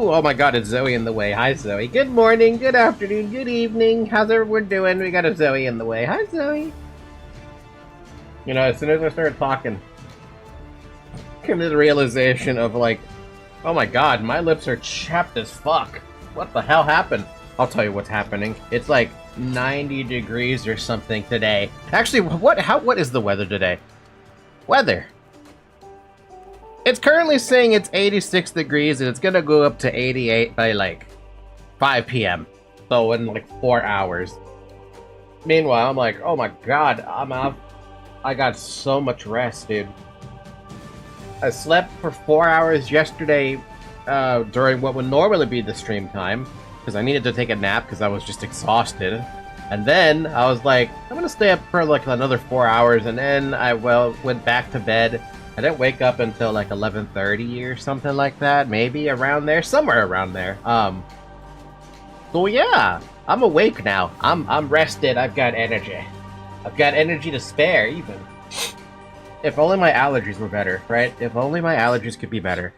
Oh my god, it's Zoe in the way. Hi, Zoe. Good morning, good afternoon, good evening. How's everyone doing? We got a Zoe in the way. Hi, Zoe. You know, as soon as I started talking, came to the realization of like, oh my god, my lips are chapped as fuck. What the hell happened? I'll tell you what's happening. It's like 90 degrees or something today. Actually, what is the weather today? Weather. It's currently saying it's 86 degrees and it's gonna go up to 88 by like 5 p.m. So in like 4 hours. Meanwhile, I'm like, oh my god, I'm out. I got so much rest, dude. I slept for 4 hours yesterday during what would normally be the stream time because I needed to take a nap because I was just exhausted. And then I was like, I'm gonna stay up for like another 4 hours, and then I went back to bed. I didn't wake up until like 11:30 or something like that, maybe around there, somewhere around there. So yeah, I'm awake now. I'm rested. I've got energy. I've got energy to spare, even. If only my allergies were better, right? If only my allergies could be better.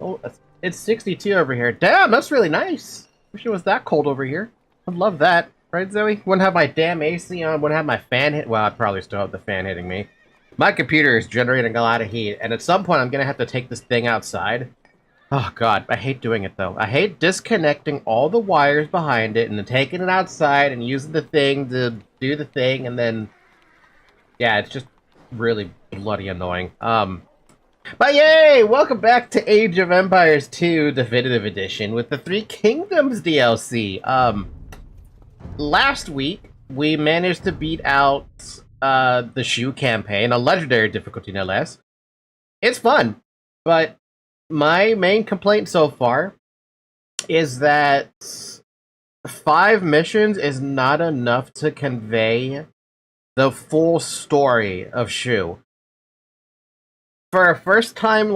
Oh, it's 62 over here. Damn, that's really nice. Wish it was that cold over here. I'd love that, right, Zoe? Wouldn't have my damn AC on. Wouldn't have my fan hit. Well, I'd probably still have the fan hitting me. My computer is generating a lot of heat, and at some point I'm gonna have to take this thing outside. Oh god, I hate doing it though. I hate disconnecting all the wires behind it and then taking it outside and using the thing to do the thing, and then yeah, it's just really bloody annoying. But yay! Welcome back to Age of Empires 2 Definitive Edition with the Three Kingdoms DLC. Last week we managed to beat out the Shu campaign, a legendary difficulty no less. It's fun, but my main complaint so far is that 5 missions is not enough to convey the full story of Shu. For a first-time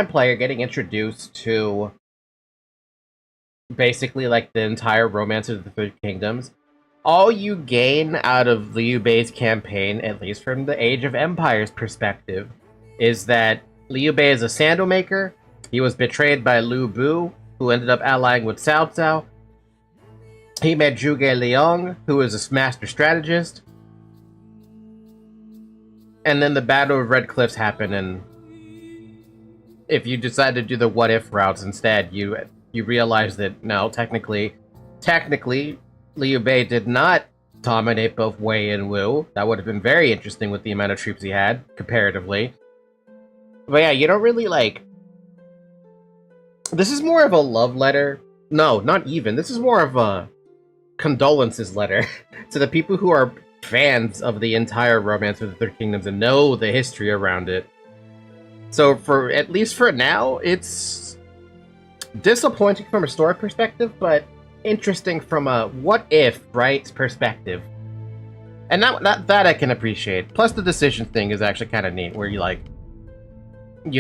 player getting introduced to basically like the entire Romance of the Three Kingdoms, all you gain out of Liu Bei's campaign, at least from the Age of Empires perspective, is that Liu Bei is a sandal maker. He was betrayed by Lu Bu, who ended up allying with Cao Cao. He met Zhuge Liang, who is a master strategist. And then the Battle of Red Cliffs happened, and if you decide to do the what-if routes instead, you realize that, no, technically, Liu Bei did not dominate both Wei and Wu. That would have been very interesting with the amount of troops he had, comparatively. But yeah, you don't really, like... This is more of a love letter. No, not even. This is more of a condolences letter to the people who are fans of the entire Romance of the Three Kingdoms and know the history around it. So for at least for now, it's disappointing from a story perspective, but interesting from a what if, right, perspective. And that I can appreciate. Plus the decision thing is actually kind of neat, where you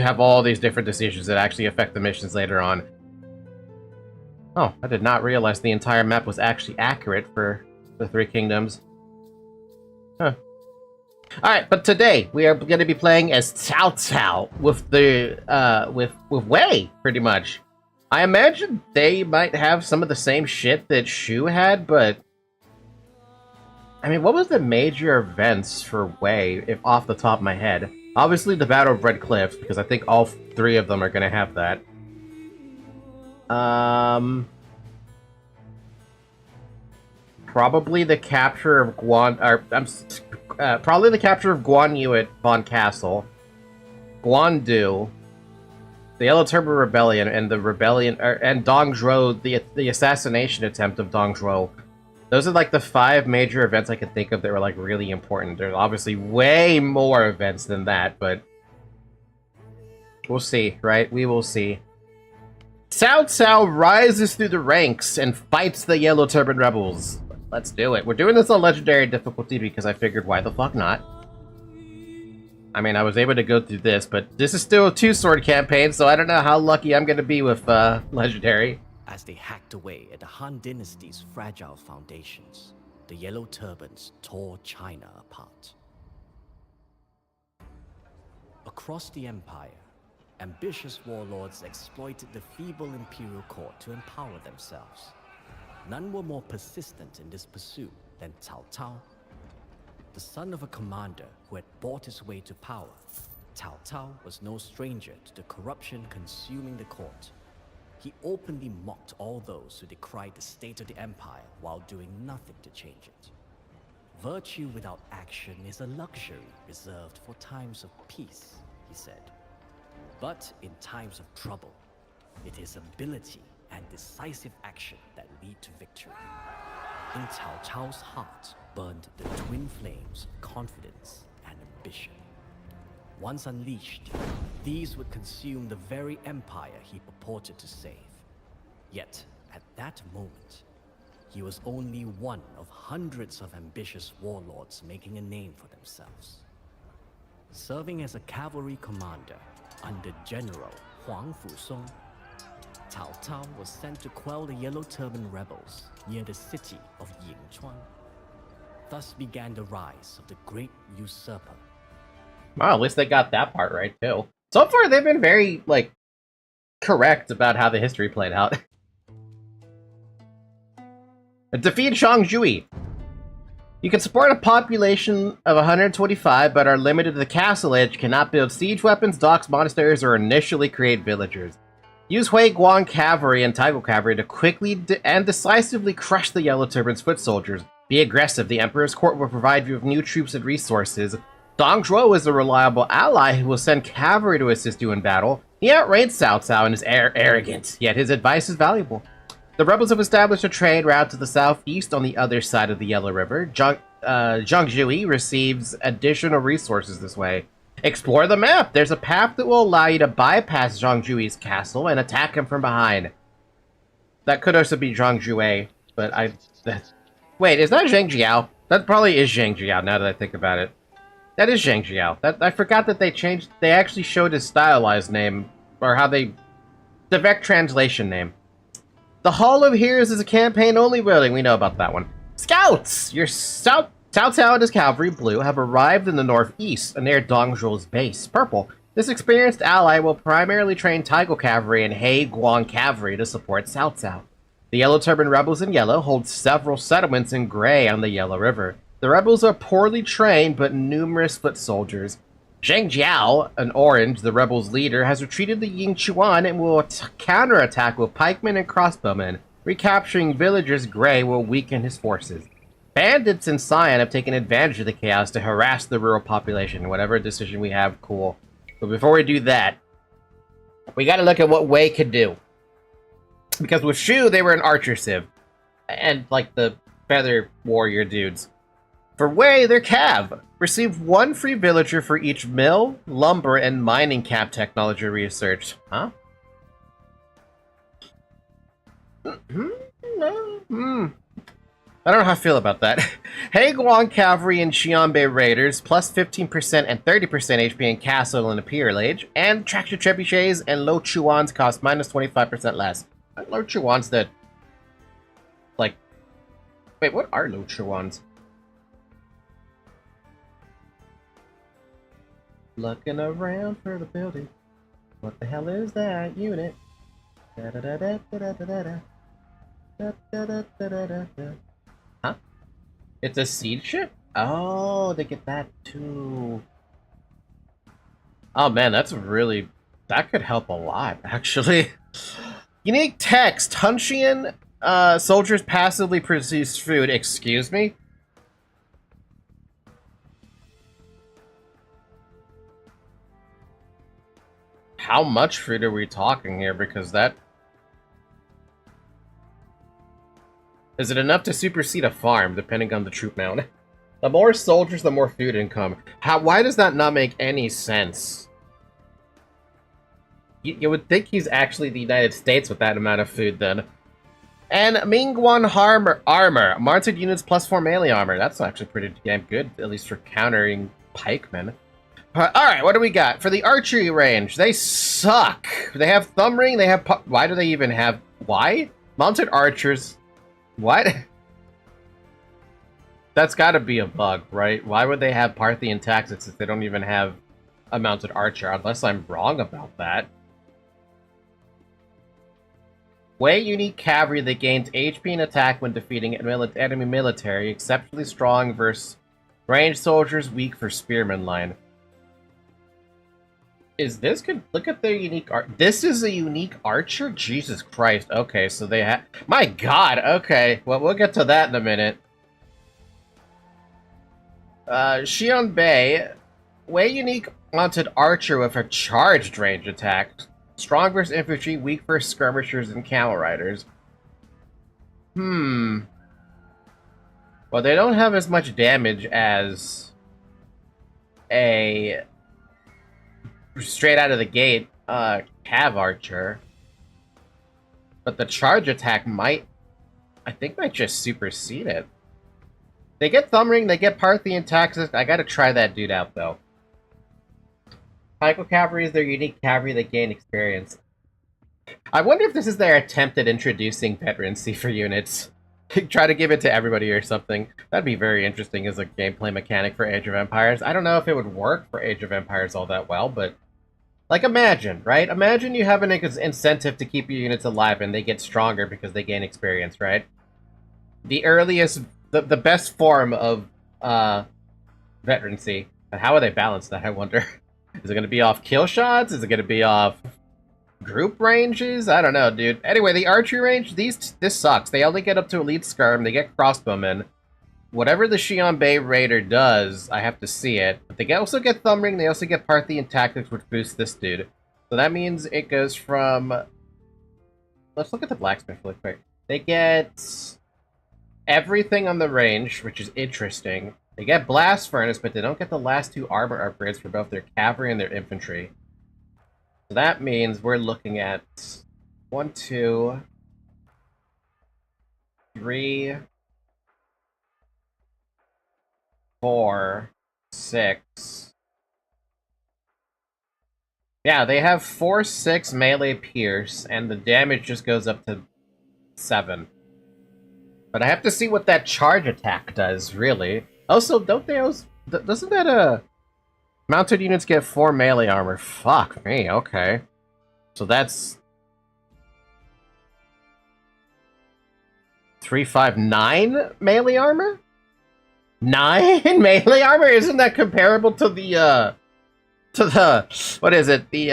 have all these different decisions that actually affect the missions later on. Oh, I did not realize the entire map was actually accurate for the Three Kingdoms. Huh. Alright, but today we are going to be playing as Cao Cao with with Wei, pretty much. I imagine they might have some of the same shit that Shu had, but I mean, what was the major events for Wei, if off the top of my head? Obviously the Battle of Red Cliffs, because I think all 3 of them are going to have that. Probably the capture of probably the capture of Guan Yu at Bon Castle, Guandu, the Yellow Turban Rebellion, and the rebellion, and Dong Zhuo, the assassination attempt of Dong Zhuo. Those are like the 5 major events I can think of that were like really important. There's obviously way more events than that, but we'll see, right? We will see. Cao Cao rises through the ranks and fights the Yellow Turban rebels. Let's do it. We're doing this on legendary difficulty because I figured why the fuck not. I mean, I was able to go through this, but this is still a 2-sword campaign, so I don't know how lucky I'm going to be with legendary. As they hacked away at the Han Dynasty's fragile foundations, the Yellow Turbans tore China apart. Across the empire, ambitious warlords exploited the feeble imperial court to empower themselves. None were more persistent in this pursuit than Cao Cao. The son of a commander who had bought his way to power, Cao Cao was no stranger to the corruption consuming the court. He openly mocked all those who decried the state of the empire while doing nothing to change it. Virtue without action is a luxury reserved for times of peace, he said. But in times of trouble, it is ability and decisive action that lead to victory. In Cao Cao's heart burned the twin flames of confidence and ambition. Once unleashed, these would consume the very empire he purported to save. Yet, at that moment, he was only one of hundreds of ambitious warlords making a name for themselves. Serving as a cavalry commander under General Huang Fusong, Cao Cao was sent to quell the Yellow Turban rebels near the city of Yingchuan. Thus began the rise of the great usurper. Wow, at least they got that part right, too. So far, they've been very, like, correct about how the history played out. Defeat Zhangzhui. You can support a population of 125, but are limited to the castle edge, cannot build siege weapons, docks, monasteries, or initially create villagers. Use Hui Guang cavalry and Taigo cavalry to quickly and decisively crush the Yellow Turban's foot soldiers. Be aggressive, the Emperor's court will provide you with new troops and resources. Dong Zhuo is a reliable ally who will send cavalry to assist you in battle. He outranks Cao Cao and is arrogant, yet his advice is valuable. The rebels have established a trade route to the southeast on the other side of the Yellow River. Zhang Zhui receives additional resources this way. Explore the map. There's a path that will allow you to bypass Zhang Jui's castle and attack him from behind. That could also be Zhang Jue, but wait, is that Zhang Jiao? That probably is Zhang Jiao, now that I think about it. That is Zhang Jiao. I forgot that they actually showed his stylized name, or how they... direct translation name. The Hall of Heroes is a campaign-only building. We know about that one. Scouts! Your Cao Cao and his cavalry, blue, have arrived in the northeast, near Dongzhuo's base, purple. This experienced ally will primarily train Taiko cavalry and He Guang cavalry to support Cao Cao. The Yellow Turban rebels in yellow hold several settlements in gray on the Yellow River. The rebels are poorly trained but numerous foot soldiers. Zheng Jiao, an orange, the rebels' leader, has retreated to Yingchuan and will counterattack with pikemen and crossbowmen. Recapturing villagers gray will weaken his forces. Bandits in Cyan have taken advantage of the chaos to harass the rural population. Whatever decision we have, cool. But before we do that, we gotta look at what Wei could do. Because with Shu, they were an archer civ. And, like, the feather warrior dudes. For Wei, they're cav. Receive one free villager for each mill, lumber, and mining camp technology researched. Huh? I don't know how I feel about that. He Guang Cavalry and Xianbei Raiders, plus 15% and 30% HP in Castle and Imperial Age, and Traction Trebuchets and Lo Chuans cost minus 25% less. Lo Chuans that... like... Wait, what are Lo Chuans? Looking around for the building. What the hell is that unit? Da da da da da da da da. Da da da da da da da. Huh? It's a siege ship? Oh, they get that too. Oh man, that's really... that could help a lot, actually. Unique text. Hunchian soldiers passively produce food. Excuse me? How much food are we talking here? Because that... is it enough to supersede a farm, depending on the troop mount? The more soldiers, the more food income. Why does that not make any sense? You would think he's actually the United States with that amount of food, then. And Mingguan armor. Mounted units plus 4 melee armor. That's actually pretty damn good, at least for countering pikemen. Alright, what do we got? For the archery range, they suck. They have thumb ring, they have... why do they even have... why? Mounted archers... what? That's gotta be a bug, right? Why would they have Parthian tactics if they don't even have a mounted archer? Unless I'm wrong about that. Wei unique cavalry that gains HP and attack when defeating enemy military. Exceptionally strong versus ranged soldiers, weak for spearman line. Is this good? Look at their unique art. This is a unique archer? Jesus Christ. Okay, so they have... my god, okay. Well, we'll get to that in a minute. Xianbei. Wei unique mounted archer with a charged range attack. Strong versus infantry, weak versus skirmishers and camel riders. Well, they don't have as much damage as a... straight out of the gate, cav archer. But the charge attack might... I think might just supersede it. They get thumb ring, they get Parthian tactics. I gotta try that dude out, though. Taiko cavalry is their unique cavalry that gain experience. I wonder if this is their attempt at introducing veterancy for units. Try to give it to everybody or something. That'd be very interesting as a gameplay mechanic for Age of Empires. I don't know if it would work for Age of Empires all that well, but... like, imagine, right? Imagine you have an incentive to keep your units alive and they get stronger because they gain experience, right? The earliest... the best form of, veterancy. And how will they balance that, I wonder? Is it going to be off kill shots? Is it going to be off group ranges? I don't know, dude. Anyway, the archery range, this sucks. They only get up to elite skirm, they get crossbowmen. whatever the Xi'an Bei Raider does, I have to see it. But they also get Thumb Ring, they also get Parthian Tactics, which boosts this dude. So that means it goes from... Let's look at the Blacksmith really quick. They get everything on the range, which is interesting. They get Blast Furnace, but they don't get the last 2 armor upgrades for both their cavalry and their infantry. So that means we're looking at 1, 2, 3, 4, 6. Yeah, they have 4, 6 melee pierce, and the damage just goes up to 7. But I have to see what that charge attack does, really. Also, don't they also... Doesn't that, mounted units get 4 melee armor? Fuck me, okay. So that's... 3, 5, 9 melee armor? 9 melee armor? Isn't that comparable to the, what is it? The,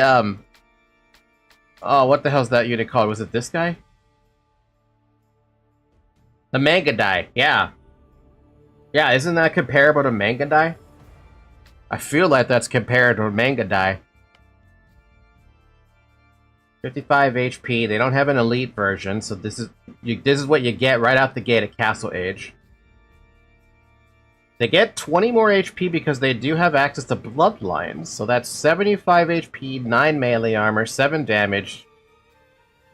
oh, what the hell's that unit called? Was it this guy? The Mangadai, yeah. Yeah, isn't that comparable to Mangadai? I feel like that's compared to Mangadai. 55 HP. They don't have an elite version, so this is what you get right out the gate at Castle Age. They get 20 more HP because they do have access to Bloodlines, so that's 75 HP, 9 melee armor, 7 damage,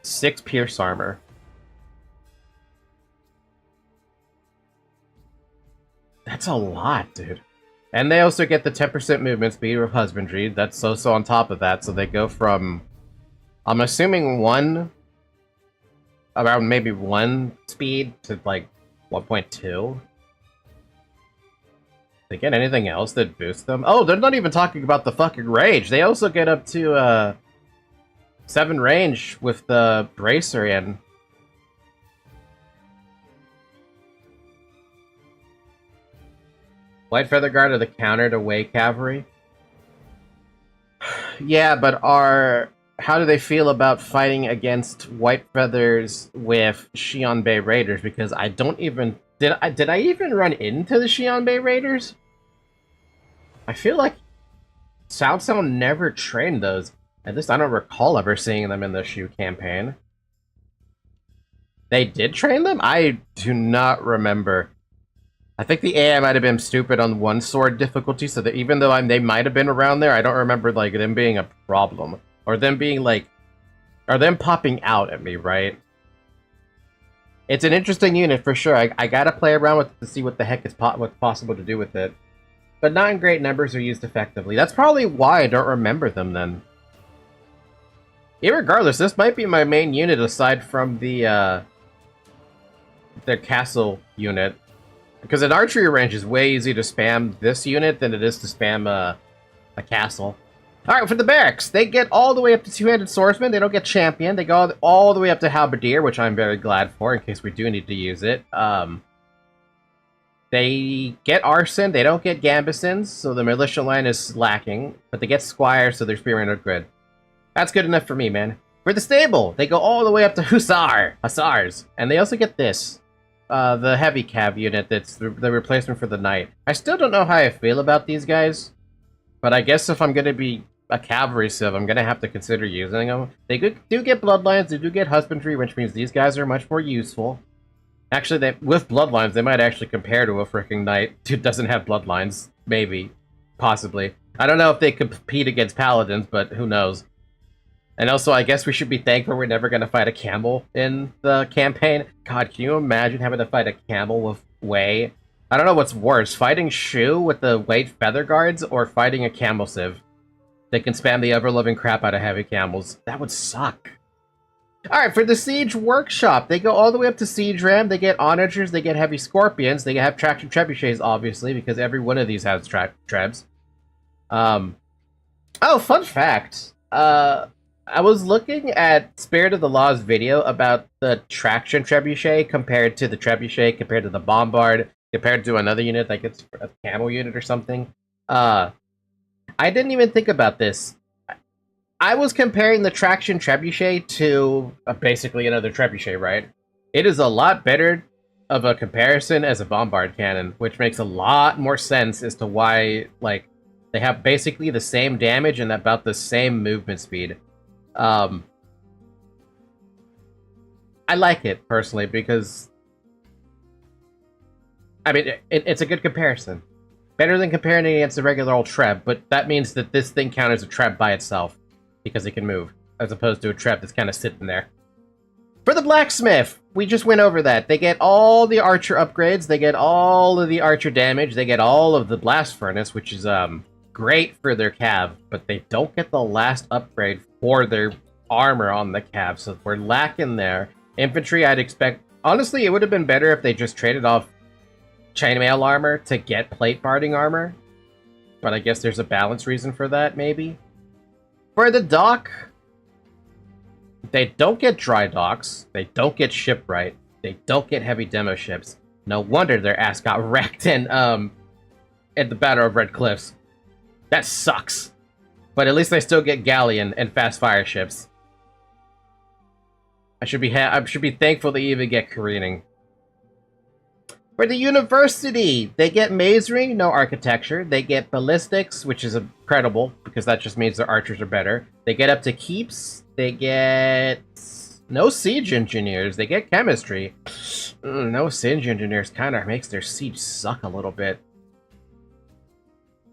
6 pierce armor. That's a lot, dude. And they also get the 10% movement speed with Husbandry. That's also on top of that, so they go from... I'm assuming around maybe 1 speed to, like, 1.2. They get anything else that boosts them? Oh, they're not even talking about the fucking range. They also get up to, 7 range with the Bracer and... White Feather Guard are the counter to Wei Cavalry? Yeah, but how do they feel about fighting against White Feathers with Xi'an Bei Raiders? Because I don't even... Did I even run into the Xi'an Bei Raiders? I feel like Cao Cao never trained those. At least I don't recall ever seeing them in the Shu campaign. They did train them? I do not remember. I think the AI might have been stupid on 1 sword difficulty, so that even though they might have been around there, I don't remember like them being a problem. Or them being like... Or them popping out at me, right? It's an interesting unit for sure. I gotta play around with it to see what the heck is what's possible to do with it. But not in great numbers or used effectively. That's probably why I don't remember them then. Irregardless, this might be my main unit aside from the their castle unit. Because an archery range is way easier to spam this unit than it is to spam a castle. Alright, for the barracks, they get all the way up to Two-Handed Swordsman. They don't get Champion. They go all the way up to Halberdier, which I'm very glad for, in case we do need to use it. They get Arson. They don't get Gambesons, so the militia line is lacking. But they get Squire, so they're Spearman or Grid. That's good enough for me, man. For the stable, they go all the way up to Hussars. And they also get this. The heavy cav unit that's the replacement for the knight. I still don't know how I feel about these guys. But I guess if I'm going to be a cavalry civ, I'm going to have to consider using them. They do get bloodlines, they do get husbandry, which means these guys are much more useful. Actually, with bloodlines, they might actually compare to a freaking knight who doesn't have bloodlines. Maybe. Possibly. I don't know if they compete against paladins, but who knows. And also, I guess we should be thankful we're never going to fight a camel in the campaign. God, can you imagine having to fight a camel with Wei? I don't know what's worse, fighting Shu with the White Feather Guards or fighting a camel civ. They can spam the ever-loving crap out of heavy camels. That would suck. Alright, for the Siege Workshop, they go all the way up to Siege Ram, they get Onagers, they get Heavy Scorpions, they have Traction Trebuchets, obviously, because every one of these has Trebs. Oh, fun fact. I was looking at Spirit of the Law's video about the Traction Trebuchet compared to the Trebuchet, compared to the Bombard, compared to another unit, like it's a Camel unit or something. I didn't even think about this. I was comparing the Traction Trebuchet to basically another Trebuchet, right? It is a lot better of a comparison as a bombard cannon, which makes a lot more sense as to why, like, they have basically the same damage and about the same movement speed. I like it, personally, because... I mean, it's a good comparison. Better than comparing it against a regular old Treb, but that means that this thing counters a Treb by itself, because it can move, as opposed to a Treb that's kind of sitting there. For the Blacksmith, we just went over that. They get all the Archer upgrades, they get all of the Archer damage, they get all of the Blast Furnace, which is great for their Cav, but they don't get the last upgrade for their armor on the Cav, so we're lacking there. Infantry, I'd expect... Honestly, it would have been better if they just traded off chainmail armor to get plate barding armor, but I guess there's a balance reason for that, maybe. For the dock... They don't get dry docks, they don't get shipwright, they don't get heavy demo ships. No wonder their ass got wrecked in the Battle of Red Cliffs. That sucks. But at least they still get galleon and fast fire ships. I should be thankful they even get careening. For the University, they get masering, no architecture. They get ballistics, which is incredible, because that just means their archers are better. They get up to keeps. They get... no siege engineers. They get chemistry. No siege engineers kind of makes their siege suck a little bit.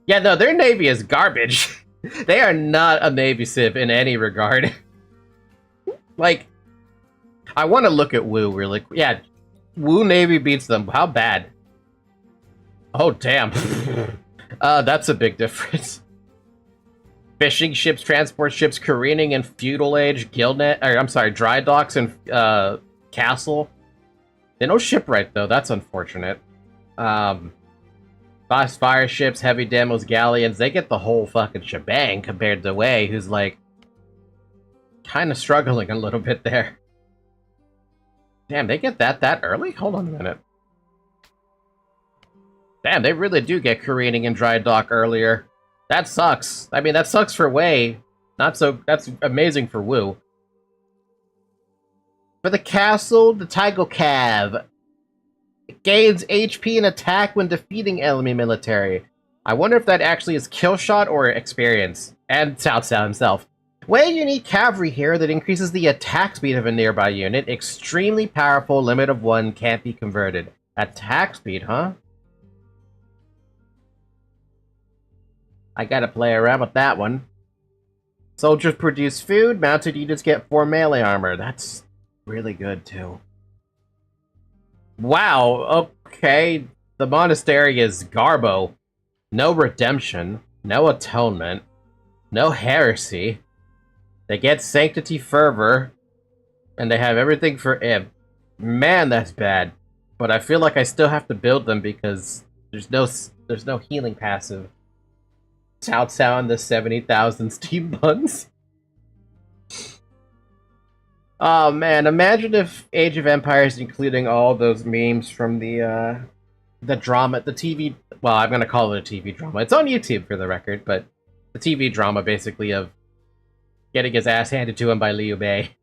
Yeah, no, their navy is garbage. They are not a navy civ in any regard. Like, I want to look at Wu really quick. Yeah, Wu Navy beats them. How bad? Oh, damn. That's a big difference. Fishing ships, transport ships, careening in feudal age, guildnet, or I'm sorry, dry docks and castle. They no shipwright though. That's unfortunate. Fast fire ships, heavy demos, galleons. They get the whole fucking shebang compared to Wei, who's like kind of struggling a little bit there. Damn, they get that early? Hold on a minute. Damn, they really do get careening in dry dock earlier. That sucks. I mean, that sucks for Wei. Not so... That's amazing for Wu. For the castle, the Taigo Cav. It gains HP and attack when defeating enemy military. I wonder if that actually is kill shot or experience. And Cao Cao himself. Wei unique cavalry here that increases the attack speed of a nearby unit. Extremely powerful, limit of 1, can't be converted. Attack speed, huh? I gotta play around with that one. Soldiers produce food, mounted units get 4 melee armor. That's really good, too. Wow, okay. The monastery is Garbo. No redemption, no atonement, no heresy. They get Sanctity Fervor, and they have everything for Imp. Man, that's bad. But I feel like I still have to build them because there's no healing passive. Cao Cao and the 70,000 Steam Buns. Oh man, imagine if Age of Empires including all those memes from the drama, the TV... Well, I'm gonna call it a TV drama. It's on YouTube for the record, but the TV drama basically of getting his ass handed to him by Liu Bei.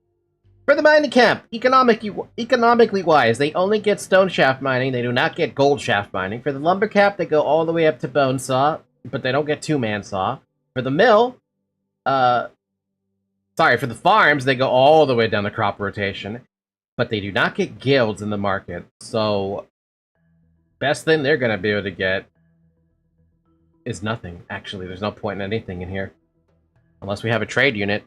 For the mining camp, economically wise, they only get stone shaft mining, they do not get gold shaft mining. For the lumber camp, they go all the way up to bone saw, but they don't get two-man saw. For the mill, for the farms, they go all the way down the crop rotation, but they do not get guilds in the market. So, best thing they're gonna be able to get is nothing, actually. There's no point in anything in here. Unless we have a trade unit.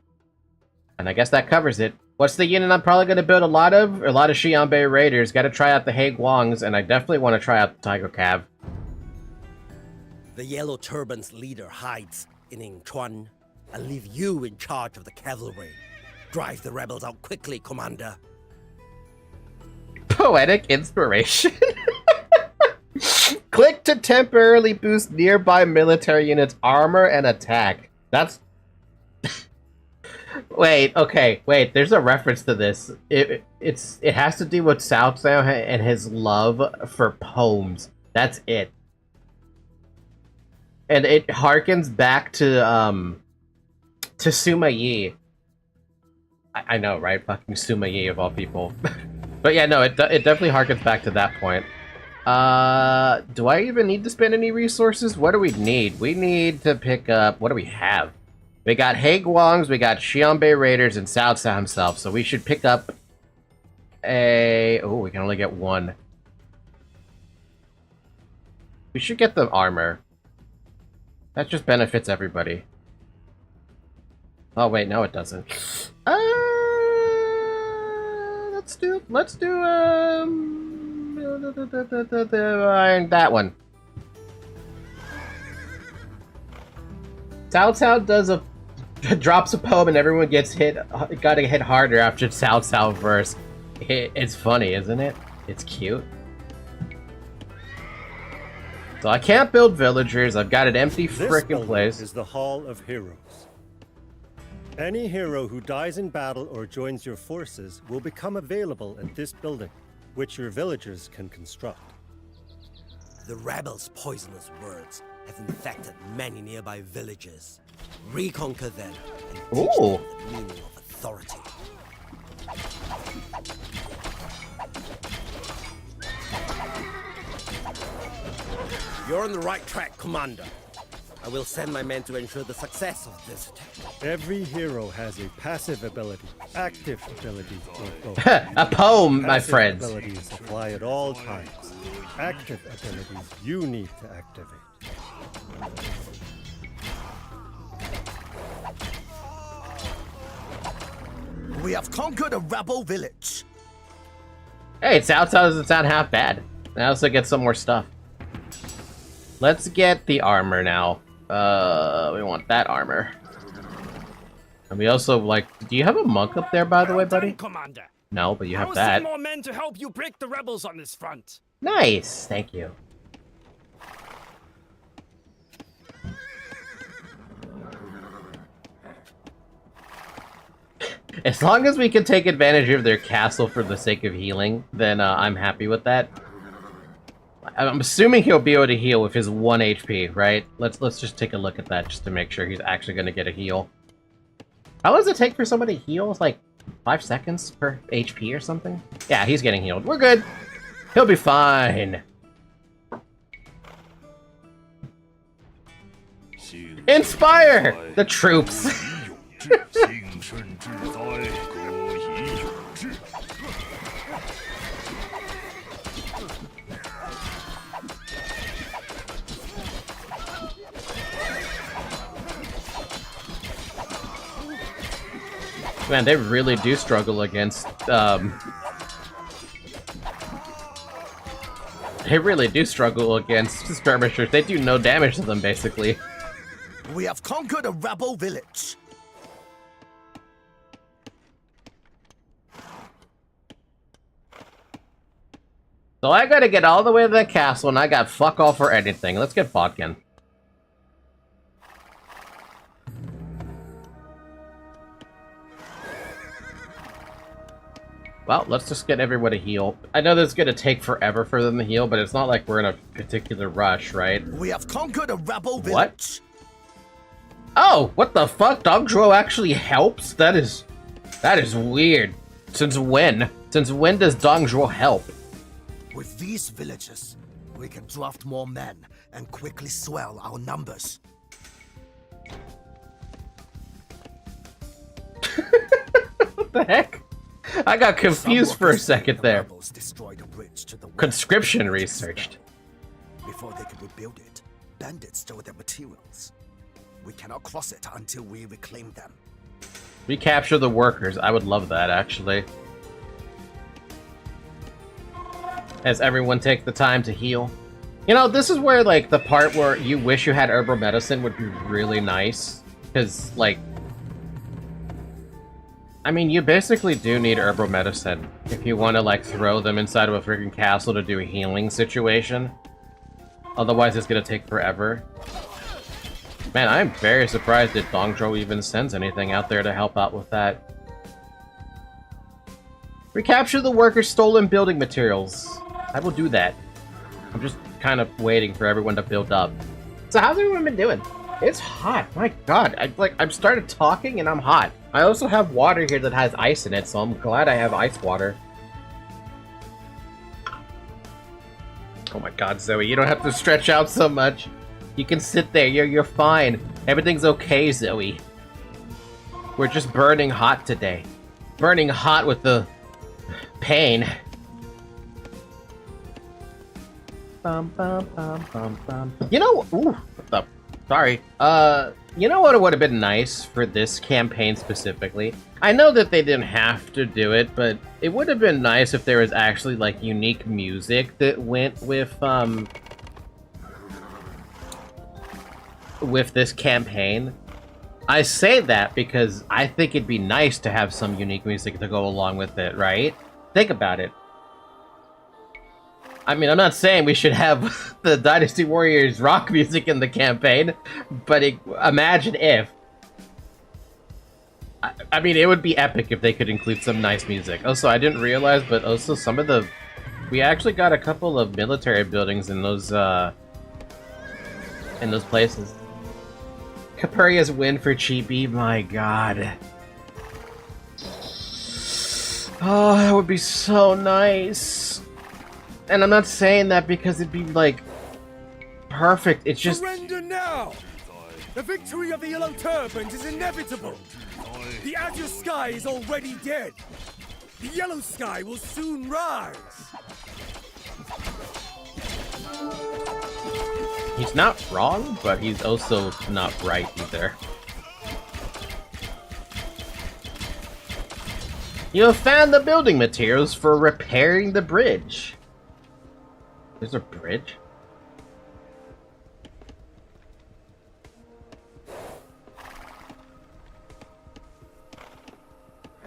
And I guess that covers it. What's the unit I'm probably going to build a lot of? A lot of Xianbei Raiders. Got to try out the He Guangs, and I definitely want to try out the Taigo Cav. The Yellow Turban's leader hides in Yingchuan. I'll leave you in charge of the cavalry. Drive the rebels out quickly, Commander. Poetic inspiration. Click to temporarily boost nearby military units' armor and attack. That's... Wait, there's a reference to this. It has to do with Cao Cao and his love for poems. That's it. And it harkens back to Sima Yi. I know, right? Fucking Sima Yi of all people. But yeah, no, it definitely harkens back to that point. Do I even need to spend any resources? What do we need? We need to pick up... What do we have? We got Haguangs, we got Xianbei Raiders, and Cao Cao himself. So we should pick up a... Oh, we can only get one. We should get the armor. That just benefits everybody. Oh wait, no it doesn't. Let's do that one. Cao Cao does drops a poem and everyone gets hit. Gotta hit harder after Cao Cao verse. It's funny, isn't it? It's cute. So I can't build villagers. I've got an empty frickin' place. This is the Hall of Heroes. Any hero who dies in battle or joins your forces will become available at this building, which your villagers can construct. The rebels' poisonous words have infected many nearby villages. Reconquer them and teach them the meaning of authority. You're on the right track, Commander. I will send my men to ensure the success of this attack. Every hero has a passive ability, active ability, or both. A poem, my friends. Passive abilities apply at all times. Active abilities you need to activate. We have conquered a rebel village. Hey, Cao Cao doesn't sound half bad. I also get some more stuff. Let's get the armor now. We want that armor. And we also, like... Do you have a monk up there, by the way, buddy? Commander. No, but you have I'll that. send more men to help you break the rebels on this front. Nice! Thank you. As long as we can take advantage of their castle for the sake of healing, then I'm happy with that. I'm assuming he'll be able to heal with his 1 HP, right? Let's just take a look at that just to make sure he's actually going to get a heal. How long does it take for somebody to heal? It's like 5 seconds per HP or something? Yeah, he's getting healed. We're good. He'll be fine. Inspire the troops. Man, they really do struggle against, they really do struggle against skirmishers. They do no damage to them, basically. We have conquered a rebel village. So I gotta get all the way to the castle, and I got fuck all for anything. Let's get Bodkin. Well, let's just get everyone to heal. I know this is gonna take forever for them to heal, but it's not like we're in a particular rush, right? We have conquered a rebel village. What? Oh, what the fuck? Dongzhuo actually helps? That is weird. Since when? Since when does Dongzhuo help? With these villages, we can draft more men and quickly swell our numbers. What the heck? I got confused for a second there. Conscription researched. Before they could rebuild it, bandits stole their materials. We cannot cross it until we reclaim them. Recapture the workers. I would love that, actually. As everyone take the time to heal. You know, this is where, like, the part where you wish you had herbal medicine would be really nice. Because, like... I mean, you basically do need herbal medicine if you want to, like, throw them inside of a freaking castle to do a healing situation. Otherwise, it's gonna take forever. Man, I'm very surprised that Dongzhuo even sends anything out there to help out with that. Recapture the workers' stolen building materials. I will do that. I'm just kind of waiting for everyone to build up. So how's everyone been doing? It's hot. My god. I've started talking and I'm hot. I also have water here that has ice in it, so I'm glad I have ice water. Oh my god, Zoe, you don't have to stretch out so much. You can sit there, you're fine. Everything's okay, Zoe. We're just burning hot today. Burning hot with the pain. Bum, bum, bum, bum, bum. You know, ooh, what the, sorry. You know what would have been nice for this campaign specifically? I know that they didn't have to do it, but it would have been nice if there was actually, like, unique music that went with this campaign. I say that because I think it'd be nice to have some unique music to go along with it, right? Think about it. I mean, I'm not saying we should have the Dynasty Warriors rock music in the campaign, but imagine if. I mean, it would be epic if they could include some nice music. Also, I didn't realize, but also some of the... We actually got a couple of military buildings in those places. Capuria's win for Chibi, my god. Oh, that would be so nice. And I'm not saying that because it'd be, like, perfect. It's just... Surrender now! The victory of the Yellow Turbans is inevitable! The Azure Sky is already dead! The Yellow Sky will soon rise! He's not wrong, but he's also not right either. You have found the building materials for repairing the bridge. There's a bridge?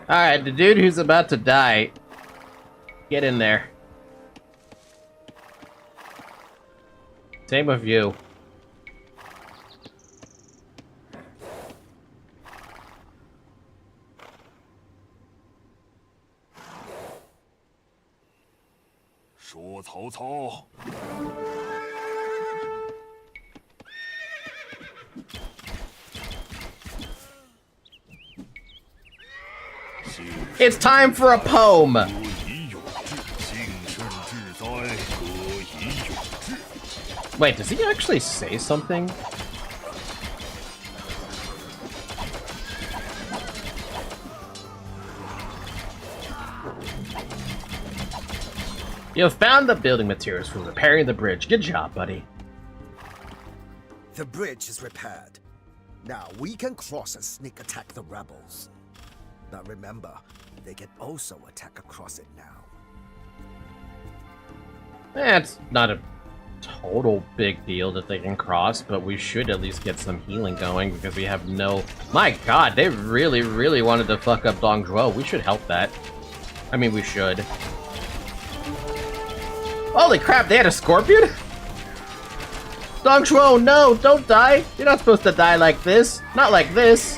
Alright, the dude who's about to die. Get in there. Same with you. It's time for a poem! Wait, does he actually say something? You have found the building materials for repairing the bridge. Good job, buddy. The bridge is repaired. Now we can cross and sneak attack the rebels. But remember, they can also attack across it now. It's not a total big deal that they can cross, but we should at least get some healing going because we have no... My god, they really, really wanted to fuck up Dongzhuo. We should help that. I mean, we should. Holy crap, they had a scorpion? Dongzhuo, no, don't die. You're not supposed to die like this. Not like this.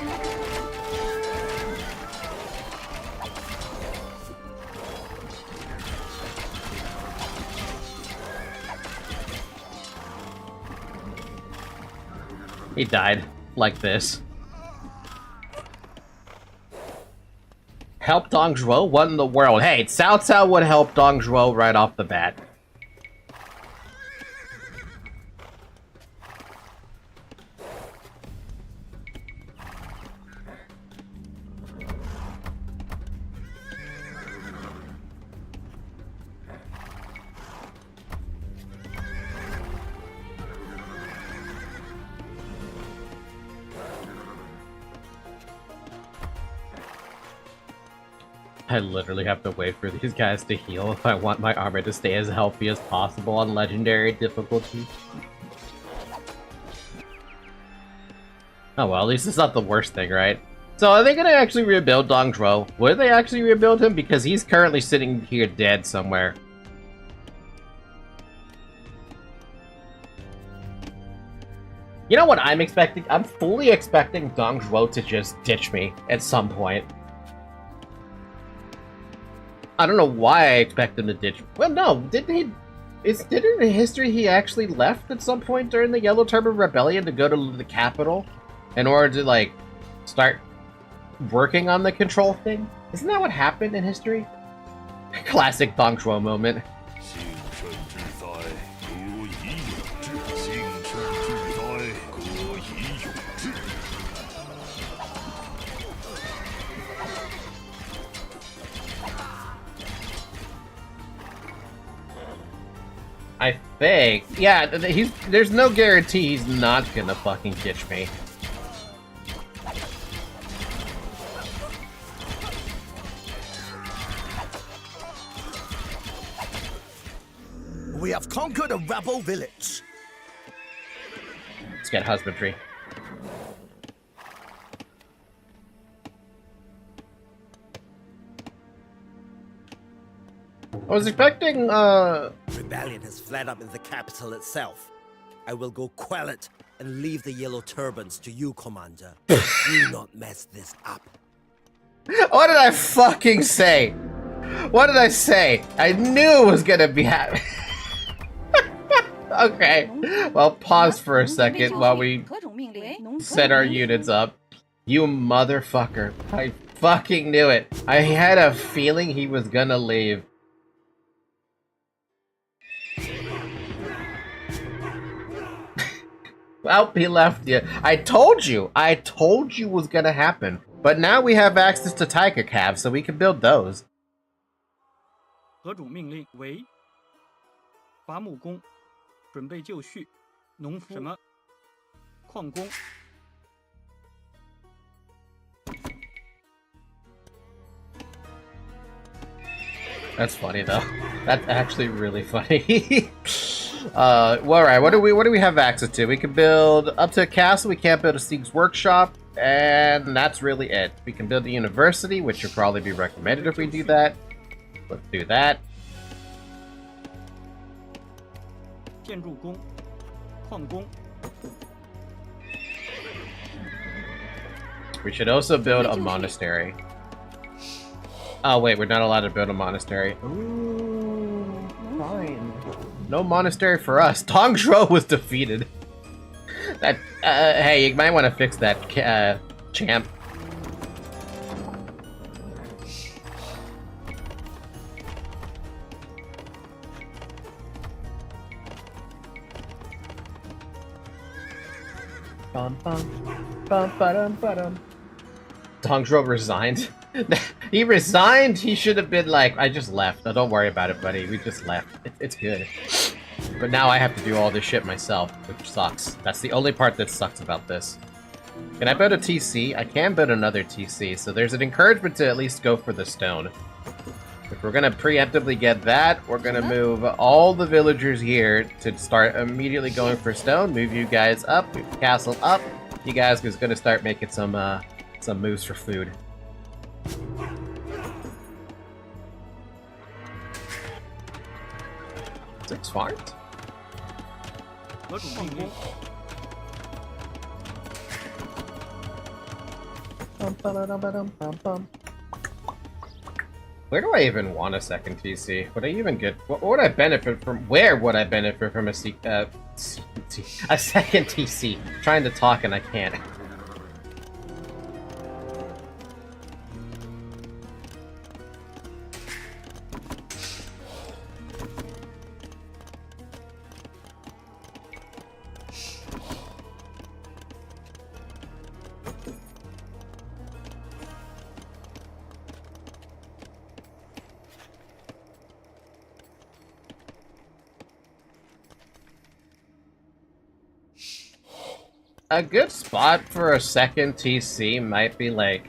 He died like this. Help Dongzhuo? What in the world? Hey, Cao Cao would help Dongzhuo right off the bat. I literally have to wait for these guys to heal if I want my armor to stay as healthy as possible on legendary difficulty. Oh well, at least it's not the worst thing, right? So are they gonna actually rebuild Dongzhuo? Would they actually rebuild him? Because he's currently sitting here dead somewhere. You know what I'm expecting? I'm fully expecting Dongzhuo to just ditch me at some point. I don't know why I expect him to ditch. Well, no, didn't he? Didn't in history he actually left at some point during the Yellow Turban Rebellion to go to the capital in order to, like, start working on the control thing? Isn't that what happened in history? Classic Dongzhuo moment. I think. Yeah, there's no guarantee he's not gonna fucking ditch me. We have conquered a rebel village. Let's get husbandry. I was expecting, Rebellion has flared up in the capital itself. I will go quell it and leave the yellow turbans to you, Commander. Do not mess this up. What did I fucking say? What did I say? I knew it was gonna be happening. Okay. Well, pause for a second while we set our units up. You motherfucker. I fucking knew it. I had a feeling he was gonna leave. Well, he left you. I told you was gonna happen. But now we have access to tiger calves, so we can build those. 何种命令为伐木工，准备就绪，农夫什么矿工。 That's funny though. That's actually really funny. Well, all right. What do we have access to? We can build up to a castle. We can't build a Sieg's workshop, and that's really it. We can build a university, which would probably be recommended if we do that. Let's do that. 建筑工，矿工。 We should also build a monastery. Oh wait, we're not allowed to build a monastery. Ooh, fine. No monastery for us. Tongzhou was defeated. That hey, you might want to fix that, champ. Bum bum bum ba-dum ba-dum. Tongzhou resigned. He resigned. He should have been like, I just left. No, don't worry about it, buddy. We just left. It's good. But now I have to do all this shit myself, which sucks. That's the only part that sucks about this. Can I build a TC? I can build another TC, so there's an encouragement to at least go for the stone. If we're gonna preemptively get that, we're gonna move all the villagers here to start immediately going for stone. Move you guys up, move the castle up. You guys is gonna start making some moves for food. Six farms? 何种命令？ Where do I even want a second TC? Would I even get? What would I benefit from? Where would I benefit from a second TC? I'm trying to talk and I can't. A good spot for a second TC might be like...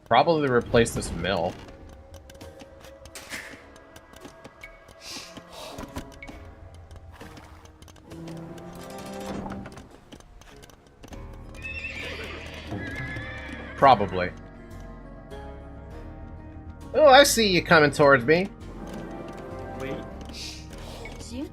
probably replace this mill. Probably. Oh, I see you coming towards me. 为 行，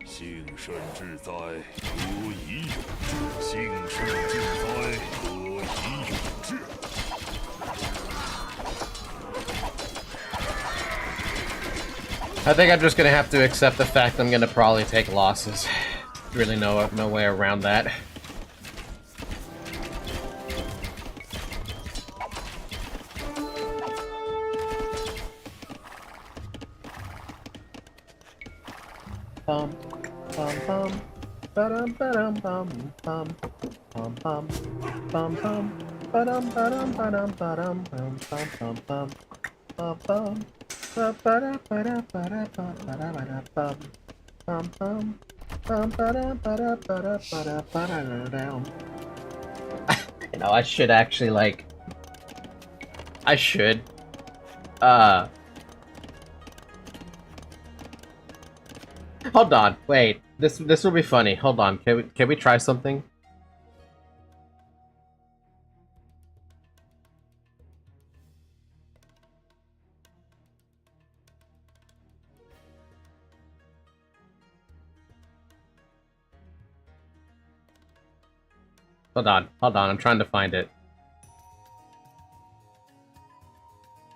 幸甚至哉，何以永志？幸甚至哉，何以永志？ I think I'm just gonna have to accept the fact I'm gonna probably take losses. really no way around that. Bum bum bum ba-dum ba-dum bum bum bum bum bum bum ba-dum ba-dum ba-dum ba-dum bum bum bum bum bum bum ba-da ba-da ba-da ba-da ba-da bum bum bum ba-da ba-da ba-da ba-da ba-da-da-down. You know, I should actually like I should hold on, wait. This will be funny. Hold on. Can we try something? Hold on, I'm trying to find it.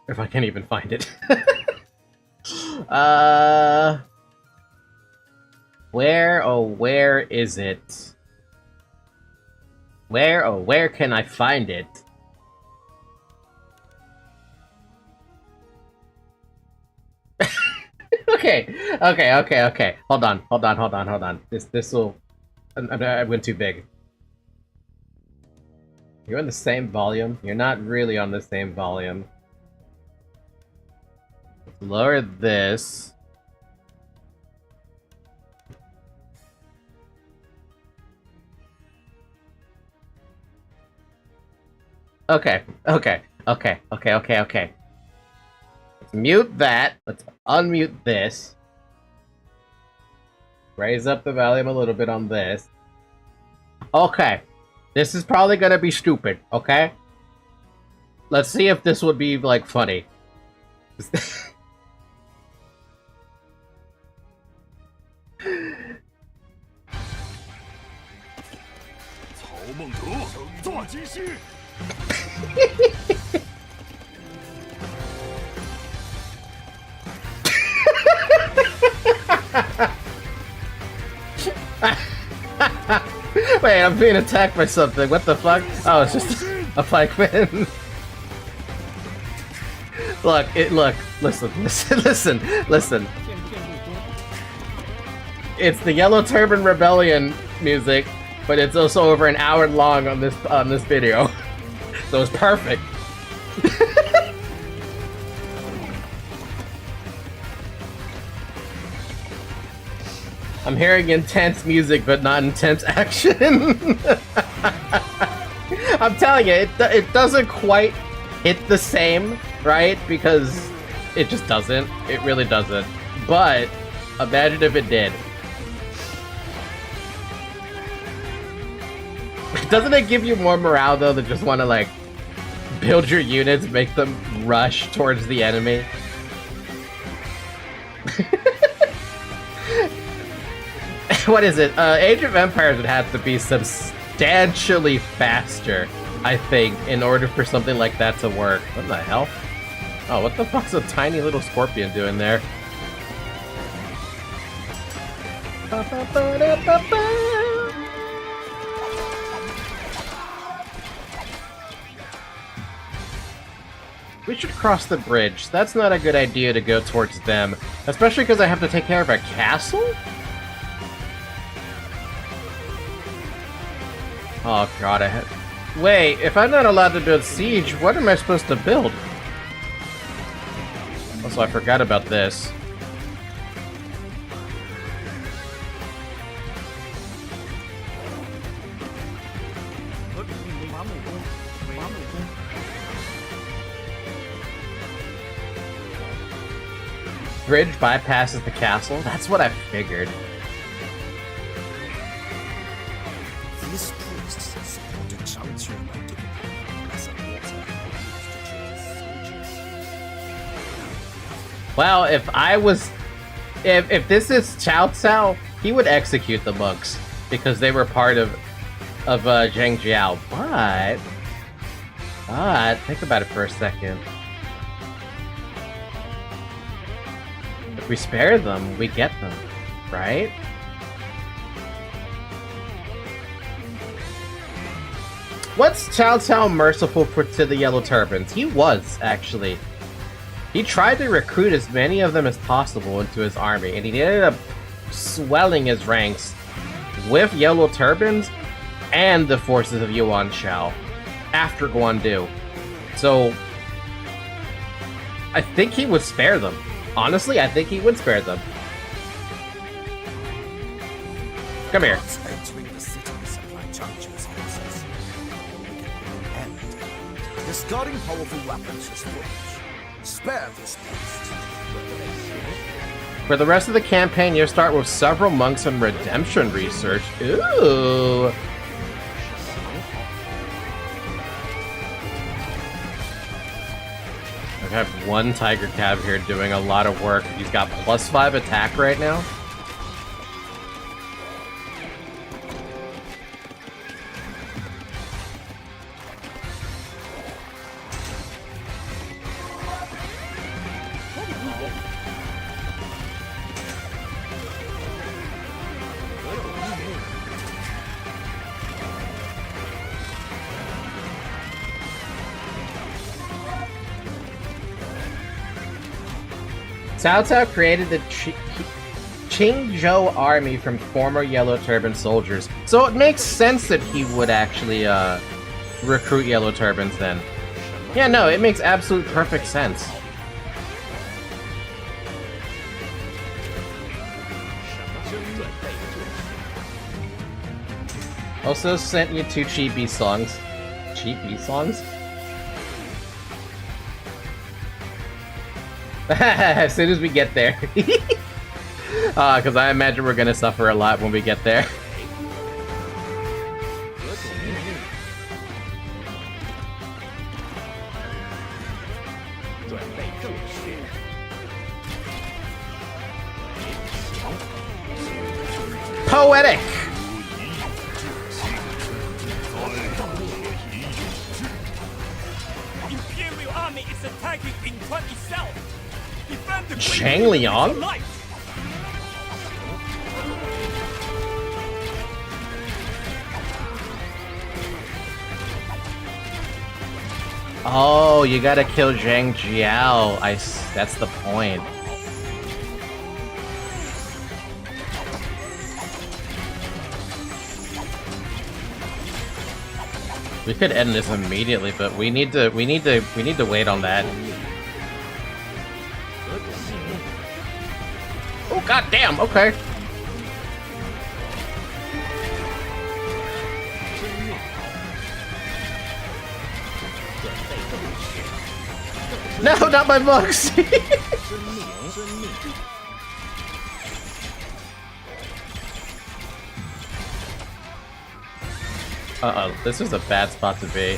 If I can even find it. Where, oh, where is it? Where, oh, where can I find it? Okay. Hold on. This will... I went too big. You're on the same volume? You're not really on the same volume. Lower this. Okay. Let's mute that. Let's unmute this. Raise up the volume a little bit on this. Okay. This is probably gonna be stupid, okay? Let's see if this would be, like, funny. Wait, I'm being attacked by something. What the fuck? Oh, it's just a pikeman. Look, listen. It's the Yellow Turban Rebellion music, but it's also over an hour long on this video. So it's perfect. I'm hearing intense music, but not intense action. I'm telling you, it doesn't quite hit the same, right? Because it just doesn't. It really doesn't. But imagine if it did. Doesn't it give you more morale, though, to just want to, like, build your units, make them rush towards the enemy? What is it? Age of Empires would have to be substantially faster, I think, in order for something like that to work. What the hell? Oh, what the fuck's a tiny little scorpion doing there? We should cross the bridge. That's not a good idea to go towards them. Especially because I have to take care of a castle? Oh god, Wait, if I'm not allowed to build siege, what am I supposed to build? Also, I forgot about this. Bridge bypasses the castle? That's what I figured. These priests supported Chang Qun by giving him as a water used to train soldiers. Well, if this is Cao Cao, he would execute the monks because they were part of Zhang Jiao. But think about it for a second. If we spare them, we get them, right? Was Cao Cao merciful to the Yellow Turbans? He was, actually. He tried to recruit as many of them as possible into his army, and he ended up swelling his ranks with Yellow Turbans and the forces of Yuan Shao after Guandu. So, I think he would spare them. Honestly, I think he would spare them. Come here. Entering the city supply Chang's forces. And discarding powerful weapons is foolish. Spare this beast. For the rest of the campaign, you'll start with several monks and redemption research. Ooh. I have one Tiger Cab here doing a lot of work. He's got +5 attack right now. Cao Cao created the Qingzhou army from former Yellow Turban soldiers, so it makes sense that he would actually recruit Yellow Turbans then. Yeah, no, it makes absolute perfect sense. Also sent you 2 cheapy songs. Cheapy songs? As soon as we get there. Because I imagine we're gonna suffer a lot when we get there. Poetic! Imperial army is attacking Yingchuan itself. Defend the Chang Liang? Oh, you gotta kill Zhang Jiao. That's the point. We could end this immediately, but we need to wait on that. Oh god damn, okay. No, not my books! Uh-oh, this is a bad spot to be.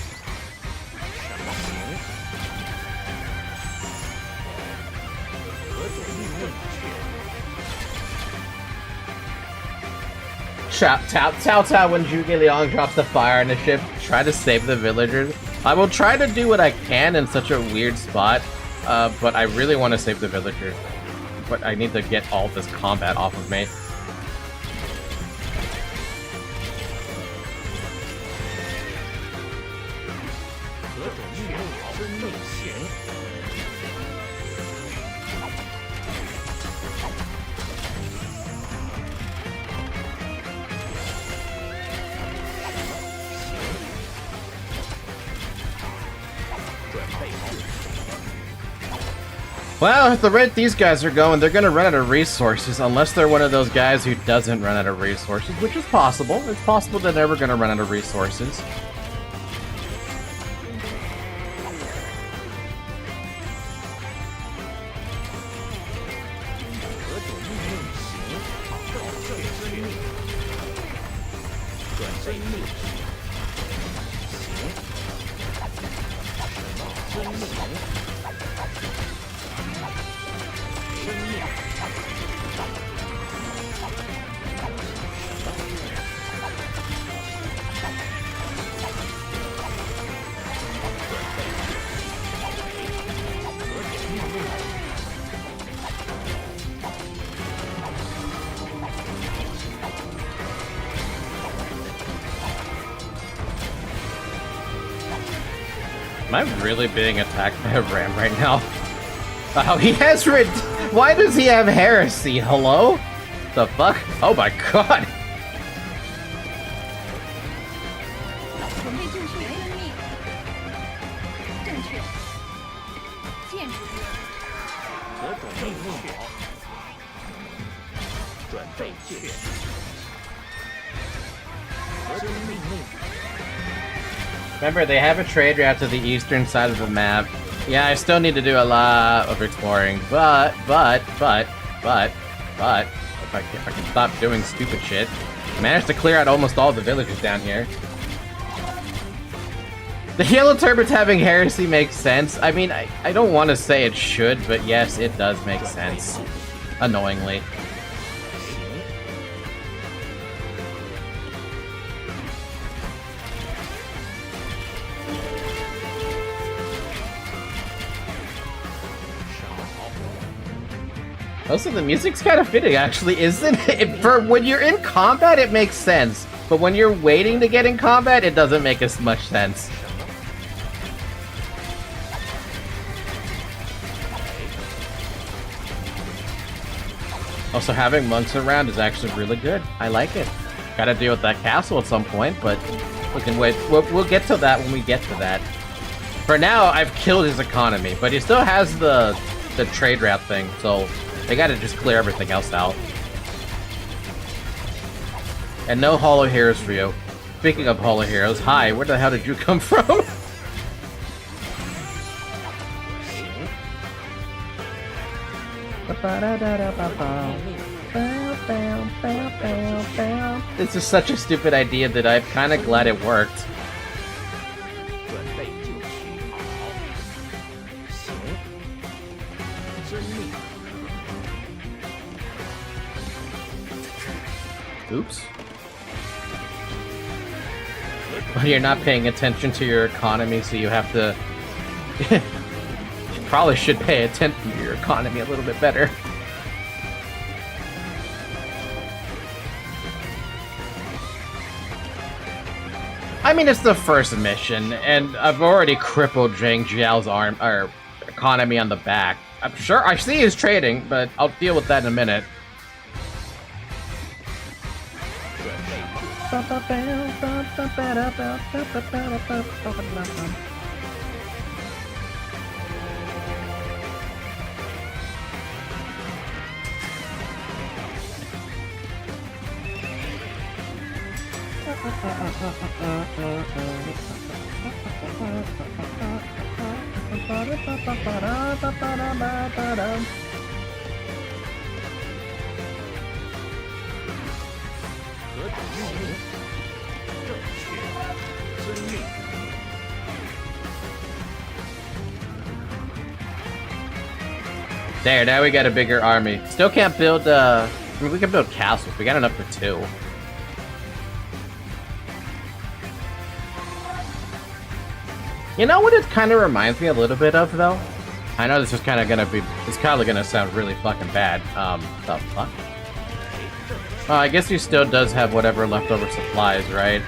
Cao Cao when Zhuge Liang drops the fire on the ship, try to save the villagers. I will try to do what I can in such a weird spot, but I really want to save the villagers. But I need to get all this combat off of me. Well, at the rate these guys are going, they're gonna run out of resources, unless they're one of those guys who doesn't run out of resources, which is possible. It's possible they're never gonna run out of resources. Am I really being attacked by a ram right now? Oh, he has why does he have heresy? Hello? The fuck? Oh my god! 准备就绪，遵命。正确。建筑。何种命令？准备就绪。何种命令？ Remember, they have a trade route to the eastern side of the map. Yeah, I still need to do a lot of exploring, but, if I can stop doing stupid shit. I managed to clear out almost all the villagers down here. The Yellow Turbans having heresy makes sense. I mean, I don't want to say it should, but yes, it does make sense. Annoyingly. Also, the music's kind of fitting, actually, isn't it? For when you're in combat, it makes sense. But when you're waiting to get in combat, it doesn't make as much sense. Also, having monks around is actually really good. I like it. Gotta deal with that castle at some point, but we can wait. We'll get to that when we get to that. For now, I've killed his economy, but he still has the trade route thing, so they gotta just clear everything else out. And no Hollow Heroes for you. Speaking of Hollow Heroes, hi, where the hell did you come from? This is such a stupid idea that I'm kind of glad it worked. Oops. Well, you're not paying attention to your economy, so you have to... You probably should pay attention to your economy a little bit better. I mean, it's the first mission, and I've already crippled Zhang Jiao's economy on the back. I'm sure I see he's trading, but I'll deal with that in a minute. There, now we got a bigger army. Still can't build, I mean, we can build castles. We got enough for 2. You know what it kind of reminds me a little bit of, though? I know this is kind of gonna be, it's probably gonna sound really fucking bad. The fuck? Oh, I guess he still does have whatever leftover supplies, right?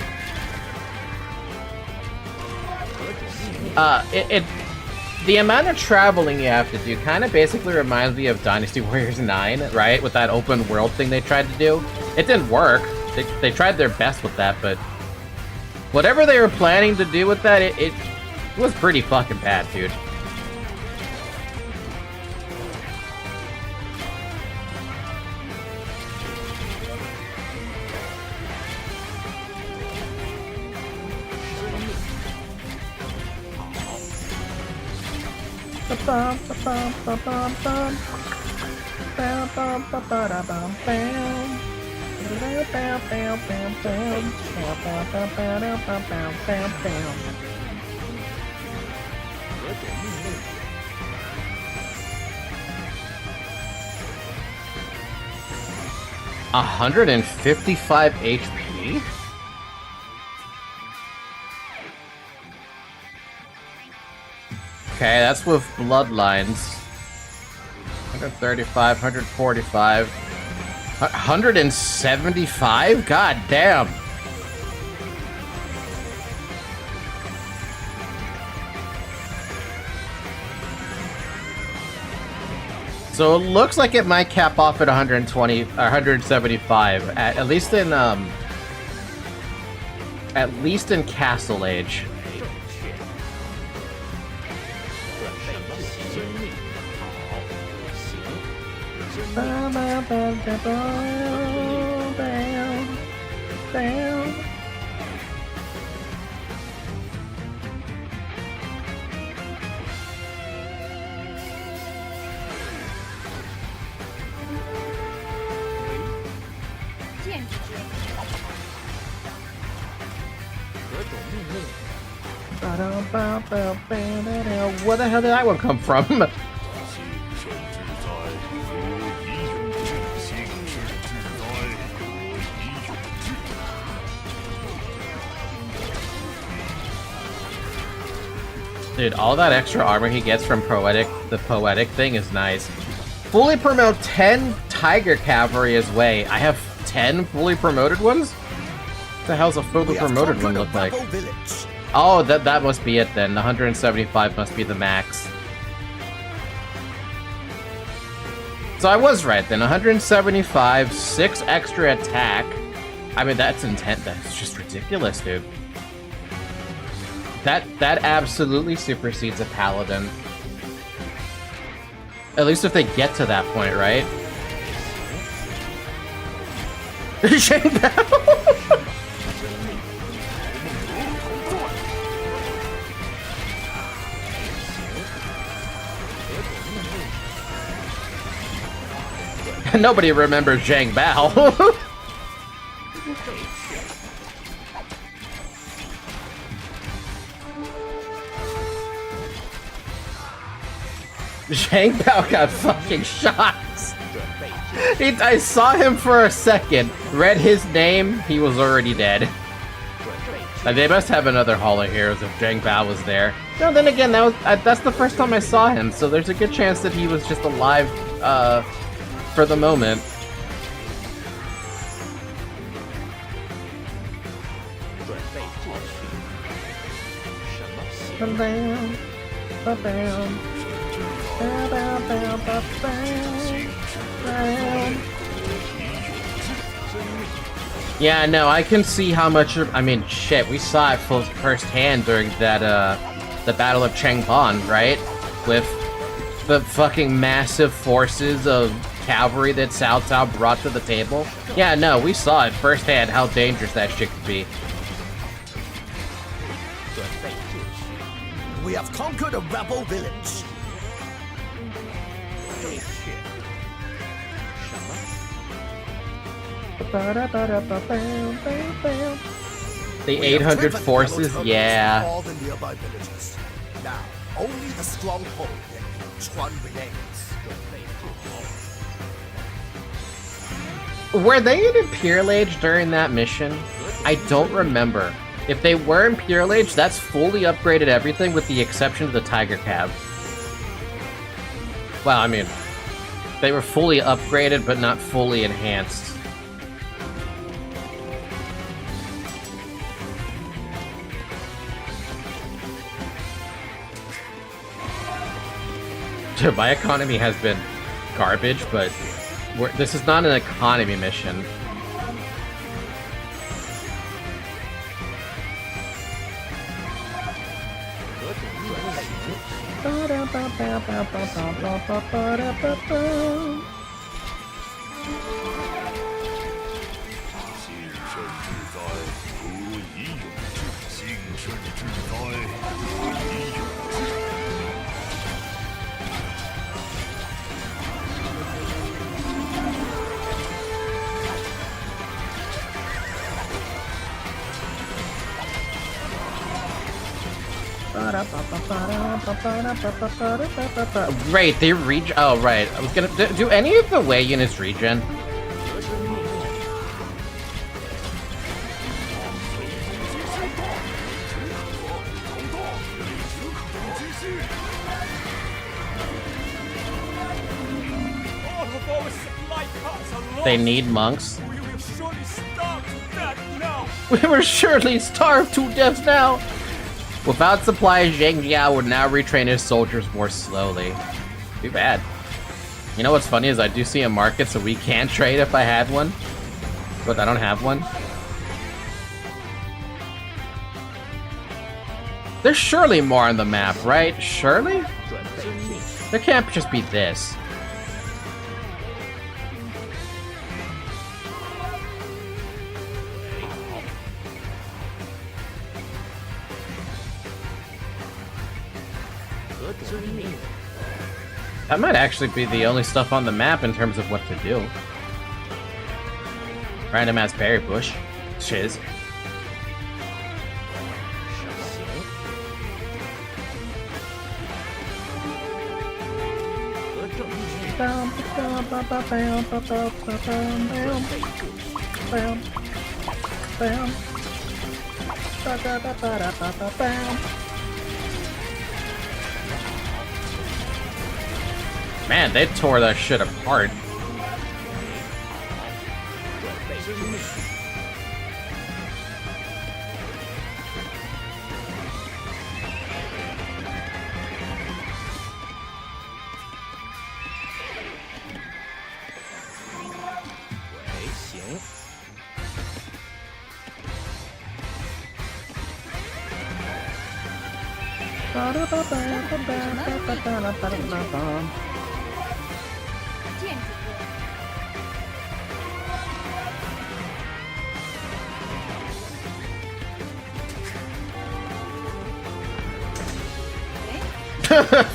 The amount of traveling you have to do kind of basically reminds me of Dynasty Warriors 9, right? With that open world thing they tried to do. It didn't work. They tried their best with that, but whatever they were planning to do with that, it was pretty fucking bad, dude. $155 HP? Okay, that's with bloodlines. 135, 145, 175? God damn. So it looks like it might cap off at 120 or 175, at least in Castle Age. Where the hell did that one come from? Dude, all that extra armor he gets from the poetic thing is nice. Fully promote 10 Tiger Cavalry his way. I have 10 fully promoted ones? What the hell's a fully promoted one look like? Oh, that must be it then. The 175 must be the max. So I was right then. 175, 6 extra attack. I mean, that's intense. That's just ridiculous, dude. That absolutely supersedes a paladin. At least if they get to that point, right? Shang Bao! Nobody remembers Zhang Bao. Zhang Bao got fucking shot. I saw him for a second, read his name, he was already dead. They must have another Hall of Heroes if Zhang Bao was there. No, then again, that's the first time I saw him, so there's a good chance that he was just alive, for the moment. Yeah, no, I can see how much. I mean, shit, we saw it firsthand during that the Battle of Changban, right? With the fucking massive forces of cavalry that Cao Cao brought to the table. Yeah, no, we saw it firsthand how dangerous that shit could be. We have conquered a rebel village. The 800 forces, yeah. All the nearby villages. Now, only the stronghold in Chuan remains. Were they in Imperial Age during that mission? I don't remember. If they were Imperial Age, that's fully upgraded everything with the exception of the Tiger Cav. Well, I mean, they were fully upgraded but not fully enhanced. My economy has been garbage, but this is not an economy mission. Right, they regen. Oh, right. I was gonna do any of the Wei units regen. They need monks. We were surely starved to death now. Without supplies, Zhang Jiao would now retrain his soldiers more slowly. Too bad. You know what's funny is I do see a market, so we can trade if I had one, but I don't have one. There's surely more on the map, right? Surely? There can't just be this. That might actually be the only stuff on the map in terms of what to do. Random ass berry bush. Shiz. Man, they tore that shit apart.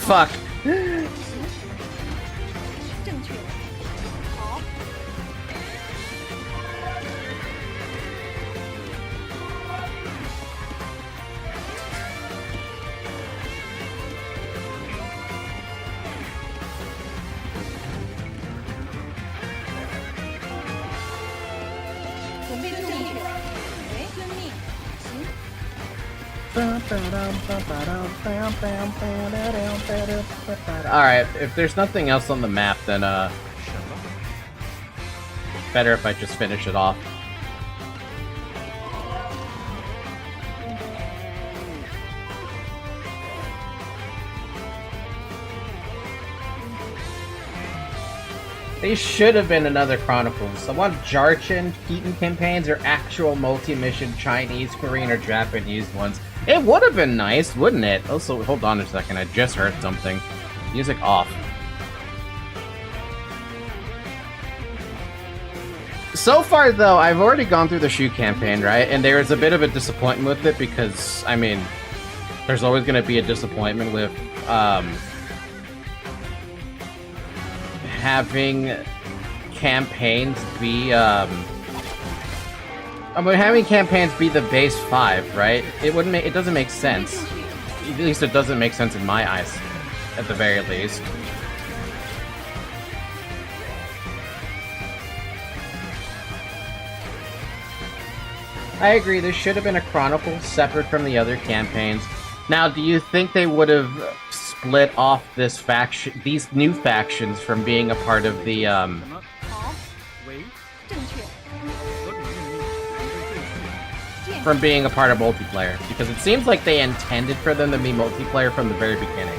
Fuck. 正确。好。准备正确。喂，遵命。行。 Alright, if there's nothing else on the map, then, better if I just finish it off. They should have been another Chronicles. I want Jarchin, Keaton campaigns, or actual multi-mission Chinese, Korean, or Japanese ones. It would have been nice, wouldn't it? Also, hold on a second, I just heard something. Music off. So far, though, I've already gone through the shoe campaign, right? And there is a bit of a disappointment with it because, I mean, there's always going to be a disappointment with, having campaigns be, having campaigns be the base 5, right? It doesn't make sense. At least it doesn't make sense in my eyes, at the very least. I agree, this should have been a Chronicle separate from the other campaigns. Now, do you think they would have split off this faction, these new factions from being a part of the, 好。喂，正确。 from being a part of multiplayer? Because it seems like they intended for them to be multiplayer from the very beginning.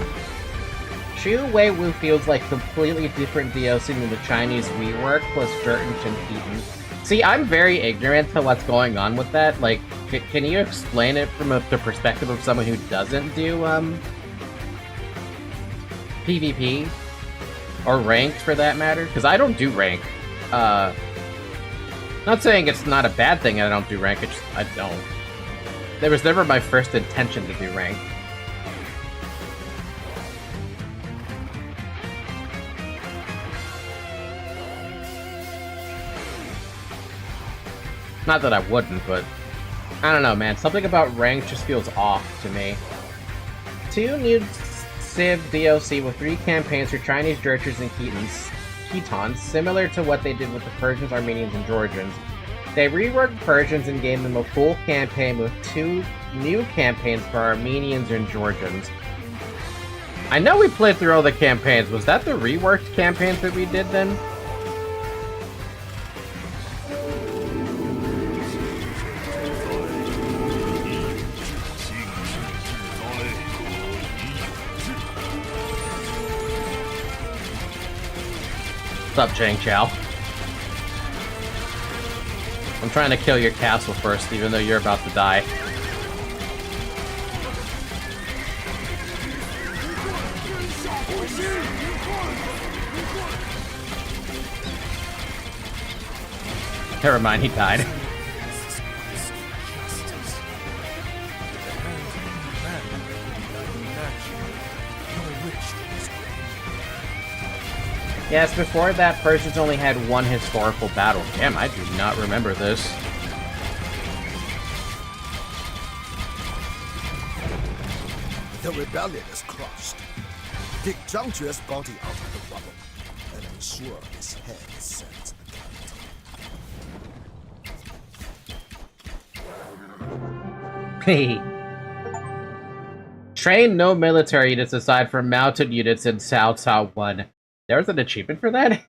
Shu Wei Wu feels like completely different DLC than the Chinese rework plus Burton and Keaton. See, I'm very ignorant to what's going on with that. Like, can you explain it from the perspective of someone who doesn't do, PvP? Or ranked, for that matter? Because I don't do rank. Not saying it's not a bad thing I don't do rank, it's just, I don't. That was never my first intention to do rank. Not that I wouldn't, but I don't know, man. Something about rank just feels off to me. 2 new Civ DLC with 3 campaigns for Chinese Jurchers and Ketons, similar to what they did with the Persians, Armenians, and Georgians. They reworked Persians and gave them a full campaign with 2 new campaigns for Armenians and Georgians. I know we played through all the campaigns. Was that the reworked campaigns that we did then? What's up, Chang Chao? I'm trying to kill your castle first, even though you're about to die. Never mind, he died. Yes, before that, Persians only had one historical battle. Damn, I do not remember this. The rebellion is crushed. Dig Zhangjue's body out of the rubble and ensure his head is sent to the capital. Hey. Train no military units aside from mounted units in Cao Cao 1. There was an achievement for that?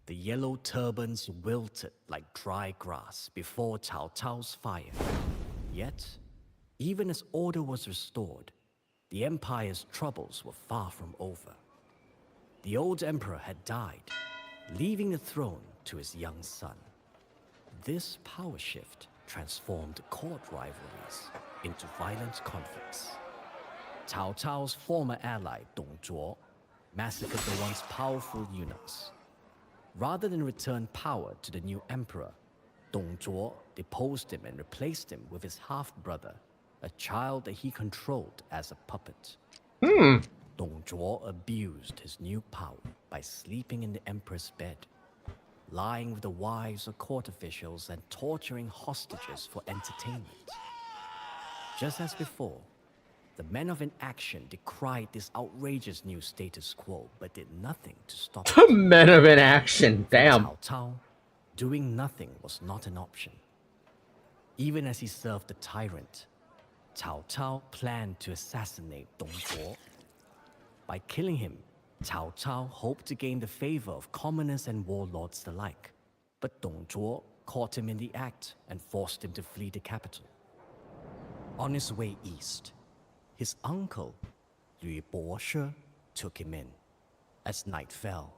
The yellow turbans wilted like dry grass before Cao Cao's fire. Yet, even as order was restored, the empire's troubles were far from over. The old emperor had died, leaving the throne to his young son. This power shift transformed court rivalries into violent conflicts. Cao Cao's former ally Dong Zhuo massacred the once powerful eunuchs. Rather than return power to the new emperor, Dong Zhuo deposed him and replaced him with his half-brother, a child that he controlled as a puppet. Dong Zhuo abused his new power by sleeping in the emperor's bed, lying with the wives of court officials and torturing hostages for entertainment. Just as before, the men of inaction decried this outrageous new status quo, but did nothing to stop it. Men of inaction, damn. For Cao Cao, doing nothing was not an option. Even as he served the tyrant, Cao Cao planned to assassinate Dong Zhuo. By killing him, Cao Cao hoped to gain the favor of commoners and warlords alike. But Dong Zhuo caught him in the act and forced him to flee the capital. On his way east, his uncle, Lü Boshi, took him in. As night fell,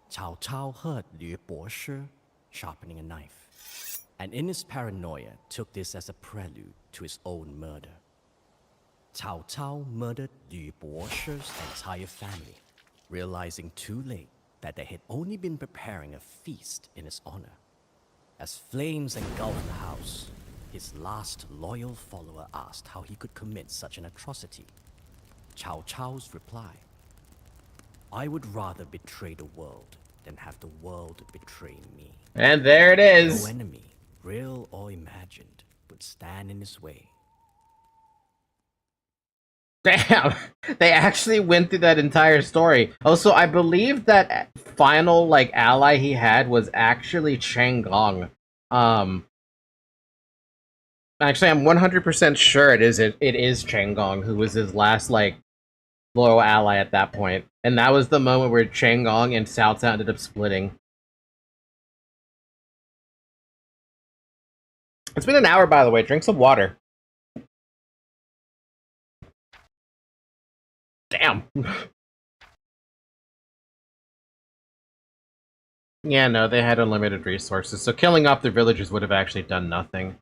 Cao Cao heard Lü Boshi sharpening a knife, and in his paranoia took this as a prelude to his own murder. Cao Cao murdered Lü Boshi's entire family, realizing too late that they had only been preparing a feast in his honor. As flames engulfed the house, his last loyal follower asked how he could commit such an atrocity. Cao Cao's reply: "I would rather betray the world than have the world betray me." And there it is. No enemy, real or imagined, would stand in his way. Damn, they actually went through that entire story. Also, I believe that final, like, ally he had was actually Chang Gong. Actually, I'm 100% sure it is Chang Gong who was his last, like, loyal ally at that point. And that was the moment where Chang Gong and Cao Cao ended up splitting. It's been an hour, by the way. Drink some water. Damn. Yeah, no, they had unlimited resources, so killing off the villagers would have actually done nothing.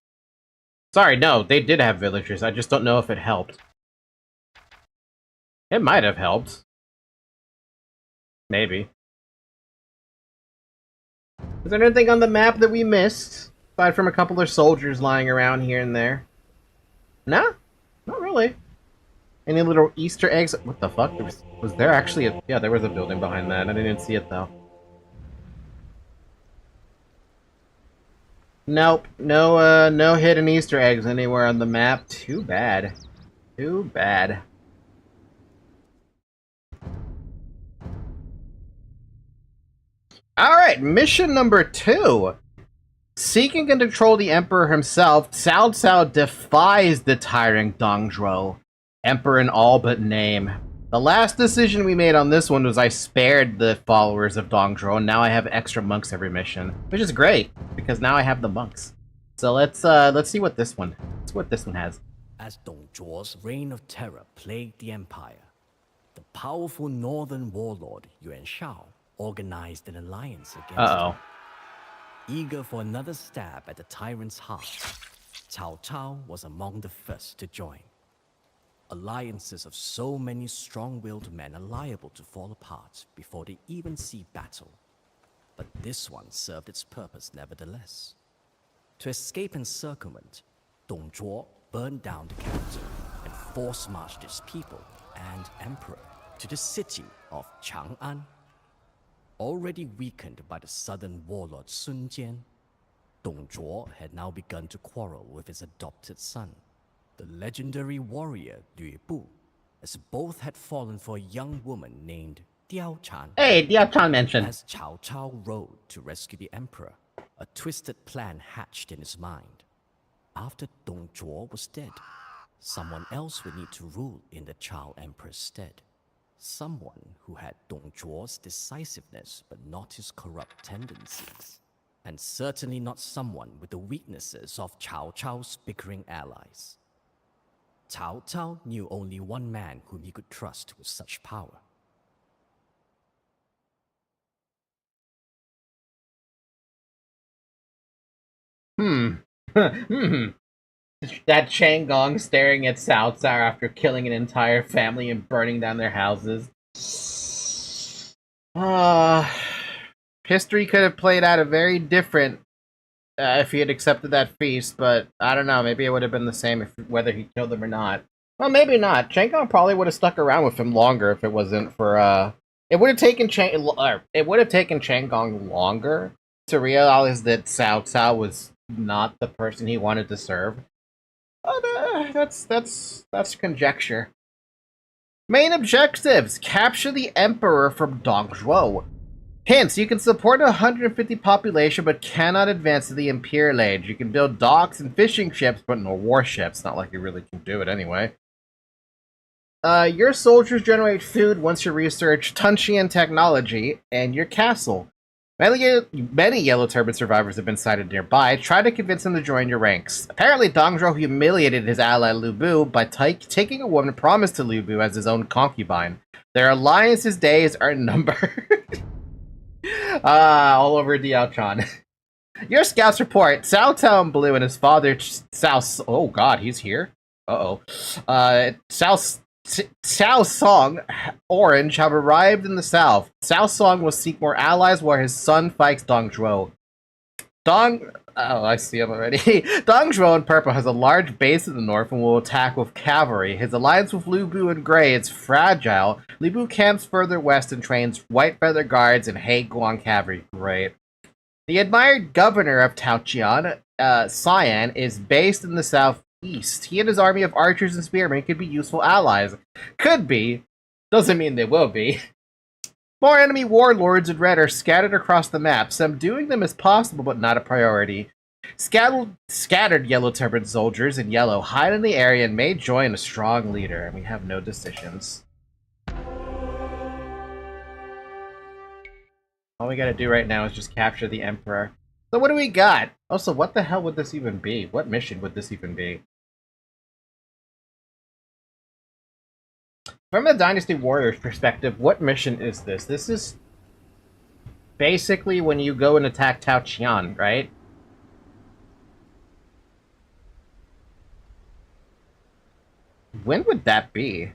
Sorry, no, they did have villagers, I just don't know if it helped. It might have helped. Maybe. Is there anything on the map that we missed? Aside from a couple of soldiers lying around here and there. Nah, not really. Any little Easter eggs? What the fuck? Was there actually a... Yeah, there was a building behind that. I didn't see it, though. Nope. No hidden Easter eggs anywhere on the map. Too bad. Too bad. Alright, mission number 2. Seeking to control the Emperor himself, Cao Cao defies the tyrant Dong Zhuo, Emperor in all but name. The last decision we made on this one was I spared the followers of Dong Zhuo, and now I have extra monks every mission, which is great because now I have the monks. So let's see what this one has. As Dong Zhuo's reign of terror plagued the empire, the powerful northern warlord Yuan Shao organized an alliance against Uh-oh. him. Eager for another stab at the tyrant's heart, Cao Cao was among the first to join. Alliances of so many strong-willed men are liable to fall apart before they even see battle. But this one served its purpose nevertheless. To escape encirclement, Dong Zhuo burned down the capital and force-marched its people and emperor to the city of Chang'an. Already weakened by the southern warlord Sun Jian, Dong Zhuo had now begun to quarrel with his adopted son, the legendary warrior Lü Bu, as both had fallen for a young woman named Diao Chan. Hey, Diao Chan mentioned. As Cao Cao rode to rescue the emperor, a twisted plan hatched in his mind. After Dong Zhuo was dead, someone else would need to rule in the Chao emperor's stead. Someone who had Dong Zhuo's decisiveness but not his corrupt tendencies. And certainly not someone with the weaknesses of Cao Cao's bickering allies. Cao Cao knew only one man whom he could trust with such power. That Changong staring at Cao Cao after killing an entire family and burning down their houses. History could have played out a very different if he had accepted that feast, but I don't know, maybe it would have been the same whether he killed them or not. Well, maybe not. Changong probably would have stuck around with him longer if it wasn't for it would have taken Changong longer to realize that Cao Cao was not the person he wanted to serve. But that's conjecture. Main objectives: capture the Emperor from Dong Zhuo. Hints: you can support a 150 population, but cannot advance to the Imperial Age. You can build docks and fishing ships, but no warships. Not like you really can do it anyway. Your soldiers generate food once you research Tunxian technology and your castle. Many Yellow Turban survivors have been sighted nearby. Try to convince them to join your ranks. Apparently, Dong Zhuo humiliated his ally Lü Bu by taking a woman promised to Lü Bu as his own concubine. Their alliance's days are numbered. All over Diao Chan. Your scouts report Cao Cao Blue and his father Cao. Oh God, he's here. Cao Song Orange have arrived in the south. Cao Song will seek more allies while his son fights Dong Zhuo. I see him already. Dong Zhuo in purple has a large base in the north and will attack with cavalry. His alliance with Lü Bu in gray is fragile. Lü Bu camps further west and trains White Feather Guards and He Guang cavalry. Great. The admired governor of Taoqian, Cyan, is based in the southeast. He and his army of archers and spearmen could be useful allies. Could be. Doesn't mean they will be. More enemy warlords in red are scattered across the map. Subduing them is possible, but not a priority. Scattered Yellow Turban soldiers in yellow hide in the area and may join a strong leader. We have no decisions. All we gotta do right now is just capture the Emperor. So what do we got? Also, what the hell would this even be? What mission would this even be? From a Dynasty Warriors perspective, what mission is this? This is basically when you go and attack Taoqian, right? When would that be?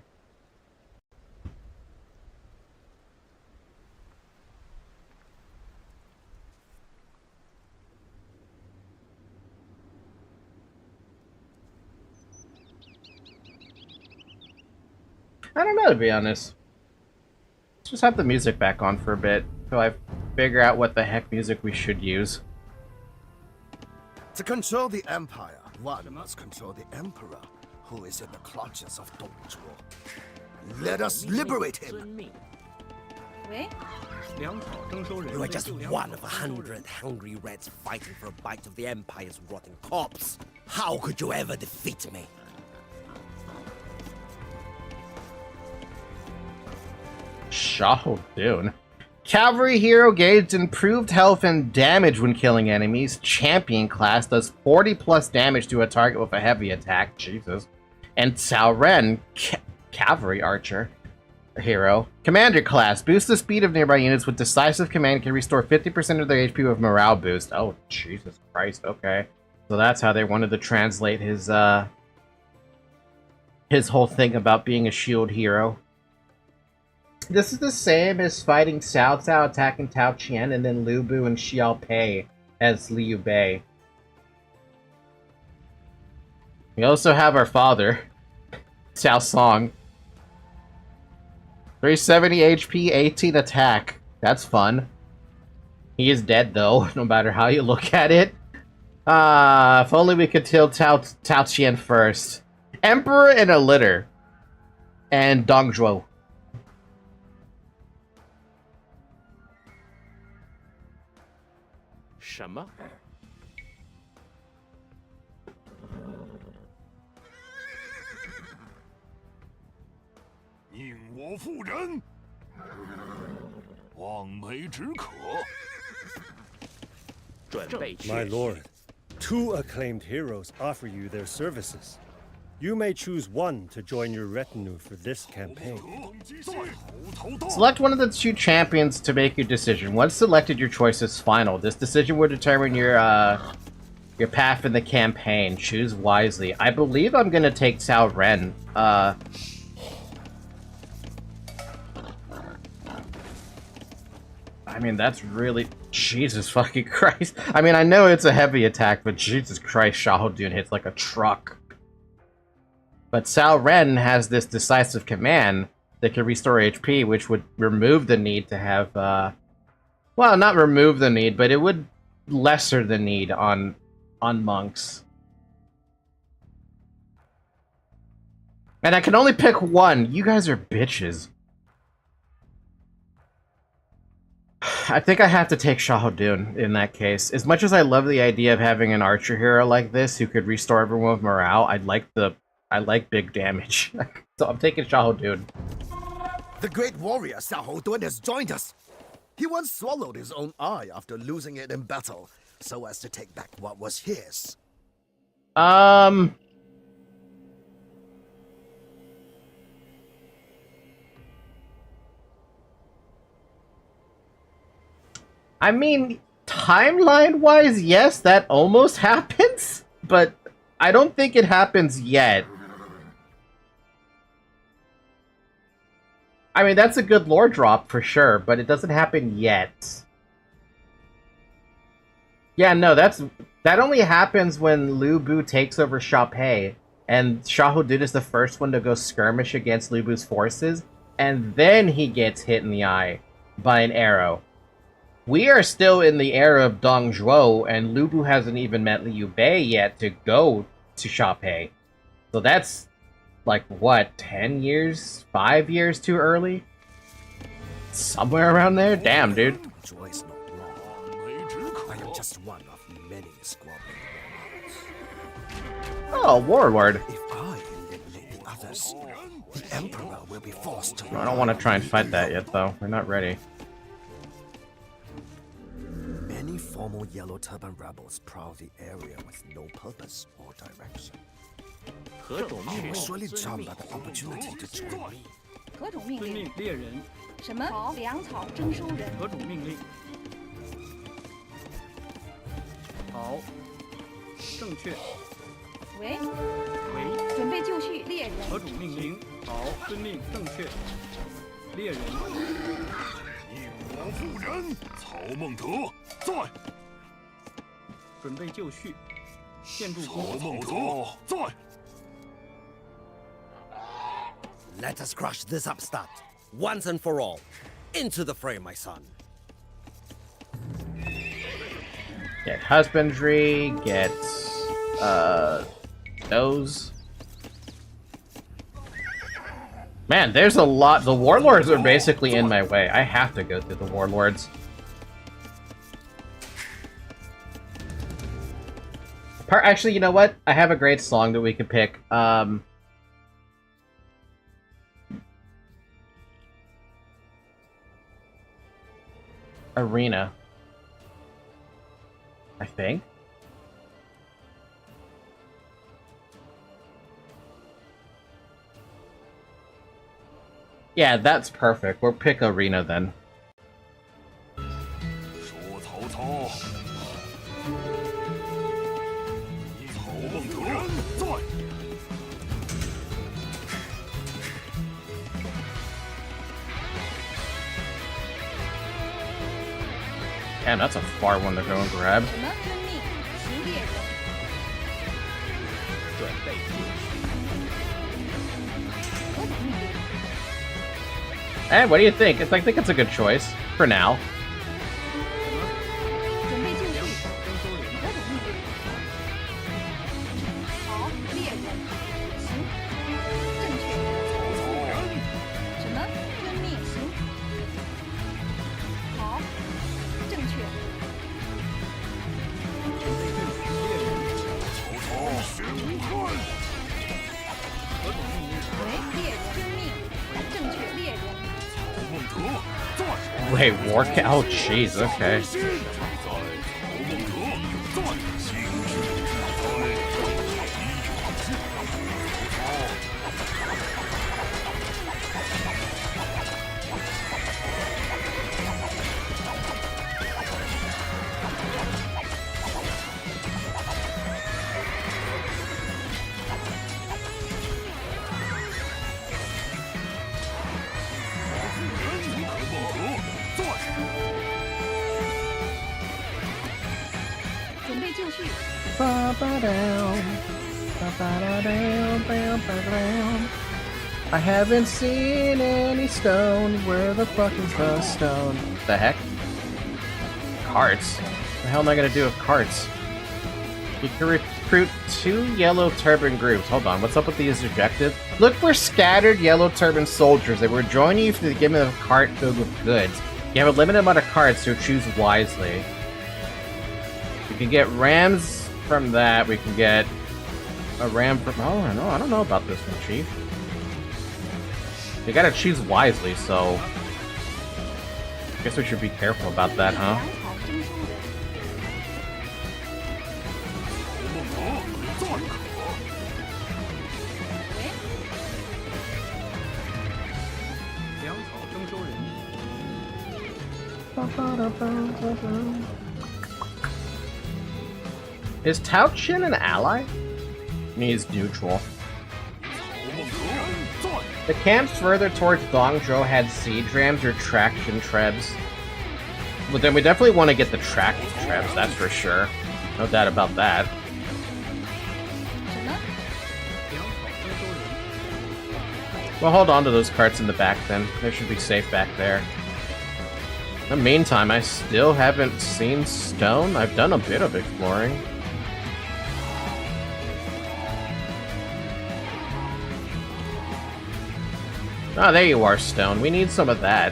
I don't know, to be honest. Let's just have the music back on for a bit until I figure out what the heck music we should use. To control the Empire, one must control the Emperor, who is in the clutches of Dong Zhuo. Let us liberate him! 喂， 粮草征收人 You 为 are just 救粮 one 草 of 征收人 100 hungry rats fighting for a bite of the Empire's rotten corpse. How could you ever defeat me? Shao Dune. Cavalry hero gains improved health and damage when killing enemies. Champion class does 40 plus damage to a target with a heavy attack. Jesus. And Cao Ren, cavalry archer. hero. Commander class. Boost the speed of nearby units with decisive command. Can restore 50% of their HP with morale boost. Oh, Jesus Christ. Okay. So that's how they wanted to translate his whole thing about being a shield hero. This is the same as fighting Cao Cao attacking Tao Qian and then Lu Bu and Xiao Pei as Liu Bei. We also have our father, Xiao Song. 370 HP, 18 attack. That's fun. He is dead though, no matter how you look at it. If only we could kill Tao Qian first. Emperor in a litter. And Dong Zhuo. 什么？宁我负人，望梅止渴。准备去 My lord, 2 acclaimed heroes offer you their services. You may choose one to join your retinue for this campaign. Select one of the 2 champions to make your decision. Once selected, your choice is final. This decision will determine your path in the campaign. Choose wisely. I believe I'm gonna take Cao Ren. I mean, that's really... Jesus fucking Christ. I mean, I know it's a heavy attack, but Jesus Christ, Xiahou Dun hits like a truck. But Cao Ren has this decisive command that can restore HP, which would remove the need to have, well, not remove the need, but it would lesser the need on monks. And I can only pick one. You guys are bitches. I think I have to take Xiahou Dun in that case. As much as I love the idea of having an archer hero like this who could restore everyone with morale, I like big damage. So I'm taking Xiahou Dun. The great warrior Xiahou Dun has joined us. He once swallowed his own eye after losing it in battle, so as to take back what was his. I mean, timeline-wise, yes, that almost happens, but I don't think it happens yet. I mean, that's a good lore drop for sure, but it doesn't happen yet. Yeah, no, that only happens when Lu Bu takes over Xiaopei, and Xiahou Dun is the first one to go skirmish against Lu Bu's forces, and then he gets hit in the eye by an arrow. We are still in the era of Dong Zhuo, and Lu Bu hasn't even met Liu Bei yet to go to Xiaopei. So that's, like, what, 10 years? 5 years too early? Somewhere around there? Damn, dude. Joy's not wrong. I am just one of many squabbling warlords. Oh, Warlord. If I eliminate the others, the Emperor will be forced to... I don't want to try and fight that yet, though. We're not ready. Many former Yellow Turban rebels prowl the area with no purpose or direction. 何种 You 命 will 令？ surely jump at the opportunity to join me. 何种命遵令？命猎人，什么？粮草征收人。何种命令？好，正确。喂，为准备就绪，猎人。何种命令？好，遵命，正确。猎人，宁我负人，曹孟德在。准备就绪。建筑曹工，孟德在。 Let us crush this upstart, once and for all. Into the fray, my son. Get husbandry, get, those. Man, there's a lot. The warlords are basically in my way. I have to go through the warlords. Actually, you know what? I have a great song that we could pick. Arena. I think. Yeah, that's perfect. We'll pick arena then. Damn, that's a far one to go and grab. 什么遵命？行猎人。准备就绪。何种命令？ Hey, what do you think? I think it's a good choice for now. 准备就绪。何种命令？好，猎人。行。正确。什么？遵命。行。好。正确。喂，猎人。遵命。正确，猎人。 Wait, work? Oh, jeez. Okay. I haven't seen any stone. Where the fuck is the stone? The heck? Carts? What the hell am I gonna do with carts? You can recruit 2 yellow turban groups. Hold on, what's up with these objectives? Look for scattered yellow turban soldiers. They will join you if they give them a cart filled with goods. You have a limited amount of carts, so choose wisely. We can get rams from that. We can get a ram from... Oh, no, I don't know about this one, Chief. You gotta choose wisely, so... I guess we should be careful about that, huh? Is Tao Chin an ally? He's neutral. The camps further towards Dongzhou had siege rams or traction trebs. But then we definitely want to get the traction trebs, that's for sure. No doubt about that. Well, hold on to those carts in the back then. They should be safe back there. In the meantime, I still haven't seen stone. I've done a bit of exploring. Ah, there you are, stone. We need some of that.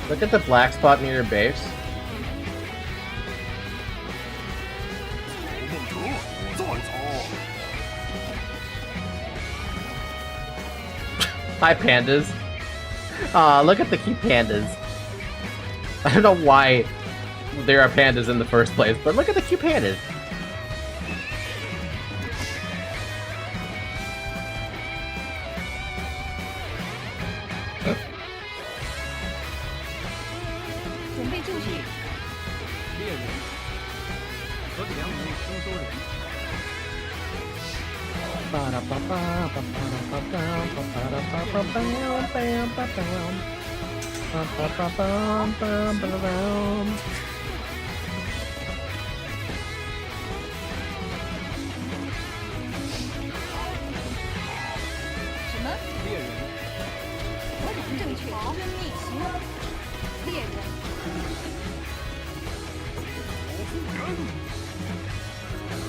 Look at the black spot near your base. Hi, pandas. Aw, look at the cute pandas. I don't know why there are pandas in the first place, but look at the cute pandas.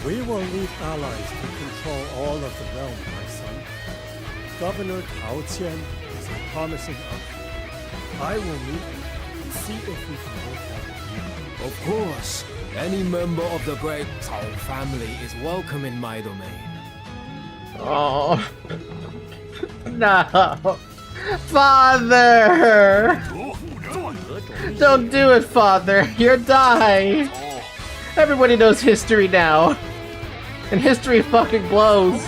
We will need allies to control all of the realm, my son. Governor Tao Qian is a promising outfit. I will meet him and see if we can work out a deal. Of course, any member of the great Cao family is welcome in my domain. Oh, No! Father! Don't do it, Father! You'll die! Everybody knows history now! And history fucking blows!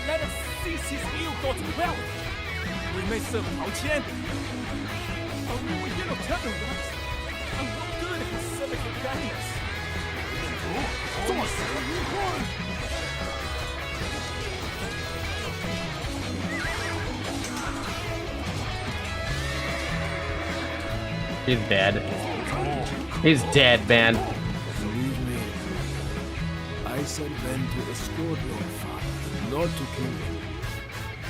Let us seize his ill-gotten wealth. We may serve Tao Qian. But we were yellow turbans, and what good is serving your guidance? He's dead. He's dead, man. Believe me, I sent men to escort your father, not to kill him.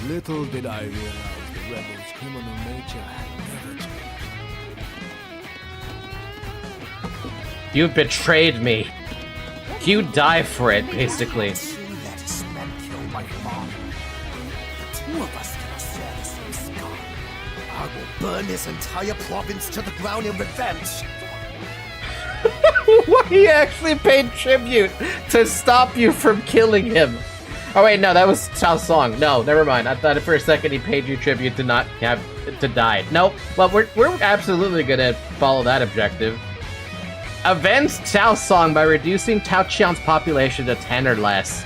Little did I realize the rebels' criminal nature had never changed. You betrayed me. You die for it, basically. Let his men kill my father. The two of us cannot share the same scar. I will burn this entire province to the ground in revenge. He actually paid tribute to stop you from killing him. Oh wait, no, that was Cao Song. No, never mind. I thought for a second he paid you tribute to not have to die. Nope. Well, we're absolutely gonna follow that objective. Avenge Cao Song by reducing Tao Qian's population to 10 or less.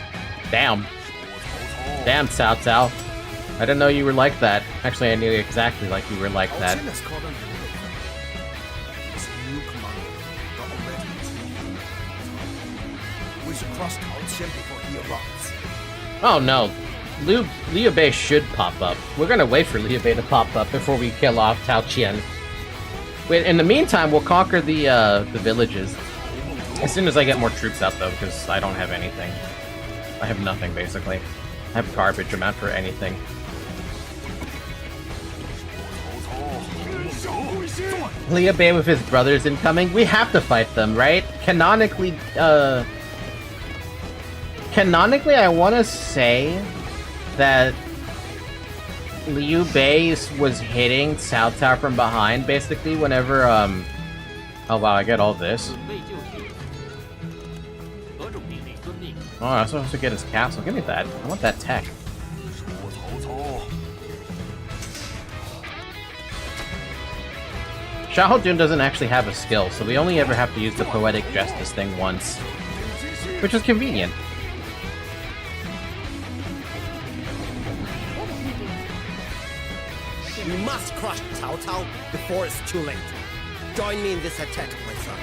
Damn. Damn, Cao Cao. I didn't know you were like that. Actually, I knew exactly like you were like that. We should cross Tao Qian before he arrives. Oh no. Liu Bei should pop up. We're gonna wait for Liu Bei to pop up before we kill off Tao Qian. Wait, in the meantime, we'll conquer the villages. As soon as I get more troops out, though, because I don't have anything. I have nothing, basically. I have garbage. I'm out for anything. Liu Bei with his brothers incoming. We have to fight them, right? Canonically, I want to say that Liu Bei was hitting Cao Cao from behind, basically, whenever, Oh wow, I get all this. Oh, I'm supposed to get his castle. Give me that. I want that tech. Xiahou Dun doesn't actually have a skill, so we only ever have to use the Poetic Justice thing once. Which is convenient. We must crush Cao Cao before it's too late. Join me in this attack, my son,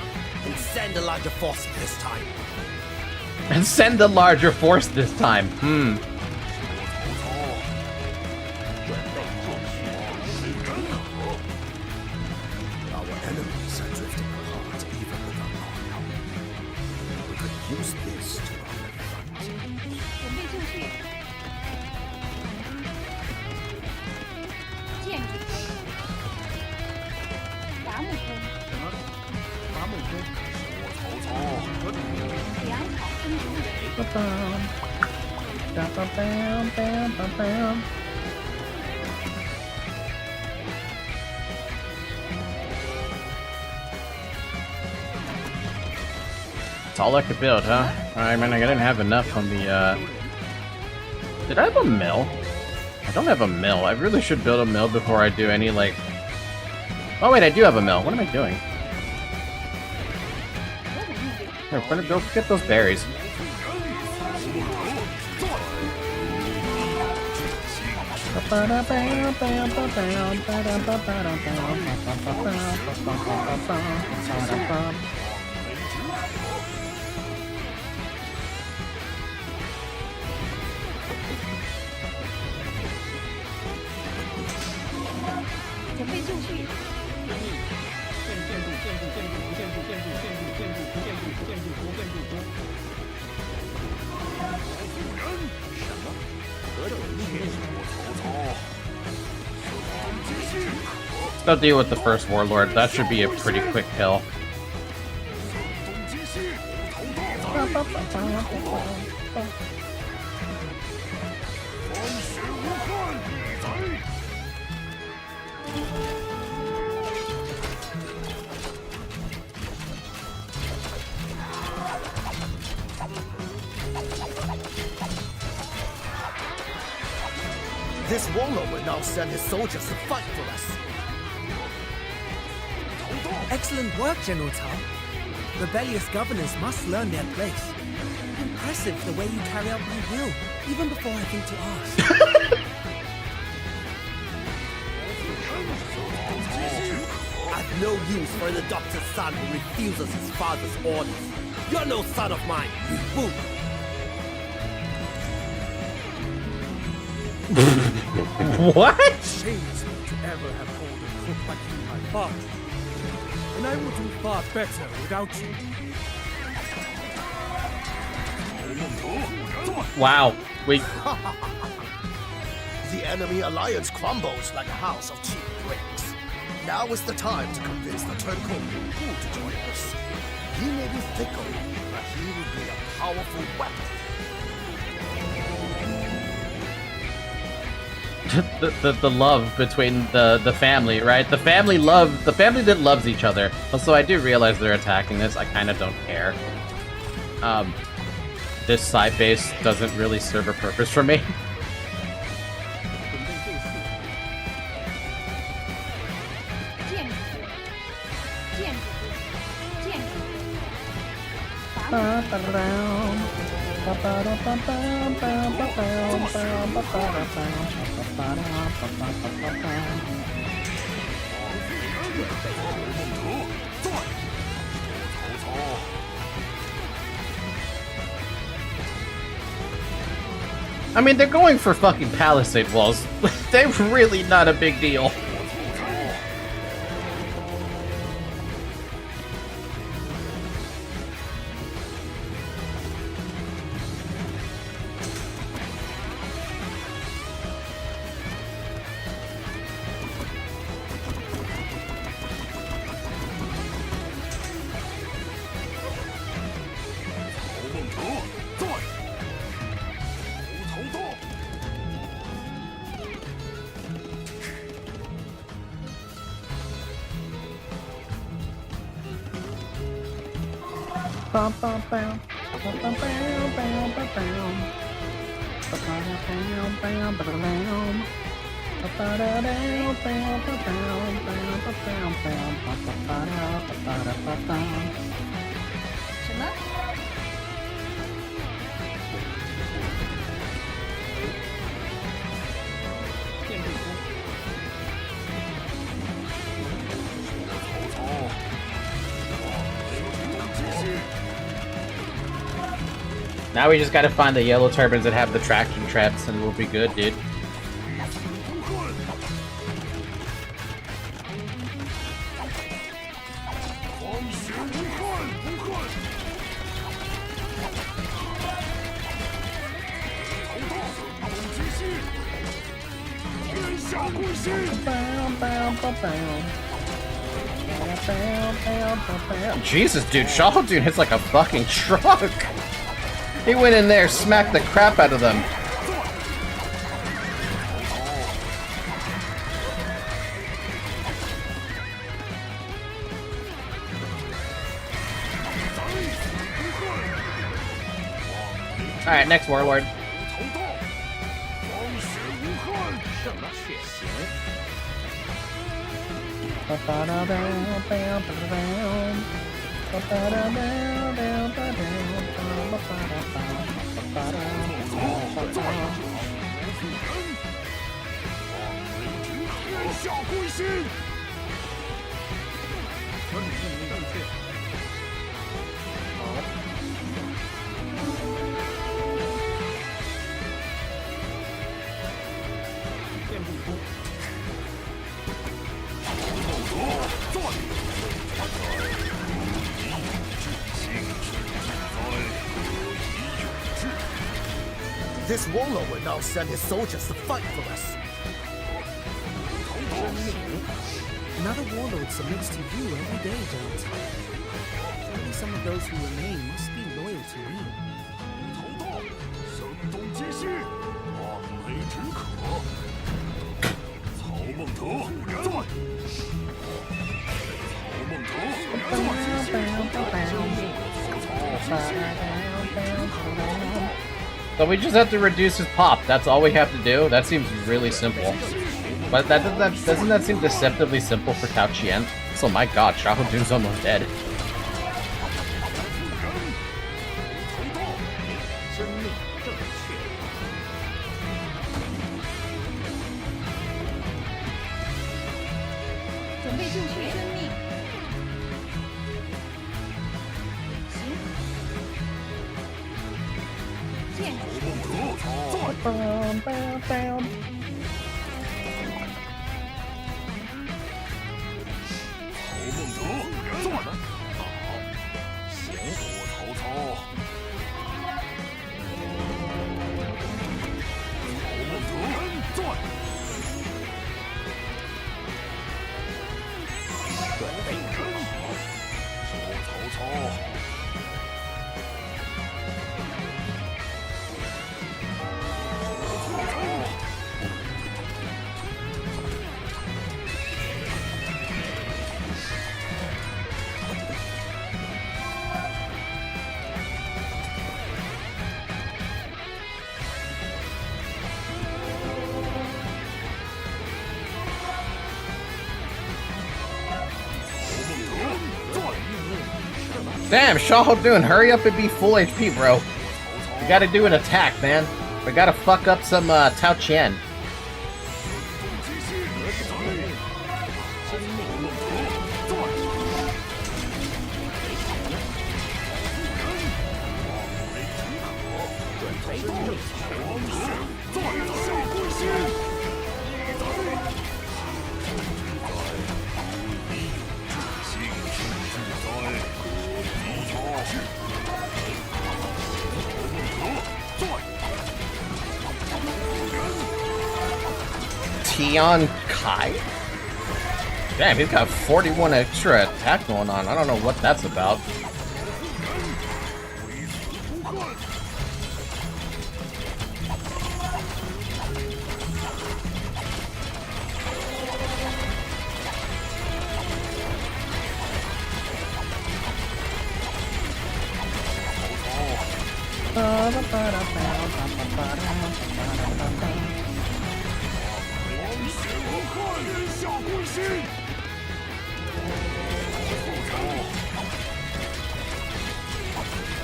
and send a larger force this time. And send a larger force this time. Our enemies are drifting apart even without knowing how. We could use this to our advantage. 准备就绪。建筑工。伐木工。什么？伐木工。何种命令？粮草分工人。 That's all I could build, huh? Alright, man, I didn't have enough on the, Did I have a mill? I don't have a mill. I really should build a mill before I do any, like... Oh, wait, I do have a mill. What am I doing? Here, go get those berries. I'll deal with the first warlord. That should be a pretty quick kill. This warlord will now send his soldiers to fight for us. Excellent work, General Tao. Rebellious governors must learn their place. Impressive the way you carry out my will, even before I think to ask. I've no use for an adopted son who refuses his father's orders. You're no son of mine, you fool! What? Shames me to ever have called a cook like you my father. And I will do far better without you. Wow. We. The enemy alliance crumbles like a house of cheap bricks. Now is the time to convince the turncoat who to join us. He may be fickle, but he will be a powerful weapon. the love between the family, right? The family that loves each other. Also, I do realize they're attacking this. I kind of don't care. This side base doesn't really serve a purpose for me. I mean, they're going for fucking palisade walls. They're really not a big deal. Now we just gotta find the yellow turbans that have the traction traps and we'll be good, dude. Jesus, dude, Shahaldun hits like a fucking truck! He went in there, smacked the crap out of them. Alright, next warlord. This warlord will now send his soldiers to fight for us. Another warlord submits to you every day, General Tao. Only some of those who remain must be loyal to me. So we just have to reduce his pop. That's all we have to do. That seems really simple. But doesn't that seem deceptively simple for Tao Qian? So my god, Xiahou Dun's almost dead. Damn, Xiahou Dun, hurry up and be full HP, bro. We gotta do an attack, man. We gotta fuck up some Tao Qian. Tian Kai? Damn, he's got 41 extra attack going on. I don't know what that's about.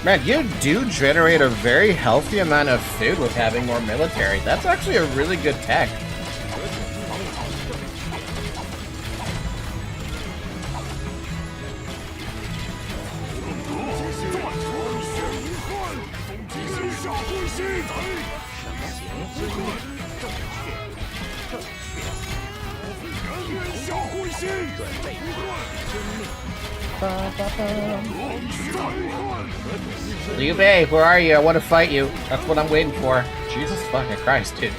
Man, you do generate a very healthy amount of food with having more military. That's actually a really good tech. Liu Bei, where are you? I want to fight you. That's what I'm waiting for. Jesus fucking Christ, dude.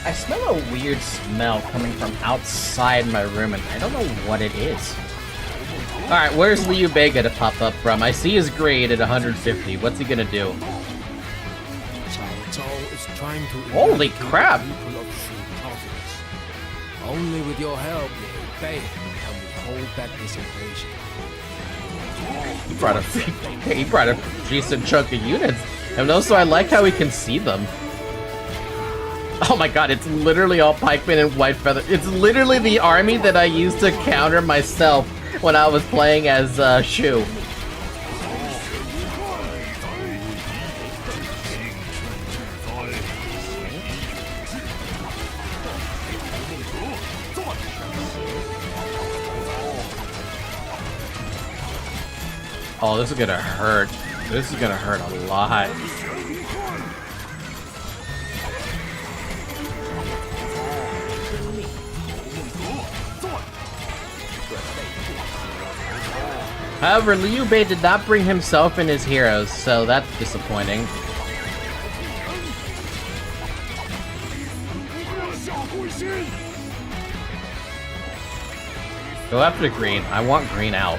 I smell a weird smell coming from outside my room, and I don't know what it is. Alright, where's Liu Bei gonna pop up from? I see his grade at 150. What's he gonna do? Holy crap! Only with your help, Liu Bei, can we hold back this invasion. He brought a decent chunk of units, and also I like how we can see them. Oh my god, it's literally all pikemen and white feather. It's literally the army that I used to counter myself when I was playing as Shu. Oh, this is gonna hurt. This is gonna hurt a lot. However, Liu Bei did not bring himself and his heroes, so that's disappointing. Go after green. I want green out.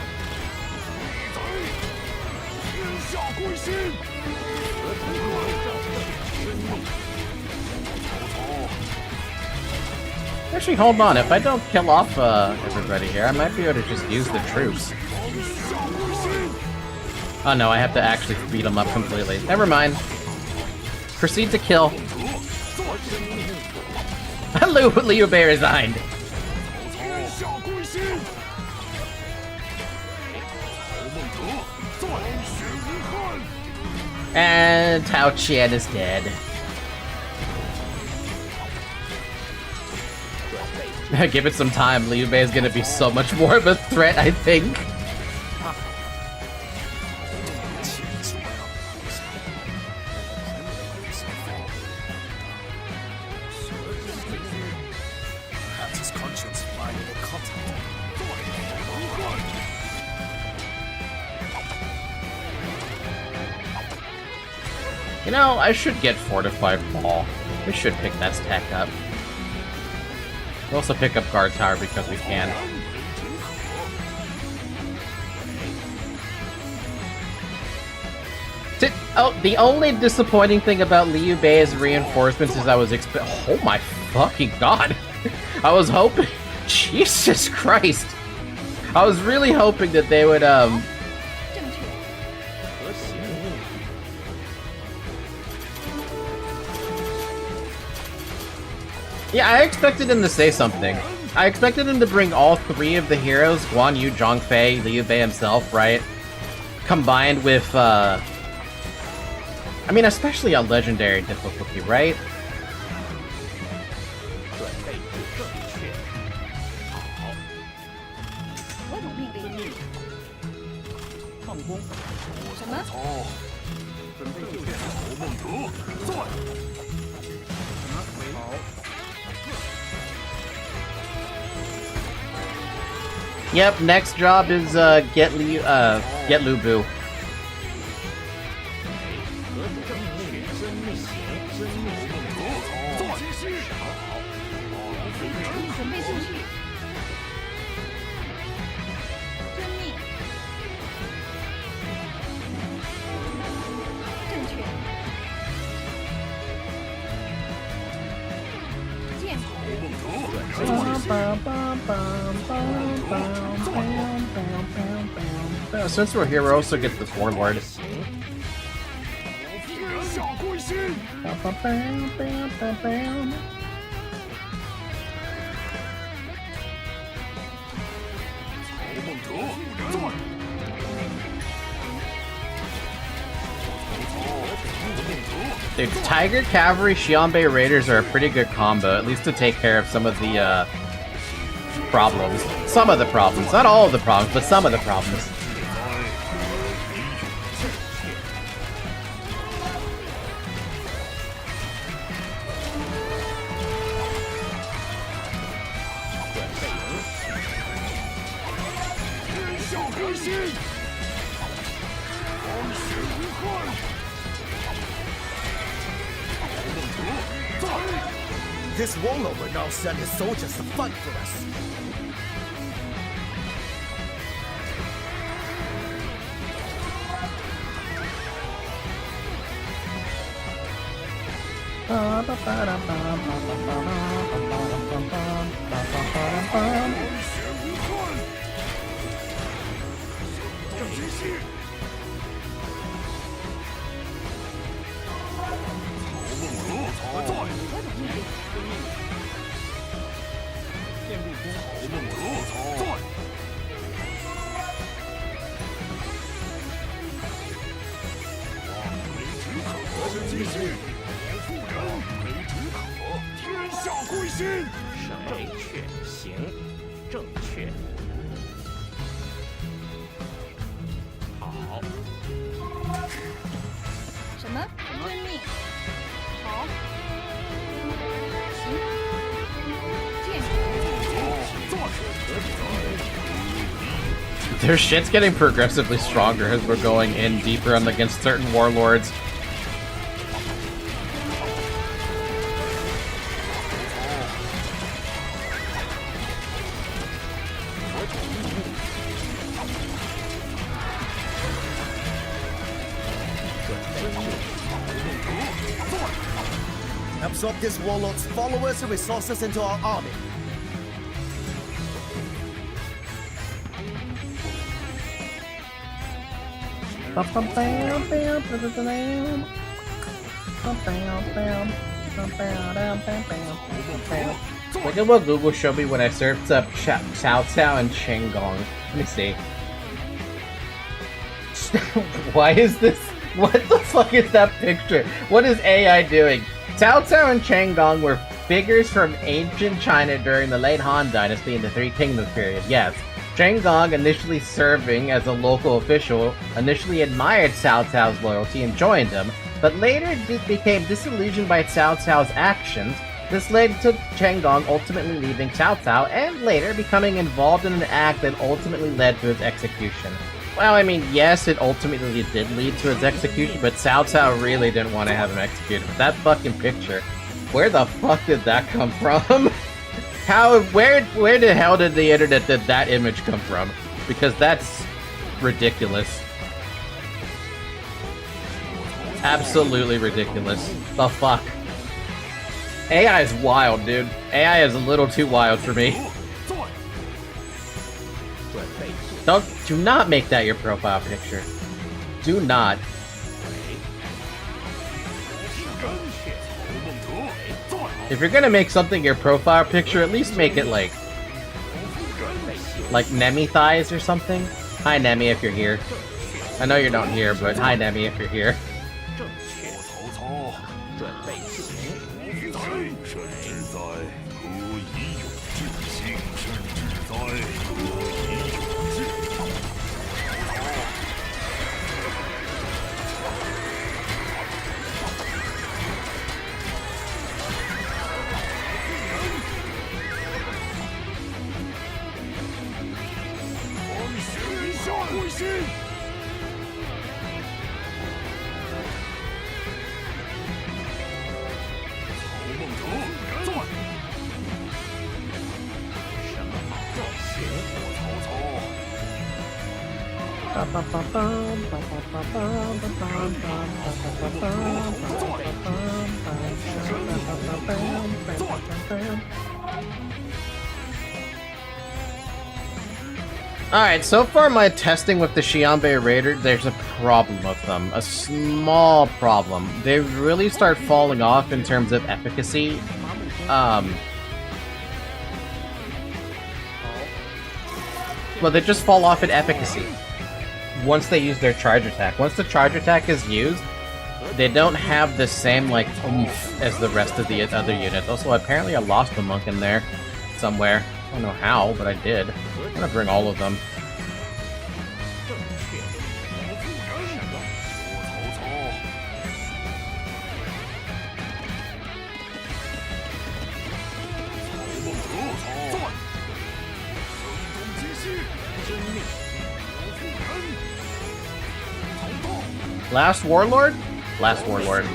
Actually, hold on. If I don't kill off everybody here, I might be able to just use the troops. Oh no, I have to actually beat them up completely. Never mind. Proceed to kill. Liu Bei resigned. And Tao Qian is dead. Give it some time. Liu Bei is gonna be so much more of a threat, I think. You know, I should get Fortified Wall. We should pick that stack up. We'll also pick up Guard Tower because we can. Oh, the only disappointing thing about Liu Bei's reinforcements is I was oh my fucking god! I was hoping... Jesus Christ! I was really hoping that they would, Yeah, I expected him to say something. I expected him to bring all three of the heroes, Guan Yu, Zhang Fei, Liu Bei himself, right? Combined with, I mean, especially on Legendary difficulty, right? Yep, next job is get Lu Bu. Since we're here, we also get the Warlord. Dude, Tiger Cavalry Xianbei Raiders are a pretty good combo, at least to take care of some of the problems. Some of the problems. Not all of the problems, but some of the problems. This warlord will now send his soldiers to fight for us. Their shit's getting progressively stronger as we're going in deeper on against certain warlords. Absorb this warlord's followers and resources into our army. Look at what Google showed me when I searched up Cao Cao and Shenggong. Let me see. Why is this? What the fuck is that picture? What is AI doing? Cao Cao and Shenggong were figures from ancient China during the late Han Dynasty and the Three Kingdoms period, yes. Shenggong, initially serving as a local official, initially admired Cao Cao's loyalty and joined him, but later became disillusioned by Cao Cao's actions. This led to Shenggong ultimately leaving Cao Cao and later becoming involved in an act that ultimately led to his execution. Well, I mean, yes, it ultimately did lead to his execution, but Cao Cao really didn't want to have him executed. But that fucking picture, where the fuck did that come from? Where the hell did the internet did that image come from? Because that's ridiculous. Absolutely ridiculous. The fuck? AI is wild, dude. AI is a little too wild for me. Do not make that your profile picture. Do not. If you're gonna make something your profile picture, at least make it like Nemi thighs or something. Hi Nemi if you're here. I know you're not here, but hi Nemi if you're here. Alright, so far my testing with the Xianbei Raider, there's a problem with them. A small problem. They really start falling off in terms of efficacy. Well, they just fall off in efficacy once they use their charge attack. Once the charge attack is used, they don't have the same, like, oomph as the rest of the other units. Also, apparently I lost a monk in there somewhere. I don't know how, but I did. I'm gonna bring all of them. Last Warlord? Last Warlord.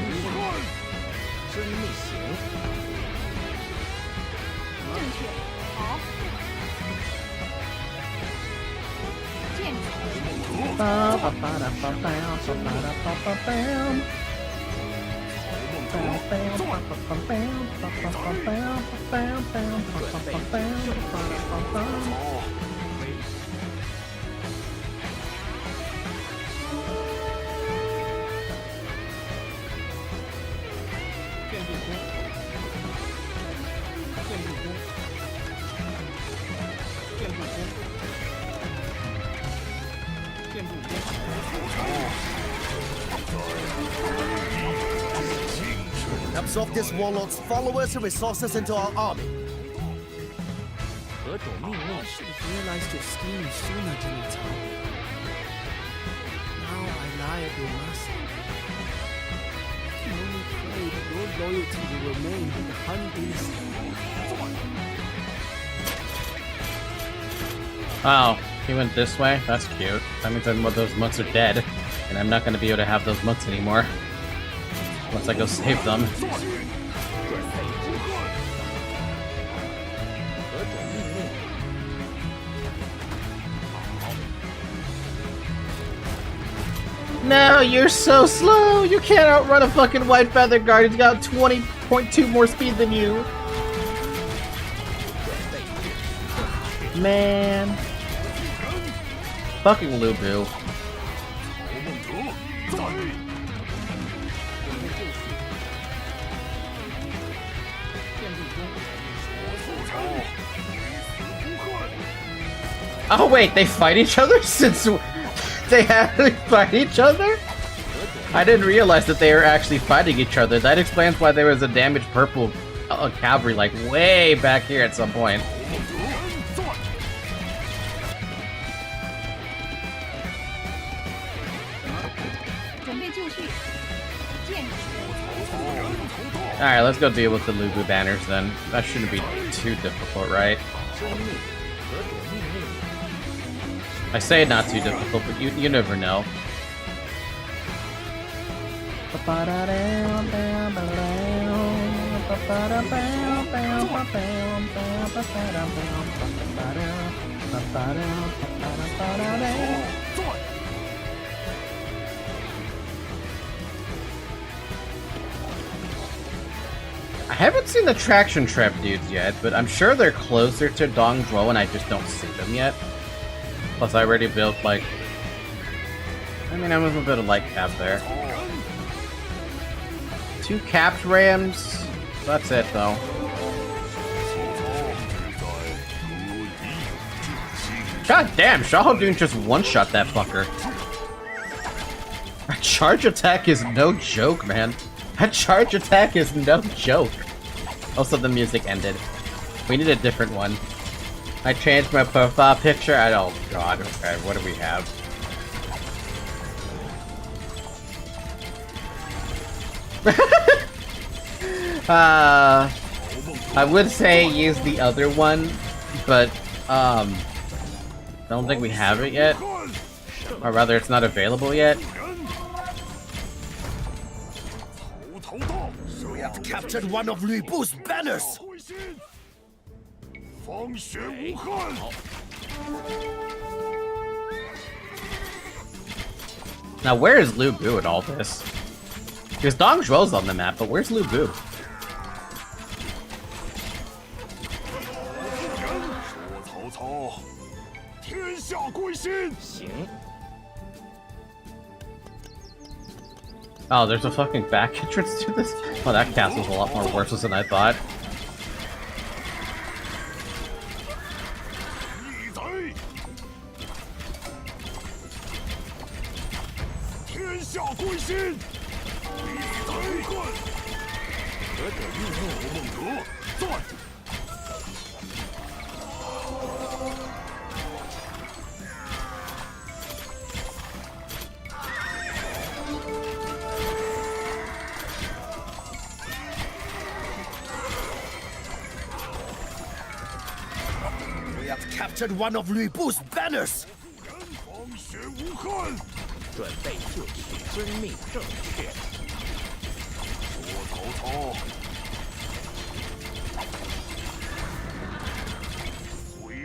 Absorb this warlord's followers and resources into our army. I should have realized your scheme sooner, General Tao. Now I lie at your mercy. I can only pray that your loyalty will remain with the Han Dynasty. Oh, he went this way? That's cute. That means those monks are dead, and I'm not going to be able to have those monks anymore. Once I go save them. No, you're so slow! You can't outrun a fucking white feather guard. He's got 20.2 more speed than you. Man. Fucking Lubu. Oh wait, they fight each other since they actually fight each other? I didn't realize that they were actually fighting each other. That explains why there was a damaged purple cavalry like way back here at some point. Alright, let's go deal with the Lubu banners then. That shouldn't be too difficult, right? I say not too difficult, but you never know. I haven't seen the traction trap dudes yet, but I'm sure they're closer to Dongzhuo and I just don't see them yet. Plus I already built like... I mean, I was a bit of light cap there. 2 capped rams. That's it though. God damn, Shahaldun just one-shot that fucker. That charge attack is no joke, man. That charge attack is no joke. Also, the music ended. We need a different one. I changed my profile picture. Oh god, okay, what do we have? I would say use the other one, but I don't think we have it yet. Or rather, it's not available yet. We have captured one of Lu Bu's banners! Now, where is Lu Bu in all this? Because Dongzhuo's on the map, but where's Lu Bu? Oh, there's a fucking back entrance to this? Oh, that castle's a lot more worthless than I thought. We have captured one of Lu Bu's banners! 准备就绪，遵命正确。说曹操。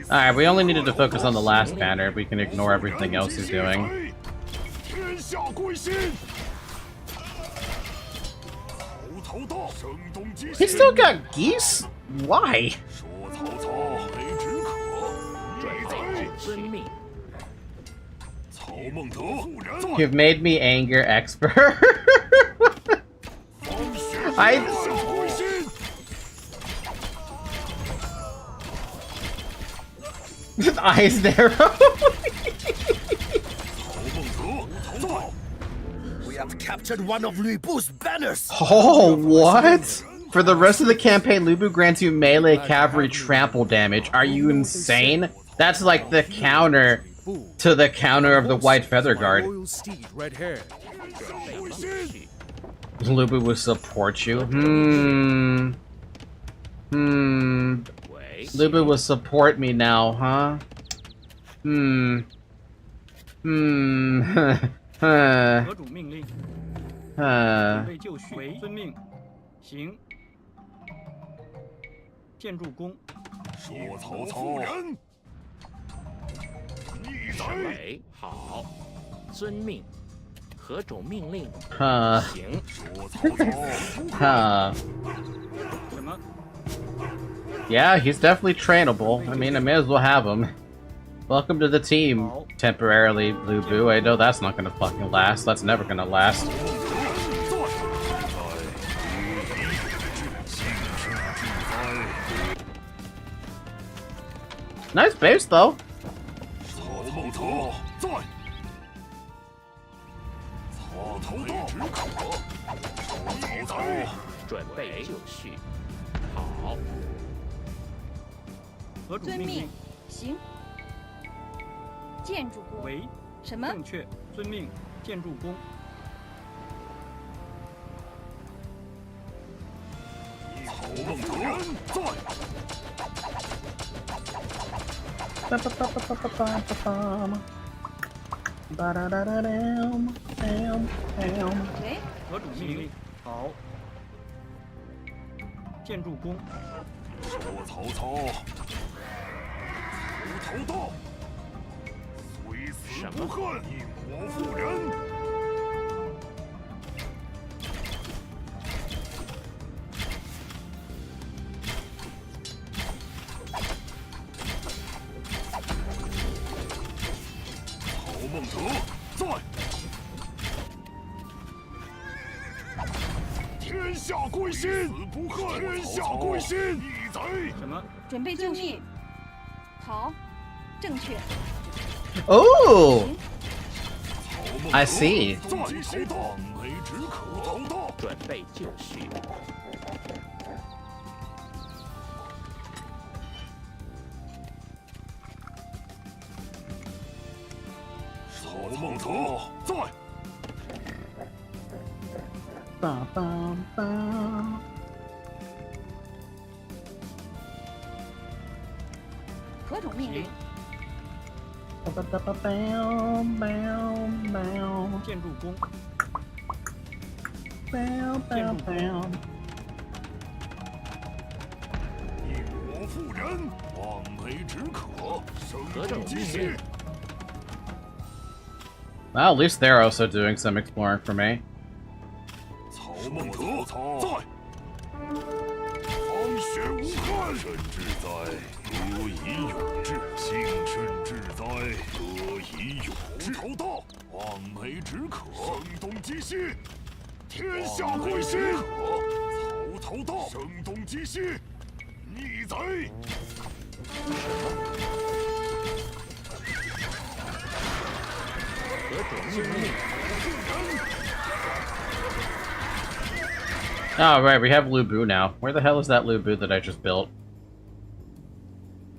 Alright, we only needed to focus on the last banner. We can ignore everything else he's doing. He still got geese? Why? You've made me anger expert. Eyes narrow. We have captured one of Lu Bu's banners. Oh, what? For the rest of the campaign, Lu Bu grants you melee cavalry trample damage. Are you insane? That's like the counter to the counter of the White Feather Guard. Lu Bu will support you. Lu Bu will support me now, huh? 何种命令？ Huh. 行。 Huh. 什么？ Yeah, he's definitely trainable. I mean, I may as well have him. Welcome to the team, temporarily, Lu Bu. I know that's not gonna fucking last. That's never gonna last. Nice base, though. 准备就绪。好。何种遵命命令？，行。建筑工。为。什么？正确。遵命。建筑工。 喂，何种命令？好。建筑工。说曹操，头到，虽死不恨，因我妇人。 孟德在，天下归心，天下归心，逆贼！什么？准备就绪。好，正确。 Oh, I see. 在头到，梅止渴，头到，准备就绪。 曹孟德在。 何种命令？建筑工。因我妇人，望梅止渴，何种生命令？ Well, at least they're also doing some exploring for me. 曹孟德在。方雪无憾，甚至在，何以永志？幸甚至在，何以永志？头到，望梅止渴，声东击西，天下归心。曹头到，声东击西，逆贼！ Oh, right, we have Lu Bu now. Where the hell is that Lu Bu that I just built?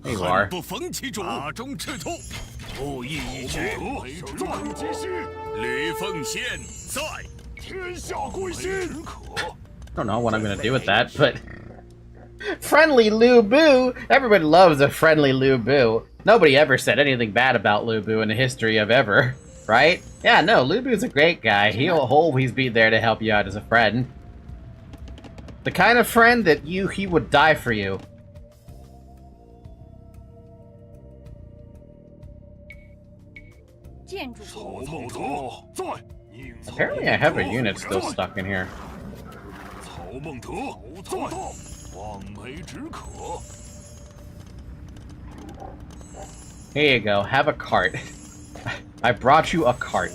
There you are. 不逢其主，大中赤兔，不义一举，声东击西，吕奉先在，天下归心。 I don't know what I'm gonna do with that, but... Friendly Lu Bu! Everybody loves a friendly Lu Bu. Nobody ever said anything bad about Lu Bu in the history of ever, right? Yeah, no, Lu Bu's a great guy. He'll always be there to help you out as a friend. The kind of friend that he would die for you. Apparently I have a unit still stuck in here. Here you go, have a cart. I brought you a cart.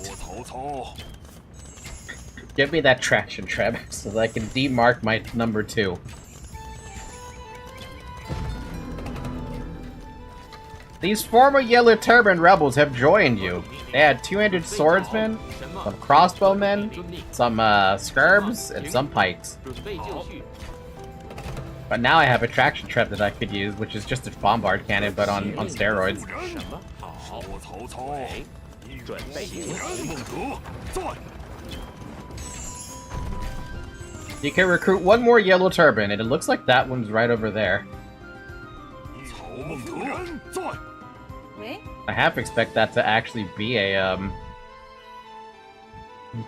Give me that traction trap so that I can demark my number 2. These former Yellow Turban rebels have joined you. They had 200 swordsmen, some crossbowmen, some scurbs, and some pikes. But now I have a traction trap that I could use, which is just a bombard cannon, but on steroids. You can recruit one more Yellow Turban, and it looks like that one's right over there. I half expect that to actually be a,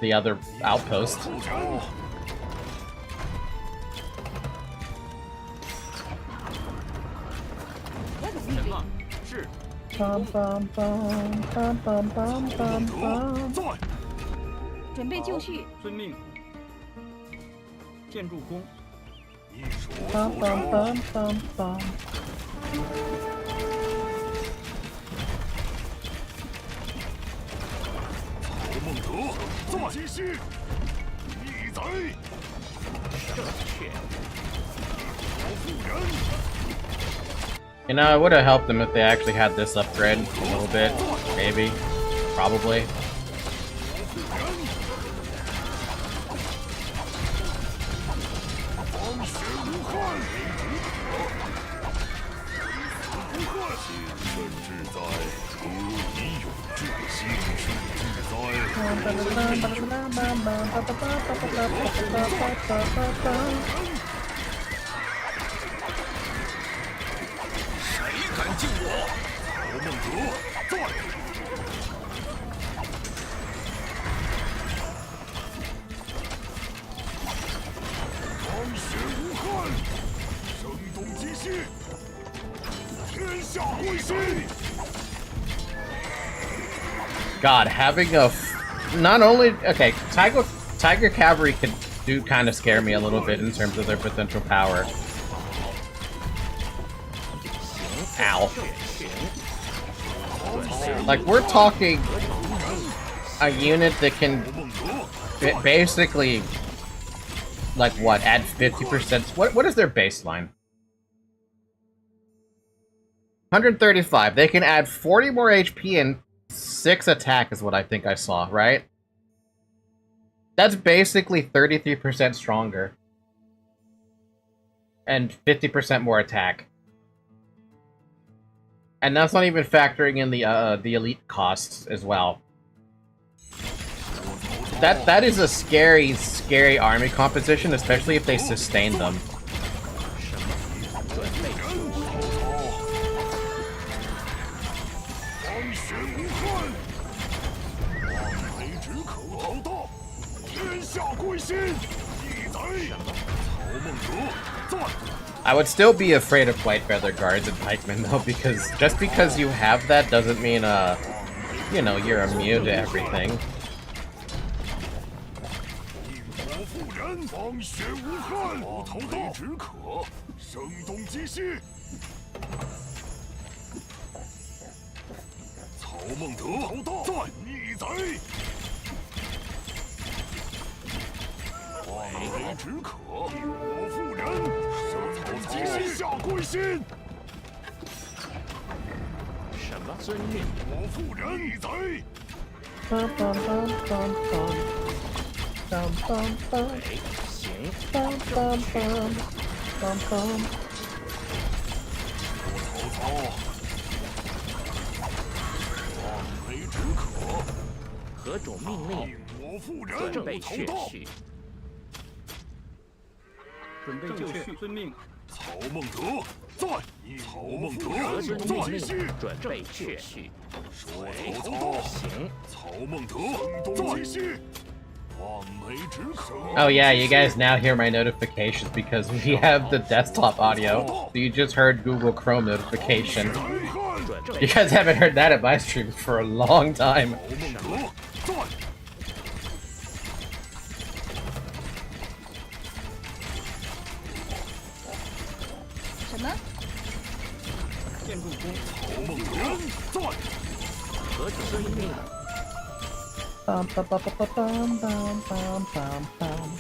the other outpost. 准备就绪。遵命。建筑工。梆梆梆梆梆。曹孟德，坐继续。逆贼。正确。老妇人。 You know, it would have helped them if they actually had this upgrade a little bit. Maybe. Probably. God, having a not only okay, Tiger Cavalry do kind of scare me a little bit in terms of their potential power. Ow. Like, we're talking a unit that can basically, like, what, add 50%? What is their baseline? 135. They can add 40 more HP and 6 attack is what I think I saw, right? That's basically 33% stronger. And 50% more attack. And that's not even factoring in the elite costs as well. That is a scary, scary army composition, especially if they sustain them. I would still be afraid of White Feather Guards and Pikemen, though, because just because you have that doesn't mean, you know, you're immune to everything.何种命令？准备确序。准备就绪，遵命。曹孟德在。曹孟德何种命令？准备确序。说曹操行。曹孟德在。继续。 Oh yeah, you guys now hear my notifications because we have the desktop audio. So you just heard Google Chrome notification. You guys haven't heard that at my streams for a long time. Bum, bum, bum, bum, bum, bum, bum, bum, bum.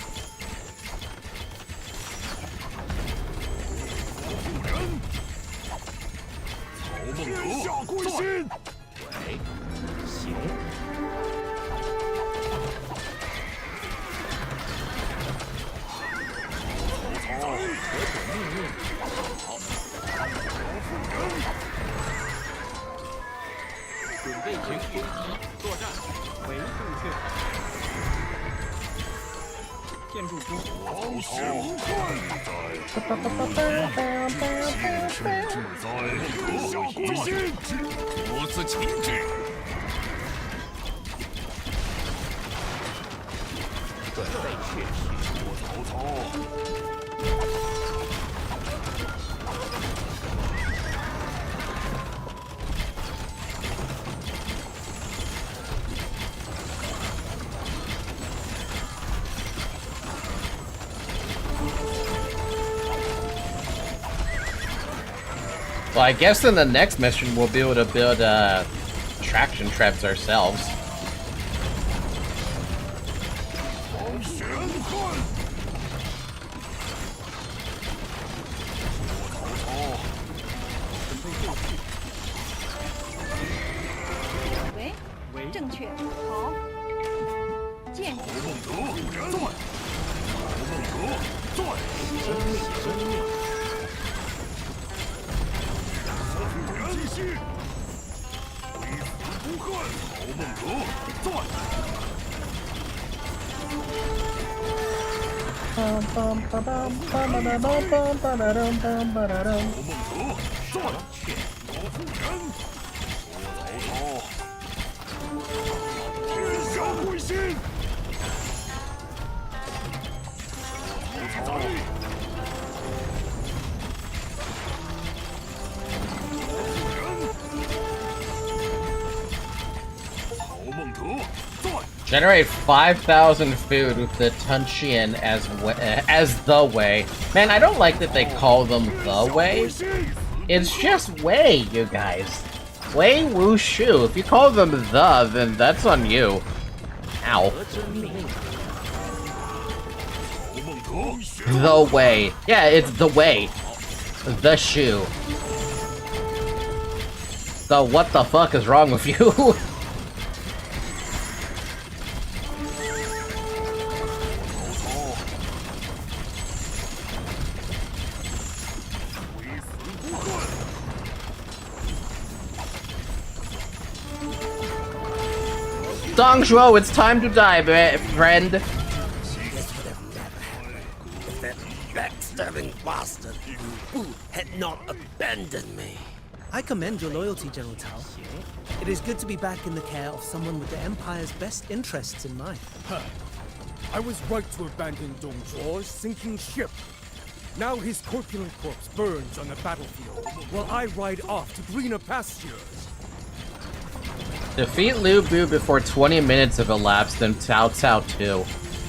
Well, I guess in the next mission we'll be able to build traction traps ourselves. Generate 5,000 food with the Tunchian as the way. Man, I don't like that they call them the way. It's just way, you guys. Way wushu. If you call them the, then that's on you. Ow. The way. Yeah, it's the way. The shoe. The what the fuck is wrong with you? Dongshuo, it's time to die, friend. This would have never happened if that backstabbing bastard Wu had not abandoned me. I commend your loyalty, General Tao. It is good to be back in the care of someone with the Empire's best interests in mind. I was right to abandon Dong Zhuo's sinking ship. Now his corpulent corpse burns on the battlefield, while I ride off to greener pastures. Defeat Lu Bu before 20 minutes have elapsed in Cao Cao 2.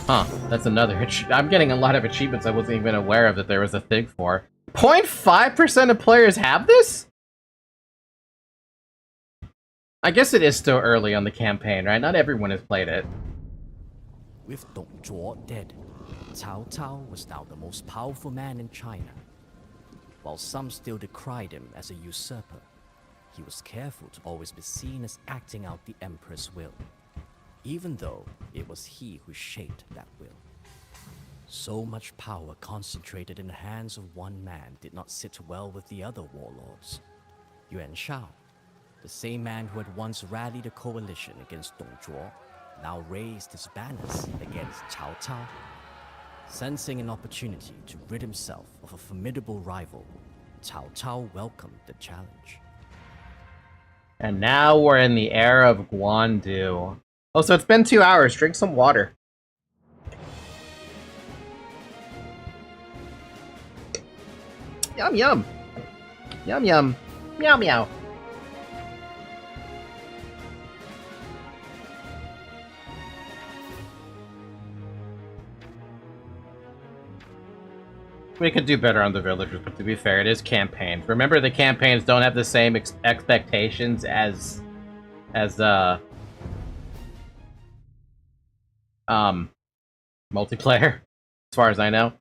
Huh, that's another I'm getting a lot of achievements I wasn't even aware of that there was a thing for. 0.5% of players have this? I guess it is still early on the campaign, right? Not everyone has played it. With Dong Zhuo dead, Cao Cao was now the most powerful man in China. While some still decried him as a usurper, he was careful to always be seen as acting out the Emperor's will, even though it was he who shaped that will. So much power concentrated in the hands of one man did not sit well with the other warlords. Yuan Shao, the same man who had once rallied a coalition against Dong Zhuo, now raised his banners against Cao Cao. Sensing an opportunity to rid himself of a formidable rival, Cao Cao welcomed the challenge. And now we're in the era of Guandu. Oh, so it's been 2 hours. Drink some water. Yum yum. Yum yum. Meow meow. We could do better on the villagers, but to be fair, it is campaigns. Remember, the campaigns don't have the same expectations as multiplayer, as far as I know.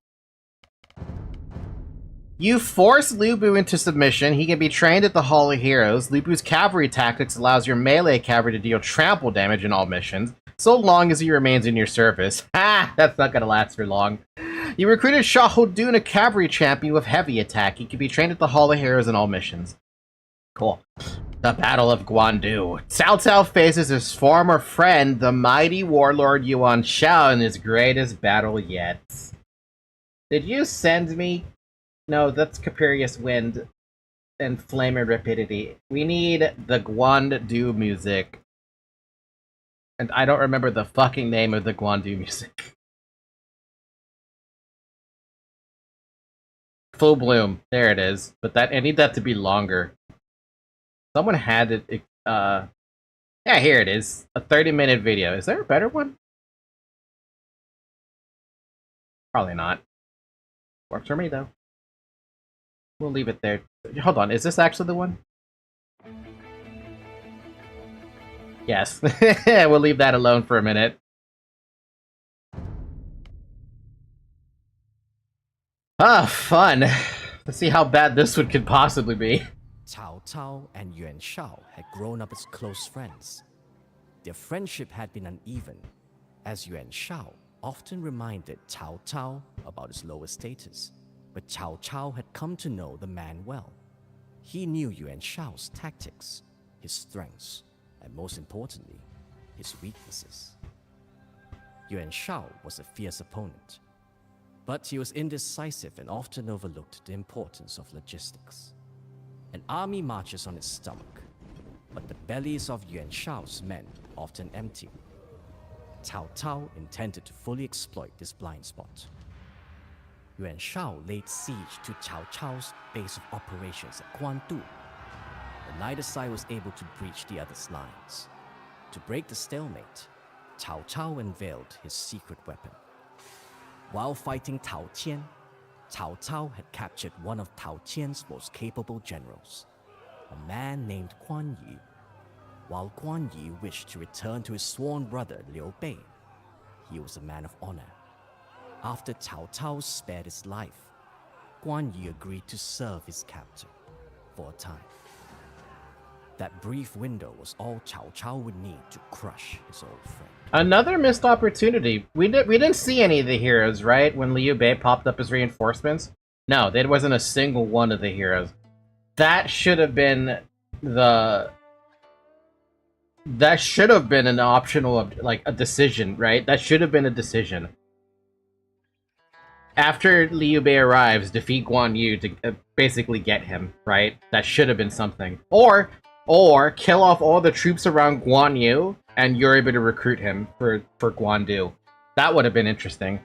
You force Lu Bu into submission. He can be trained at the Hall of Heroes. Lu Bu's cavalry tactics allows your melee cavalry to deal trample damage in all missions, so long as he remains in your service. Ha! That's not gonna last for long. You recruited Shah Hodun, a cavalry champion with heavy attack. He can be trained at the Hall of Heroes in all missions. Cool. The Battle of Guandu. Cao Cao faces his former friend, the mighty warlord Yuan Shao, in his greatest battle yet. Did you send me? No, that's Capricious Wind and Flame and Rapidity. We need the Guandu music. And I don't remember the fucking name of the Guandu music. Full Bloom. There it is. But I need that to be longer. Someone had it. Yeah, here it is. A 30-minute video. Is there a better one? Probably not. Works for me, though. We'll leave it there. Hold on, is this actually the one? Yes. We'll leave that alone for a minute. Ah, fun. Let's see how bad this one could possibly be. Cao Cao and Yuan Shao had grown up as close friends. Their friendship had been uneven, as Yuan Shao often reminded Cao Cao about his lower status, but Cao Cao had come to know the man well. He knew Yuan Shao's tactics, his strengths, and most importantly, his weaknesses. Yuan Shao was a fierce opponent, but he was indecisive and often overlooked the importance of logistics. An army marches on its stomach, but the bellies of Yuan Shao's men often empty. Cao Cao intended to fully exploit this blind spot. Yuan Shao laid siege to Cao Cao's base of operations at Guandu, but neither side was able to breach the other's lines. To break the stalemate, Cao Cao unveiled his secret weapon. While fighting Tao Qian, Cao Cao had captured one of Tao Qian's most capable generals, a man named Guan Yu. While Guan Yu wished to return to his sworn brother Liu Bei, he was a man of honor. After Cao Cao spared his life, Guan Yu agreed to serve his captor for a time. That brief window was all Cao Cao would need to crush his old friend. Another missed opportunity. We didn't see any of the heroes, right? When Liu Bei popped up as reinforcements? No, there wasn't a single one of the heroes. That should have been the... That should have been an optional, like, a decision, right? That should have been a decision. After Liu Bei arrives, defeat Guan Yu to basically get him, right? That should have been something. Or kill off all the troops around Guan Yu, and you're able to recruit him for Guandu. That would have been interesting.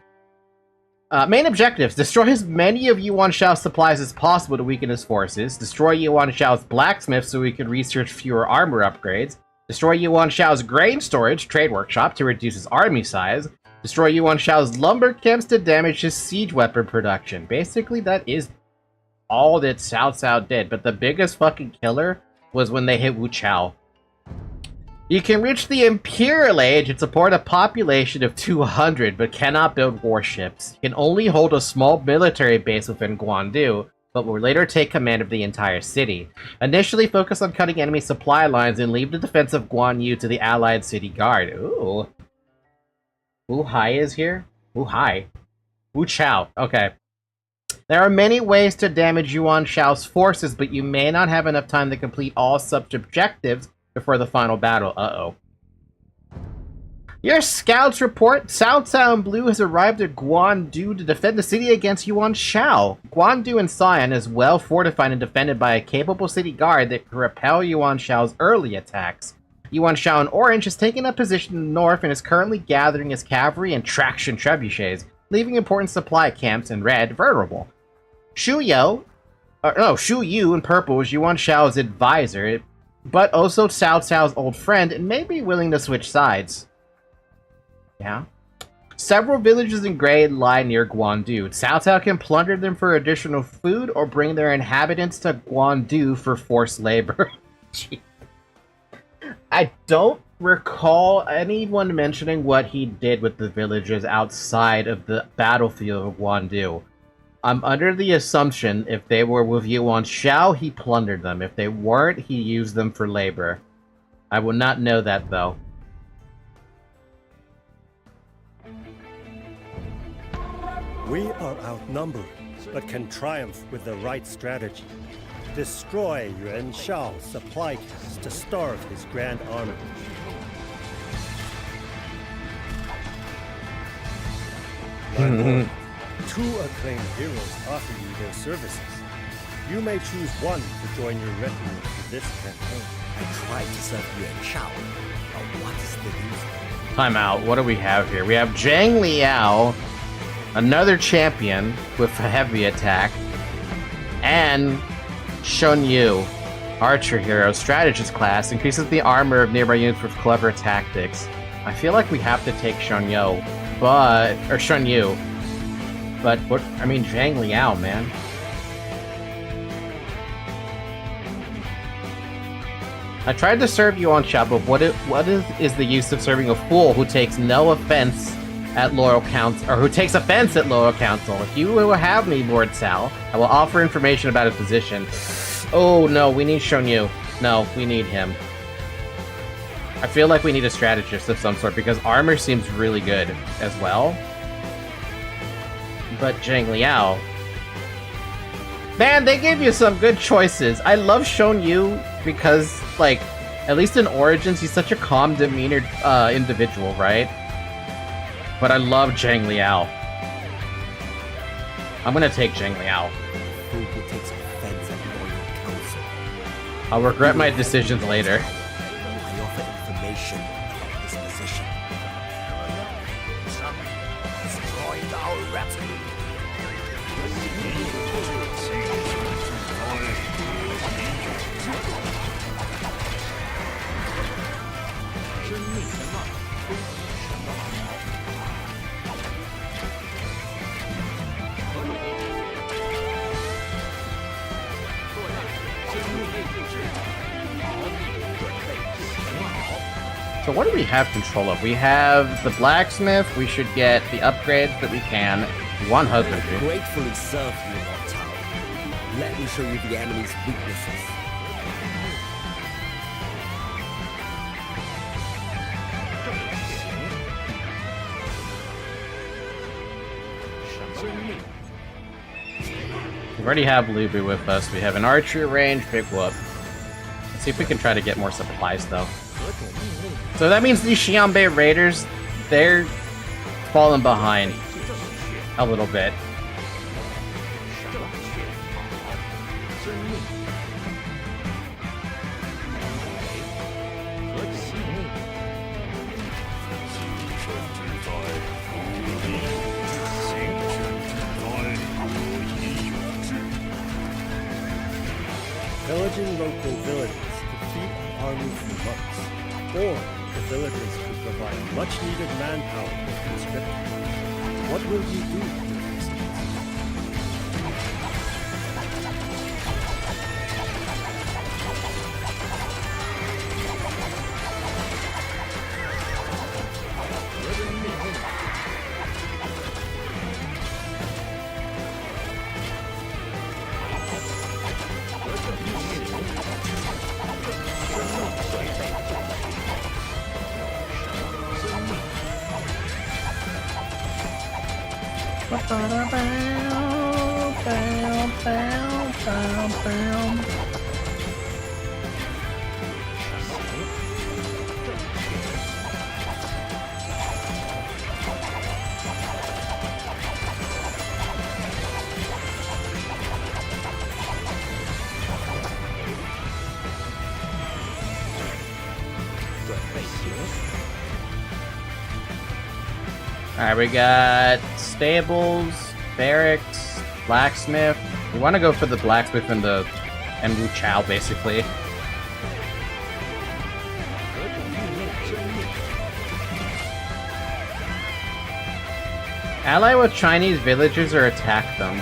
Main objectives. Destroy as many of Yuan Shao's supplies as possible to weaken his forces. Destroy Yuan Shao's blacksmith so he could research fewer armor upgrades. Destroy Yuan Shao's grain storage, trade workshop, to reduce his army size. Destroy Yuan Shao's lumber camps to damage his siege weapon production. Basically, that is all that Cao Cao did, but the biggest fucking killer was when they hit Wu Chao. You can reach the Imperial Age and support a population of 200, but cannot build warships. You can only hold a small military base within Guandu, but will later take command of the entire city. Initially focus on cutting enemy supply lines and leave the defense of Guan Yu to the allied city guard. Ooh. Wu Hai is here? Wu Hai. Wu Chao. Okay. There are many ways to damage Yuan Shao's forces, but you may not have enough time to complete all such objectives before the final battle. Uh-oh. Your scouts report Cao Cao in Blue has arrived at Guandu to defend the city against Yuan Shao. Guandu in Cyan is well fortified and defended by a capable city guard that can repel Yuan Shao's early attacks. Yuan Shao in Orange has taken up position in the north and is currently gathering his cavalry and traction trebuchets, leaving important supply camps in Red vulnerable. Shu Yu in purple is Yuan Shao's advisor, but also Cao Cao's old friend and may be willing to switch sides. Yeah. Several villages in gray lie near Guandu. Cao Cao can plunder them for additional food or bring their inhabitants to Guandu for forced labor. I don't recall anyone mentioning what he did with the villages outside of the battlefield of Guandu. I'm under the assumption if they were with Yuan Shao, he plundered them. If they weren't, he used them for labor. I will not know that, though. We are outnumbered, but can triumph with the right strategy. Destroy Yuan Shao's supply camps to starve his grand army. My lord, two acclaimed heroes offer you their services. You may choose one to join your retinue for this campaign. I tried to serve Yuan Shao, but what is the use? Time out. What do we have here? We have Zhang Liao, another champion with a heavy attack, and Shun Yu, archer hero, strategist class, increases the armor of nearby units with clever tactics. I feel like we have to take Shun Yu, but what? I mean, Zhang Liao, man. I tried to serve you on Shao, but what is the use of serving a fool who takes no offense at Loyal Council, or who takes offense at Loyal Council? If you will have me, Lord Cao, I will offer information about his position. Oh no, we need Shou Yu. No, we need him. I feel like we need a strategist of some sort, because armor seems really good as well. But Zhang Liao... Man, they gave you some good choices. I love Shou Yu because, like, at least in Origins, he's such a calm, demeanored individual, right? But I love Zhang Liao. I'm gonna take Zhang Liao. Who takes offense at Loyal Council? I'll regret my decisions later. I offer information about this position. Destroyed our retinue. 生命的浪非什么好？合理。作战，生命力定制，好，准备就很好。 So what do we have control of? We have the blacksmith. We should get the upgrades that we can. One husbandry. Gratefully serve you, Lord Cao. Let me show you the enemy's weaknesses. We already have Lu Bu with us. We have an archery range, big whoop. Let's see if we can try to get more supplies, though. So that means these Xianbei raiders, they're falling behind a little bit. Pillaging local villages could feed an army for months, or the villagers could provide much-needed manpower with conscripting. What will you do with these needs? Alright, we got stables, barracks, blacksmith. We want to go for the blacksmith and Wu Chao, basically. Ally with Chinese villagers or attack them?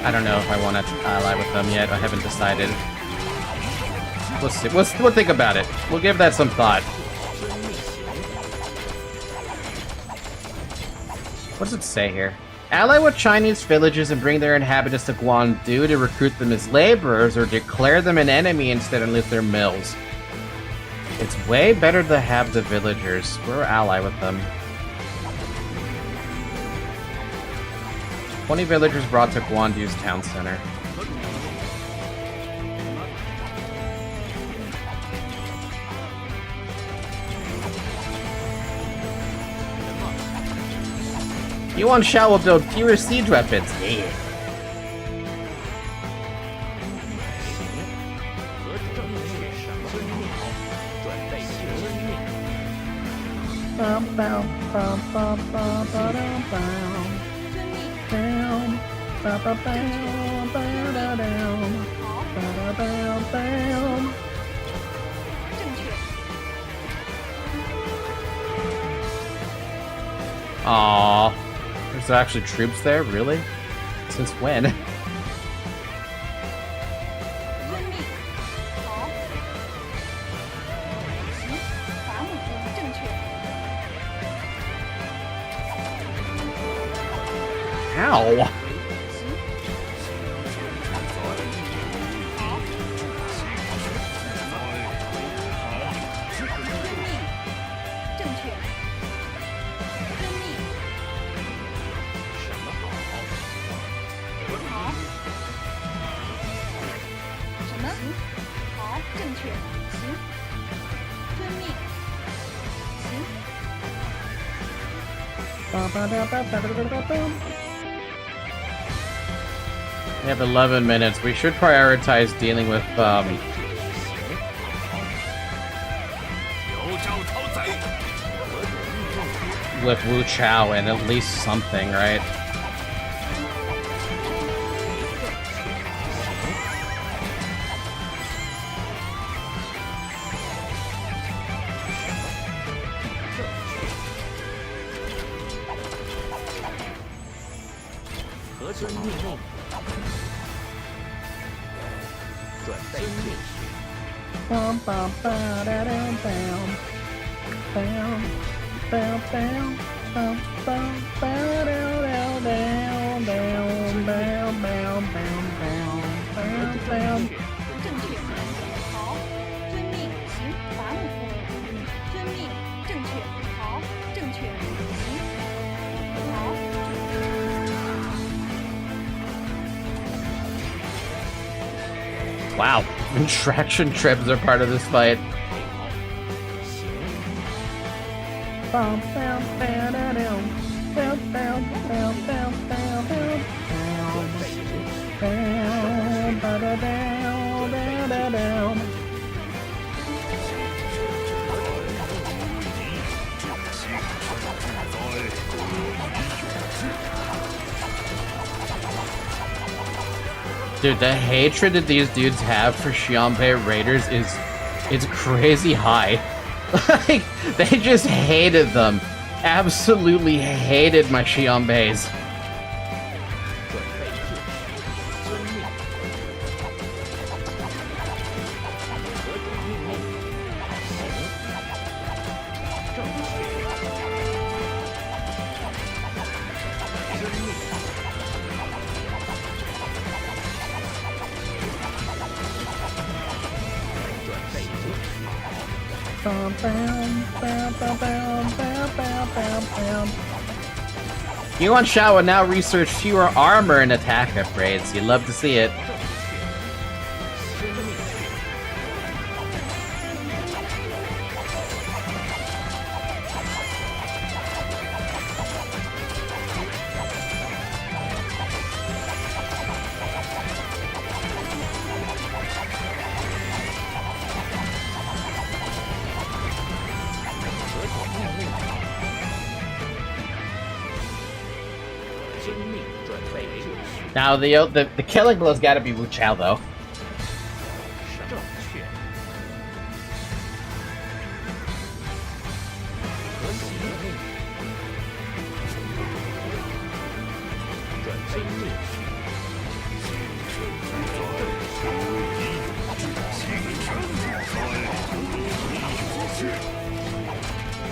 I don't know if I want to ally with them yet. I haven't decided. We'll see. We'll think about it. We'll give that some thought. What does it say here? Ally with Chinese villages and bring their inhabitants to Guangdu to recruit them as laborers, or declare them an enemy instead and loot their mills. It's way better to have the villagers. We're ally with them. 20 villagers brought to Guangdu's town center. Yuan Shao will build fewer siege weapons. Yeah. Aww. There's actually troops there? Really? Since when? 遵命。好。行，伐木工正确。 Ow! 行。好。遵命。正确。遵命。好。什么？好，正确。行。遵命。行。 We have 11 minutes. We should prioritize dealing with, 有招讨贼。 with Wu Chao and at least something, right? Bum, bum, ba-da-dum, bam. Bam, bam, bam, bum, bum, ba-da-dum, bam, bam, bam, bam, bam, bam, bam. 正确。好，遵命。行，伐木工。遵命。正确。好，正确。行。好。 Wow, traction trips are part of this fight. Bum, bam, ba-da-dum, bam, bam, bam, bam, bam, bam, bam, ba-da-dum, ba-da-dum. Dude, the hatred that these dudes have for Xianbei Raiders is crazy high. Like, they just hated them. Absolutely hated my Xianbeis. Yuan Shao will now research fewer armor and attack upgrades. You'd love to see it. Now the killing blow's got to be Wu Chao though.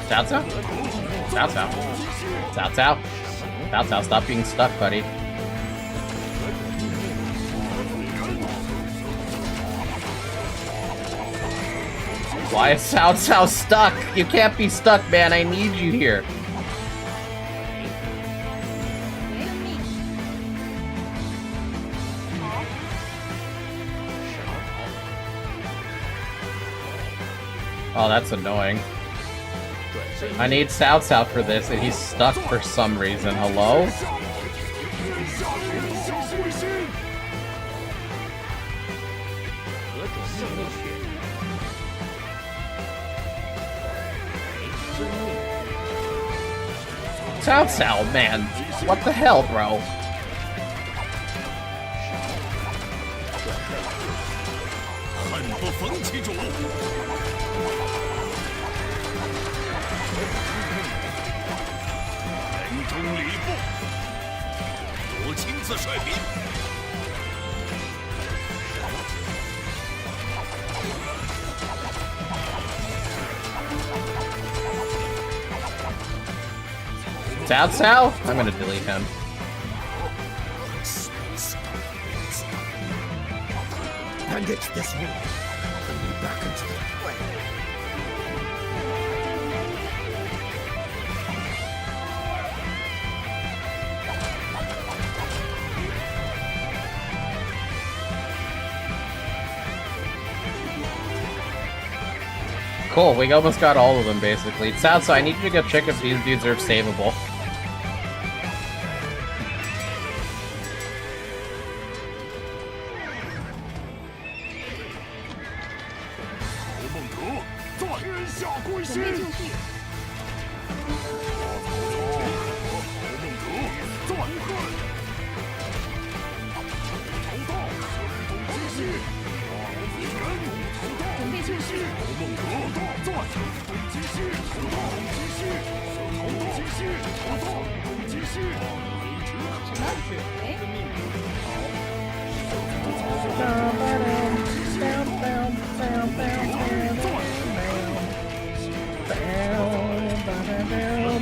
Cao Cao? Cao Cao? Cao Cao? Cao Cao, stop being stuck, buddy. Why is Cao Cao stuck? You can't be stuck, man. I need you here. Oh, that's annoying. I need Cao Cao for this, and he's stuck for some reason. Hello? Cao Cao, man. What the hell, bro? Cao Cao? I'm gonna delete him. And it's this move. Bring me back into the fray. Cool, we almost got all of them, basically. Cao Cao, I need you to go check if these dudes are savable.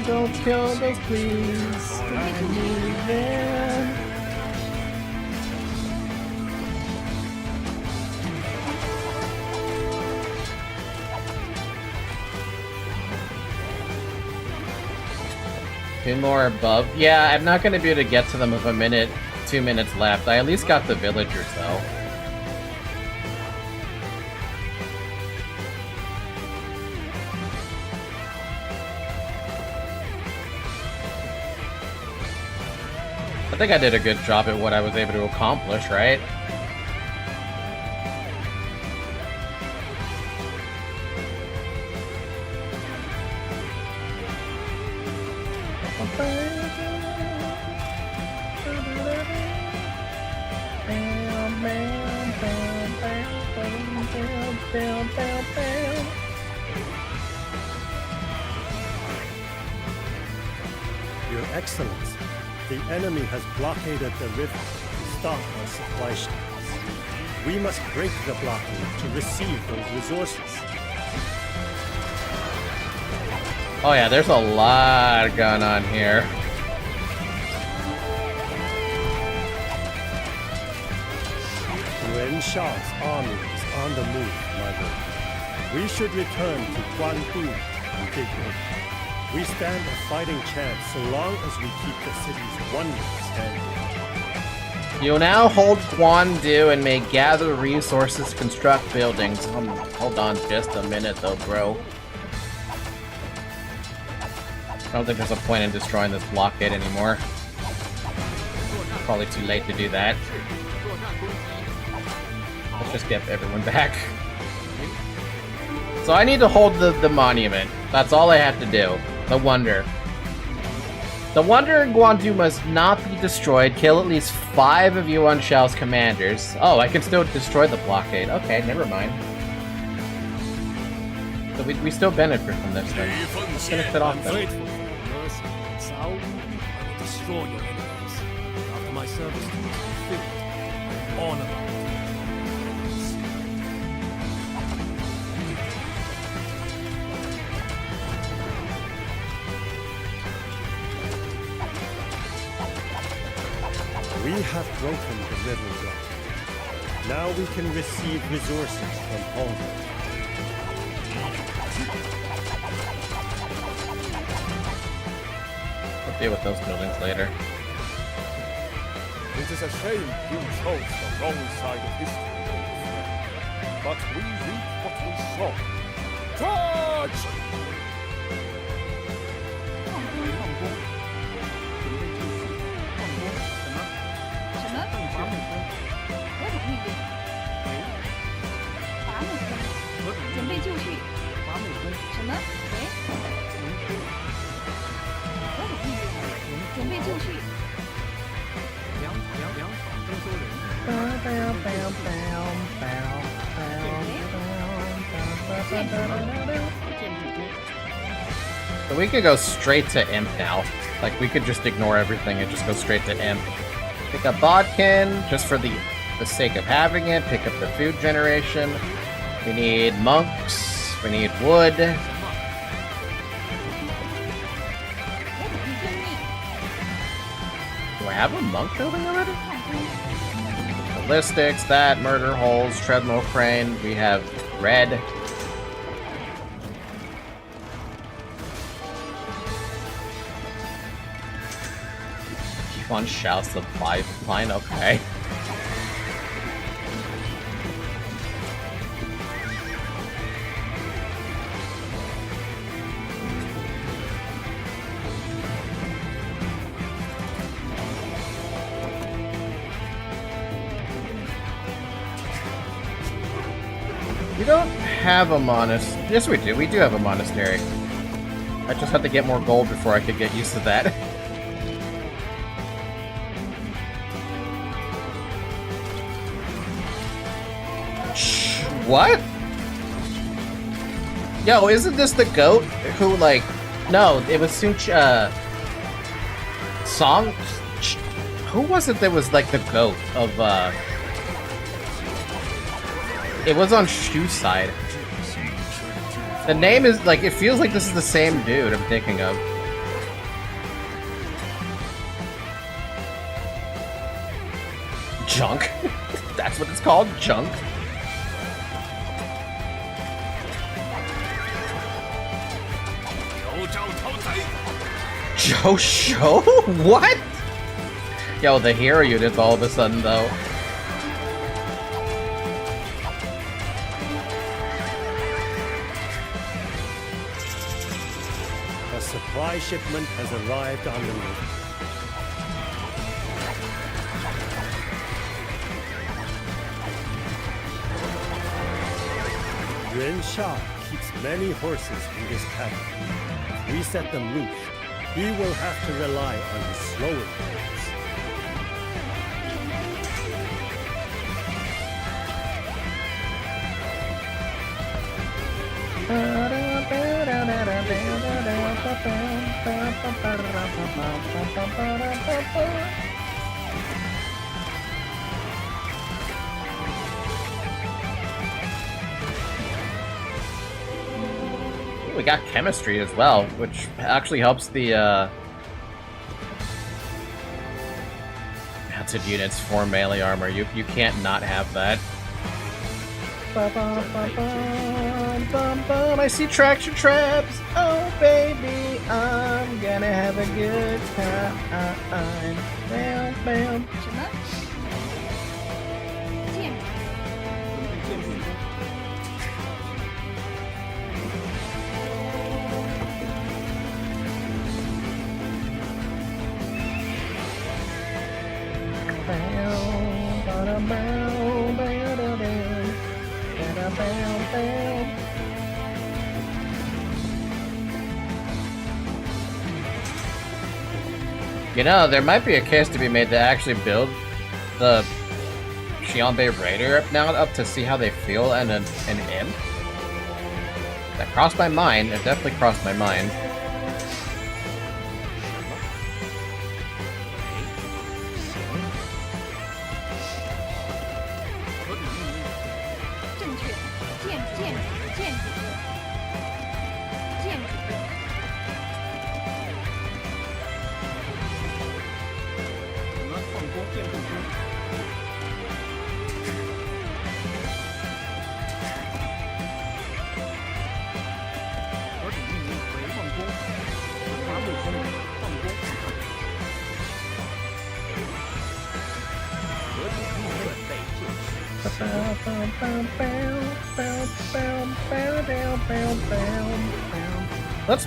Don't kill those, please. I need them. Two more above. Yeah, I'm not going to be able to get to them with 2 minutes left. I at least got the villagers, though. I think I did a good job at what I was able to accomplish, right? Your Excellency, the enemy has blockaded the river to stop our supply shipments. We must break the blockade to receive those resources. Oh yeah, there's a lot going on here. Yuan Shao's army is on the move, my lord. We should return to Guandu and take over. We stand a fighting chance so long as we keep the city's wonder standing. You now hold Guandu and may gather resources, construct buildings. Hold on just a minute though, bro. I don't think there's a point in destroying this blockade anymore. Probably too late to do that. Let's just get everyone back. So I need to hold the monument. That's all I have to do. The Wonder. The Wonder in Guandu must not be destroyed. Kill at least 5 of Yuan Shao's commanders. Oh, I can still destroy the blockade. Okay, never mind. So we still benefit from this thing. Let's finish it off then. I will destroy your enemies. After my service to you is fulfilled, honor. We have broken the river blockade. Now we can receive resources from home. We'll deal with those buildings later. It is a shame you chose the wrong side of history, but we reap what we sow. Charge! 准备就绪。什么？喂？何种命令？准备就绪。粮草征收人。 So we could go straight to Imp now. Like, we could just ignore everything and just go straight to Imp. Pick up Bodkin, just for the sake of having it. Pick up the food generation. We need monks. We need wood. I have a monk building already? Ballistics, that, murder holes, treadmill crane. We have red. Keep on shouts supply line, okay. We don't have a monastery. Yes, we do. We do have a monastery. I just have to get more gold before I could get used to that. What? Yo, isn't this the goat who, like... No, it was Sunch, Song? Who was it that was, like, the goat of, It was on Shu's side. The name is, like, it feels like this is the same dude I'm thinking of. Junk? That's what it's called? Junk? Joe Show? What? Yo, the hero units all of a sudden, though. A supply shipment has arrived on the river. Yuan Sha keeps many horses in this paddock. If we set them loose, he will have to rely on his slower horses. We got chemistry as well, which actually helps the mounted units for melee armor. You can't not have that. I see traction traps. Oh baby, I'm gonna have a good time. Bam, bam. 什么？建筑。 You know, there might be a case to be made to actually build the Xianbei Raider up to see how they feel and an imp. That crossed my mind. It definitely crossed my mind.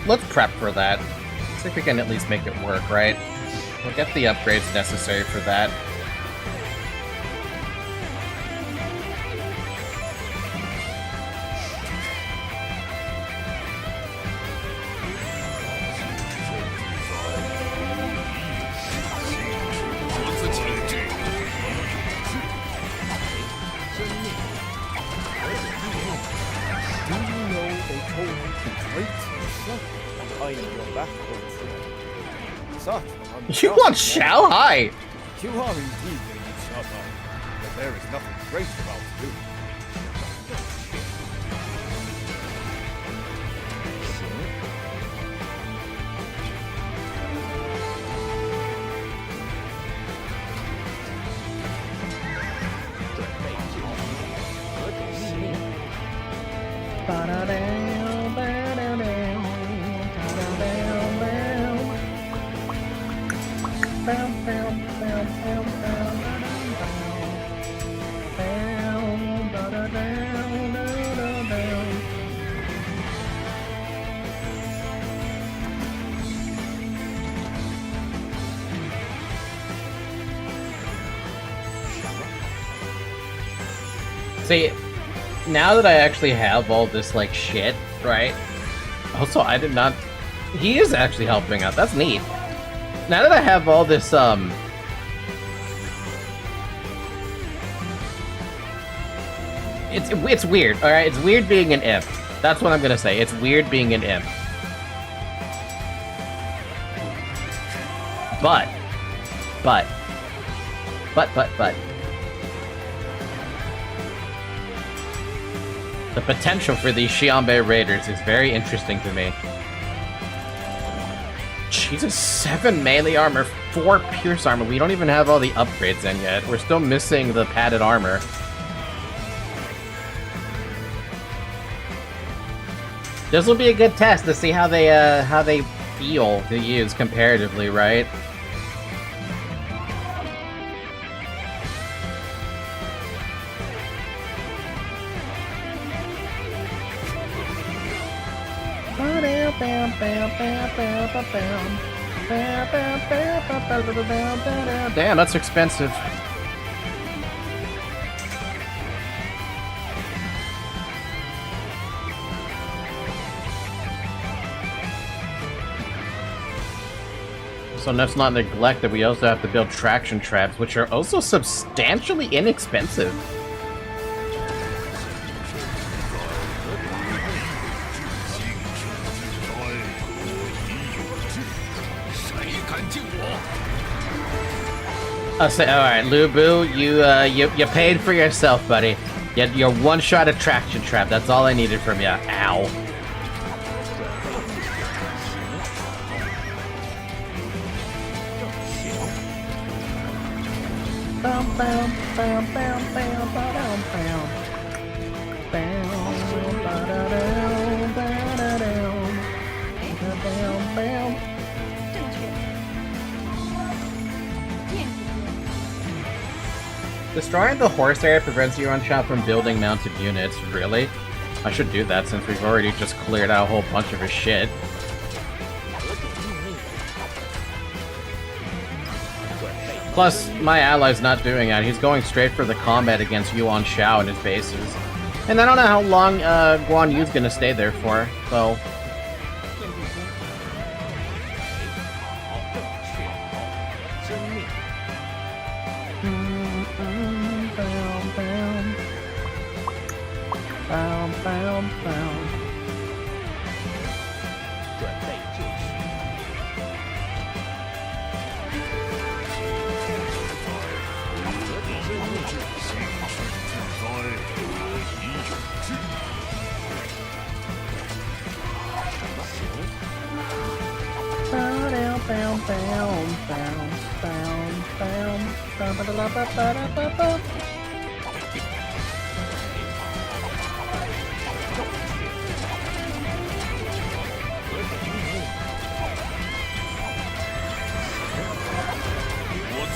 Let's prep for that. See if we can at least make it work, right? We'll get the upgrades necessary for that. You want Shao Hai? You are indeed the new Shao Hai, but there is nothing great about you. See, now that I actually have all this, like, shit, right? Also, I did not... He is actually helping out. That's neat. Now that I have all this, It's weird, alright? It's weird being an imp. That's what I'm gonna say. It's weird being an imp. But... The potential for these Xianbei Raiders is very interesting to me. Jesus, 7 melee armor, 4 pierce armor. We don't even have all the upgrades in yet. We're still missing the padded armor. This will be a good test to see how they feel to use comparatively, right? Damn, that's expensive. So let's not neglect that we also have to build traction traps, which are also substantially inexpensive. I'll say, alright, Lubu, you paid for yourself, buddy. You're one-shot attraction trap. That's all I needed from you. Ow. Destroying the horse area prevents you on-shot from building mounted units. Really? I should do that since we've already just cleared out a whole bunch of his shit. Plus, my ally's not doing that. He's going straight for the combat against Yuan Shao and his bases. And I don't know how long Guan Yu's gonna stay there for, so...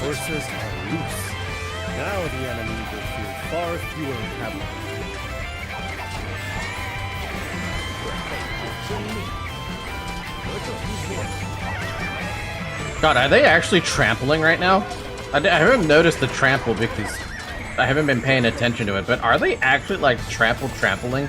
Forces are loose. Now the enemy will feel far fewer cavalry. God, are they actually trampling right now? I haven't noticed the trample because I haven't been paying attention to it, but are they actually, like, trampling?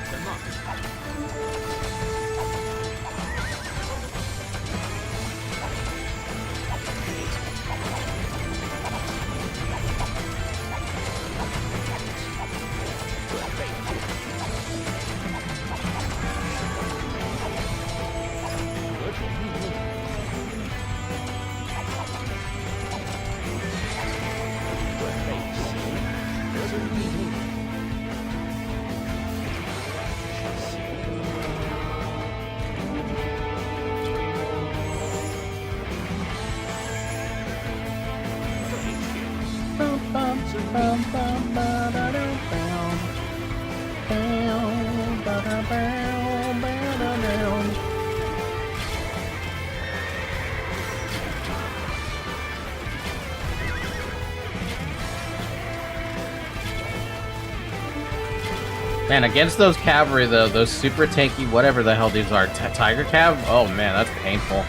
Man, against those cavalry though, those super tanky, whatever the hell these are, Tiger Cav? Oh man, that's painful.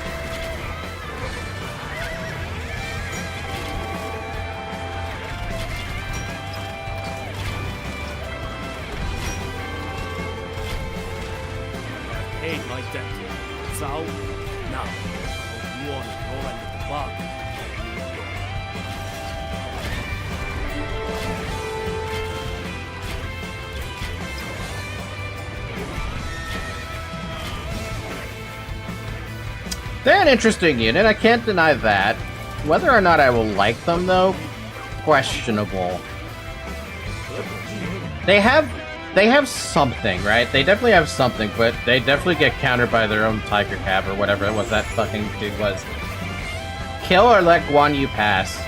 Paid my debt. So, now, you want to go and bargain. They're an interesting unit, I can't deny that. Whether or not I will like them, though, questionable. They have something, right? They definitely have something, but they definitely get countered by their own Tiger Cab or whatever it was that fucking dude was. Kill or let Guan Yu pass.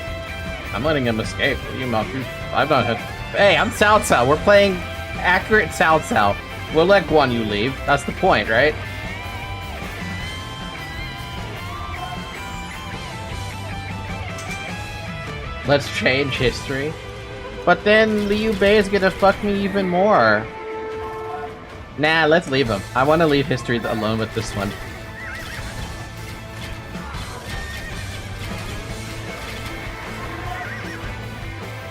I'm letting him escape. What are you, Malku? I've not had... Hey, I'm Cao Cao. We're playing accurate Cao Cao. We'll let Guan Yu leave. That's the point, right? Let's change history. But then Liu Bei is gonna fuck me even more. Nah, let's leave him. I want to leave history alone with this one.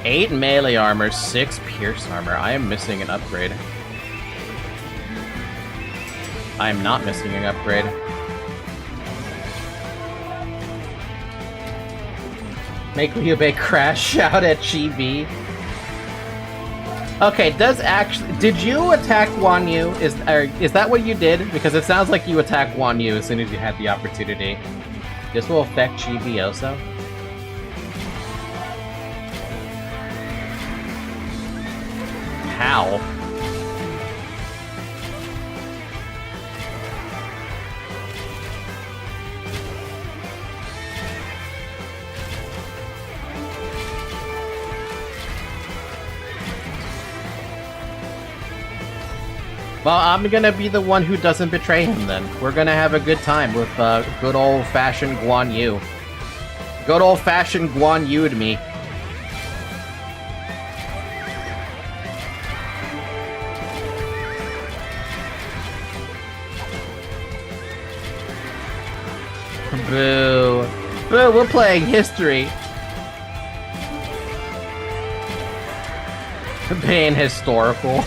Eight melee armor, 6 pierce armor. I am missing an upgrade. I am not missing an upgrade. Make Liu Bei crash out at Chibi. Okay, did you attack Guan Yu? Is that what you did? Because it sounds like you attacked Guan Yu as soon as you had the opportunity. This will affect Chibi also. How? Well, I'm gonna be the one who doesn't betray him then. We're gonna have a good time with good old-fashioned Guan Yu. Good old-fashioned Guan Yu to me. Boo. Boo, we're playing history. Being historical.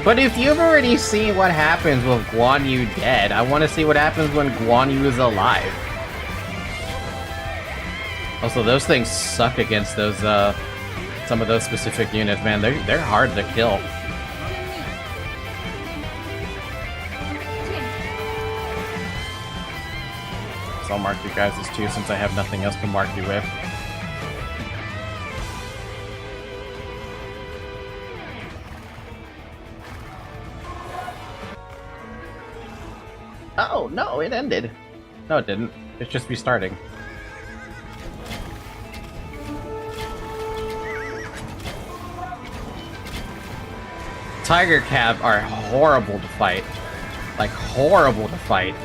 But if you've already seen what happens with Guan Yu dead, I want to see what happens when Guan Yu is alive. Also, those things suck against those, some of those specific units, man. They're hard to kill. So I'll mark you guys as 2 since I have nothing else to mark you with. Oh, no, it ended. No, it didn't. It's just restarting. Tiger Cab are horrible to fight. Like, horrible to fight.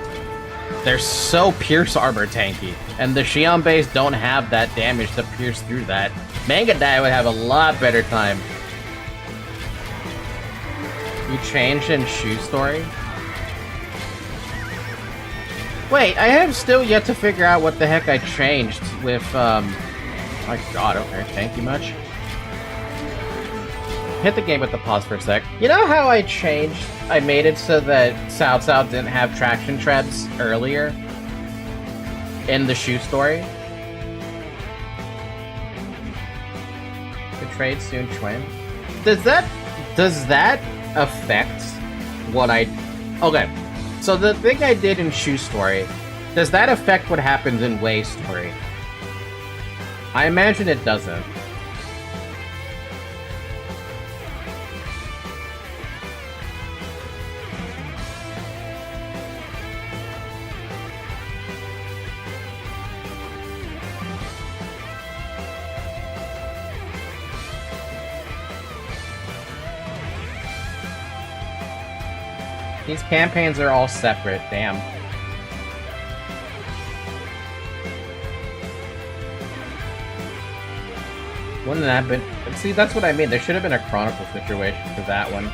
They're so pierce armor tanky. And the Xi'an base don't have that damage to pierce through that. Manga Dai would have a lot better time. You changed in Shoe Story? Wait, I have still yet to figure out what the heck I changed with, my god, okay, thank you much. Hit the game with the pause for a sec. You know how I made it so that Cao Cao didn't have traction treads earlier? In the Shoe Story? Betrayed Soon Chuan? Does that affect what I... Okay. So the thing I did in Shoe Story, does that affect what happens in Wei Story? I imagine it doesn't. These campaigns are all separate, damn. Wouldn't that have been... See, that's what I mean. There should have been a Chronicle situation for that one.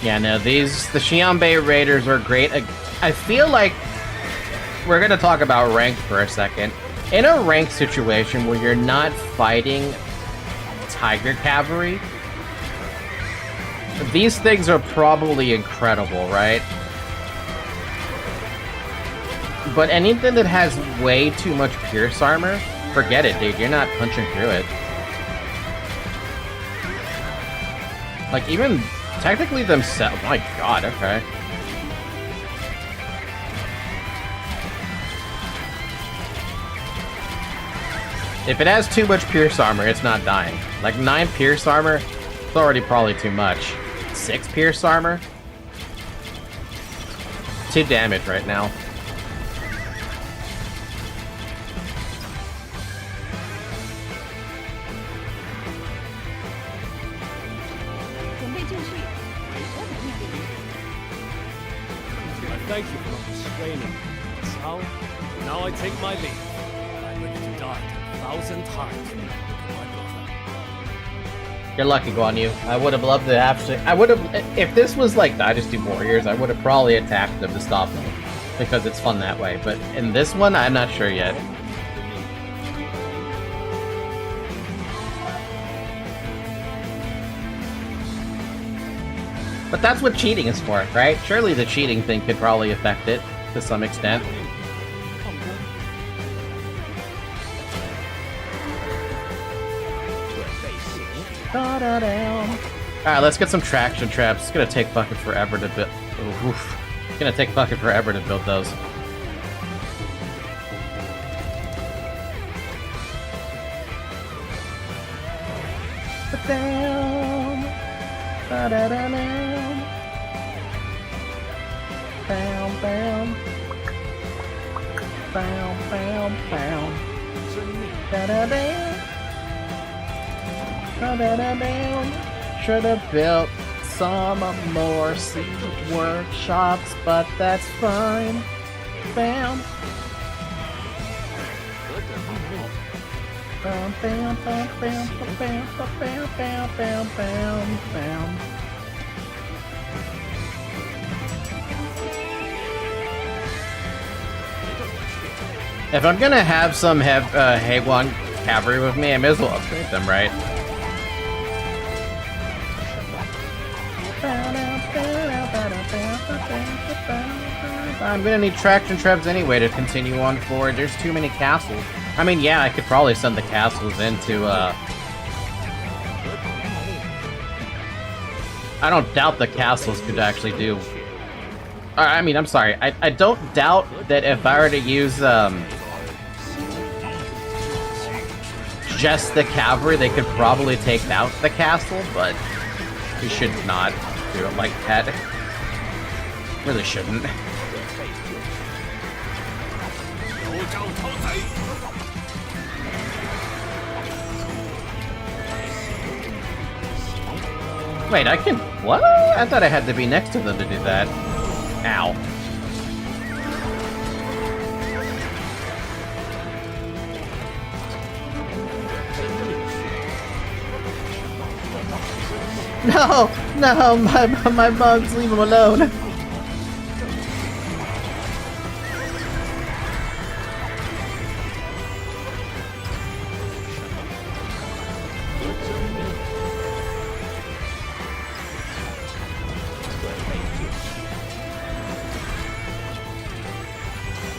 Yeah, no, the Xianbei Raiders are great. I feel like we're gonna talk about ranked for a second. In a ranked situation where you're not fighting Tiger Cavalry, these things are probably incredible, right? But anything that has way too much Pierce armor, forget it, dude. You're not punching through it. Like, even technically themselves... My god, okay. If it has too much Pierce armor, it's not dying. Like, 9 Pierce armor, it's already probably too much. 6 Pierce armor? 2 damage right now. Thank you for not restraining me. So, now I take my leave. I'm ready to die 1,000 times for my brother. You're lucky, Guan Yu. I would have loved to have to... I would have... If this was like Dynasty Warriors, I would have probably attacked them to stop them. Because it's fun that way. But in this one, I'm not sure yet. But that's what cheating is for, right? Surely the cheating thing could probably affect it to some extent. Alright, let's get some traction traps. It's gonna take fucking forever to build. It's gonna take fucking forever to build those. Down. Down, down. Down, down, down. Down. Should have built some more siege workshops, but that's fine. Bam. Bam, bam, bam, bam, bam, bam, bam, bam, bam, bam, bam. If I'm gonna have some Haeguan cavalry with me, I may as well upgrade them, right? I'm gonna need traction traps anyway to continue on forward. There's too many castles. I mean, yeah, I could probably send the castles into, I don't doubt the castles could actually do... I mean, I'm sorry. I don't doubt that if I were to use, just the cavalry, they could probably take out the castle, but we should not do it like that. Really shouldn't. Wait, I can... What? I thought I had to be next to them to do that. Ow. No! No! My bugs, leave them alone!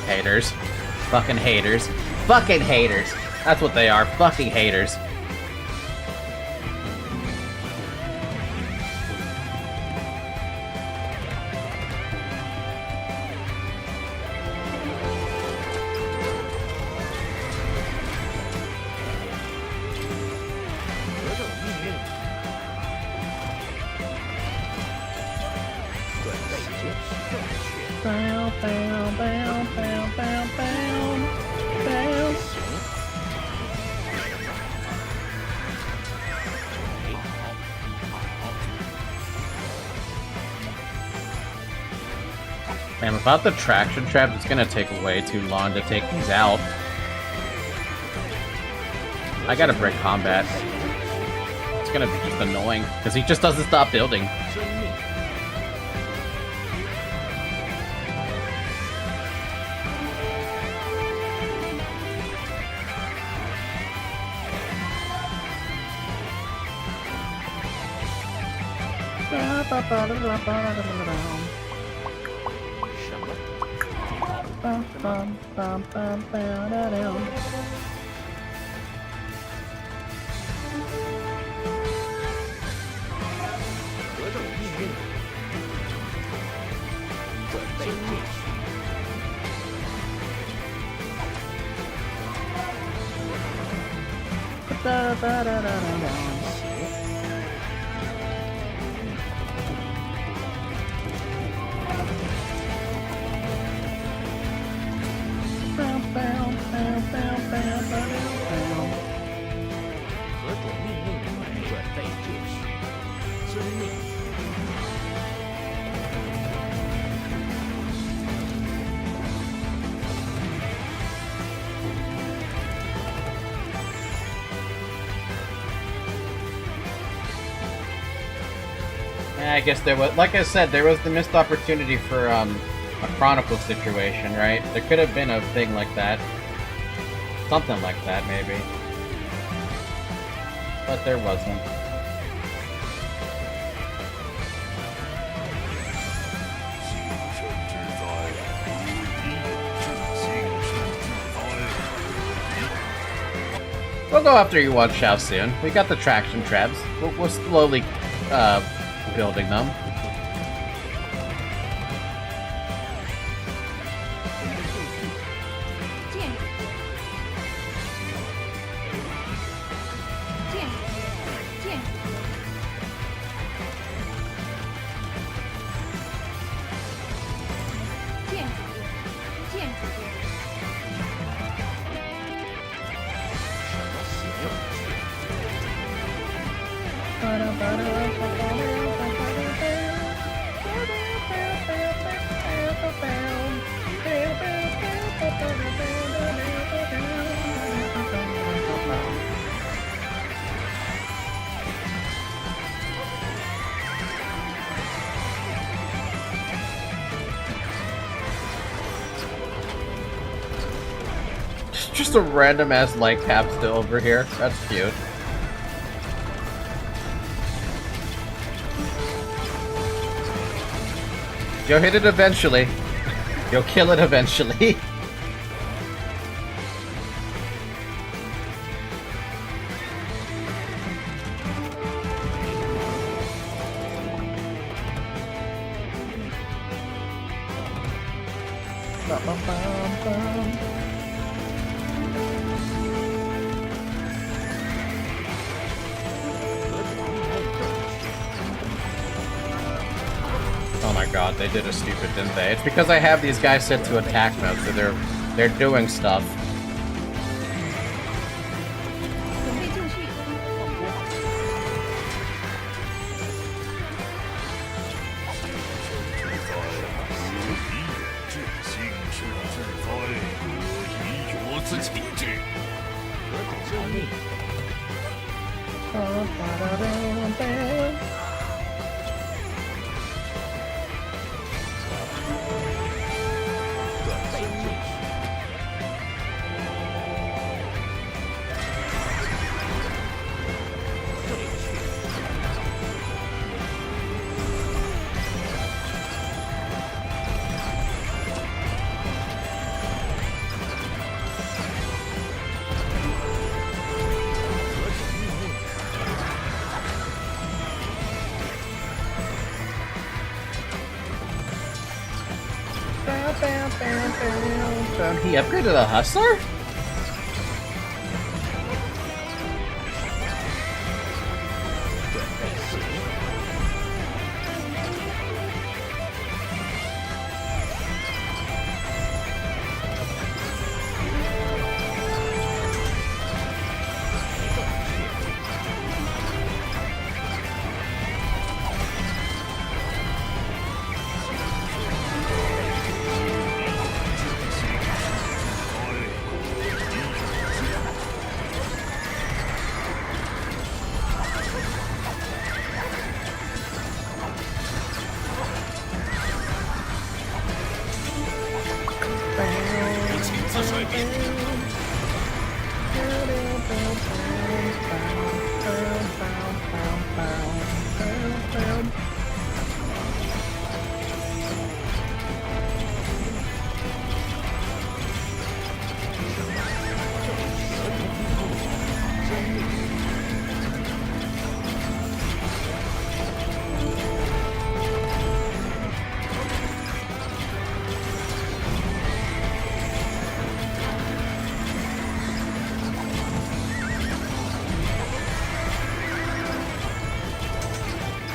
Haters. Fucking haters. Fucking haters! That's what they are. Fucking haters. And without the traction traps, it's gonna take way too long to take these out. I gotta break combat. It's gonna be just annoying, because he just doesn't stop building. I guess there was, like I said, there was the missed opportunity for a Chronicle situation, right? There could have been a thing like that. Something like that, maybe. But there wasn't. We'll go after you watch Xiao soon. We got the traction traps. We're slowly building them. Just a random ass light capsule over here. That's cute. You'll hit it eventually. You'll kill it eventually. Oh my god, they did a stupid, didn't they? It's because I have these guys set to attack mode, so they're doing stuff. He upgraded a Hustler?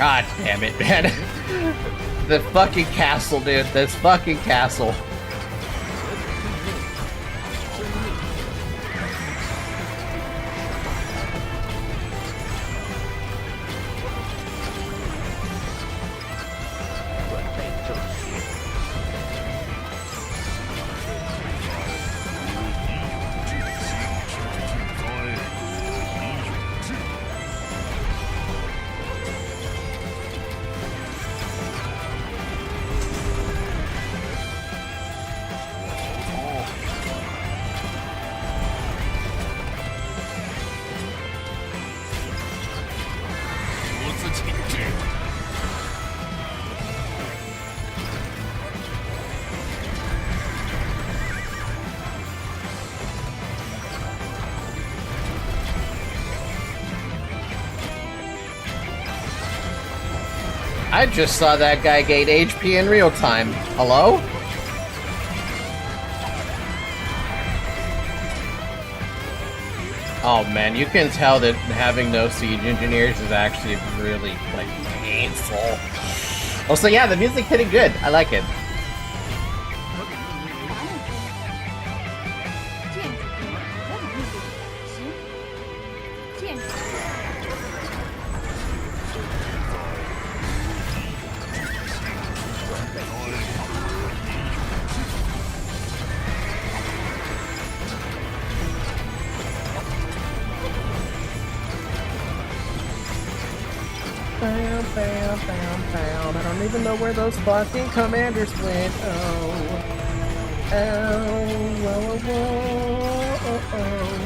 God damn it, man. The fucking castle, dude. This fucking castle. I just saw that guy gain HP in real time. Hello? Oh man, you can tell that having no siege engineers is actually really, like, painful. Oh, so yeah, the music's pretty good. I like it. I don't even know where those fucking commanders went. Oh, whoa, whoa, oh.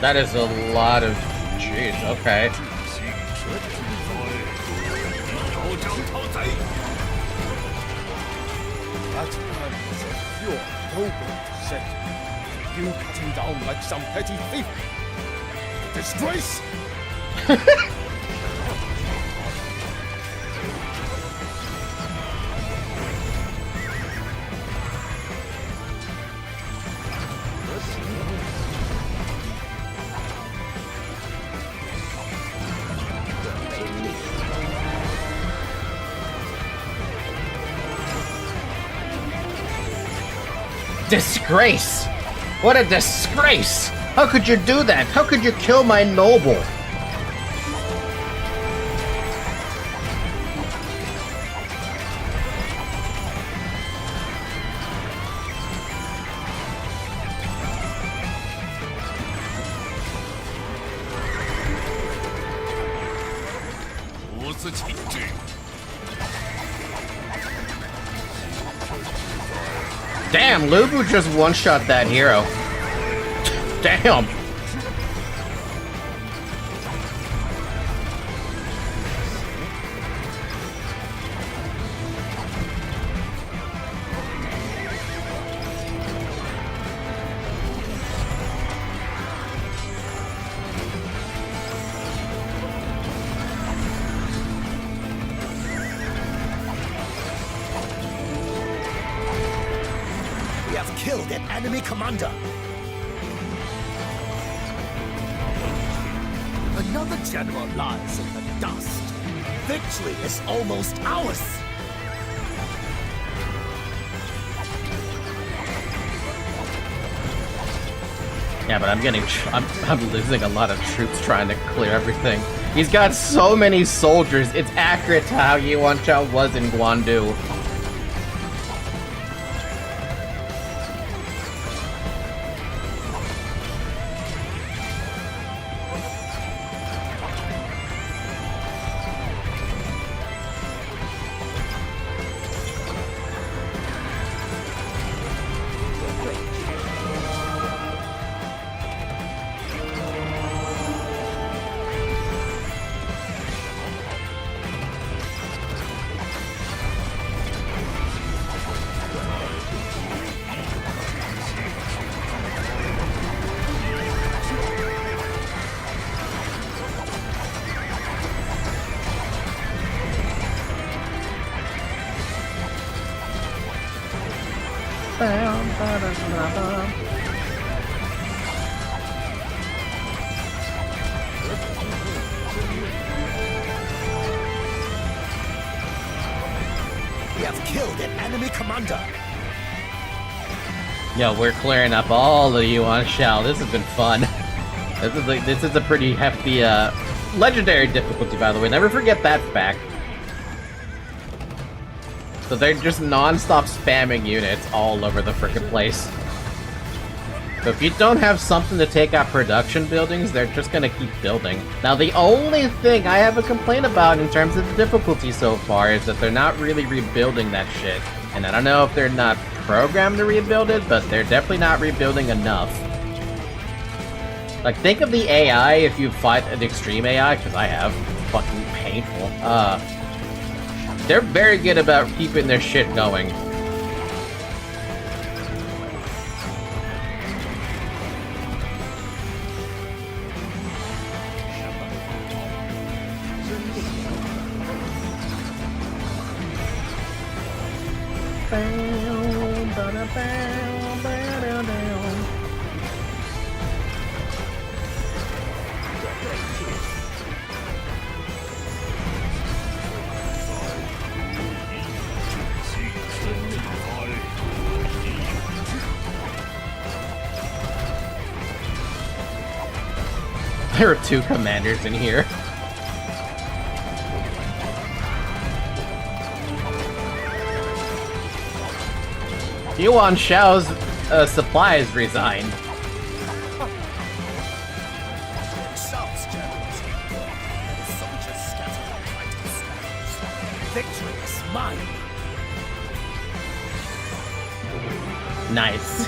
That is a lot of... Jeez, okay. That man is a pure noble descent. You cut him down like some petty thief. Disgrace! Disgrace! What a disgrace! How could you do that? How could you kill my noble? Damn, Lubu just one-shot that hero. Damn. Killed an enemy commander. Another general lies in the dust. Victory is almost ours. Yeah, but I'm losing a lot of troops trying to clear everything. He's got so many soldiers. It's accurate to how Yuan Chao was in Guandu. We have killed an enemy commander. Yo, we're clearing up all of you on Shell. This has been fun. This is a pretty hefty, legendary difficulty, by the way. Never forget that fact. So they're just non-stop spamming units all over the frickin' place. So if you don't have something to take out production buildings, they're just gonna keep building. Now, the only thing I have a complaint about in terms of the difficulty so far is that they're not really rebuilding that shit. And I don't know if they're not programmed to rebuild it, but they're definitely not rebuilding enough. Like, think of the AI if you fight an extreme AI, because I have. Fucking painful. They're very good about keeping their shit going. There are two commanders in here. Yuan Shao's supplies resigned. Victory is mine. Nice.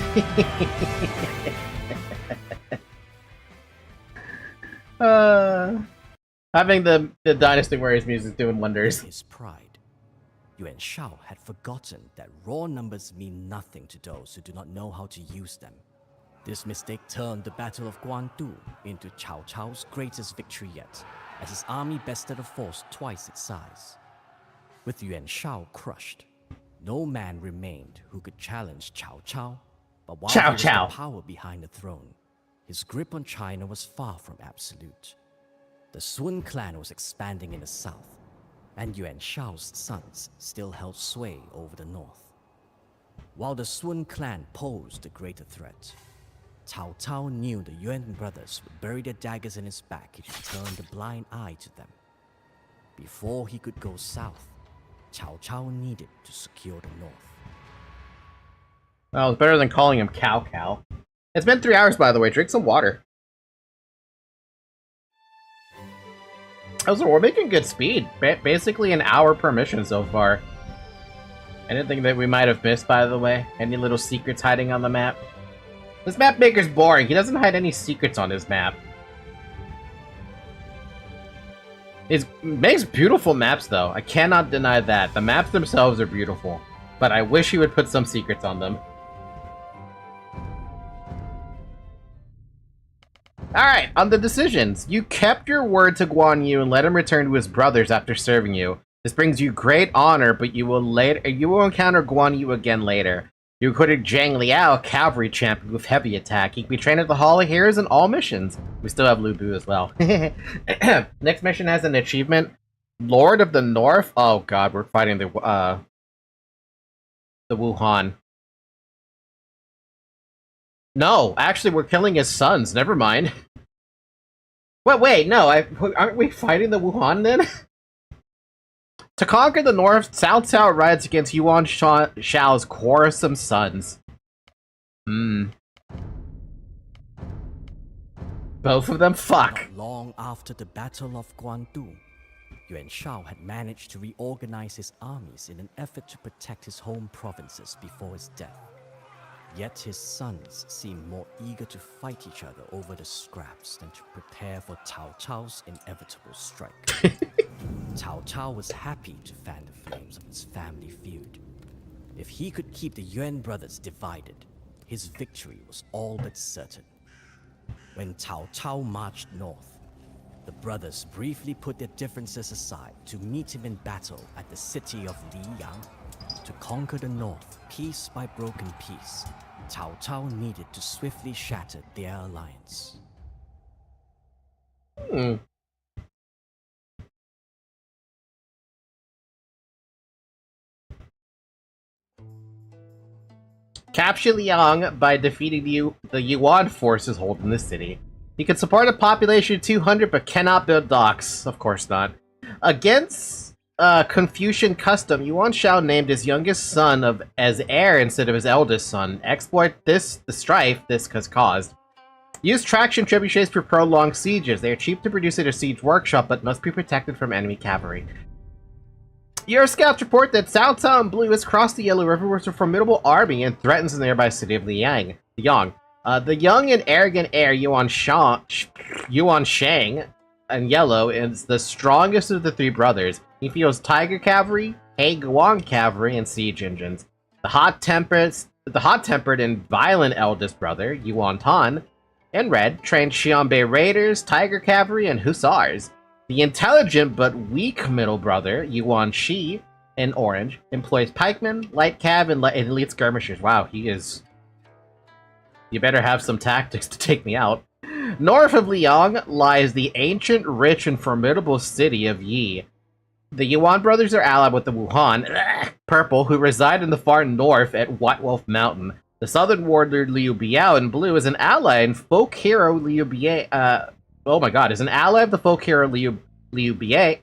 Having the Dynasty Warriors music doing wonders. His pride, Yuan Shao had forgotten that raw numbers mean nothing to those who do not know how to use them. This mistake turned the Battle of Guandu into Cao Cao's greatest victory yet, as his army bested a force twice its size. With Yuan Shao crushed, no man remained who could challenge Cao Cao, but while he was the power behind the throne, his grip on China was far from absolute. The Sun clan was expanding in the south, and Yuan Shao's sons still held sway over the north. While the Sun clan posed a greater threat, Cao Cao knew the Yuan brothers would bury their daggers in his back if he turned a blind eye to them. Before he could go south, Cao Cao needed to secure the north. Well, it's better than calling him Cow Cow. It's been 3 hours, by the way. Drink some water. Also, we're making good speed. Basically an hour per mission so far. Anything that we might have missed, by the way? Any little secrets hiding on the map? This map maker's boring. He doesn't hide any secrets on his map. He makes beautiful maps, though. I cannot deny that. The maps themselves are beautiful. But I wish he would put some secrets on them. Alright, on the decisions. You kept your word to Guan Yu and let him return to his brothers after serving you. This brings you great honor, but you will encounter Guan Yu again later. You recruited Zhang Liao, cavalry champion with heavy attack. He can be trained at the Hall of Heroes in all missions. We still have Lu Bu as well. Next mission has an achievement. Lord of the North? Oh god, we're fighting the Wuhan. No, actually, we're killing his sons. Never mind. Wait, no, aren't we fighting the Wuhan then? To conquer the north, Cao Cao rides against Yuan Shao's quarrelsome sons. Both of them? Fuck. Not long after the Battle of Guandu, Yuan Shao had managed to reorganize his armies in an effort to protect his home provinces before his death. Yet his sons seemed more eager to fight each other over the scraps than to prepare for Cao Cao's inevitable strike. Cao Cao was happy to fan the flames of his family feud. If he could keep the Yuan brothers divided, his victory was all but certain. When Cao Cao marched north, the brothers briefly put their differences aside to meet him in battle at the city of Liyang. To conquer the north, piece by broken piece, Cao Cao needed to swiftly shatter their alliance. Capture Liang by defeating the Yuan forces holding the city. He can support a population of 200 but cannot build docks. Of course not. Against Confucian custom, Yuan Shao named his youngest son as heir instead of his eldest son. Exploit the strife this has caused. Use traction trebuchets for prolonged sieges. They are cheap to produce at a siege workshop but must be protected from enemy cavalry. Your scouts report that Cao Cao and Blue has crossed the Yellow River with a formidable army and threatens the nearby city of Liang. The young and arrogant heir Yuan Shang and Yellow is the strongest of the three brothers. He fields Tiger Cavalry, He Guang Cavalry, and siege engines. The hot-tempered and violent eldest brother, Yuan Tan, in red, trains Xianbei Raiders, Tiger Cavalry, and Hussars. The intelligent but weak middle brother, Yuan Shi, in orange, employs pikemen, light cav, and elite skirmishers. Wow, he is... You better have some tactics to take me out. North of Liang lies the ancient, rich, and formidable city of Yi. The Yuan brothers are allied with the Wuhan, purple, who reside in the far north at White Wolf Mountain. The southern warlord Liu Biao in blue is an ally and folk hero Liu Biao, oh my god, is an ally of the folk hero Liu Bei,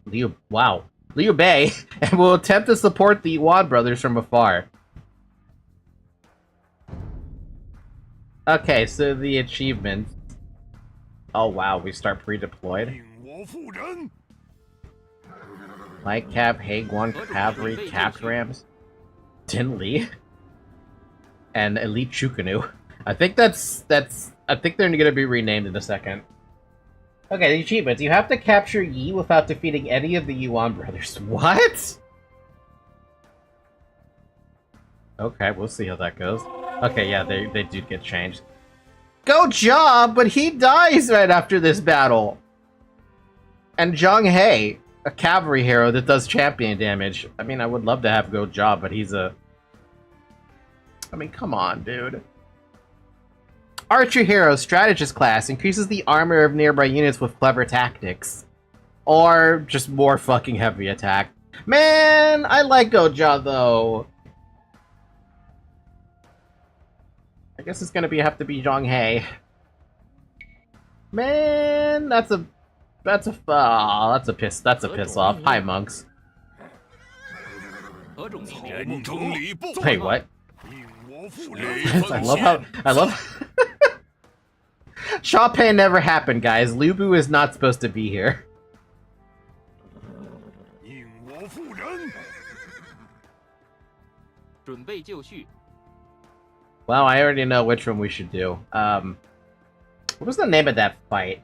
and will attempt to support the Yuan brothers from afar. Okay, so the achievements. Oh wow, we start pre-deployed. Light Cav, Haguan, Cavalry, Caprams, Tin Li, and Elite Chukanu. I think I think they're gonna be renamed in a second. Okay, the achievements. You have to capture Yi without defeating any of the Yuan brothers. What? Okay, we'll see how that goes. Okay, yeah, they do get changed. Go Jia, but he dies right after this battle. And Zhang He, a cavalry hero that does champion damage. I mean, I would love to have Go Jia, but he's a... I mean, come on, dude. Archer Hero, Strategist class, increases the armor of nearby units with clever tactics. Or just more fucking heavy attack. Man, I like Go Jia, though. I guess it's gonna have to be Zhang He. Man, that's a piss off. Hi, monks. Wait, what? I love Chopin never happened, guys. Lu Bu is not supposed to be here. Well, I already know which one we should do. What was the name of that fight?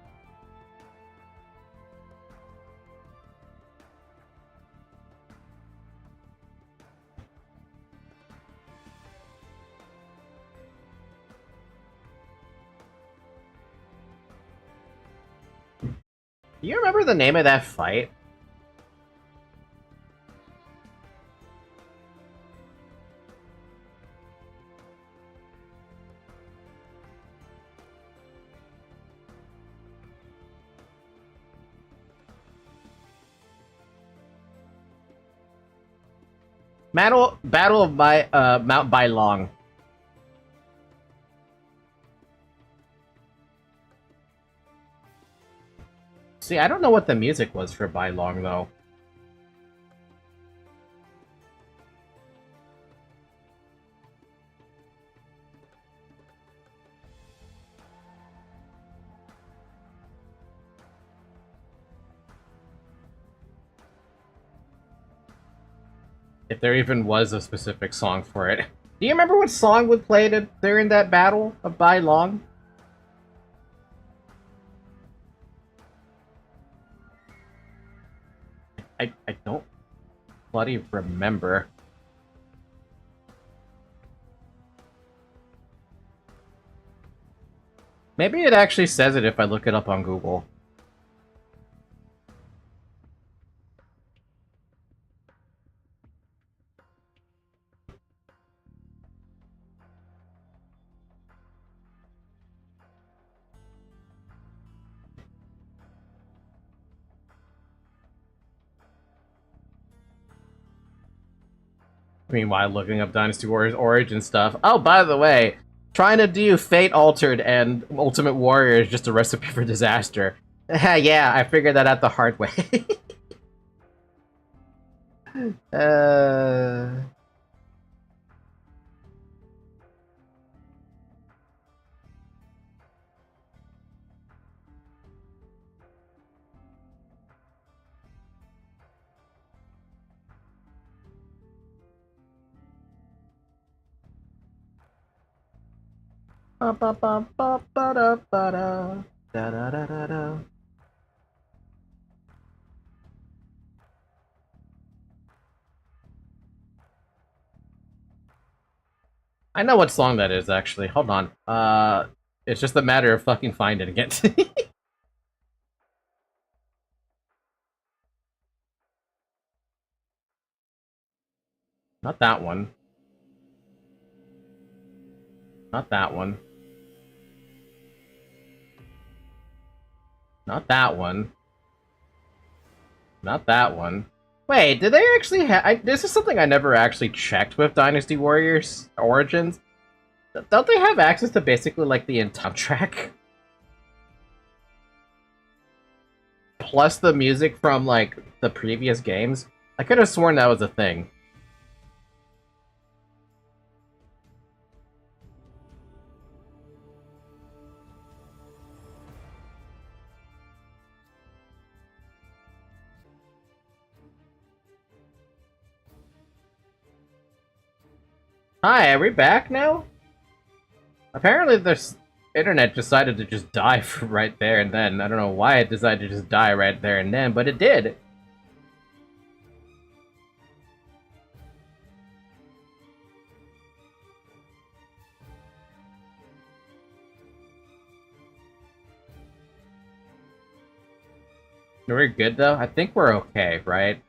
Do you remember the name of that fight? Battle of Mount Bailong. See, I don't know what the music was for Bailong, though. If there even was a specific song for it. Do you remember what song was played during that battle of Bailong? I don't bloody remember. Maybe it actually says it if I look it up on Google. Meanwhile, looking up Dynasty Warriors origin stuff. Oh, by the way, trying to do Fate Altered and Ultimate Warrior is just a recipe for disaster. Yeah, I figured that out the hard way. Ba ba ba ba ba da ba da da da da da da. I know what song that is, actually. Hold on. It's just a matter of fucking finding it. Not that one. Not that one. Not that one. Not that one. Wait, did they actually have... This is something I never actually checked with Dynasty Warriors Origins. Don't they have access to basically, like, the entire track? Plus the music from, like, the previous games? I could have sworn that was a thing. Hi, are we back now? Apparently this internet decided to just die right there and then. I don't know why it decided to just die right there and then, but it did. We're good though? I think we're okay, right?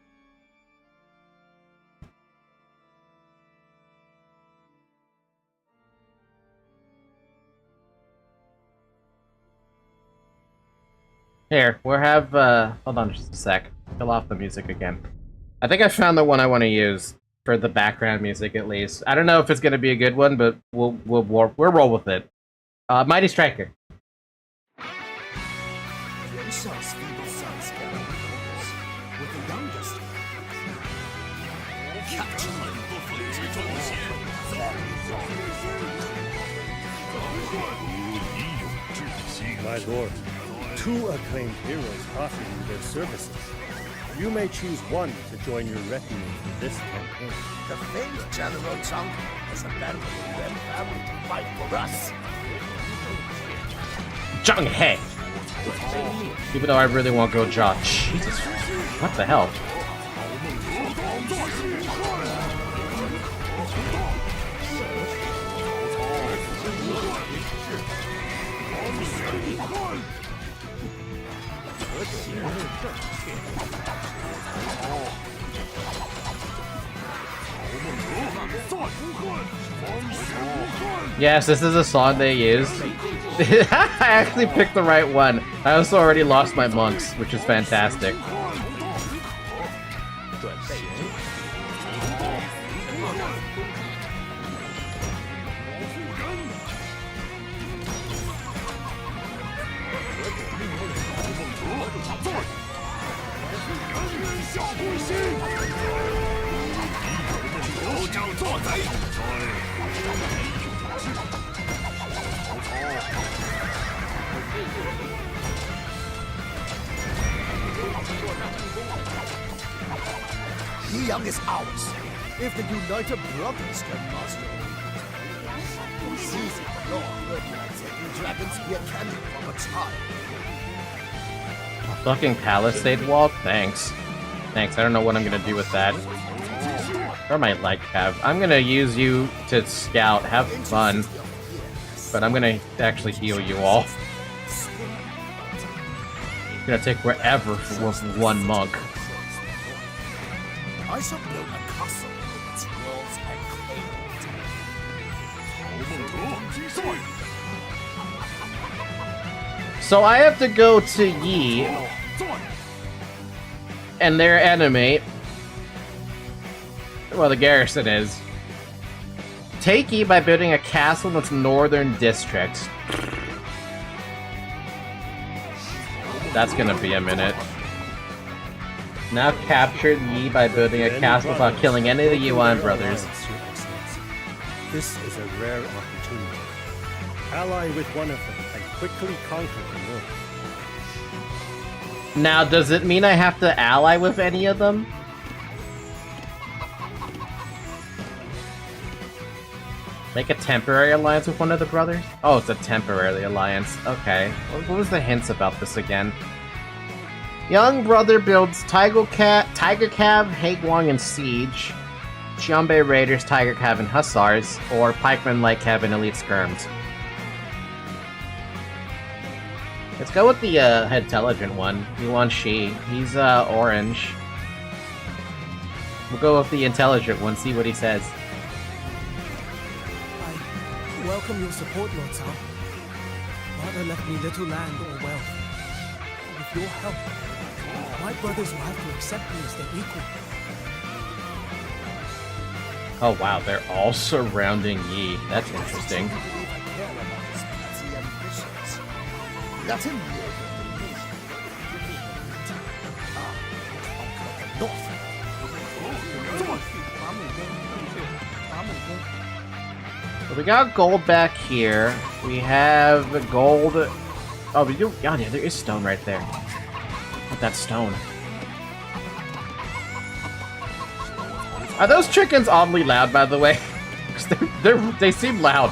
Here, we'll have, hold on just a sec. Kill off the music again. I think I found the one I want to use for the background music, at least. I don't know if it's going to be a good one, but we'll roll with it. Mighty Striker. My lord, 2 acclaimed heroes offer you their services. You may choose one to join your retinue for this campaign. The famed General Chang has abandoned the Yuan family to fight for us. Zhang He! Even though I really want to go Jia. Jesus. What the hell? Yes, this is a song they used. I actually picked the right one. I also already lost my monks, which is fantastic. Yang is ours. If the United Brothers can master it. It's easy for Lord like taking Dragon's Spear cannon from a child. A fucking Palisade wall? Thanks. Thanks, I don't know what I'm gonna do with that. Or my light cav. I'm gonna use you to scout, have fun. But I'm gonna actually heal you all. It's gonna take forever for one monk. I shall build a castle with its walls and claim it. So I have to go to Yi and their enemy Well, the garrison is. Take Yi by building a castle in its northern district. That's gonna be a minute. Now capture Yi by building a castle without killing any of the Yuan brothers. This is a rare opportunity. Ally with one of them and quickly conquer the north. Now, does it mean I have to ally with any of them? Make a temporary alliance with one of the brothers? Oh, it's a temporary alliance. Okay. What was the hints about this again? Young brother builds Tiger Cav, Haegwang, and Siege. Xianbei Raiders, Tiger Cav, and Hussars. Or Pikemen, Light Cav, and Elite Skirms. Let's go with the intelligent one. Yuan Shi. He's orange. We'll go with the intelligent one, see what he says. I welcome your support, Lord Cao. Father left me little land or wealth. With your help, my brothers will have to accept me as their equal. Oh wow, they're all surrounding Yi. That's interesting. Let him live in the So we got gold back here. We have the gold. Oh, we do. Oh, yeah, there is stone right there. What's that stone? Are those chickens oddly loud, by the way? 'Cause they seem loud.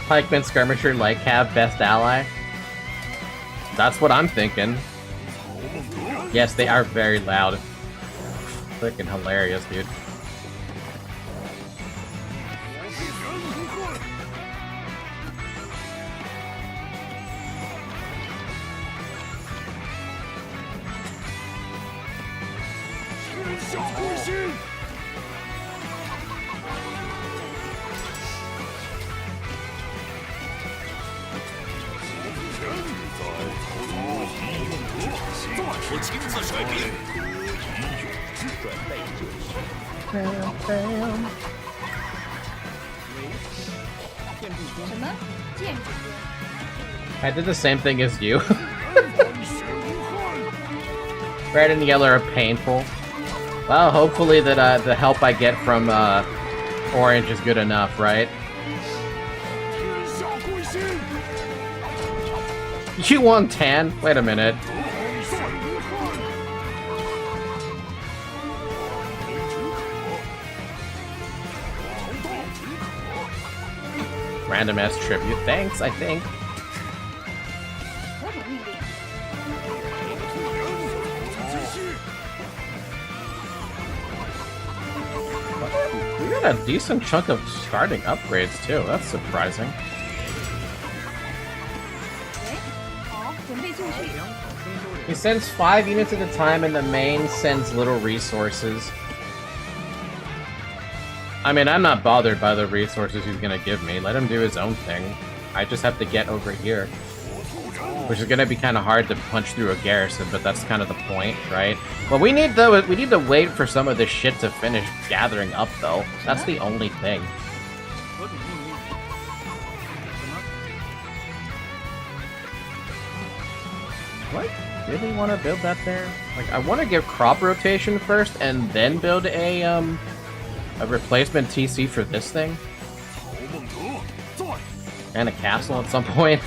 Pikeman, Skirmisher, Light Cav, best ally. That's what I'm thinking. Yes, they are very loud. Freaking hilarious, dude. I did the same thing as you. Red and yellow are painful. Well, hopefully that the help I get from orange is good enough, right? You want tan? Wait a minute. Random ass tribute. Thanks, I think. We got a decent chunk of starting upgrades too. That's surprising. He sends 5 units at a time, and the main sends little resources. I mean, I'm not bothered by the resources he's gonna give me. Let him do his own thing. I just have to get over here. Which is gonna be kind of hard to punch through a garrison, but that's kind of the point, right? What we need, though, we need to wait for some of this shit to finish gathering up, though. That's the only thing. What? Really want to build that there? Like, I want to give crop rotation first, and then build a replacement TC for this thing. And a castle at some point.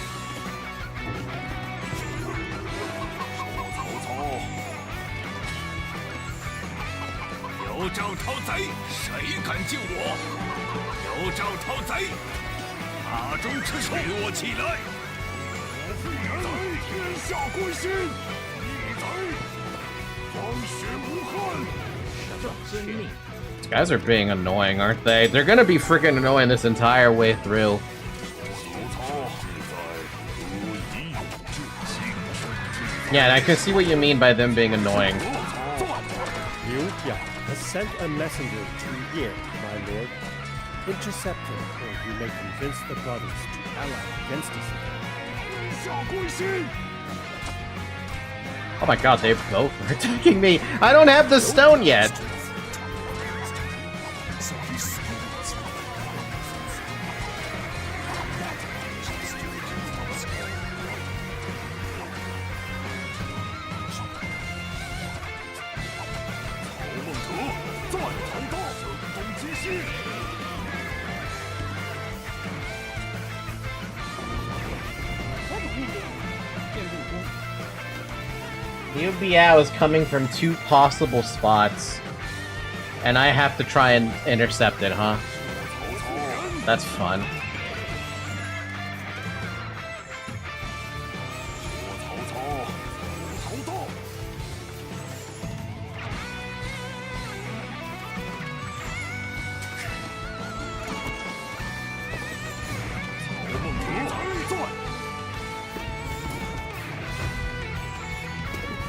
These guys are being annoying, aren't they? They're gonna be freaking annoying this entire way through. Yeah, I can see what you mean by them being annoying. Liu Jia has sent a messenger to Ye, my lord. Intercept him, or you may convince the brothers to ally against us again. Oh my god, they both are attacking me! I don't have the stone yet! Liu Biao is coming from 2 possible spots, and I have to try and intercept it, huh? That's fun.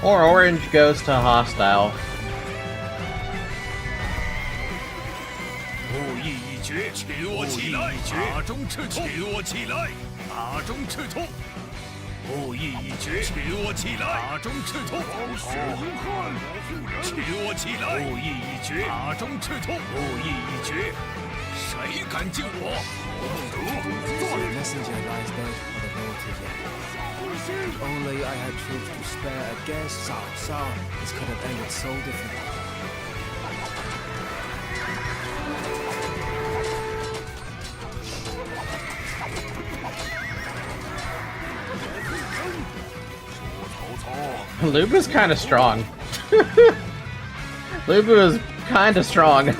Or orange goes to hostile. 后羿一绝，取我起来！塔中赤兔，取我起来！塔中赤兔，后羿一绝，取我起来！塔中赤兔，好血无憾！取我起来！后羿一绝，塔中赤兔，后羿一绝，谁敢救我？The messenger lies dead for the motive yet. If only I had troops to spare against Cao Cao, this could have ended so differently. Lubu's kind of strong. Lubu is kind of strong.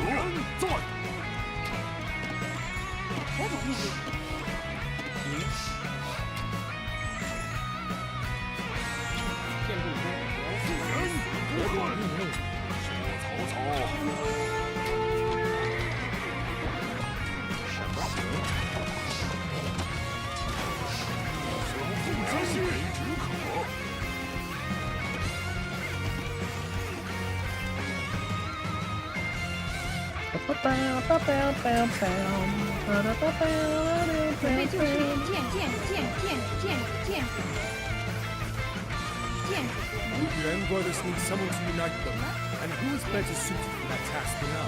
The Yuan brothers need someone to unite them, and who is better suited for that task than I?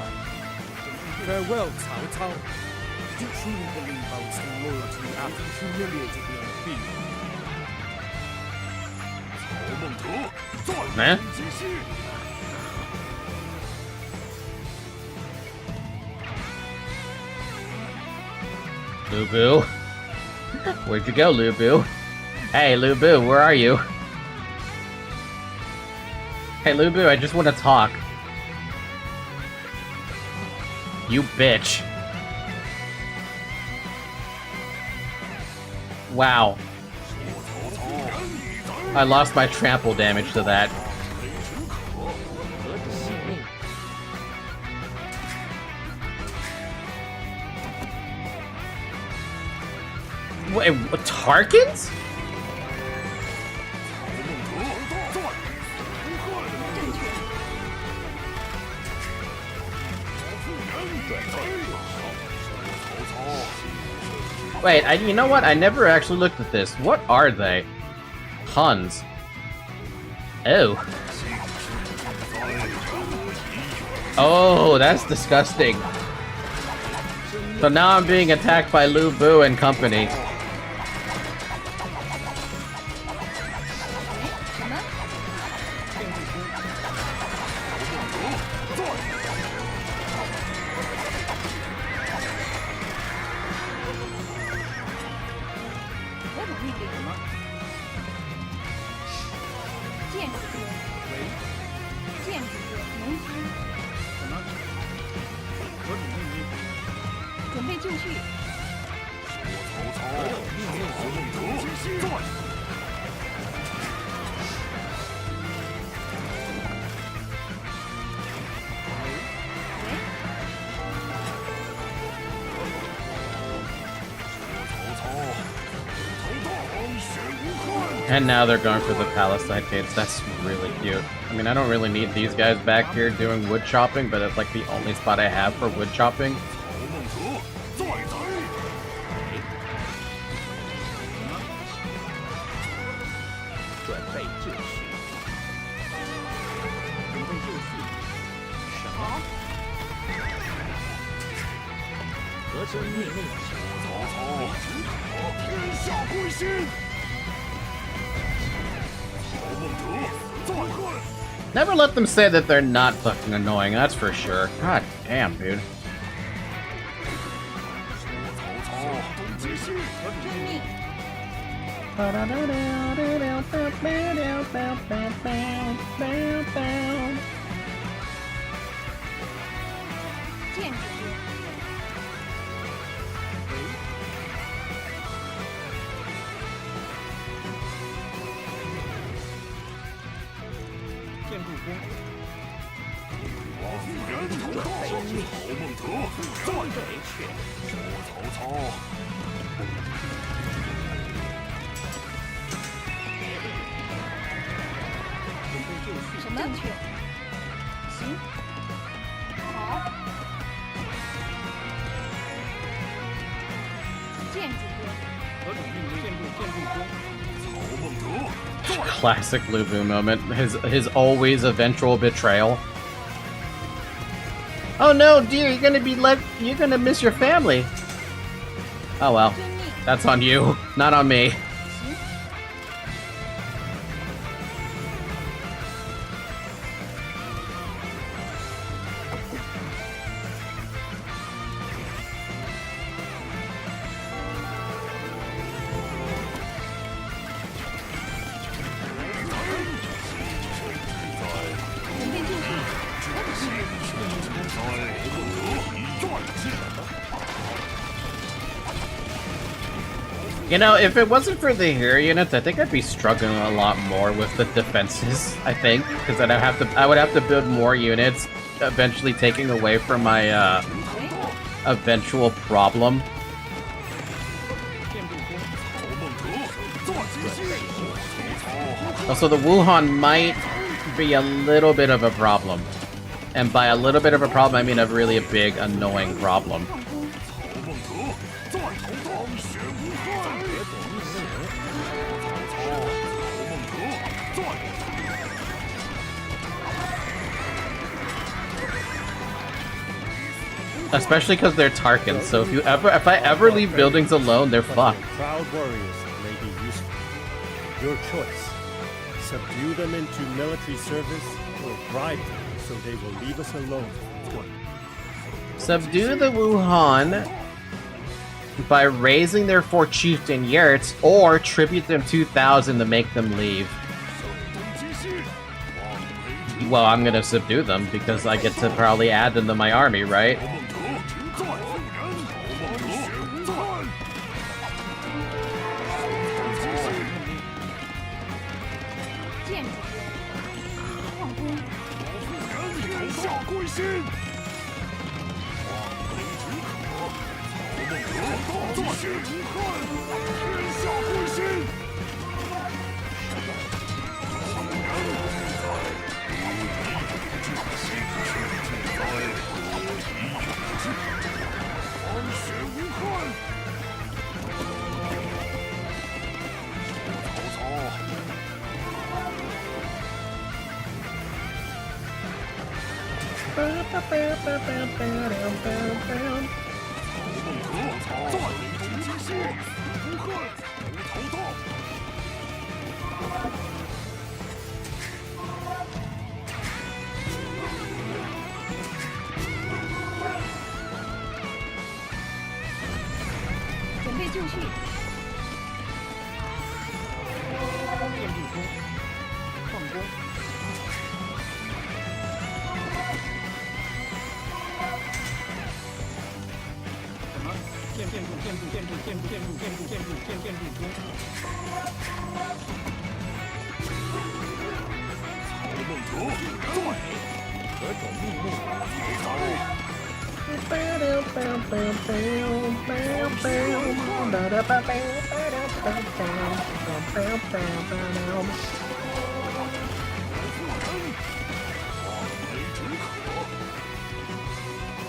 Farewell, Cao Cao. Did you truly believe I would stay loyal to you after you humiliated me on the field? 曹孟德，再Man. 继续！ Lubu. Where'd you go, Lubu? Hey, Lubu, where are you? Hey, Lubu, I just want to talk. You bitch. Wow. I lost my trample damage to that. Wait, what, Tarkins? Wait, you know what? I never actually looked at this. What are they? Huns. Oh. Oh, that's disgusting. So now I'm being attacked by Lu Bu and company. And now they're going for the Palestine kids. That's really cute. I mean, I don't really need these guys back here doing wood chopping, but it's like the only spot I have for wood chopping. 好，何者命令？曹操，天下归心。曹孟德，再恨。 Never let them say that they're not fucking annoying, that's for sure. God damn, dude. 遵命，建主君，建筑工，望人头道，曹孟德，再没去。说曹操，准备就绪，什么？正确，行，好，建主君，何种命令？建筑工，曹孟德， Classic Lubu moment. His always eventual betrayal. Oh no, dear, you're gonna miss your family. Oh well. 遵命， That's on you, not on me. 行， 准备就绪，何种命令？曹孟德，再见。 You know, if it wasn't for the hero units, I think I'd be struggling a lot more with the defenses. I think because I would have to build more units, eventually taking away from my eventual problem. 建筑工，曹孟德，再见。曹操， Also, the Wuhan might be a little bit of a problem, and by a little bit of a problem, I mean a really big, annoying problem. 曹孟德，再投道，玄武汉。曹操，曹孟德，再。 Especially because they're Tarkans, so if I ever leave buildings alone, they're fucked. Proud warriors may be useful. Your choice. Subdue them into military service or bribe them so they will leave us alone. Subdue the Wuhan by raising their 4 chieftain yurts, or tribute them 2,000 to make them leave. Well, I'm gonna subdue them because I get to probably add them to my army, right? 建主君，矿工，天下归心。望梅止渴，曹孟德，再血武汉，天下归心。王血武汉。曹操。 再没同机心，无恨无头道。准备就绪，建筑工，矿工，什么？建筑工，曹孟德，再何种命令？曹操。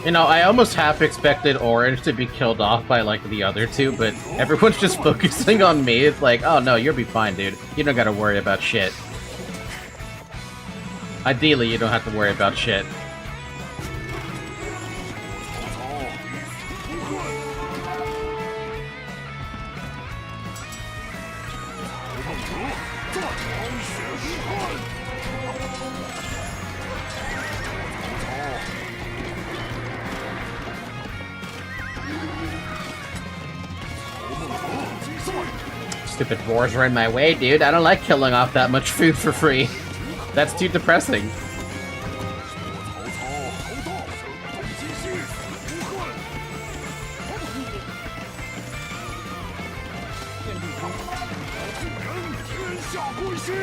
You know, I almost half expected Orange to be killed off by, like, the other two, but everyone's just focusing on me. It's like, oh no, you'll be fine, dude. You don't gotta worry about shit. Ideally, you don't have to worry about shit. Stupid dwarves are in my way, dude. I don't like killing off that much food for free. That's too depressing.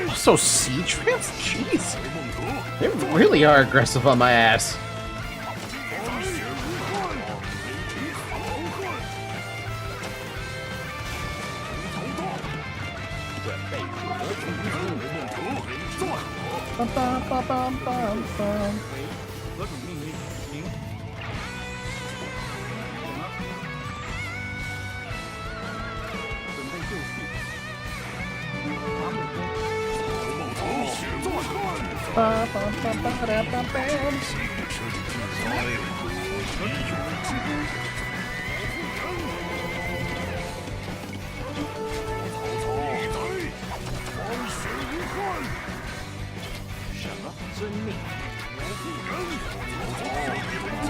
Also, sea trance? Jeez. They really are aggressive on my ass.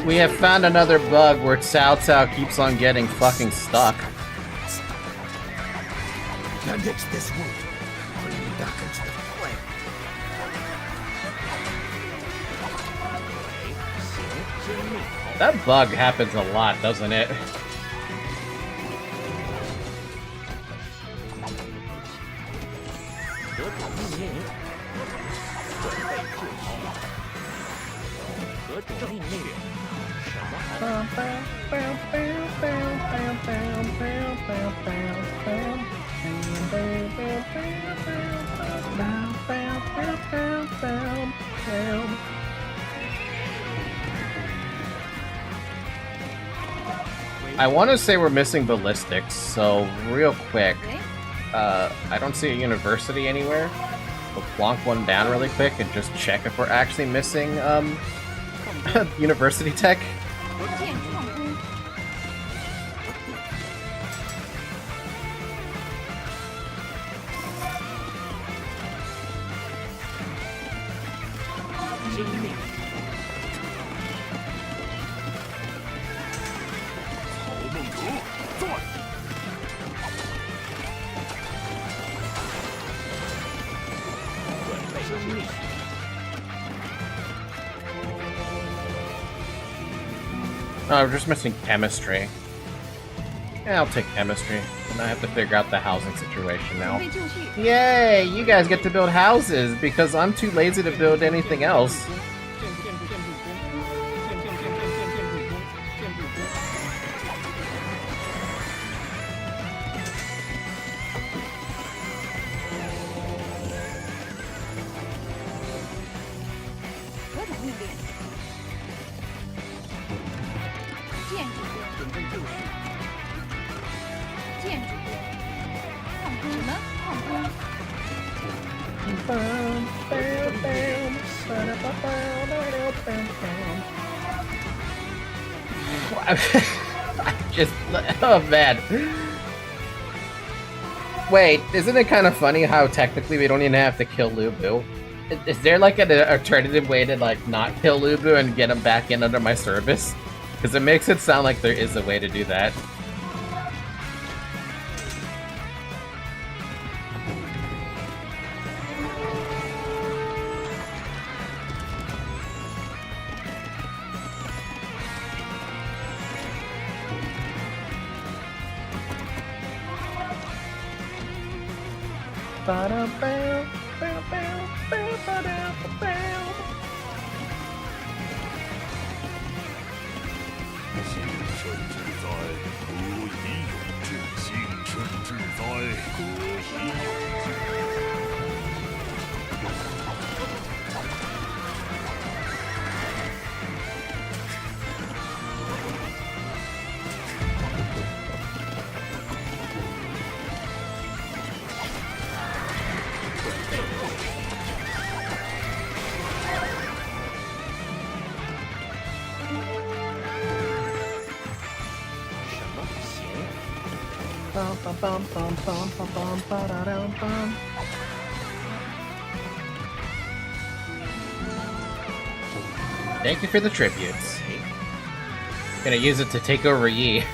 We have found another bug where Cao Cao keeps on getting fucking stuck. Now ditch this wood. Bring me back into the flame. That bug happens a lot, doesn't it? I want to say we're missing ballistics, so real quick, I don't see a university anywhere. We'll plonk one down really quick and just check if we're actually missing university tech. Oh, we're just missing chemistry. Yeah, I'll take chemistry. And I have to figure out the housing situation now. Yay! You guys get to build houses because I'm too lazy to build anything else. Oh man. Wait, isn't it kind of funny how technically we don't even have to kill Lubu? Is there like an alternative way to like not kill Lubu and get him back in under my service? Because it makes it sound like there is a way to do that. Thank you for the tributes. Gonna use it to take over Yi.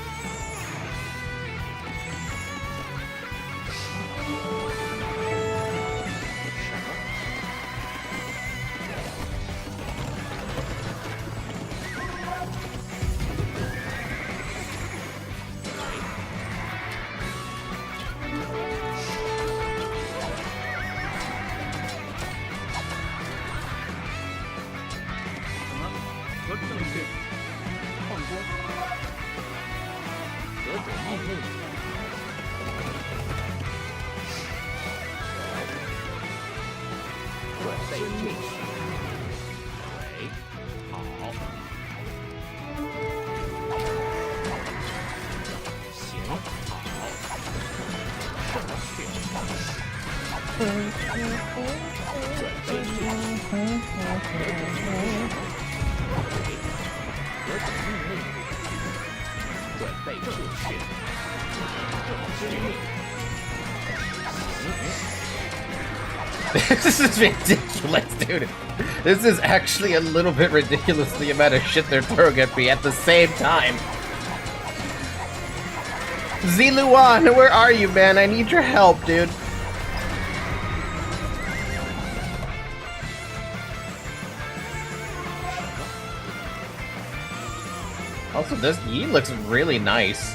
This is ridiculous, dude. This is actually a little bit ridiculous, the amount of shit they're throwing at me at the same time. Ziluan, where are you, man? I need your help, dude. Also, this Yi looks really nice.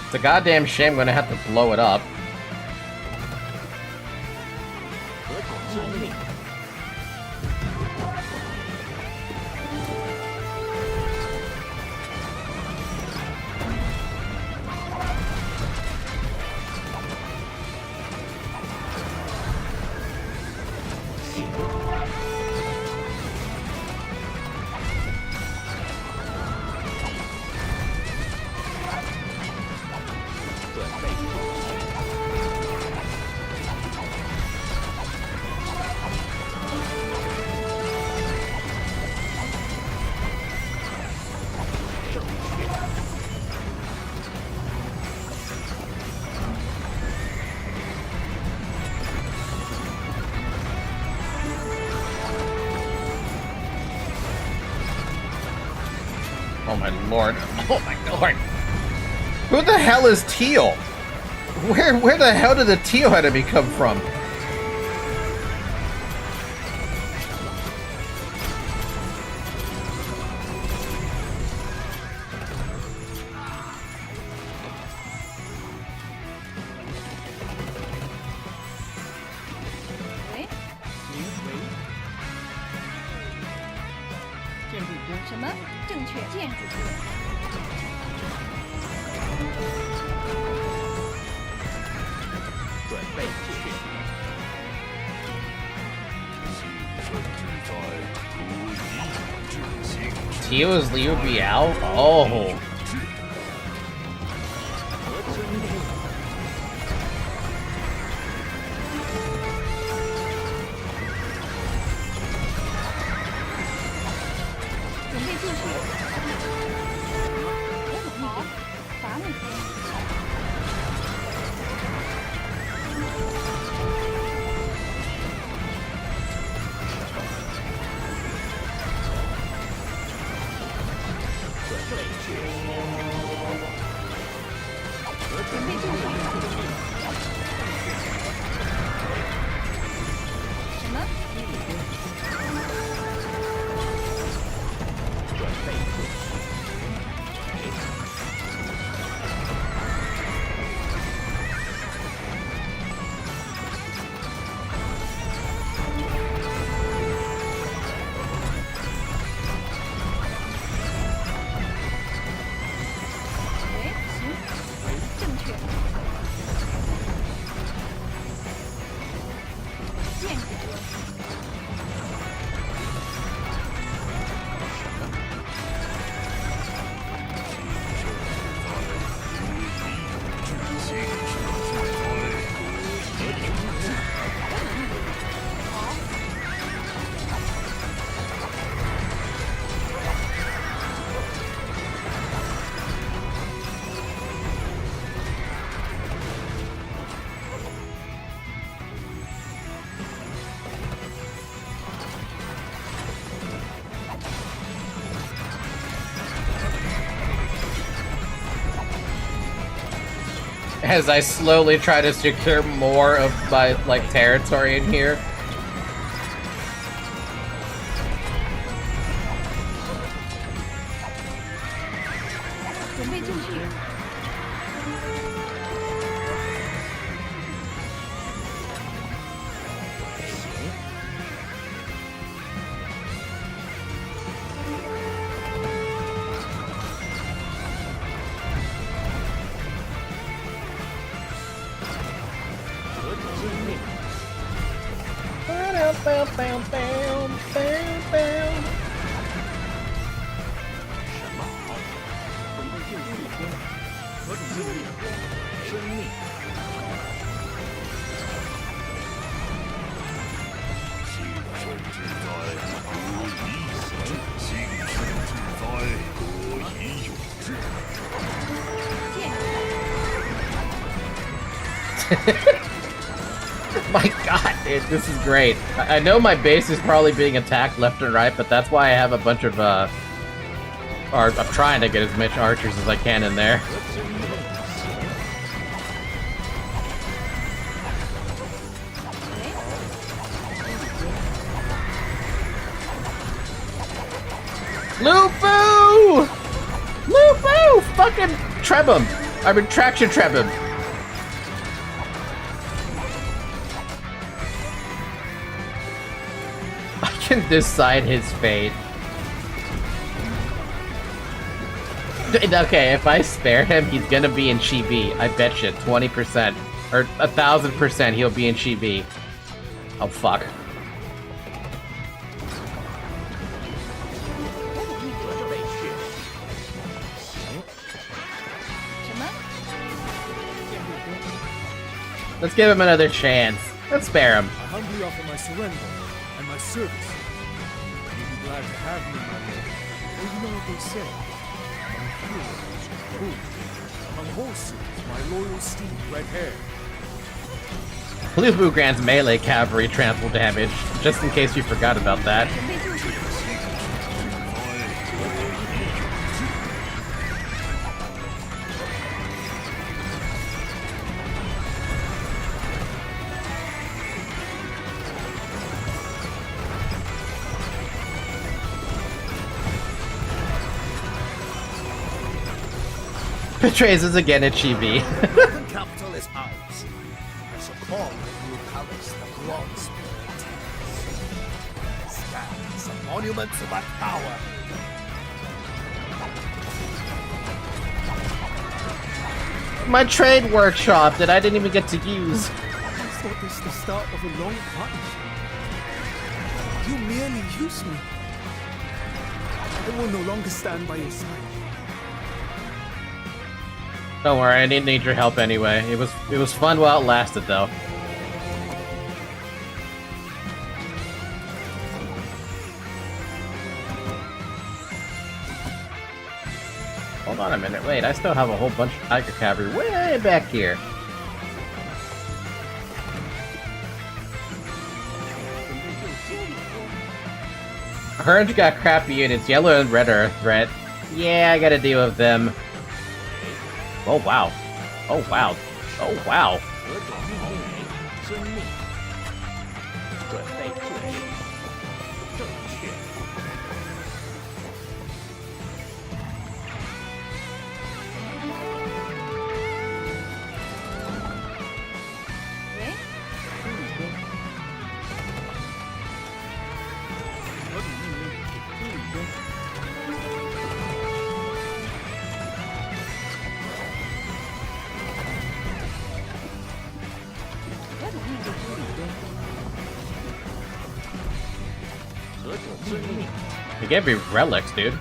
It's a goddamn shame I'm gonna have to blow it up. Oh my lord. Oh my lord. Who the hell is Teal? Where the hell did the Teal enemy come from? Teal's Liu Biao? Oh. As I slowly try to secure more of my, like, territory in here. My god, dude, this is great. I know my base is probably being attacked left and right, but that's why I have a bunch of, or I'm trying to get as much archers as I can in there. Lufu! Lufu! Fucking treb him! I mean, traction treb him. I can decide his fate. Okay, if I spare him, he's gonna be in Chibi. I bet you 20%. Or 1,000% he'll be in Chibi. Oh, fuck. Let's give him another chance. Let's spare him. I humbly offer my surrender and my service. You'll be glad to have me, my lord. Well, you know what they say. Among heroes, among horses, my loyal steed, red hair. Lufu grants melee cavalry trample damage, just in case you forgot about that. Betrays us again at Chibi. The capital is ours. I shall call the new palace the Bronze Spirit. Stands a monument to my power. My trade workshop that I didn't even get to use. I thought this was the start of a long partnership. You merely use me. I will no longer stand by your side. Don't worry, I didn't need your help anyway. It was fun while it lasted, though. Hold on a minute, wait, I still have a whole bunch of tiger cavalry way back here. Orange got crappy units, yellow and red are a threat. Yeah, I gotta deal with them. Oh wow. Oh wow. Oh wow. You gave me relics, dude.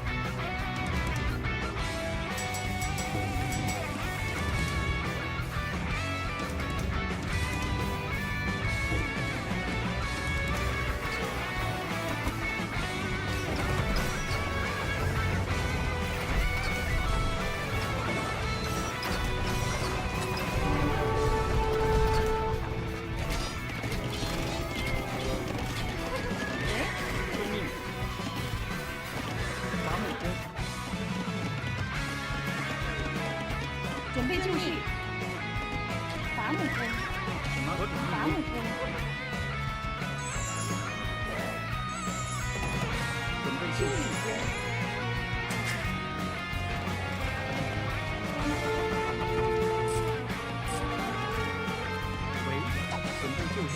就绪。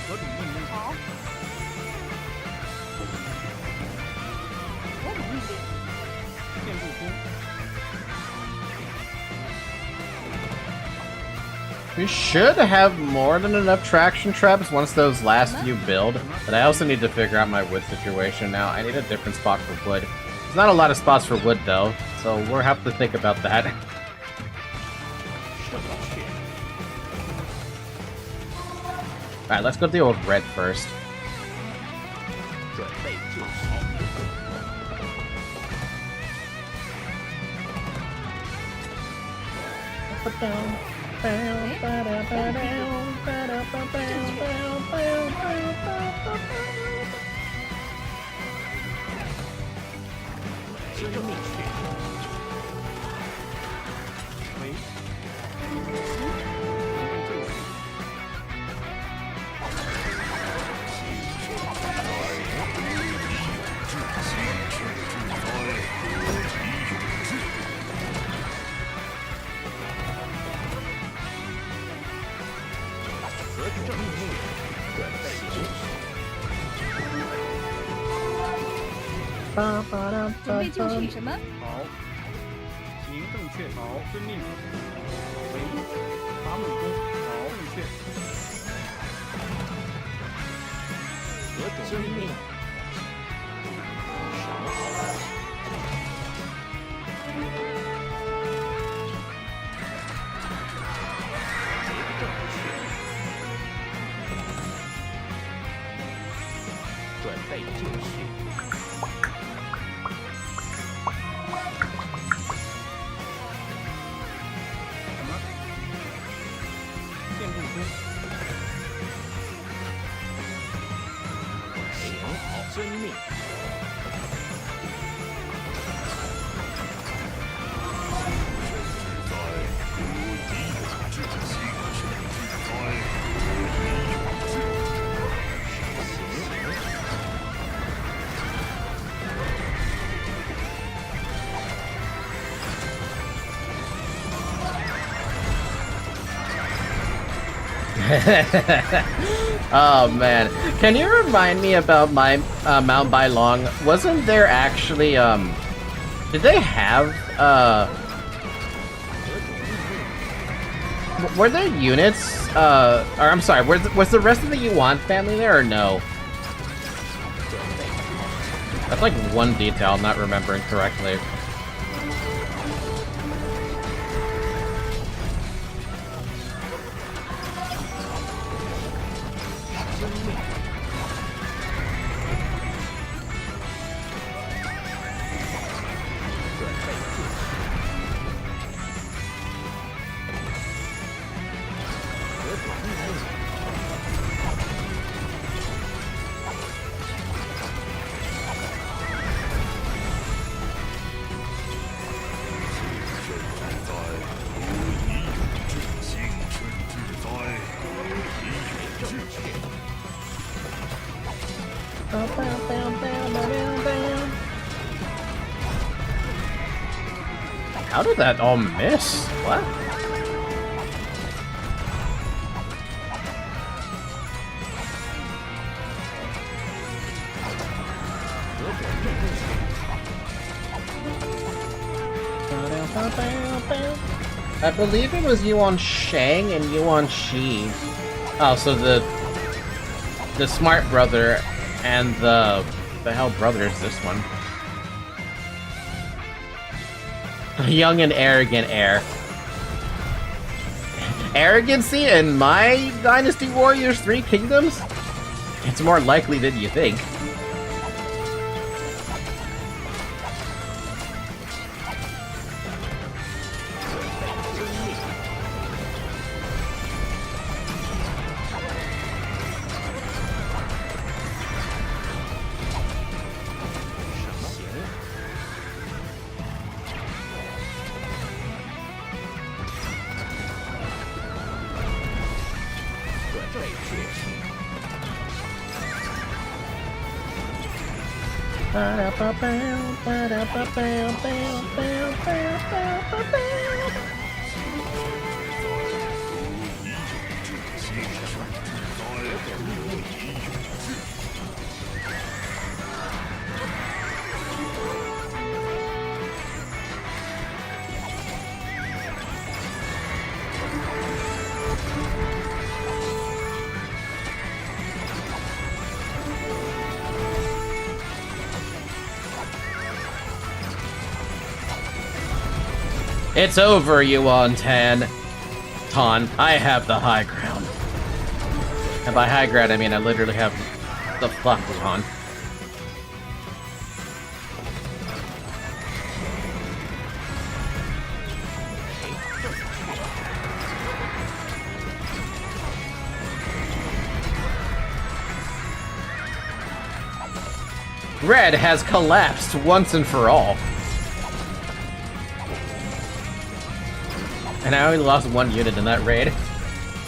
何种命令？好。何种命令？建筑中。 We should have more than enough traction traps once those last few build, but I also need to figure out my wood situation now. I need a different spot for wood. There's not a lot of spots for wood though, so we'll have to think about that. Alright, let's go deal with red first.准备就绪。什么？好，行正确。好，遵命。为伐木工。好，正确。何种遵命？准备就绪。 遵命。Oh man, can you remind me about my Mount Bailong? Wasn't there actually did they have were there units or I'm sorry, was the rest of the Yuan family there or no? That's like one detail I'm not remembering correctly. How did that all miss? What? I believe it was Yuan Shang and Yuan Shi. Oh, so the smart brother and the hell brother is this one? Young and arrogant heir. Arrogancy in my Dynasty Warriors 3 Kingdoms? It's more likely than you think. It's over, Yuan Tan. Tan, I have the high ground. And by high ground, I mean I literally have the fuck, Tan. Red has collapsed once and for all. And I only lost one unit in that raid.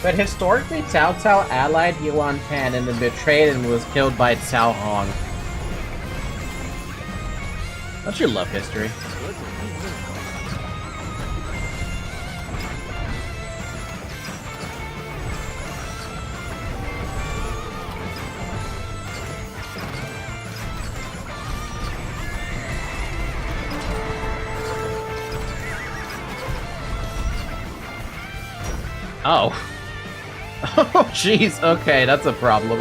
But historically, Cao Cao allied Yuan Tan and then betrayed and was killed by Cao Hong. Don't you love history? Oh. Oh, jeez. Okay, that's a problem.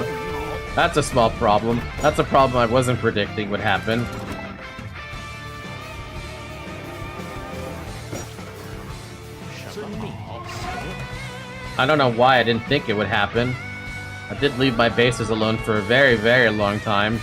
That's a small problem. That's a problem I wasn't predicting would happen. I don't know why I didn't think it would happen. I did leave my bases alone for a very, very long time.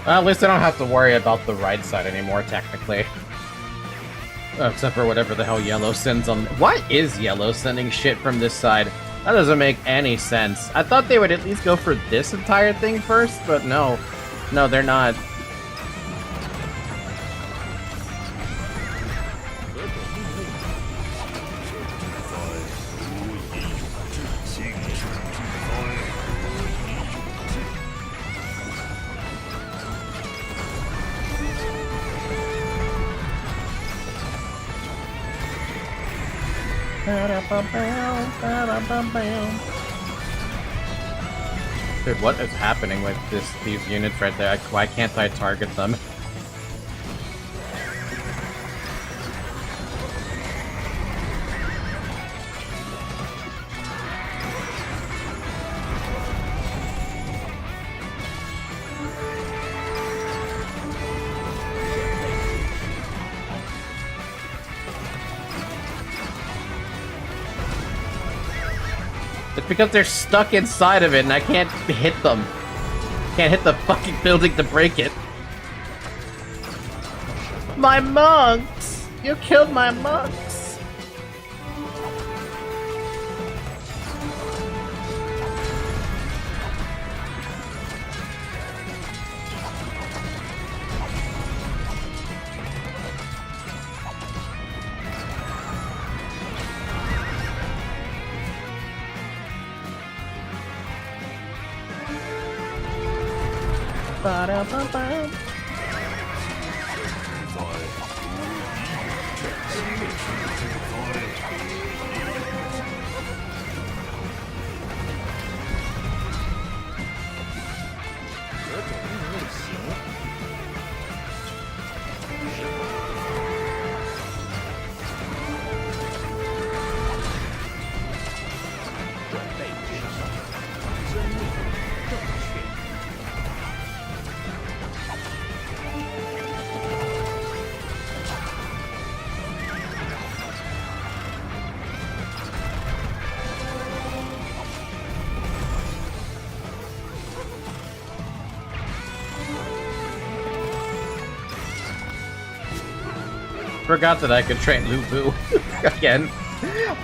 Well, at least I don't have to worry about the right side anymore, technically. Except for whatever the hell Yellow sends on... Why is Yellow sending shit from this side? That doesn't make any sense. I thought they would at least go for this entire thing first, but no. No, they're not. Dude, what is happening with these units right there? Why can't I target them? It's because they're stuck inside of it and I can't hit them. Can't hit the fucking building to break it. My monks! You killed my monks! Ba-da-ba-ba. Forgot that I could train Lu Bu again.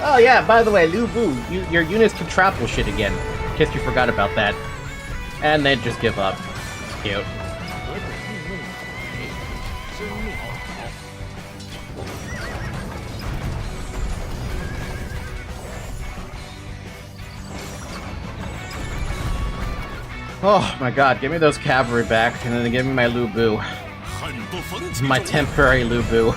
Oh yeah, by the way, Lu Bu, your units can trample shit again. In case you forgot about that. And they just give up. Cute. Oh my god, give me those cavalry back, and then give me my Lu Bu. My temporary Lu Bu.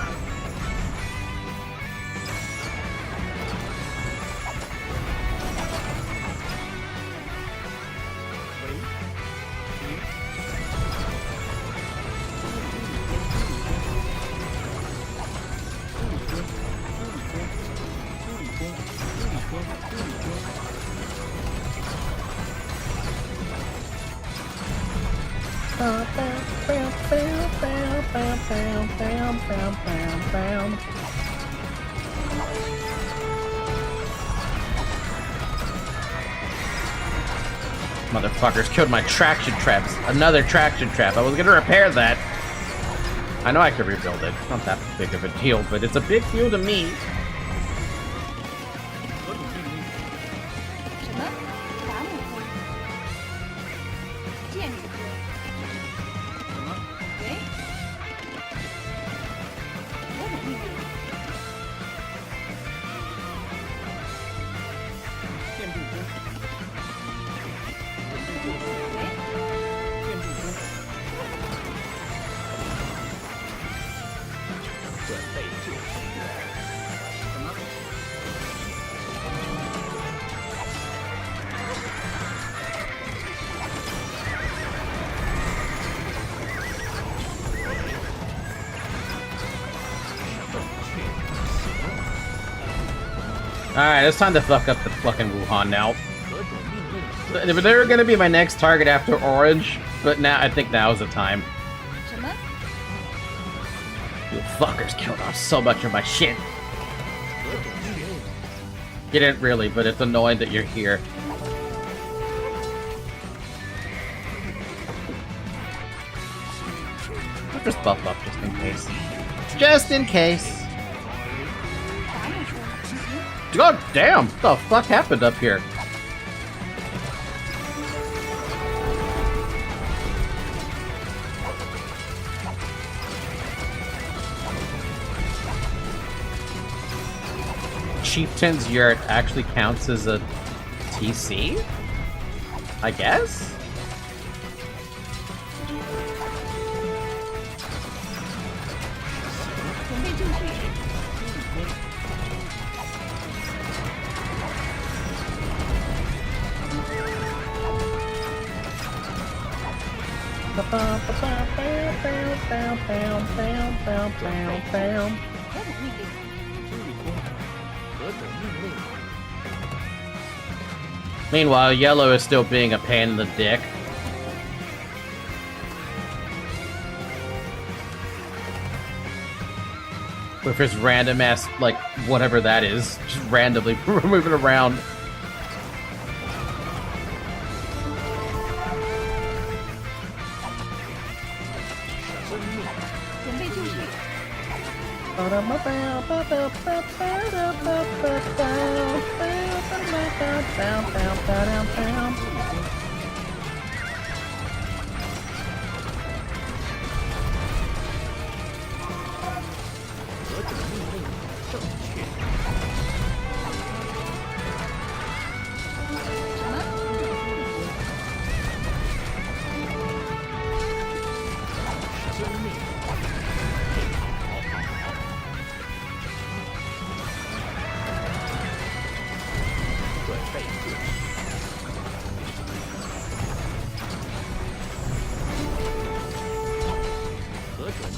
Motherfuckers killed my traction traps. Another traction trap. I was gonna repair that. I know I could rebuild it. Not that big of a deal, but it's a big deal to me. Alright, it's time to fuck up the fucking Wuhan now. They were gonna be my next target after Orange, but now I think now is the time. You fuckers killed off so much of my shit. You didn't really, but it's annoying that you're here. I'll just buff up just in case. Just in case. God damn! What the fuck happened up here? Chieftain's Yurt actually counts as a TC? I guess? Meanwhile, Yellow is still being a pain in the dick. With his random ass, like, whatever that is, just randomly moving around.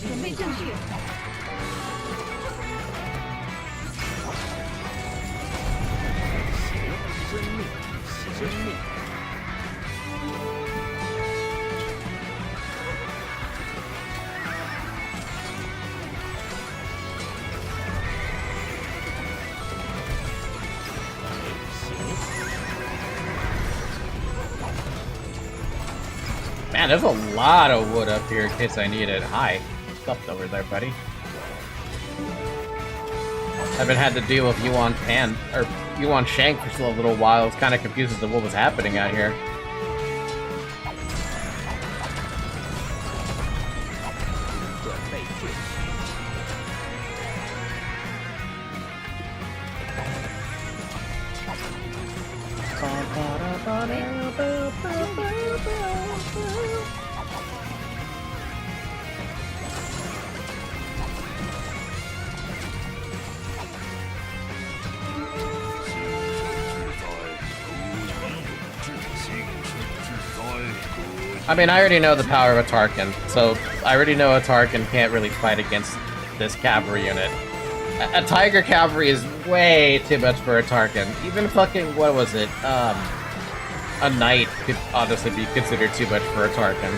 准备正确。遵命，遵命。 Man, there's a lot of wood up here in case I need it. Hi. What's up over there, buddy? Haven't had to deal with Yuan Pan, or Yuan Shank for still a little while. It's kind of confused as to what was happening out here. I mean, I already know the power of a Tarkin, so I already know a Tarkin can't really fight against this cavalry unit. A Tiger cavalry is way too much for a Tarkin. Even fucking, what was it? A Knight could honestly be considered too much for a Tarkin.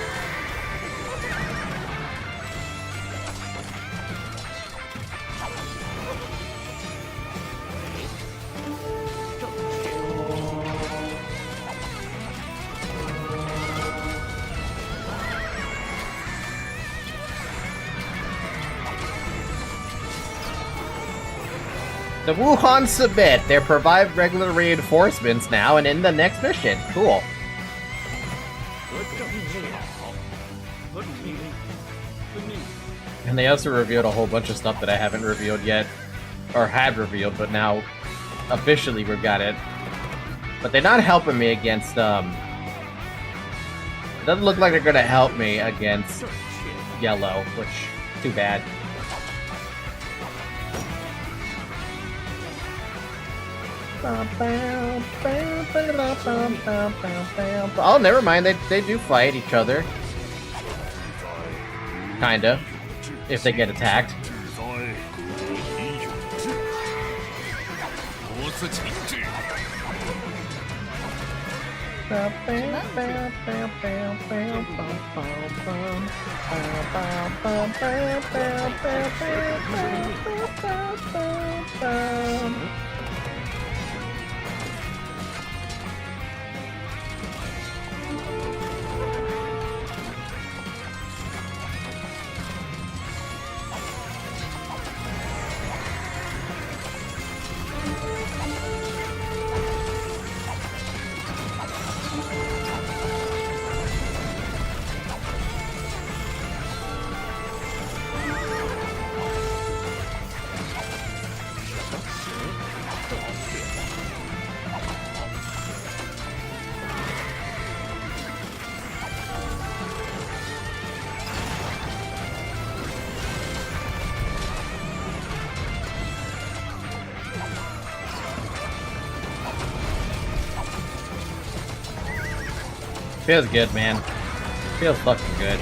The Wuhan submit. They provide regular reinforcements now and in the next mission. Cool. And they also revealed a whole bunch of stuff that I haven't revealed yet. Or had revealed, but now officially we've got it. But they're not helping me against, it doesn't look like they're gonna help me against Yellow, which, too bad. Oh, never mind. They do fight each other. Kinda. If they get attacked. Feels good, man. Feels fucking good.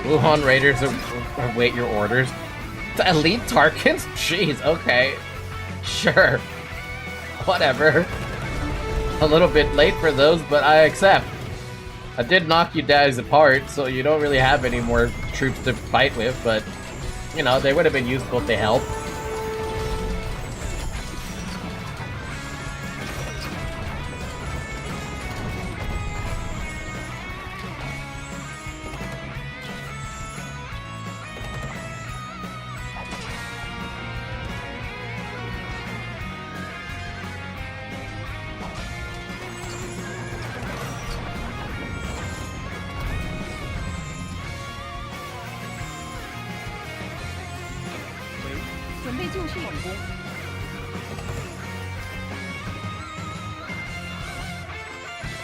Wuhan Raiders await your orders. The elite Tarkins? Jeez, okay. Sure. Whatever. A little bit late for those, but I accept. I did knock you guys apart, so you don't really have any more troops to fight with, but, you know, they would have been useful if they helped. 就绪成功。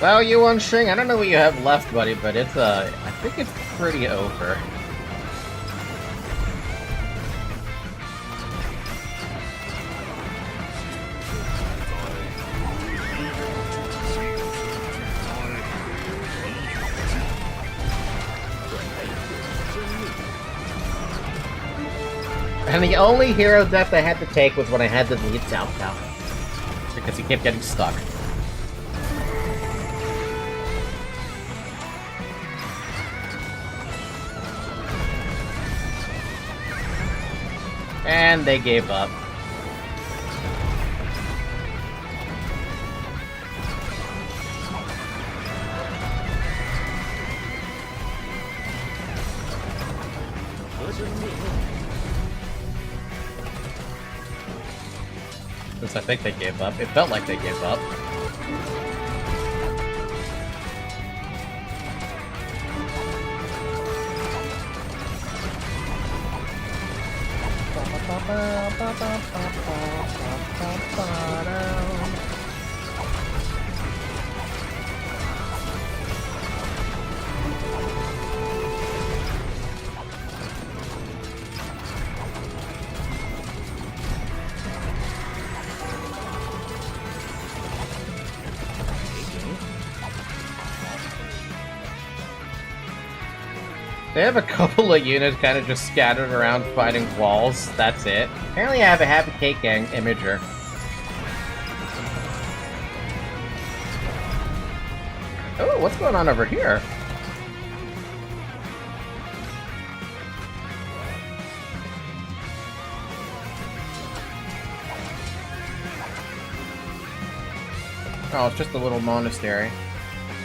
Well, you one string, I don't know what you have left, buddy, but it's I think it's pretty over. And the only hero death I had to take was when I had to lead Cao Cao, because he kept getting stuck. And they gave up. Since I think they gave up. It felt like they gave up. They have a couple of units kind of just scattered around fighting walls. That's it. Apparently I have a Happy Cake Gang imager. Oh, what's going on over here? Oh, it's just a little monastery.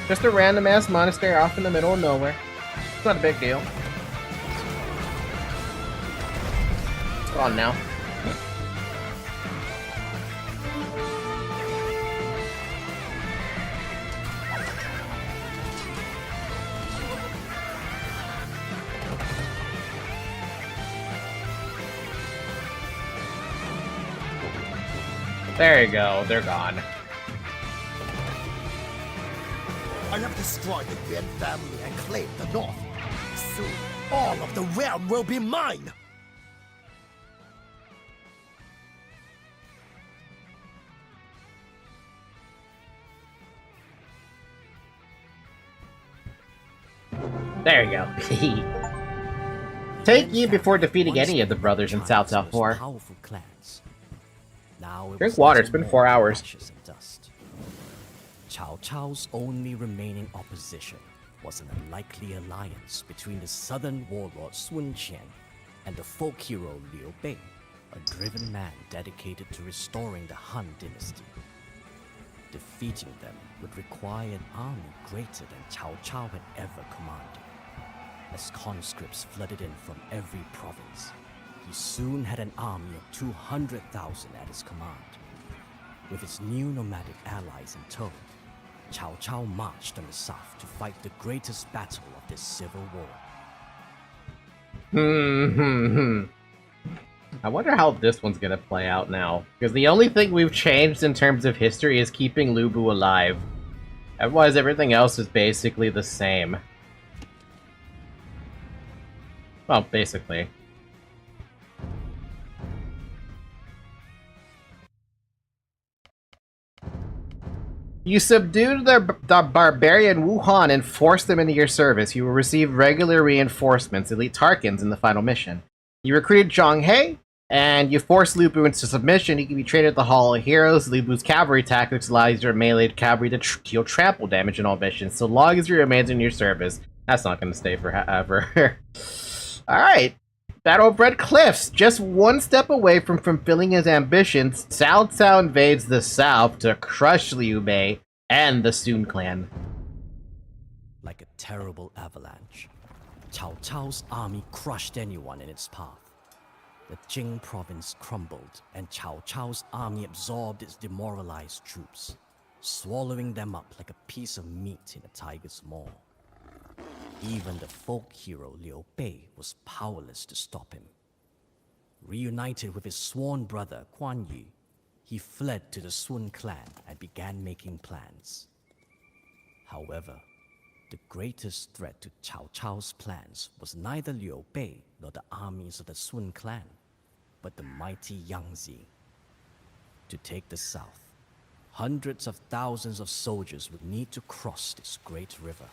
Just a random-ass monastery off in the middle of nowhere. It's not a big deal. It's gone now. There you go, they're gone. I have destroyed the Yuan family and claimed the North. Soon, all of the realm will be mine! There you go. Take you before defeating any of the brothers in Cao Cao 4. Powerful clans. Now Drink water, it's been 4 hours. Cao Cao's only remaining opposition was an unlikely alliance between the southern warlord Sun Qian and the folk hero Liu Bei, a driven man dedicated to restoring the Han dynasty. Defeating them would require an army greater than Cao Cao had ever commanded. As conscripts flooded in from every province, he soon had an army of 200,000 at his command. With his new nomadic allies in tow, Cao Cao marched on the south to fight the greatest battle of this civil war. I wonder how this one's gonna play out now. Because the only thing we've changed in terms of history is keeping Lu Bu alive. Otherwise, everything else is basically the same. Well, basically. You subdued the barbarian Wuhan and forced them into your service. You will receive regular reinforcements, elite Tarkans, in the final mission. You recruited Zhang He, and you forced Lu Bu into submission. He can be trained at the Hall of Heroes. Lu Bu's cavalry tactics allows your melee cavalry to deal trample damage in all missions, so long as he remains in your service. That's not going to stay forever. Alright. Battle of Red Cliffs. Just one step away from fulfilling his ambitions, Cao Cao invades the south to crush Liu Bei and the Sun clan. Like a terrible avalanche, Cao Cao's army crushed anyone in its path. The Jing province crumbled, and Cao Cao's army absorbed its demoralized troops, swallowing them up like a piece of meat in a tiger's maw. Even the folk hero Liu Bei was powerless to stop him. reunited with his sworn brother Guan Yu, he fled to the Sun clan and began making plans. However, the greatest threat to Cao Cao's plans was neither Liu Bei nor the armies of the Sun clan, but the mighty Yangtze. To take the south, hundreds of thousands of soldiers would need to cross this great river.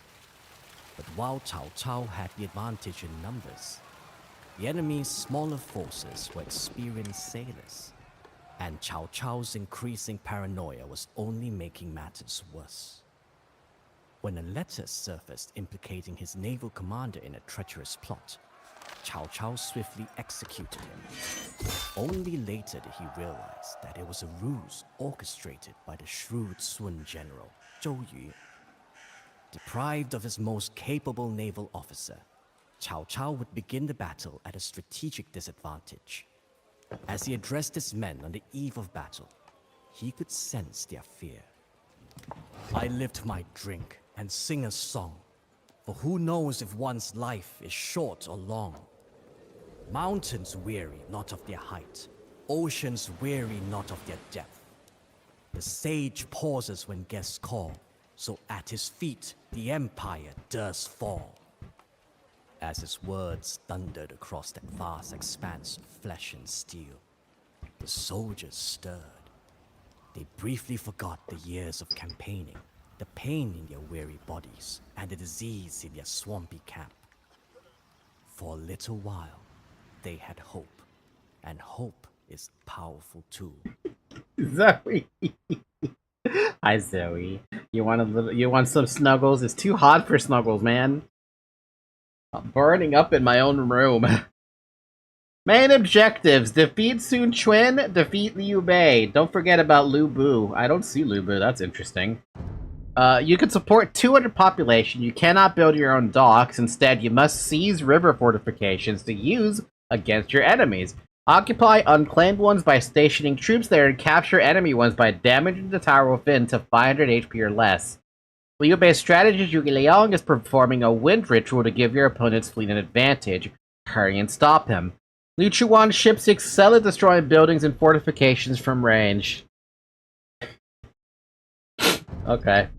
But while Cao Cao had the advantage in numbers, the enemy's smaller forces were experienced sailors, and Cao Cao's increasing paranoia was only making matters worse. When a letter surfaced implicating his naval commander in a treacherous plot, Cao Cao swiftly executed him. Only later did he realize that it was a ruse orchestrated by the shrewd Sun general, Zhou Yu. Deprived of his most capable naval officer, Cao Cao would begin the battle at a strategic disadvantage. As he addressed his men on the eve of battle, he could sense their fear. I lift my drink and sing a song, for who knows if one's life is short or long. Mountains weary not of their height, oceans weary not of their depth. The sage pauses when guests call, so at his feet the empire does fall. As his words thundered across that vast expanse of flesh and steel, the soldiers stirred. They briefly forgot the years of campaigning, the pain in their weary bodies, and the disease in their swampy camp. For a little while, they had hope, and hope is a powerful tool. Zoe. Hi, Zoe. You want some snuggles? It's too hot for snuggles, man. I'm burning up in my own room. Main objectives: defeat Sun Quan, defeat Liu Bei. Don't forget about Lu Bu. I don't see Lu Bu. That's interesting. You can support 200 population. You cannot build your own docks. Instead, you must seize river fortifications to use against your enemies. Occupy unclaimed ones by stationing troops there and capture enemy ones by damaging the tower within to 500 HP or less. Liu Bei's strategist Zhuge Liang is performing a wind ritual to give your opponent's fleet an advantage. Hurry and stop him. Liu Chuan's ships excel at destroying buildings and fortifications from range. Okay.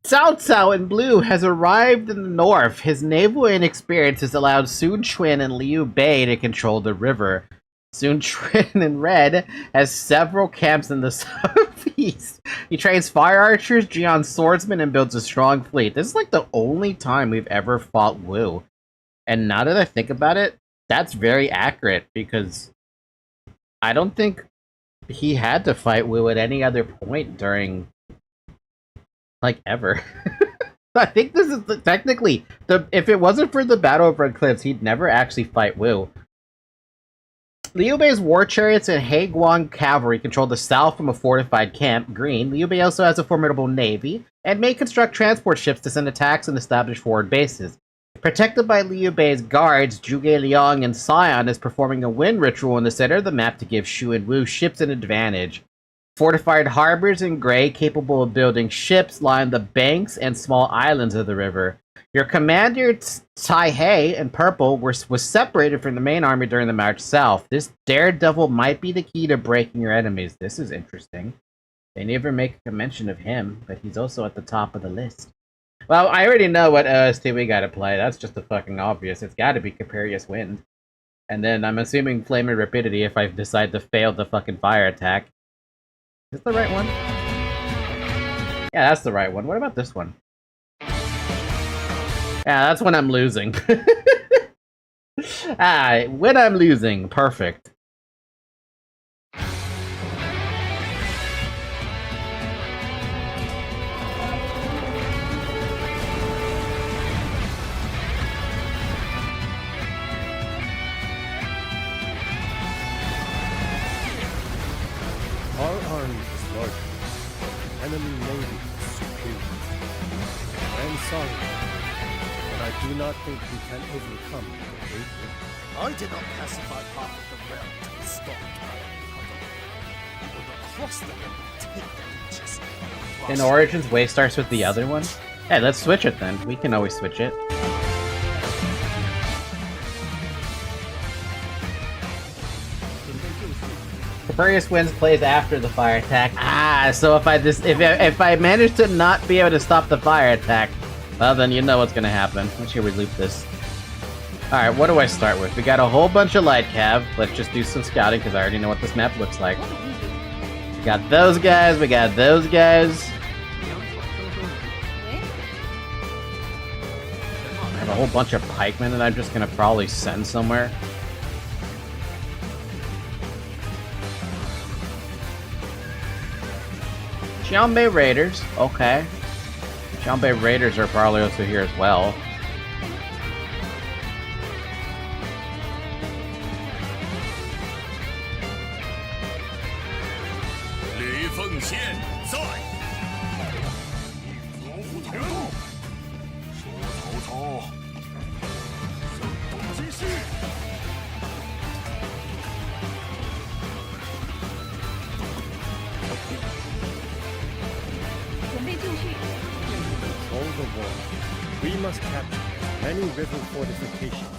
Cao Cao in blue has arrived in the north. His naval inexperience has allowed Sun Quan and Liu Bei to control the river. Sun Quan in red has several camps in the southeast. He trains fire archers, Jian swordsmen, and builds a strong fleet. This is like the only time we've ever fought Wu. And now that I think about it, that's very accurate, because I don't think he had to fight Wu at any other point during, like, ever. I think this is technically, if it wasn't for the Battle of Red Cliffs, he'd never actually fight Wu. Liu Bei's war chariots and Heiguan cavalry control the south from a fortified camp, green. Liu Bei also has a formidable navy, and may construct transport ships to send attacks and establish forward bases. Protected by Liu Bei's guards, Zhuge Liang and Sion is performing a wind ritual in the center of the map to give Shu and Wu ships an advantage. Fortified harbors in gray, capable of building ships, line the banks and small islands of the river. Your commander, Tai He, in purple, was separated from the main army during the march south. This daredevil might be the key to breaking your enemies. This is interesting. They never make a mention of him, but he's also at the top of the list. Well, I already know what OST we gotta play. That's just the fucking obvious. It's gotta be Caperius Wind. And then I'm assuming Flame and Rapidity if I decide to fail the fucking fire attack. Is this the right one? Yeah, that's the right one. What about this one? Yeah, that's when I'm losing. When I'm losing. Perfect. Our army is large. Enemy navy is superior. I am sorry, but I do not think we can overcome the great river. I did not pacify half of the realm to be stopped by a puddle. We will cross the river, take the beaches. In Origins, Way starts with the other one? Hey, let's switch it then. We can always switch it. Furious Winds plays after the fire attack. Ah, so if I manage to not be able to stop the fire attack, well then you know what's gonna happen. Let's see, we loop this. Alright, what do I start with? We got a whole bunch of light cav. Let's just do some scouting because I already know what this map looks like. We got those guys, we got those guys. I have a whole bunch of pikemen that I'm just gonna probably send somewhere. Xiaobei Raiders, okay. Xiaobei Raiders are probably also here as well. Control the wall. We must capture many river fortifications.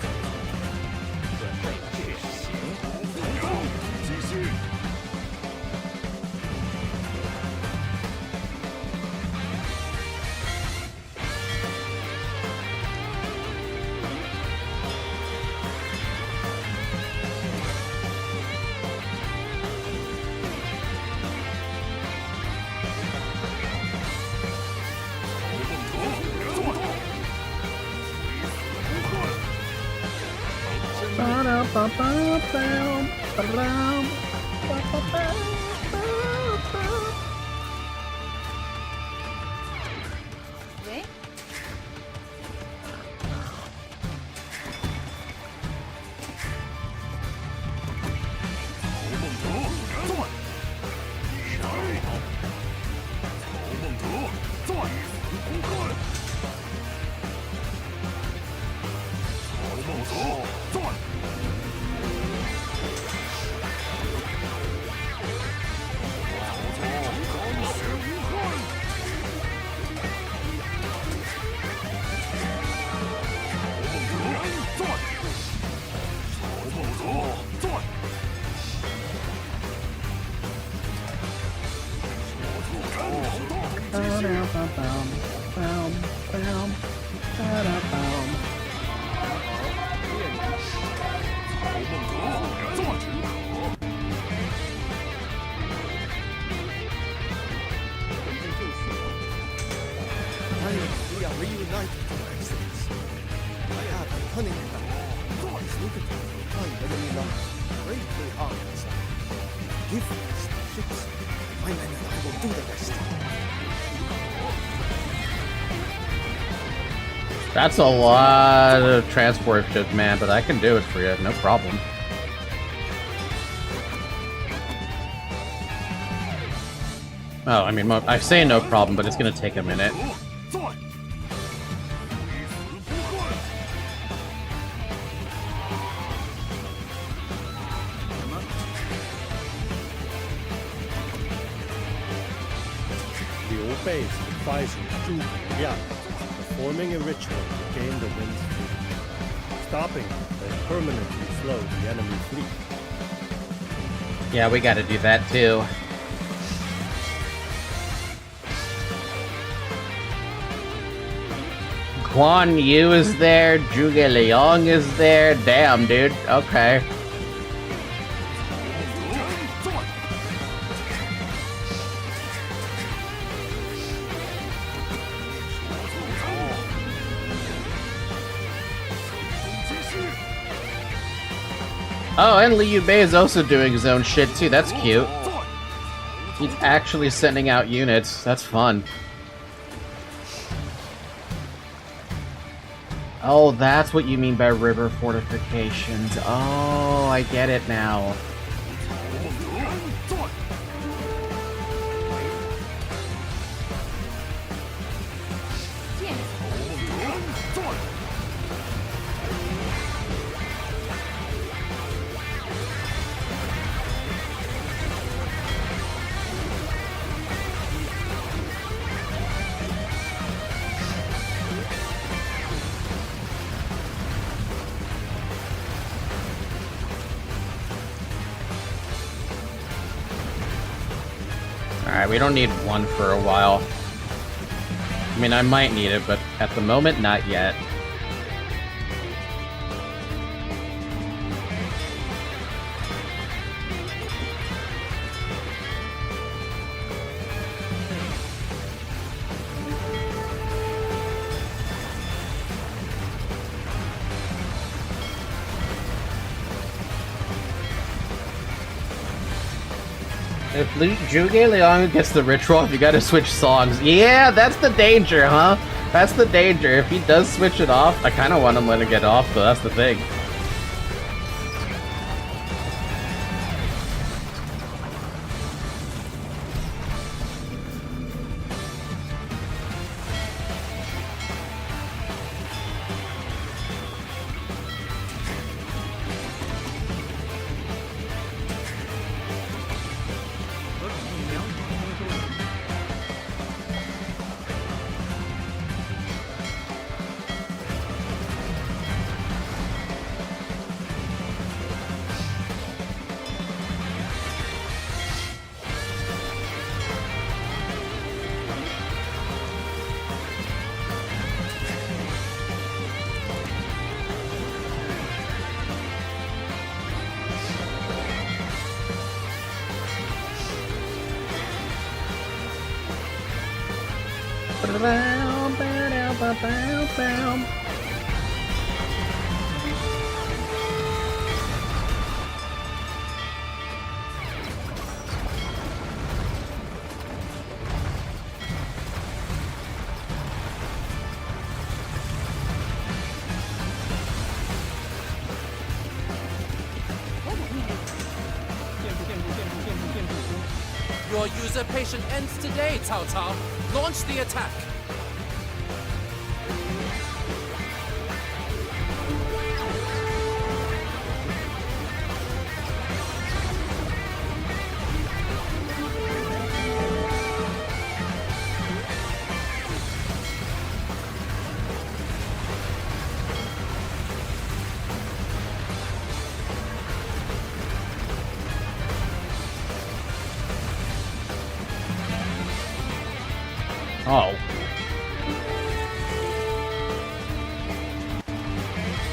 喂，We are reunited, Your Excellency. I have a cunning plan. Sneak attack behind enemy lines. Bravely armed. Give us the ships. My men and I will do the rest. That's a lot of transport ships, man, but I can do it for you, no problem. Oh, I mean, I say no problem, but it's gonna take a minute. The old base advising Zhu Liang, performing a ritual to gain the wind's freedom. Stopping will permanently slow the enemy fleet. Yeah, we gotta do that too. Guan Yu is there, Zhuge Liang is there. Damn, dude. Okay. Oh, and Liu Bei is also doing his own shit too. That's cute. He's actually sending out units. That's fun. Oh, that's what you mean by river fortifications. Oh, I get it now. Yeah, we don't need one for a while. I mean, I might need it, but at the moment, not yet. If Zhuge Liang gets the ritual, you gotta switch songs. Yeah, that's the danger, huh? That's the danger. If he does switch it off, I kinda want him to let it get off, though. That's the thing. Your usurpation ends today, Cao Cao. Launch the attack. Oh.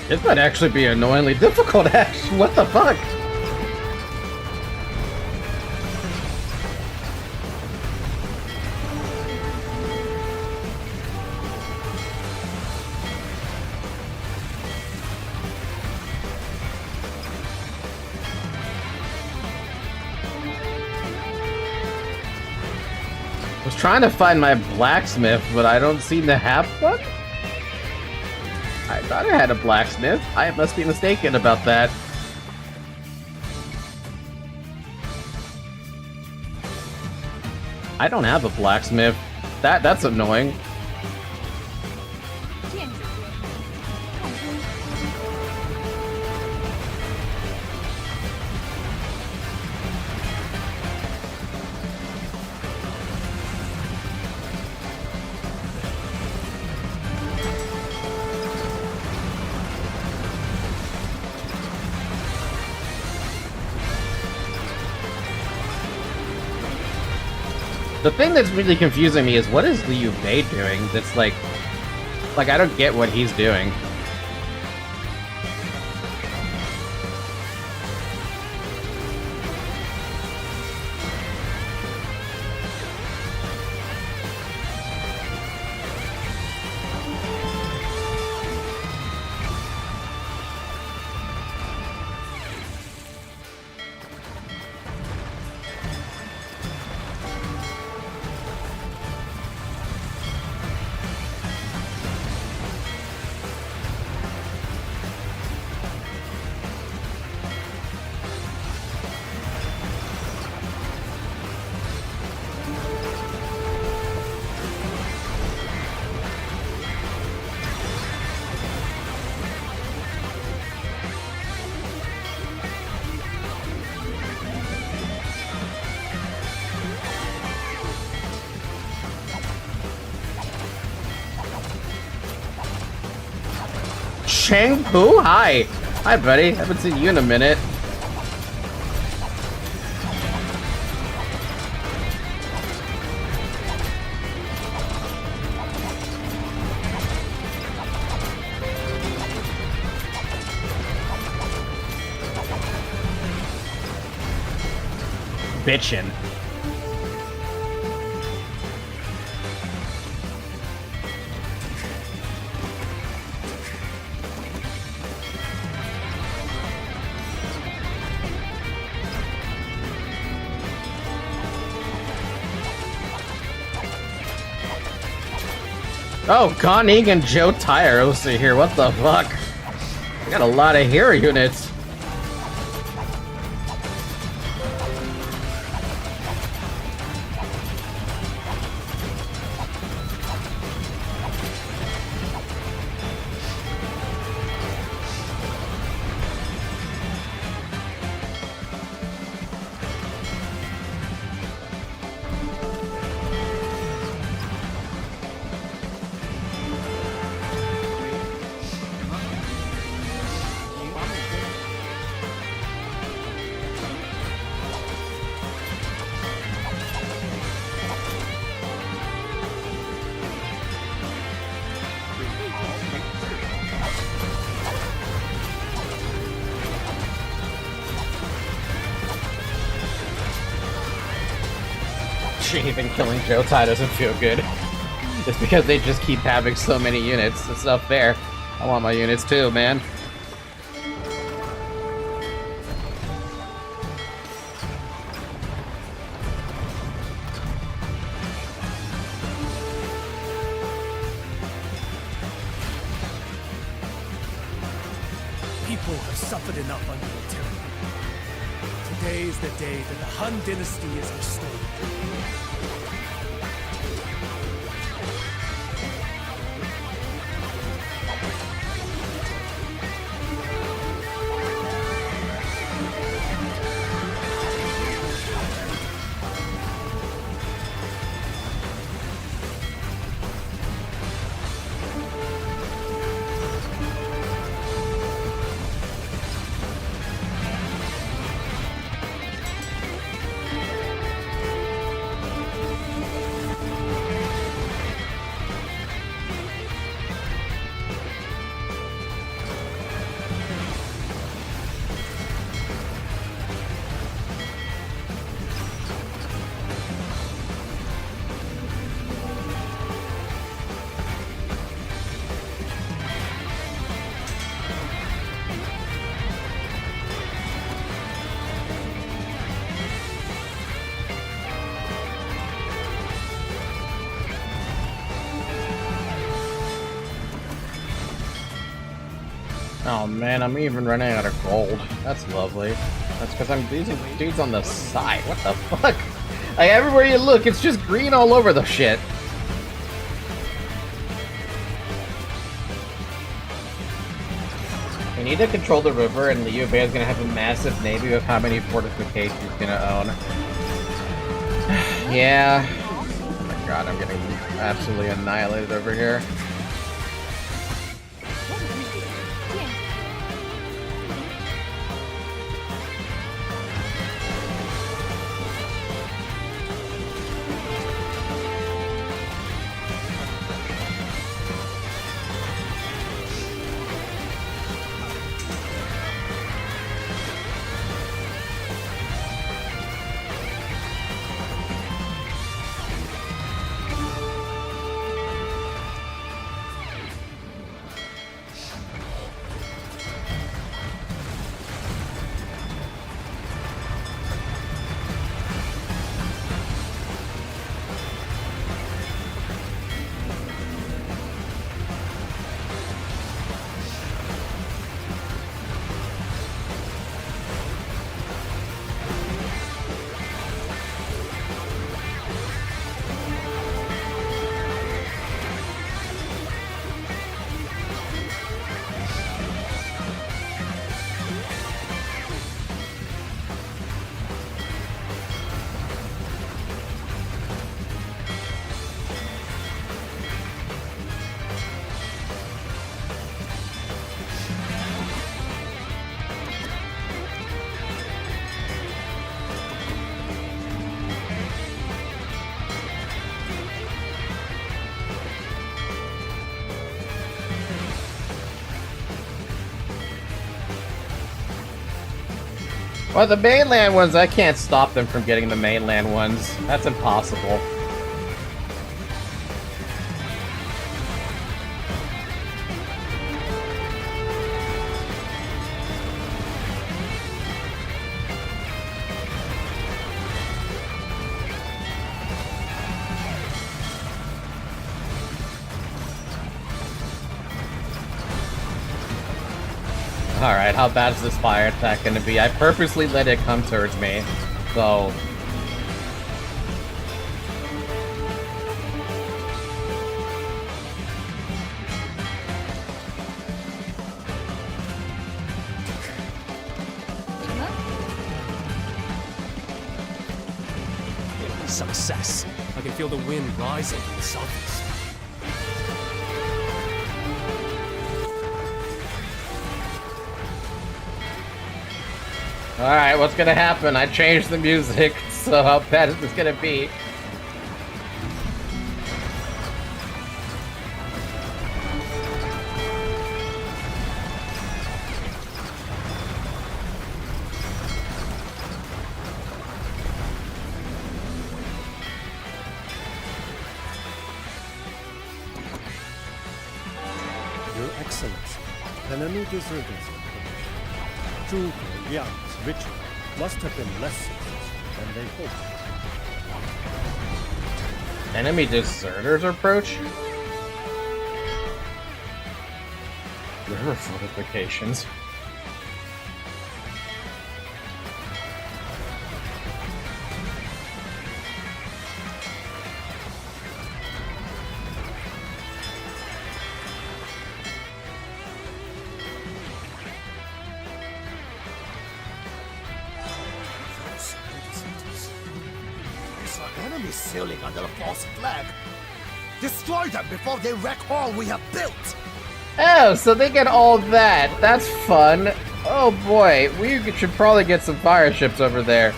This might actually be annoyingly difficult, actually. What the fuck? I was trying to find my blacksmith, but I don't seem to have one. I thought I had a blacksmith. I must be mistaken about that. I don't have a blacksmith. That's annoying. The thing that's really confusing me is what is Liu Bei doing that's like I don't get what he's doing. Chang Pu? Hi! Hi, buddy. Haven't seen you in a minute. bitching. Oh, Conning and Joe Tyros are here. What the fuck? I got a lot of hero units. Even killing Joe Tai doesn't feel good. It's because they just keep having so many units. It's not fair. I want my units too, man. People have suffered enough under your tyranny. Today is the day that the Han dynasty is restored. Oh man, I'm even running out of gold. That's lovely. That's because I'm using dudes on the side. What the fuck? Like, everywhere you look, it's just green all over the shit. We need to control the river, and the U of A is gonna have a massive navy with how many fortifications it's gonna own. Yeah. Oh my god, I'm getting absolutely annihilated over here. Well, the mainland ones, I can't stop them from getting the mainland ones. That's impossible. Alright, how bad is this fire attack gonna be? I purposely let it come towards me, so... Success. I can feel the wind rising in the southeast. Alright, what's gonna happen? I changed the music, so how bad is this gonna be? Your Excellency, enemy deserters Zhuge Liang's ritual must have been less successful than they hoped. Enemy deserters approach? River fortifications. These are enemies sailing under a false flag. Destroy them before they wreck all we have built! Oh, so they get all that. That's fun. Oh boy, we should probably get some fire ships over there.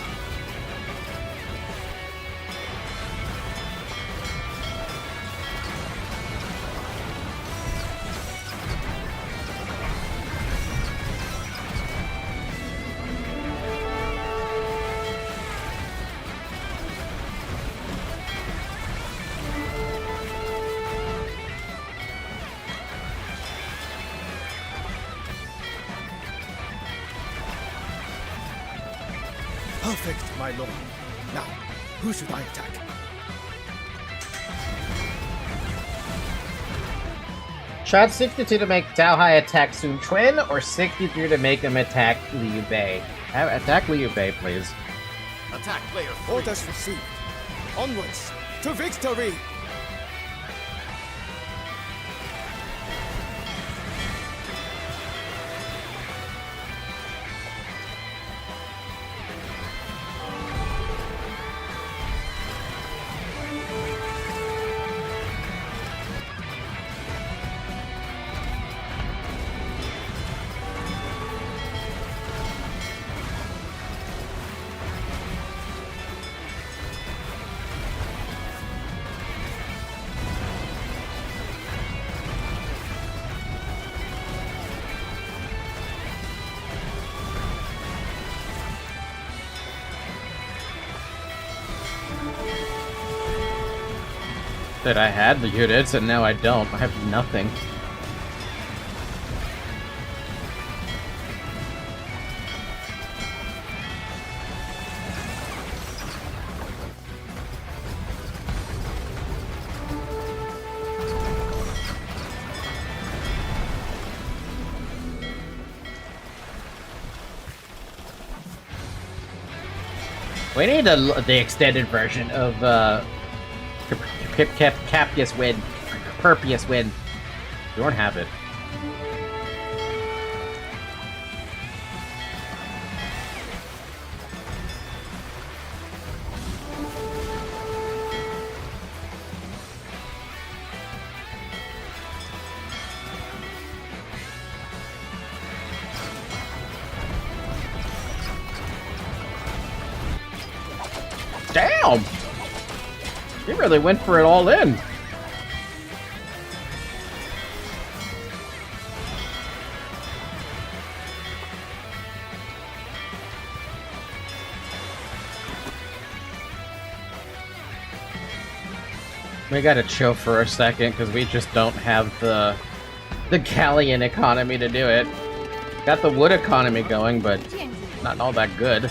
Perfect, my lord. Now, who should I attack? Shot 62 to make Tao Hai attack Sun Quan, or 63 to make him attack Liu Bei. Attack Liu Bei, please. Attack player 3. Orders received. Onwards to victory! That I had the units, and now I don't. I have nothing. We need the extended version of Capius Wind. Perpius Wind. You don't have it. Damn! He really went for it all in. We gotta chill for a second, because we just don't have the galleon economy to do it. Got the wood economy going, but not all that good.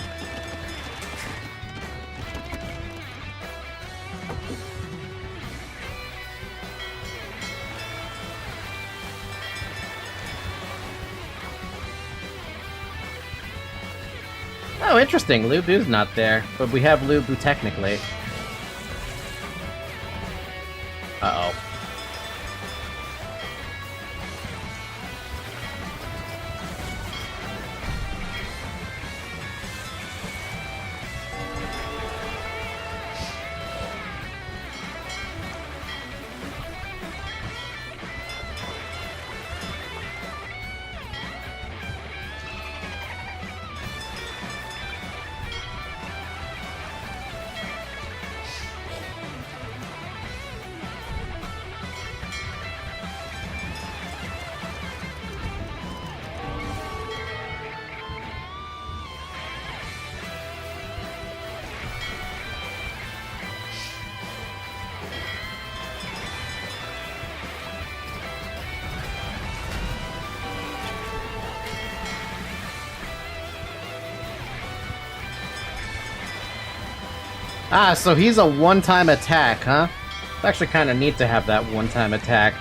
Oh, interesting. Lubu's not there, but we have Lubu technically. Uh-oh. Ah, so he's a one-time attack, huh? It's actually kind of neat to have that one-time attack.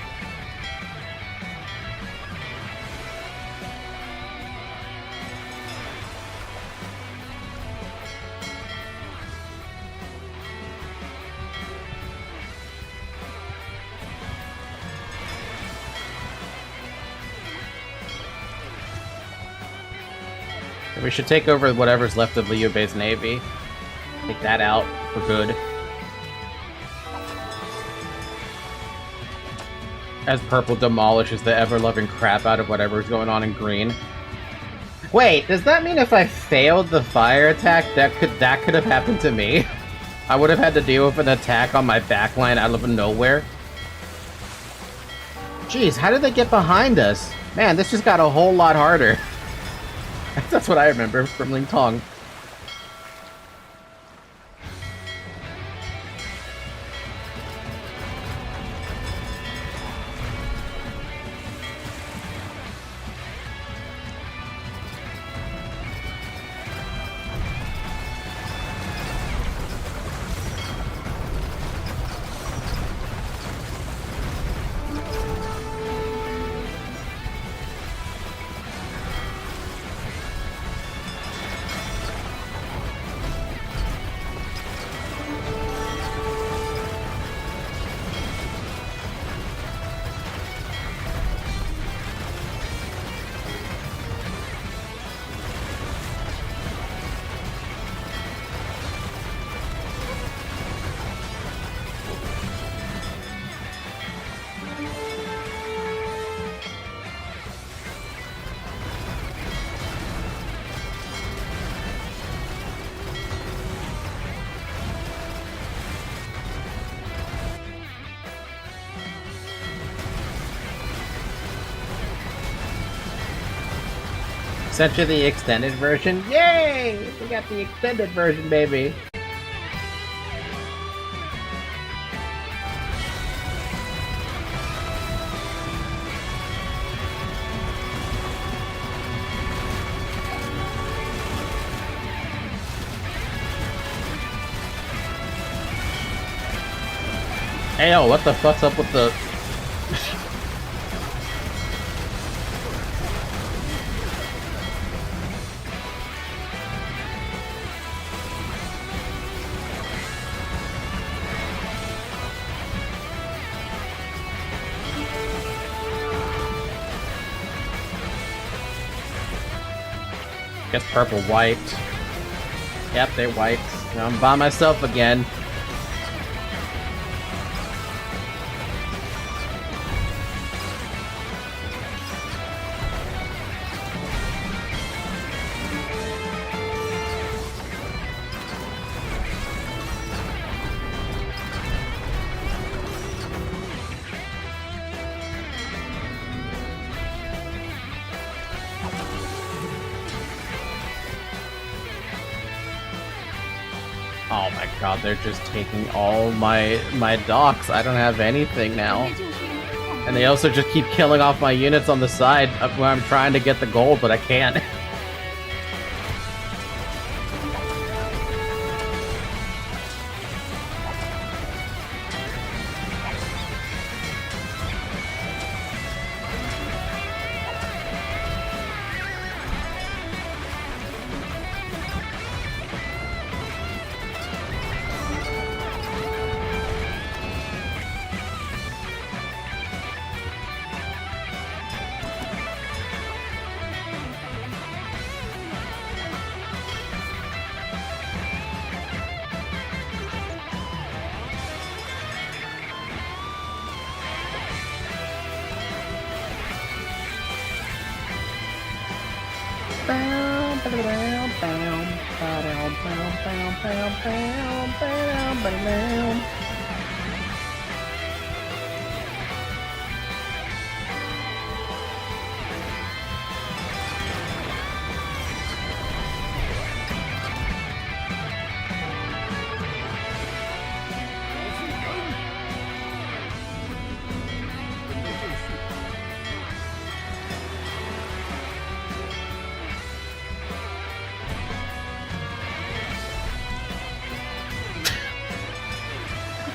We should take over whatever's left of Liu Bei's navy. Take that out for good. As purple demolishes the ever-loving crap out of whatever's going on in green. Wait, does that mean if I failed the fire attack, that could have happened to me? I would have had to deal with an attack on my backline out of nowhere? Jeez, how did they get behind us? Man, this just got a whole lot harder. That's what I remember from Ling Tong. Sent you the extended version? Yay! We got the extended version, baby! Hey, yo, what the fuck's up with the... Guess purple wiped. Yep, they wiped. Now I'm by myself again. Oh my god, they're just taking all my docks. I don't have anything now. And they also just keep killing off my units on the side where I'm trying to get the gold, but I can't.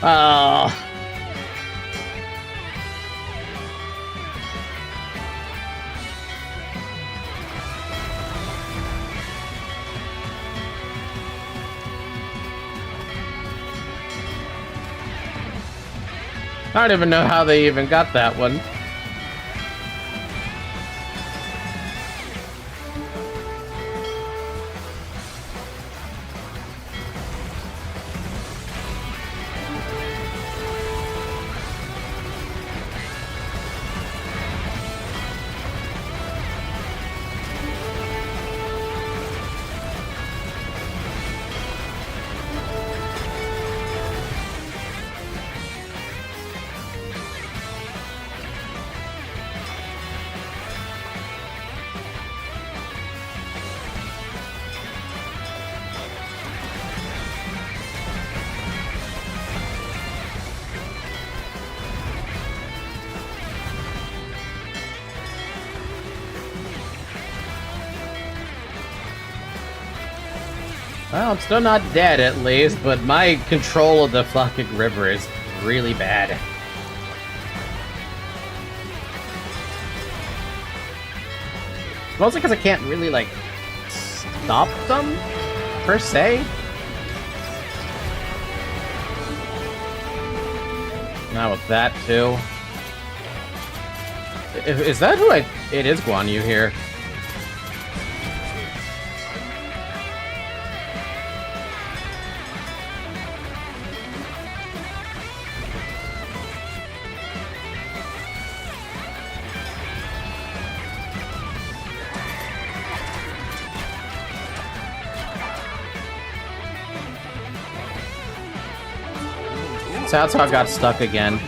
Oh. I don't even know how they even got that one. Well, I'm still not dead at least, but my control of the fucking river is really bad. Mostly because I can't really, like, stop them, per se. Now with that, too. Is that who I... It is Guan Yu here. That's how I got stuck again.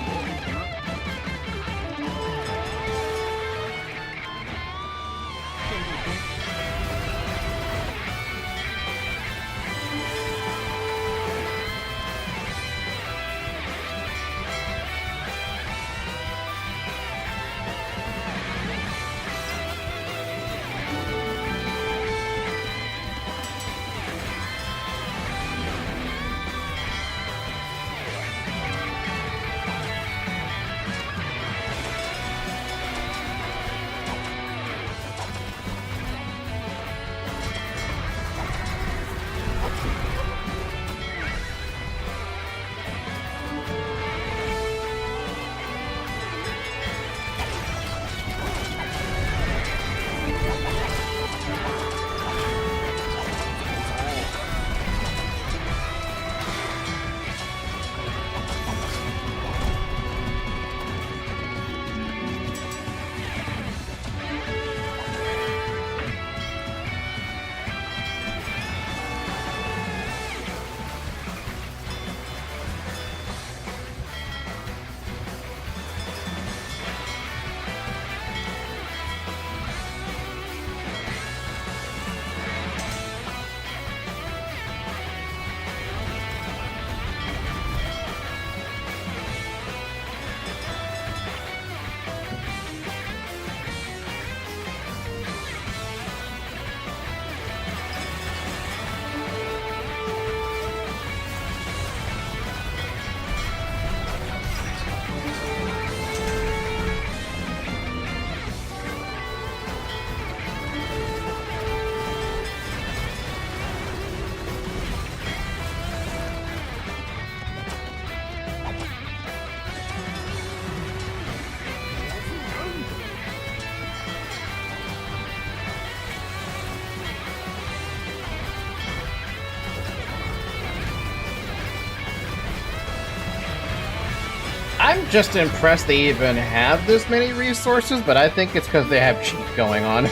I'm just impressed they even have this many resources, but I think it's because they have cheat going on.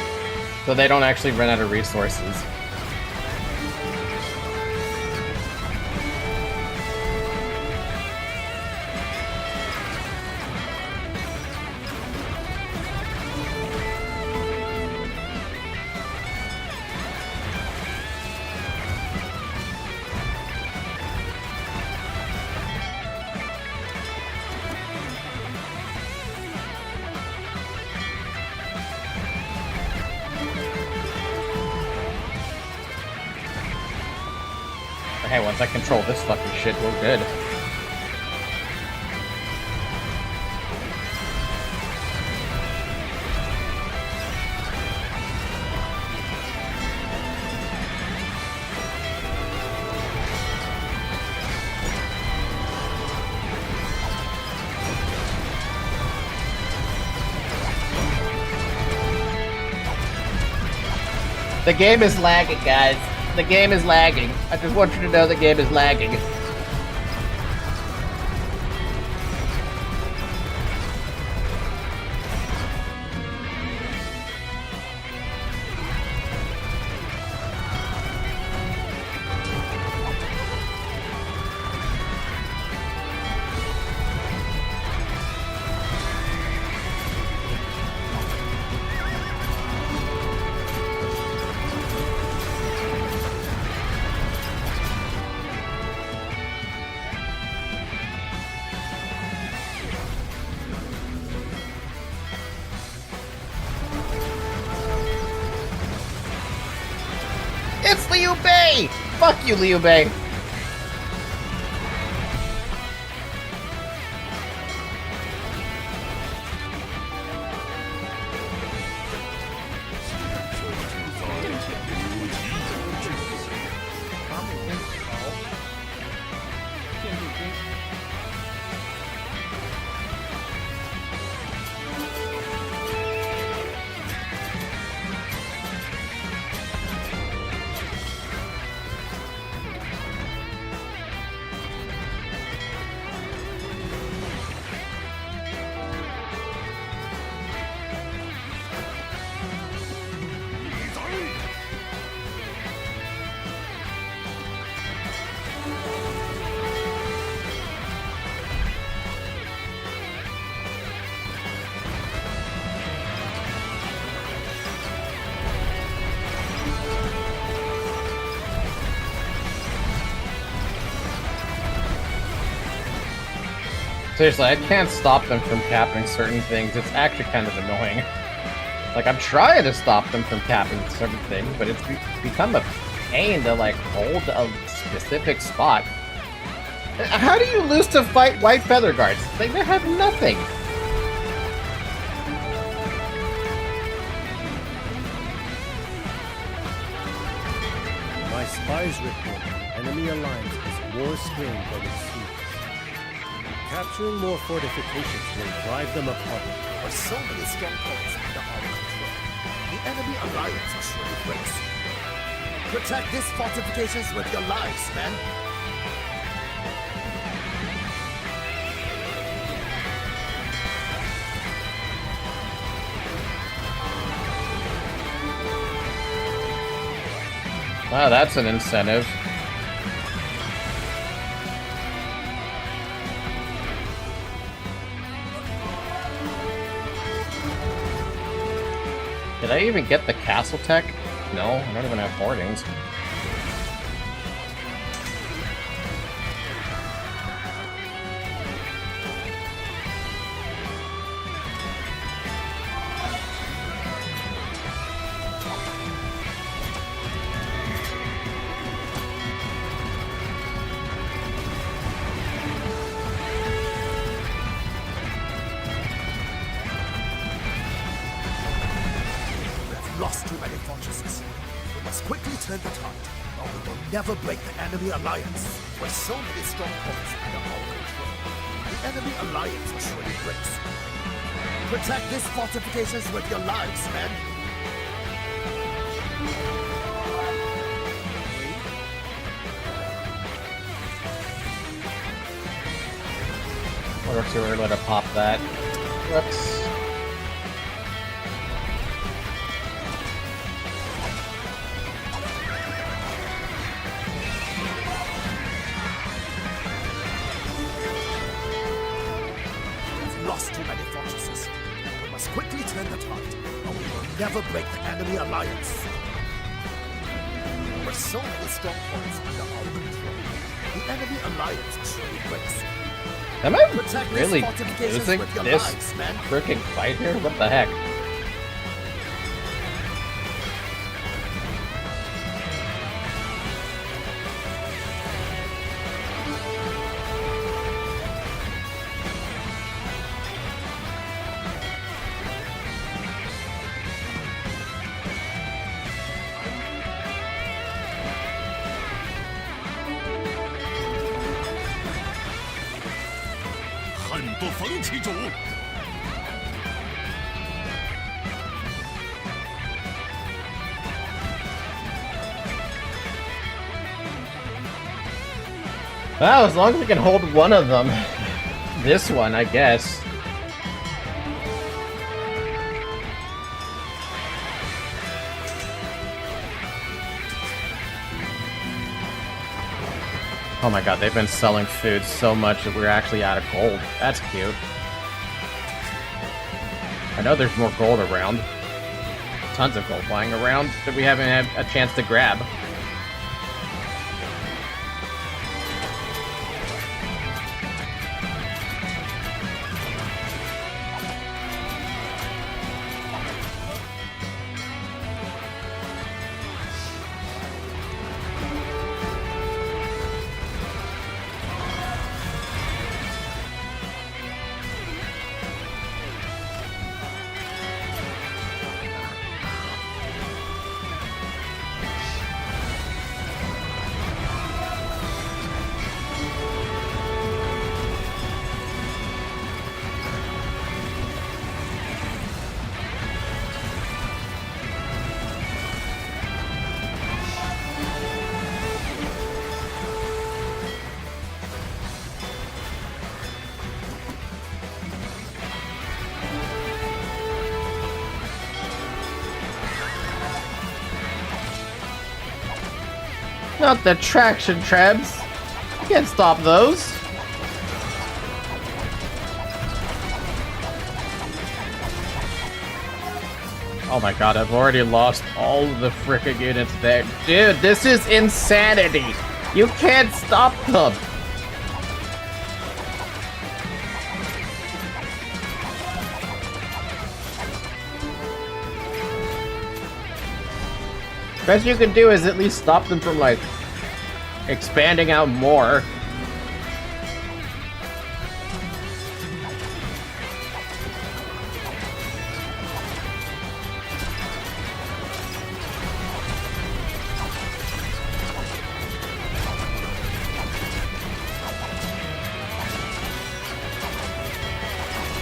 So they don't actually run out of resources. Hey, once I control this fucking shit, we're good. The game is lagging, guys. The game is lagging. I just want you to know the game is lagging. It's Liu Bei! Fuck you, Liu Bei! Seriously, I can't stop them from capping certain things. It's actually kind of annoying. Like, I'm trying to stop them from capping certain things, but it's become a pain to, like, hold a specific spot. How do you lose to fight White Feather Guards? They have nothing. My spies report enemy alliance is more strained than it seems. Capturing more fortifications will drive them apart. With so many strongholds under our control, the enemy alliance surely breaks. Protect these fortifications with your lives, men. Wow, that's an incentive. Did I even get the castle tech? No, I don't even have hoardings. Lost too many fortresses. We must quickly turn the tide, or we will never break the enemy alliance. With so many strongholds under our control, the enemy alliance surely breaks. Protect these fortifications with your lives, men. Or too early to pop that. Whoops. We've lost too many fortresses. We must quickly turn the tide, or we will never break the enemy alliance. With so many strong points under our control, the enemy alliance truly breaks. Am I Protect these really fortifications losing with your this lives, man. freaking fight here? What the heck? Well, as long as we can hold one of them. This one, I guess. Oh my god, they've been selling food so much that we're actually out of gold. That's cute. I know there's more gold around. Tons of gold lying around that we haven't had a chance to grab. Not the traction trebs. You can't stop those. Oh my god, I've already lost all the frickin' units there. Dude, this is insanity! You can't stop them! Best you can do is at least stop them from, like, expanding out more.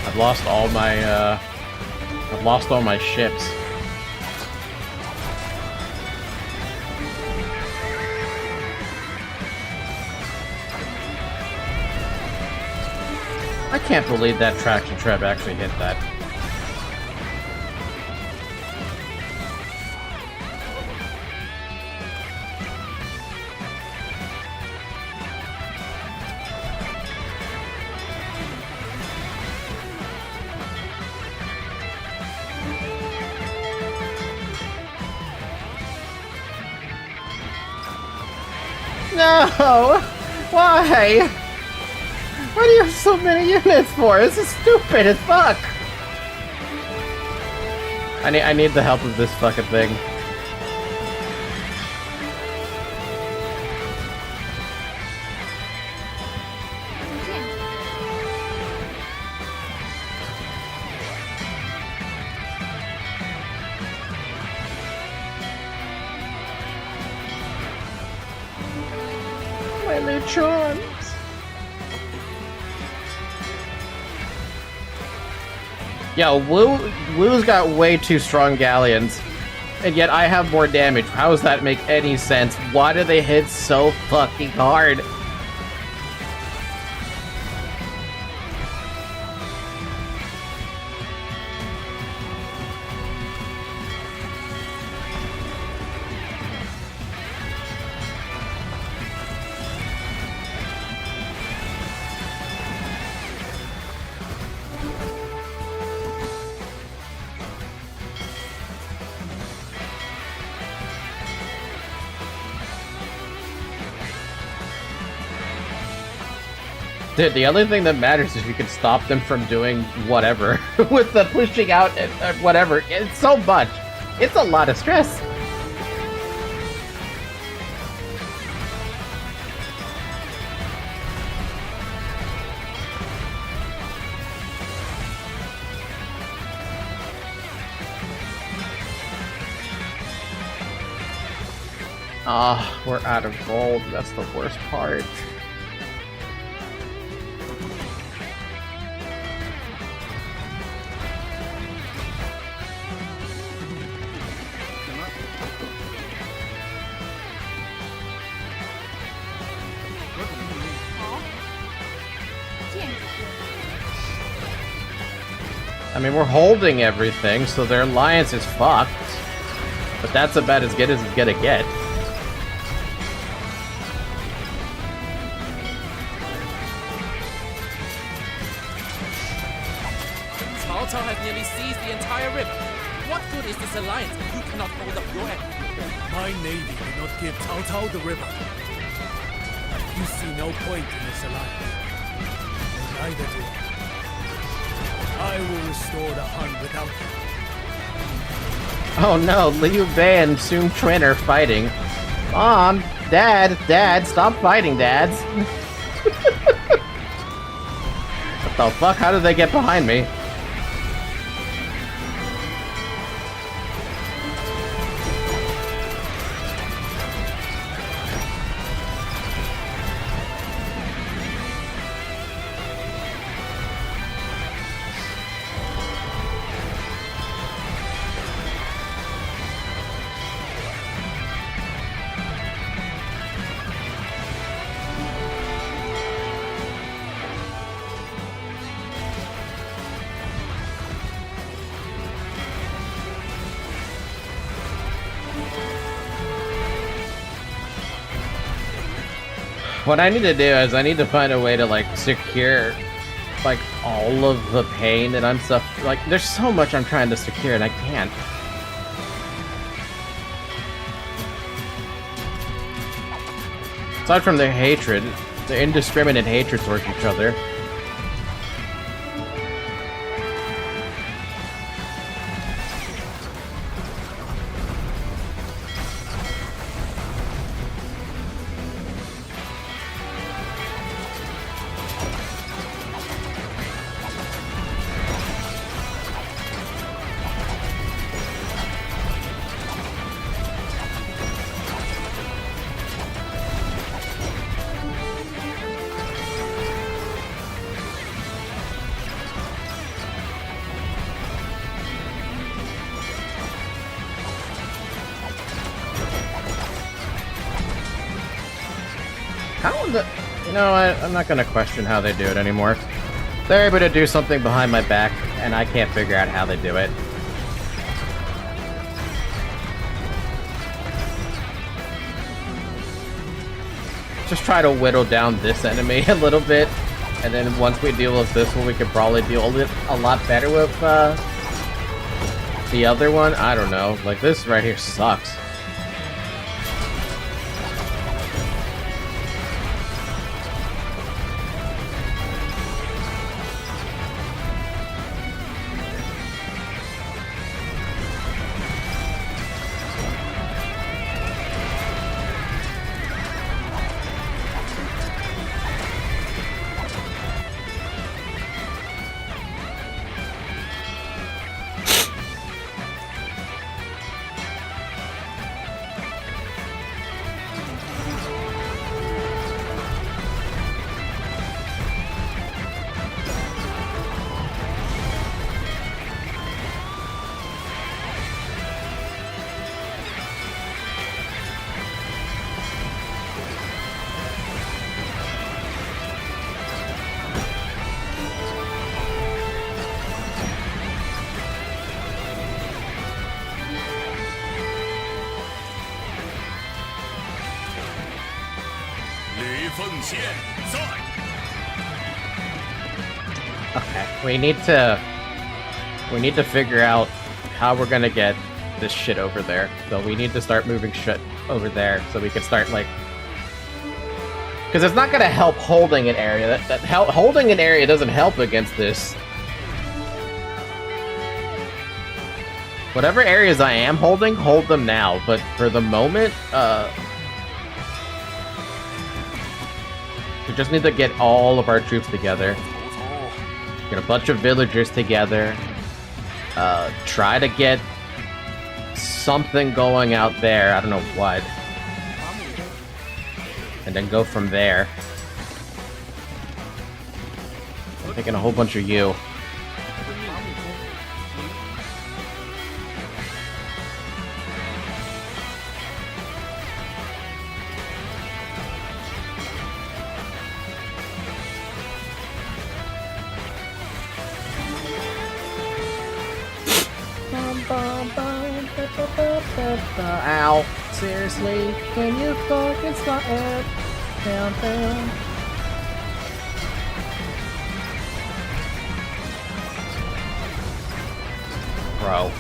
I've lost all my ships. I can't believe that traction trap actually hit that. No! Why? Why do you have so many units for? This is stupid as fuck! I need the help of this fucking thing. My neutrons! Yo, Wu's got way too strong galleons, and yet I have more damage. How does that make any sense? Why do they hit so fucking hard? Dude, the only thing that matters is you can stop them from doing whatever. With the pushing out and whatever. It's so much. It's a lot of stress. Ah, we're out of gold. That's the worst part. I mean, we're holding everything, so their alliance is fucked. But that's about as good as it's gonna get. Cao Cao has nearly seized the entire river. What good is this alliance if you cannot hold up your end? My navy did not give Cao Cao the river. You see no point in this alliance. And neither do I. I will restore the Hun without you. Oh no, Liu Bei and Sun Quan are fighting. Mom, Dad, stop fighting, dads. What the fuck? How did they get behind me? What I need to do is I need to find a way to like secure like all of the pain that I'm suffering. Like there's so much I'm trying to secure and I can't. Aside from their hatred, their indiscriminate hatred towards each other. You know, I'm not gonna question how they do it anymore. They're able to do something behind my back, and I can't figure out how they do it. Just try to whittle down this enemy a little bit, and then once we deal with this one, we could probably deal with it a lot better with the other one. I don't know. Like, this right here sucks. Okay, we need to figure out how we're gonna get this shit over there. So we need to start moving shit over there so we can start like Because it's not going to help holding an area. Holding an area doesn't help against this. Whatever areas I am holding, hold them now. But for the moment, we just need to get all of our troops together. Get a bunch of villagers together. Try to get something going out there. I don't know what. And then go from there. I'm taking a whole bunch of you. Ow. Seriously? Can you fucking stop it? Down. Bro.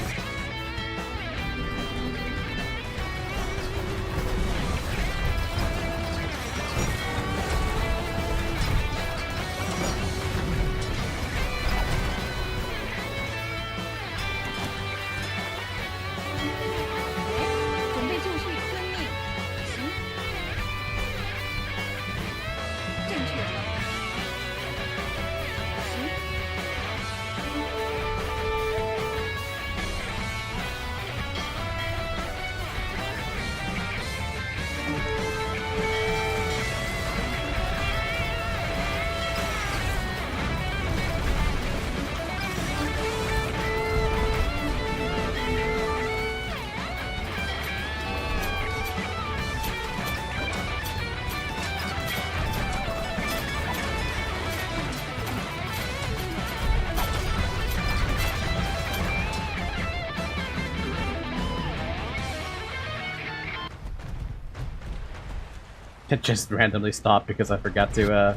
It just randomly stopped because I forgot to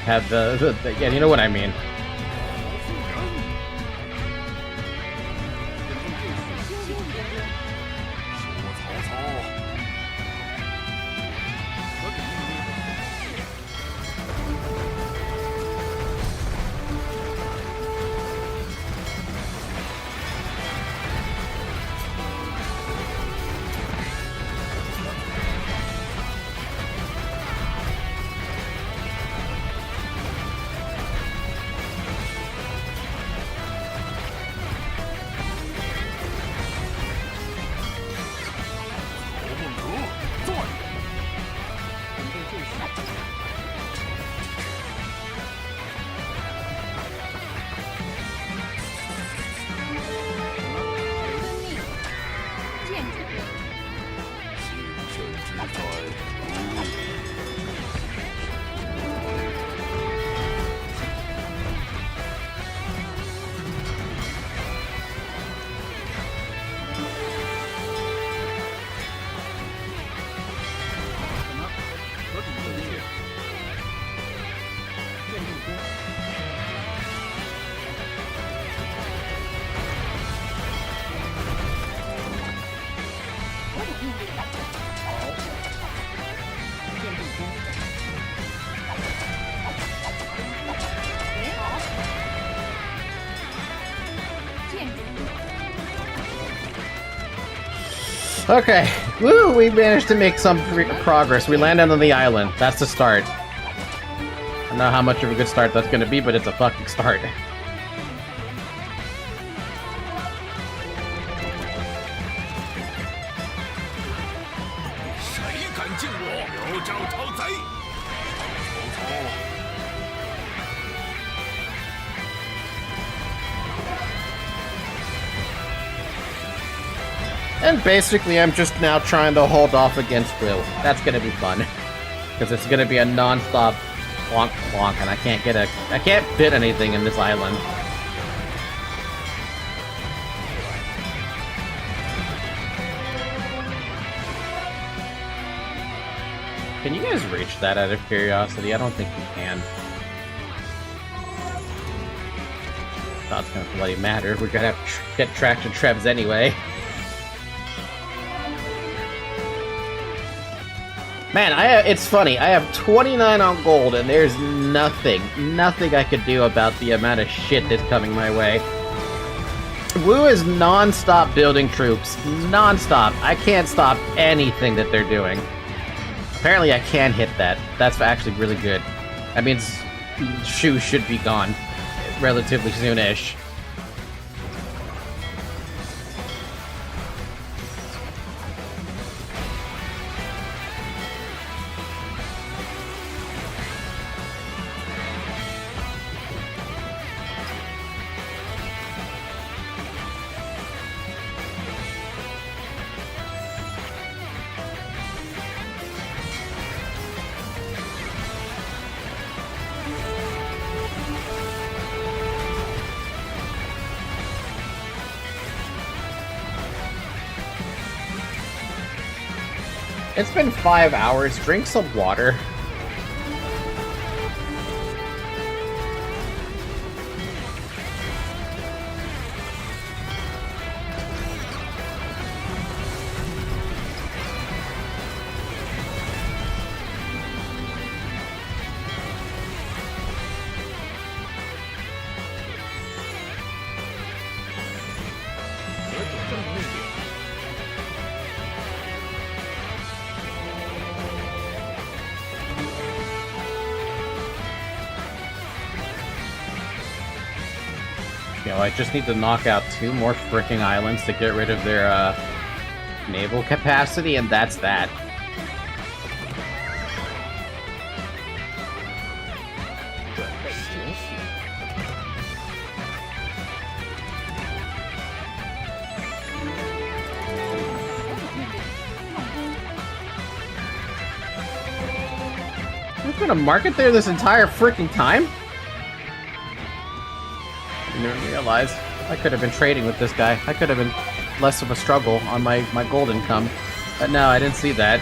have the yeah, you know what I mean. Okay, woo! We managed to make some progress. We landed on the island. That's the start. I don't know how much of a good start that's gonna be, but it's a fucking start. And basically, I'm just now trying to hold off against Will. That's gonna be fun. Because it's gonna be a non-stop plonk plonk, and I can't fit anything in this island. Can you guys reach that out of curiosity? I don't think you can. Not gonna bloody matter. We're gonna have to get traction trebs anyway. Man, it's funny. I have 29 on gold, and there's nothing I could do about the amount of shit that's coming my way. Wu is non-stop building troops. Non-stop. I can't stop anything that they're doing. Apparently I can hit that. That's actually really good. That means Shu should be gone relatively soon-ish. It's been 5 hours. Drink some water. I just need to knock out 2 more freaking islands to get rid of their naval capacity, and that's that. There's been a market there this entire freaking time? I didn't realize. I could have been trading with this guy. I could have been less of a struggle on my gold income. But no, I didn't see that.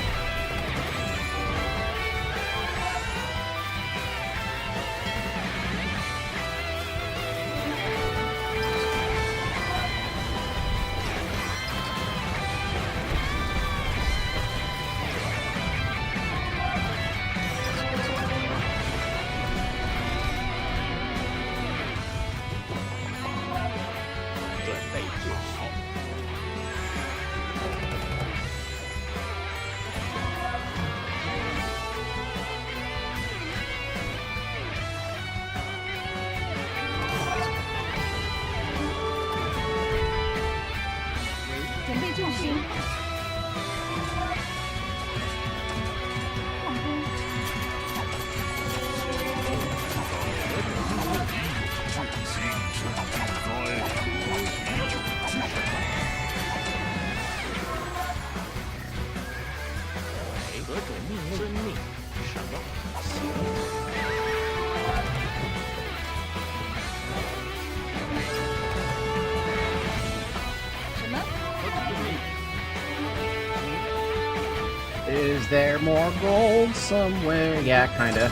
Is there more gold somewhere? Yeah, kinda.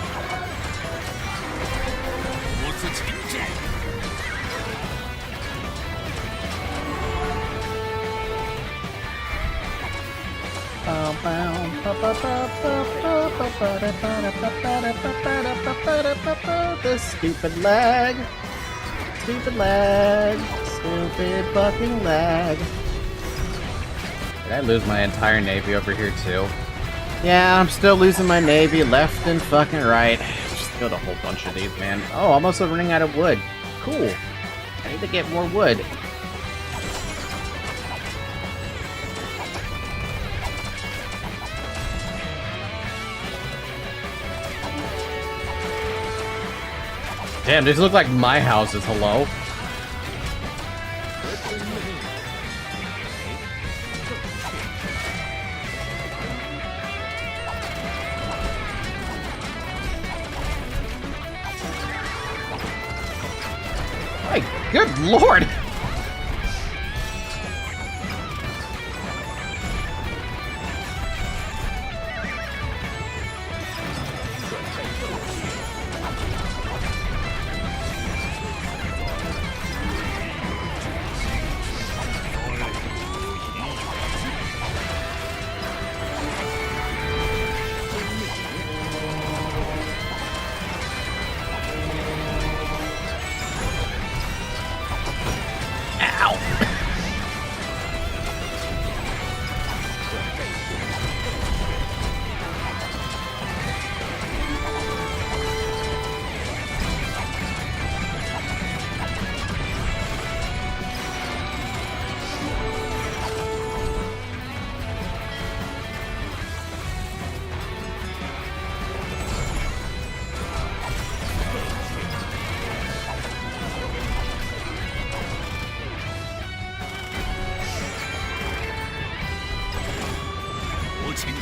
The stupid lag. Stupid lag. Stupid fucking lag. Did I lose my entire navy over here too? Yeah, I'm still losing my navy left and fucking right. Just killed a whole bunch of these, man. Oh, almost running out of wood. Cool. I need to get more wood. Damn, these look like my houses, hello? My good lord!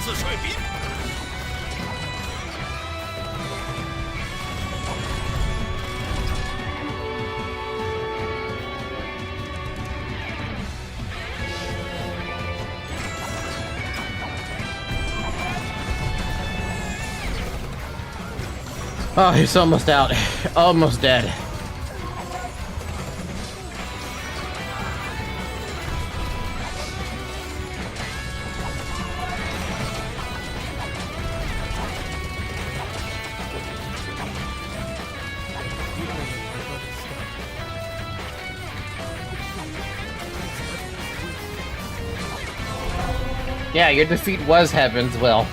自水平。 Oh, he's almost out. Almost dead. Yeah, your defeat was Heaven's Will.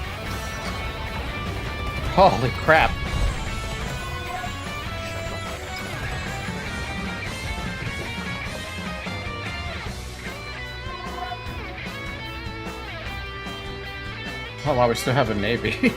Holy crap. Oh wow, we still have a navy.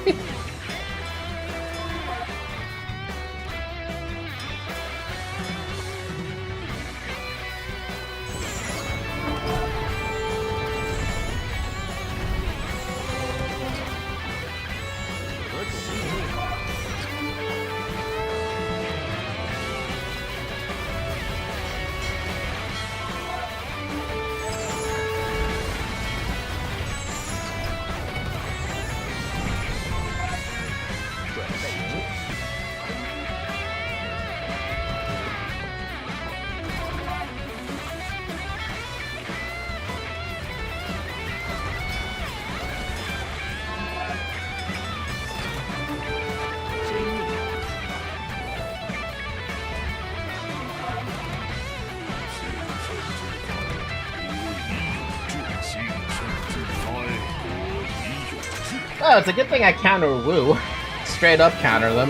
Oh, it's a good thing I counter Woo. Straight up counter them.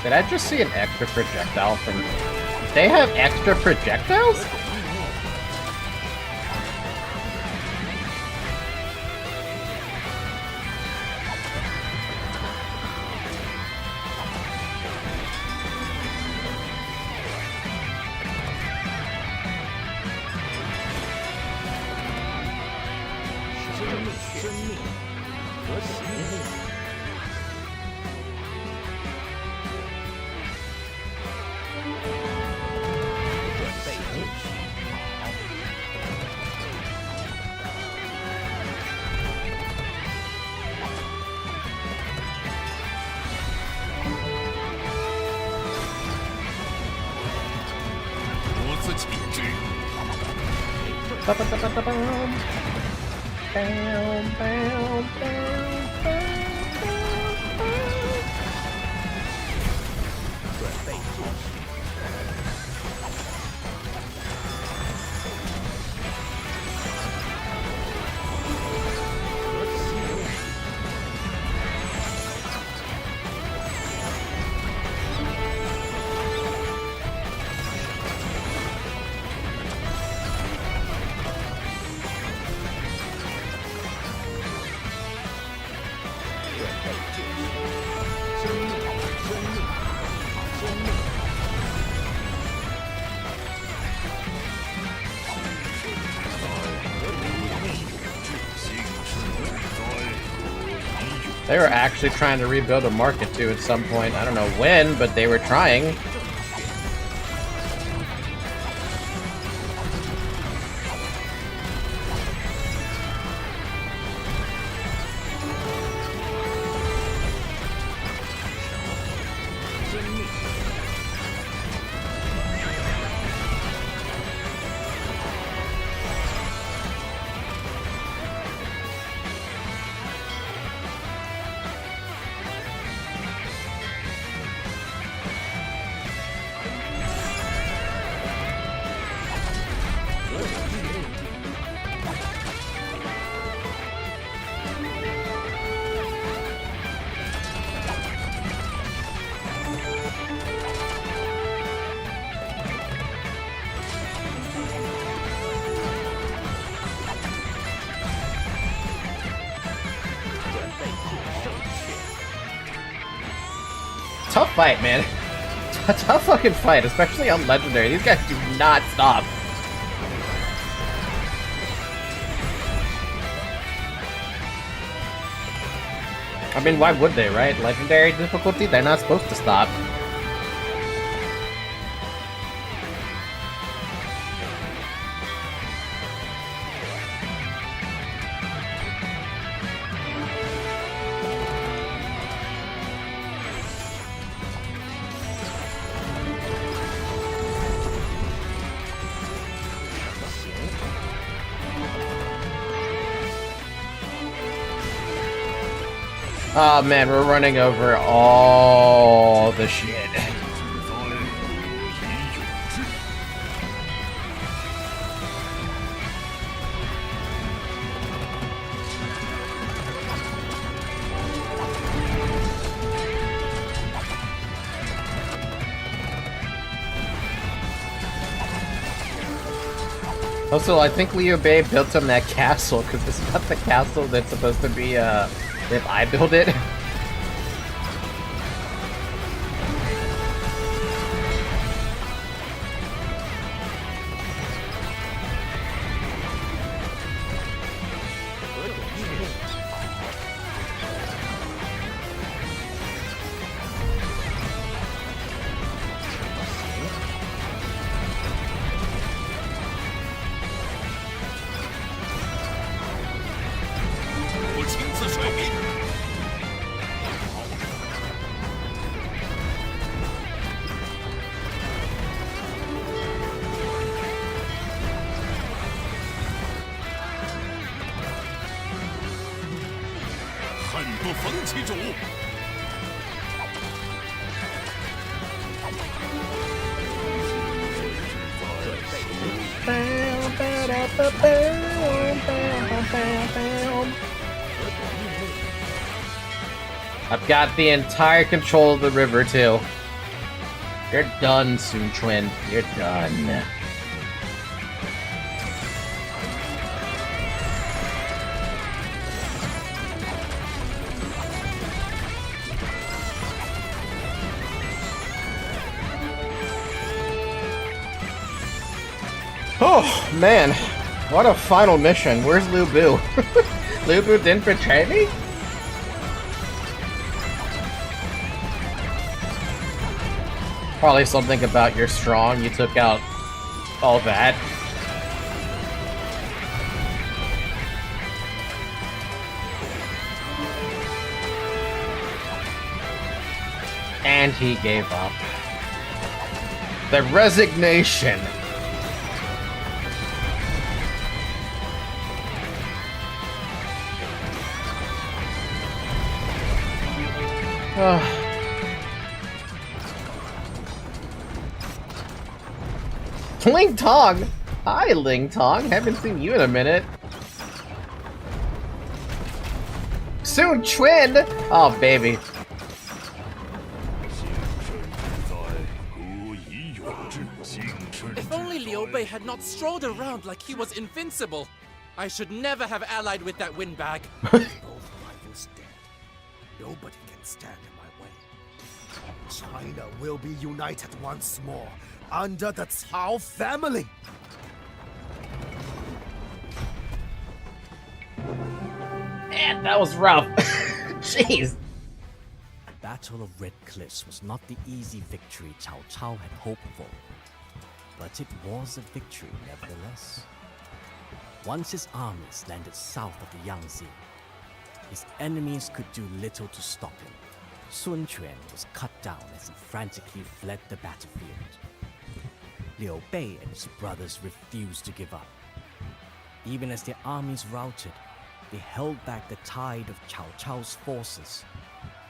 Did I just see an extra projectile from... They have extra projectiles? They were actually trying to rebuild a market too at some point. I don't know when, but they were trying. Tough fight, man. Tough fucking fight, especially on Legendary. These guys do not stop. I mean, why would they, right? Legendary difficulty? They're not supposed to stop. Oh man, we're running over all the shit. Also, I think Liu Bei built him that castle because it's not the castle that's supposed to be if I build it. I've got the entire control of the river, too. You're done, Sun Quan. You're done. Oh, man. What a final mission. Where's Lu Bu? Lu Bu didn't betray me? Probably something about you're strong, you took out all that. And he gave up. The resignation. Ling Tong! Hi, Ling Tong. Haven't seen you in a minute. Sun Quan! Oh, baby. If only Liu Bei had not strolled around like he was invincible. I should never have allied with that windbag. Both rivals dead. Nobody can stand in my way. China will be united once more under the Cao family. Man, that was rough. Jeez. The Battle of Red Cliffs was not the easy victory Cao Cao had hoped for, but it was a victory nevertheless. Once his armies landed south of the Yangtze, his enemies could do little to stop him. Sun Quan was cut down as he frantically fled the battlefield. Liu Bei and his brothers refused to give up. Even as their armies routed, they held back the tide of Cao Cao's forces,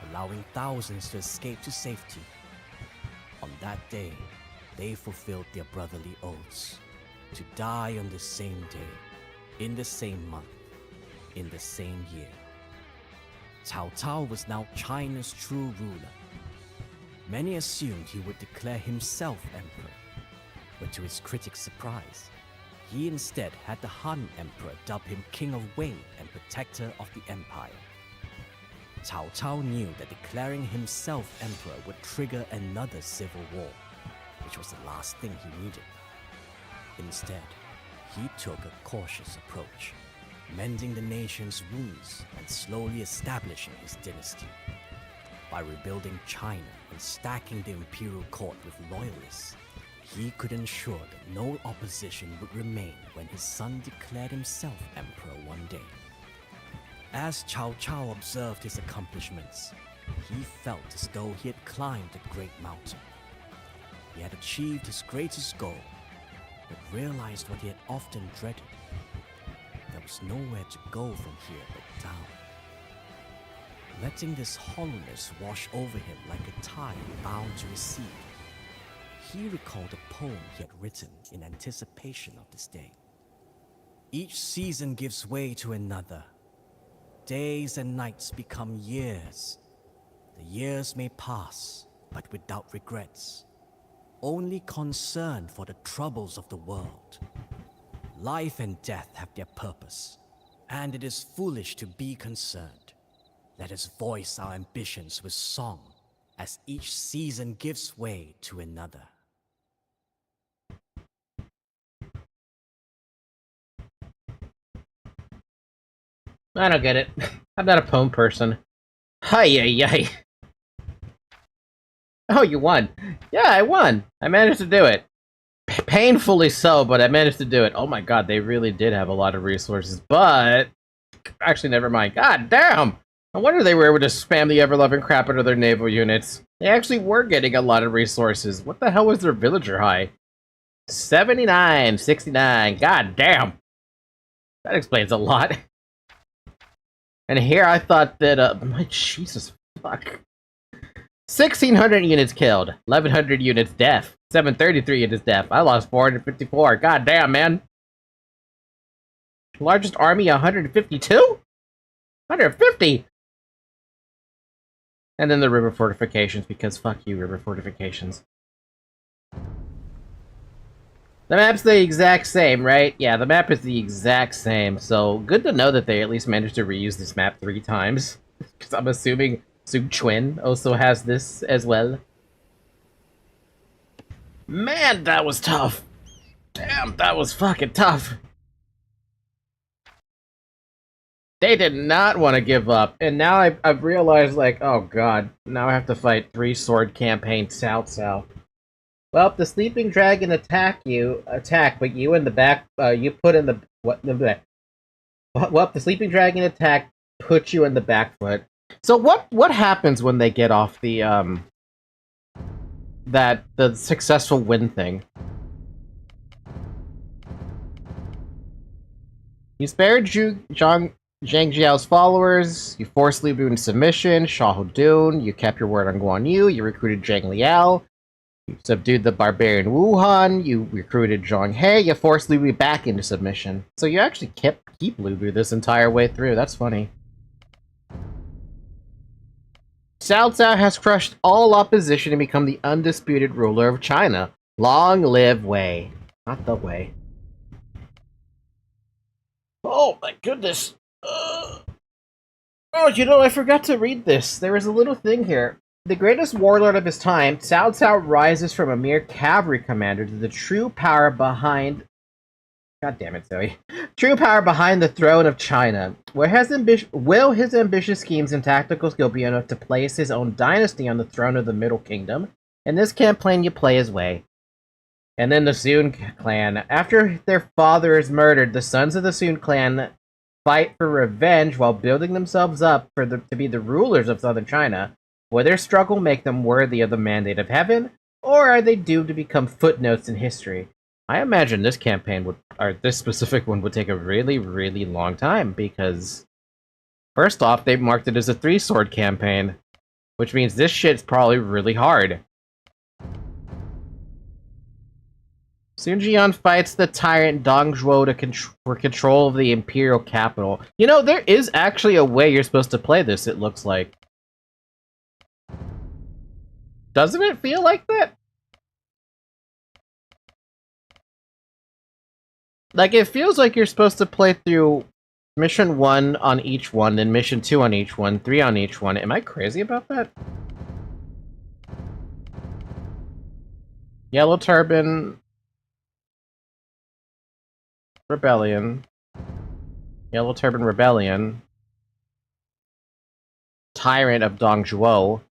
allowing thousands to escape to safety. On that day, they fulfilled their brotherly oaths to die on the same day, in the same month, in the same year. Cao Cao was now China's true ruler. Many assumed he would declare himself emperor, but to his critics' surprise, he instead had the Han Emperor dub him King of Wei and Protector of the Empire. Cao Cao knew that declaring himself emperor would trigger another civil war, which was the last thing he needed. Instead, he took a cautious approach. mending the nation's wounds and slowly establishing his dynasty. By rebuilding China and stacking the imperial court with loyalists, he could ensure that no opposition would remain when his son declared himself emperor one day. As Cao Cao observed his accomplishments, he felt as though he had climbed a great mountain. He had achieved his greatest goal, but realized what he had often dreaded. There was nowhere to go from here but down. Letting this hollowness wash over him like a tide bound to recede, he recalled a poem he had written in anticipation of this day. Each season gives way to another. Days and nights become years. The years may pass, but without regrets. Only concern for the troubles of the world. Life and death have their purpose, and it is foolish to be concerned. Let us voice our ambitions with song, as each season gives way to another. I don't get it. I'm not a poem person. Hi-yi-yi. Oh, you won. Yeah, I won. I managed to do it. Painfully so, but I managed to do it. Oh my god, they really did have a lot of resources, but... Actually, never mind. God damn! I wonder they were able to spam the ever-loving crap out of their naval units. They actually were getting a lot of resources. What the hell was their villager high? 79, 69. God damn! That explains a lot. And here I thought that, my Jesus fuck. 1,600 units killed, 1,100 units deaf, 733 units deaf. I lost 454. God damn, man. Largest army, 152? 150? And then the river fortifications, because fuck you, river fortifications. The map's the exact same, right? Yeah, the map is the exact same, so good to know that they at least managed to reuse this map 3 times. Because I'm assuming Su Chuan also has this as well. Man, that was tough! Damn, that was fucking tough! They did not want to give up, and now I've realized, like, oh god, now I have to fight 3-sword campaign South. Well, if the sleeping dragon attack, but you in the back, you put in the, well, if the sleeping dragon attack, put you in the back foot. So what happens when they get off the, the successful win thing? You spared Zhang Jiao's followers, you forced Lu Bu into submission, Shah Hudun, you kept your word on Guan Yu, you recruited Zhang Liao, you subdued the barbarian Wuhan, you recruited Zhang He, you forced Lu Bu back into submission. So you actually keep Lu Bu this entire way through, that's funny. Cao Cao has crushed all opposition and become the undisputed ruler of China. Long live Wei. Not the Wei. Oh my goodness. Oh, you know, I forgot to read this. There was a little thing here. The greatest warlord of his time, Cao Cao rises from a mere cavalry commander to the true power behind... God damn it, Zoe. True power behind the throne of China. Will his ambitious schemes and tactical skill be enough to place his own dynasty on the throne of the Middle Kingdom? In this campaign, you play his way. And then the Sun clan. After their father is murdered, the sons of the Sun clan fight for revenge while building themselves up to be the rulers of southern China. Will their struggle make them worthy of the mandate of heaven, or are they doomed to become footnotes in history? I imagine this campaign this specific one would take a really, really long time, because first off, they marked it as a 3-sword campaign, which means this shit's probably really hard. Sun Jian fights the tyrant Dong Zhuo for control of the imperial capital. You know, there is actually a way you're supposed to play this, it looks like. Doesn't it feel like that? Like, it feels like you're supposed to play through Mission 1 on each one, then Mission 2 on each one, 3 on each one. Am I crazy about that? Yellow Turban... Rebellion. Yellow Turban Rebellion. Tyrant of Dongzhuo.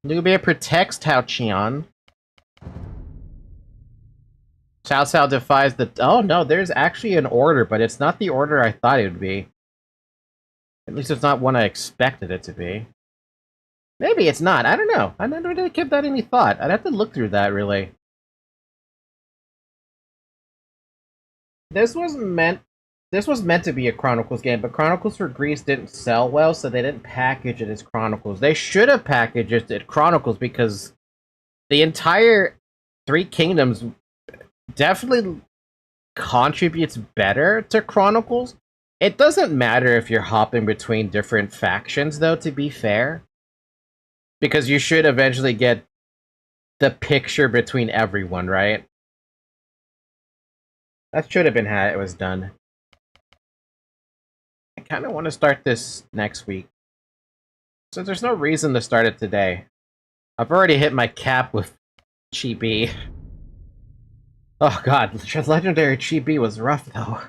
Nubia protects Tao Qian. Cao Cao defies the... Oh no, there's actually an order, but it's not the order I thought it would be. At least it's not one I expected it to be. Maybe it's not, I don't know. I never really give that any thought. I'd have to look through that, really. This was meant to be a Chronicles game, but Chronicles for Greece didn't sell well, so they didn't package it as Chronicles. They should have packaged it as Chronicles, because the entire Three Kingdoms definitely contributes better to Chronicles. It doesn't matter if you're hopping between different factions, though, to be fair. Because you should eventually get the picture between everyone, right? That should have been how it was done. I kind of want to start this next week. So there's no reason to start it today. I've already hit my cap with Chibi. Oh god, Legendary Chibi was rough though.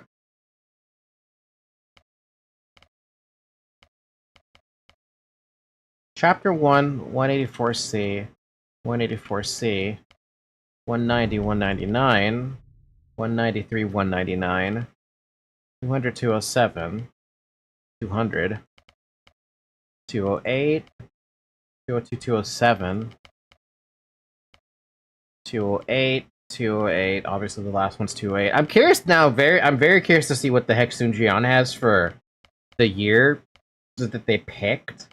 Chapter 1, 184C, 184C, 190, 199, 193, 199, 200, 207, 200, 208, 202, 207, 208, 208, obviously the last one's 208. I'm curious now, I'm very curious to see what the heck Sun Jian has for the year that they picked.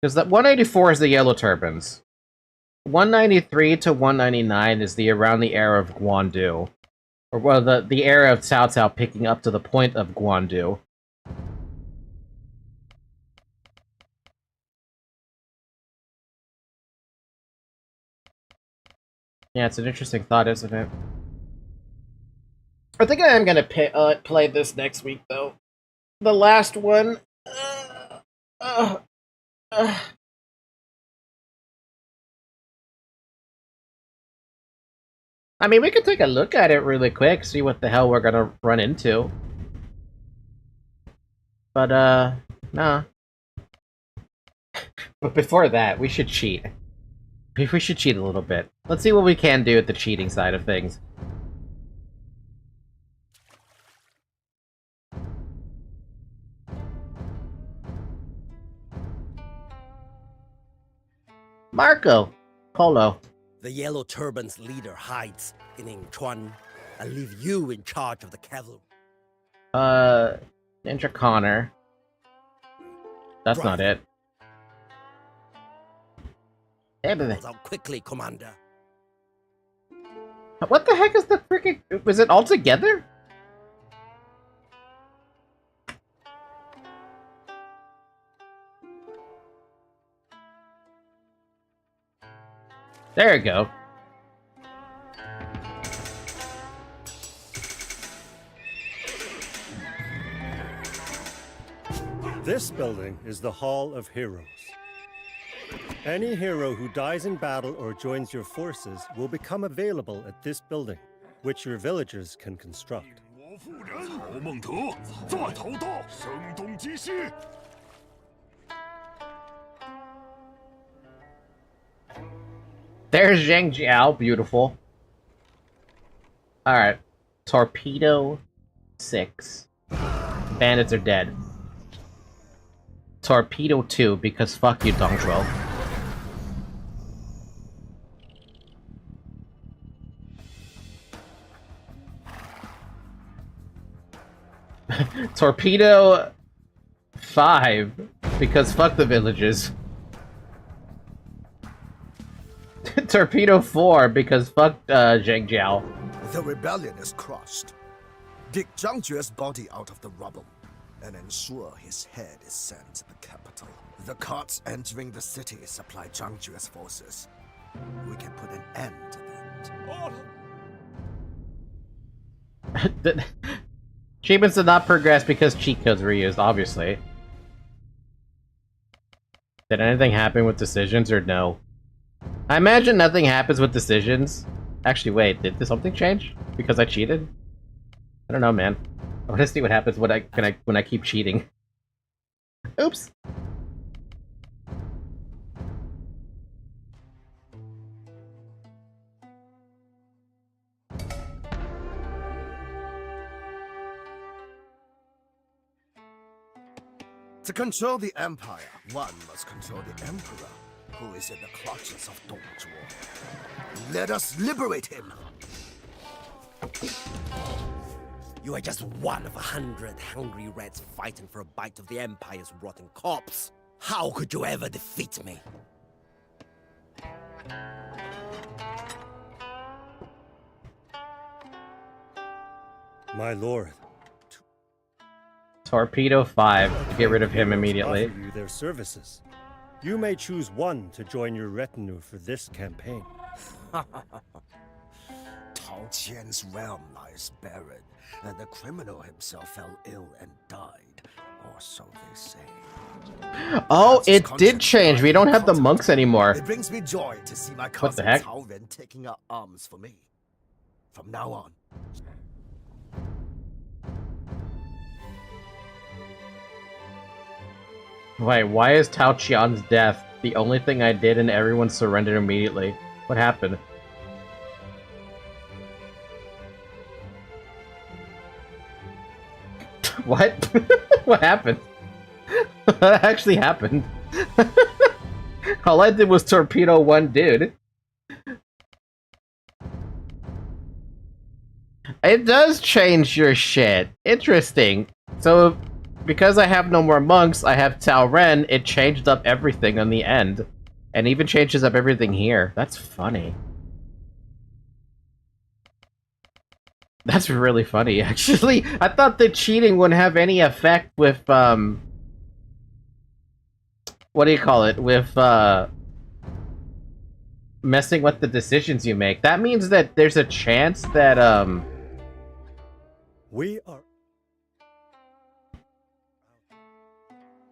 Because that 184 is the Yellow Turbans. 193 to 199 is the around the era of Guandu. Or well, the era of Cao Cao picking up to the point of Guandu. Yeah, it's an interesting thought, isn't it? I think I am gonna play this next week, though. The last one. I mean, we could take a look at it really quick, see what the hell we're gonna run into. But, nah. But before that, we should cheat. We should cheat a little bit. Let's see what we can do at the cheating side of things. Marco Polo. The Yellow Turban's leader hides in Yingchuan. I leave you in charge of the cavalry. Ninja Connor. That's not it. Out quickly, Commander. What the heck is the freaking... Was it all together? There you go. This building is the Hall of Heroes. Any hero who dies in battle or joins your forces will become available at this building, which your villagers can construct. There's Zhang Jiao, beautiful. Alright. Torpedo 6. Bandits are dead. Torpedo 2, because fuck you, Dongzhuo. Torpedo 5, because fuck the villages. Torpedo 4, because fuck Zhang Jiao. The rebellion is crushed. Dig Zhang Jue's body out of the rubble and ensure his head is sent to the capital. The carts entering the city supply Zhang Jue's forces. We can put an end to that. Achievements did not progress because cheat codes were used, obviously. Did anything happen with decisions or no? I imagine nothing happens with decisions. Actually, wait, did something change? Because I cheated? I don't know, man. I want to see what happens when I keep cheating. Oops. To control the Empire, one must control the Emperor, who is in the clutches of Dongzhuo. Let us liberate him! You are just one of 100 hungry rats fighting for a bite of the Empire's rotten corpse. How could you ever defeat me? My lord. Torpedo 5. Get rid of him immediately. Offer you their services. You may choose one to join your retinue for this campaign. Tao Qian's realm lies barren, and the criminal himself fell ill and died. Or so they say. Oh, it did change. We don't have the monks anymore. It brings me joy to see my cousin Cao Ren taking up arms for me. From now on. Wait, why is Tao Qian's death the only thing I did and everyone surrendered immediately? What happened? What? What happened? What actually happened? All I did was torpedo one dude. It does change your shit. Interesting. So, because I have no more monks, I have Cao Ren, it changed up everything on the end. And even changes up everything here. That's funny. That's really funny, actually. I thought that cheating wouldn't have any effect with, what do you call it? With, messing with the decisions you make. That means that there's a chance that, We are...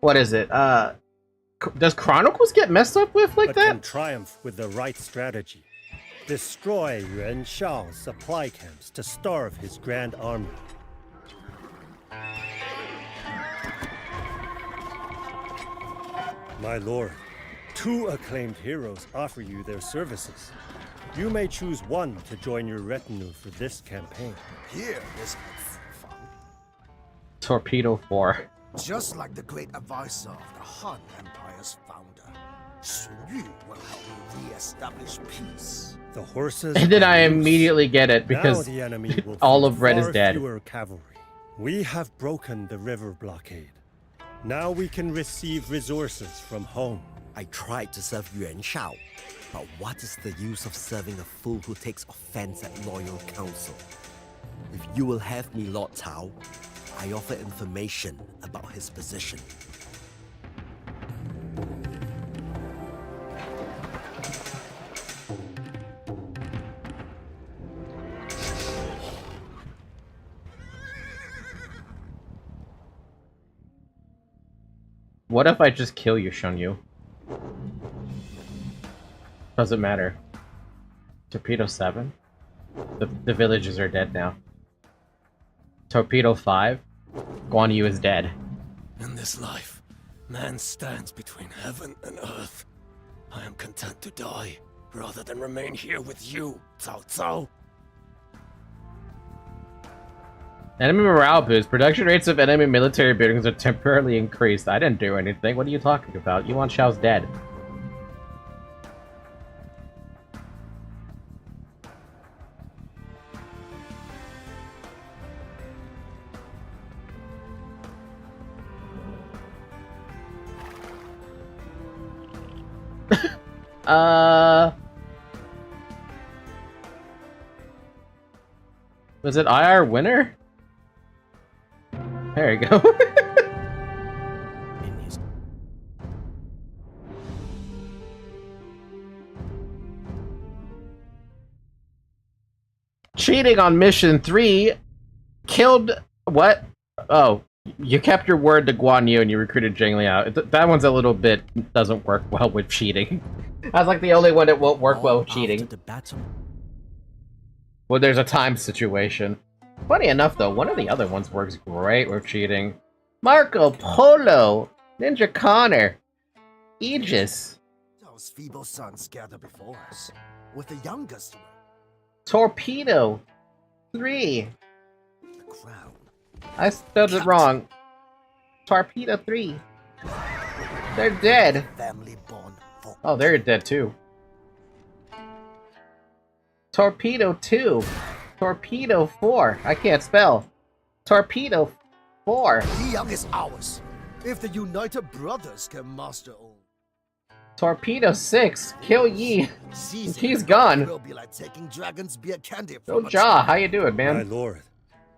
What is it? Does Chronicles get messed up with like that? Can triumph with the right strategy. Destroy Yuan Shao's supply camps to starve his grand army. My lord, 2 acclaimed heroes offer you their services. You may choose one to join your retinue for this campaign. Here is fun. Torpedo 4. Just like the great advisor of the Han Empire's founder, Sun Yu will help me re-establish peace. The horses... And then I immediately get it, because the enemy will all of Red is far dead. Fewer cavalry. We have broken the river blockade. Now we can receive resources from home. I tried to serve Yuan Shao, but what is the use of serving a fool who takes offense at loyal counsel? If you will have me, Lord Cao, I offer information about his position. What if I just kill you, Shunyu? Doesn't matter. Torpedo 7? The villagers are dead now. Torpedo 5? Guan Yu is dead. In this life, man stands between heaven and earth. I am content to die, rather than remain here with you, Cao Cao. Enemy morale boost. Production rates of enemy military buildings are temporarily increased. I didn't do anything. What are you talking about? Yuan Shao's dead. Was it IR winner? There you go. Cheating on mission 3 killed what? Oh, You kept your word to Guan Yu and you recruited Zheng Liao. That one's a little bit doesn't work well with cheating. That's like the only one that won't work well with cheating. The battle. Well, there's a time situation. Funny enough, though, one of the other ones works great with cheating. Marco Polo, Ninja Connor, Aegis, Those feeble sons gather before us, with the youngest one, Torpedo, 3. the crown. I spelled it wrong. Torpedo 3. They're dead. Family born for Oh, they're dead too. Torpedo 2. Torpedo 4. I can't spell. Torpedo 4. the young is ours. If the United Brothers can master all. Torpedo 6. Kill Yi. Seizing He's it gone. will be like taking dragon's beer candy Yo, from a Ja, how you doing, My man? lord,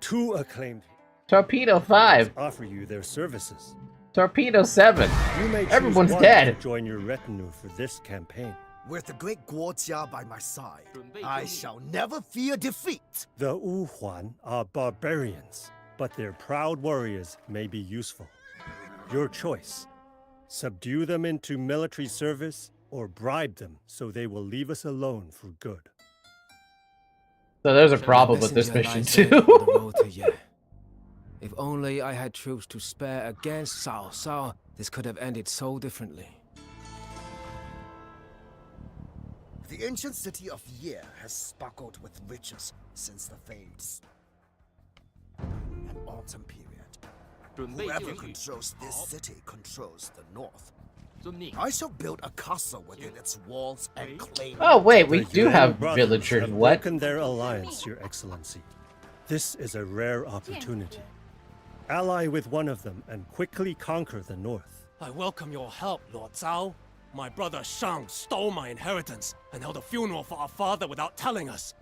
2 acclaimed Torpedo 5. offer you their services. Torpedo 7. You may choose Everyone's one dead. to join your retinue for this campaign. With the great Guo Jia by my side, I shall never fear defeat. The Wu Huan are barbarians, but their proud warriors may be useful. Your choice. Subdue them into military service, or bribe them so they will leave us alone for good. So there's a problem with this mission too. If only I had troops to spare against Cao Cao, this could have ended so differently. The ancient city of Ye has sparkled with riches since the fades. An autumn period. Whoever controls this city controls the north. I shall build a castle within its walls and claim. Oh wait, we The do Yuan have brothers villagers. have What? broken their alliance, Your Excellency. This is a rare opportunity. Ally with one of them and quickly conquer the north. I welcome your help, Lord Cao. My brother Shang stole my inheritance and held a funeral for our father without telling us.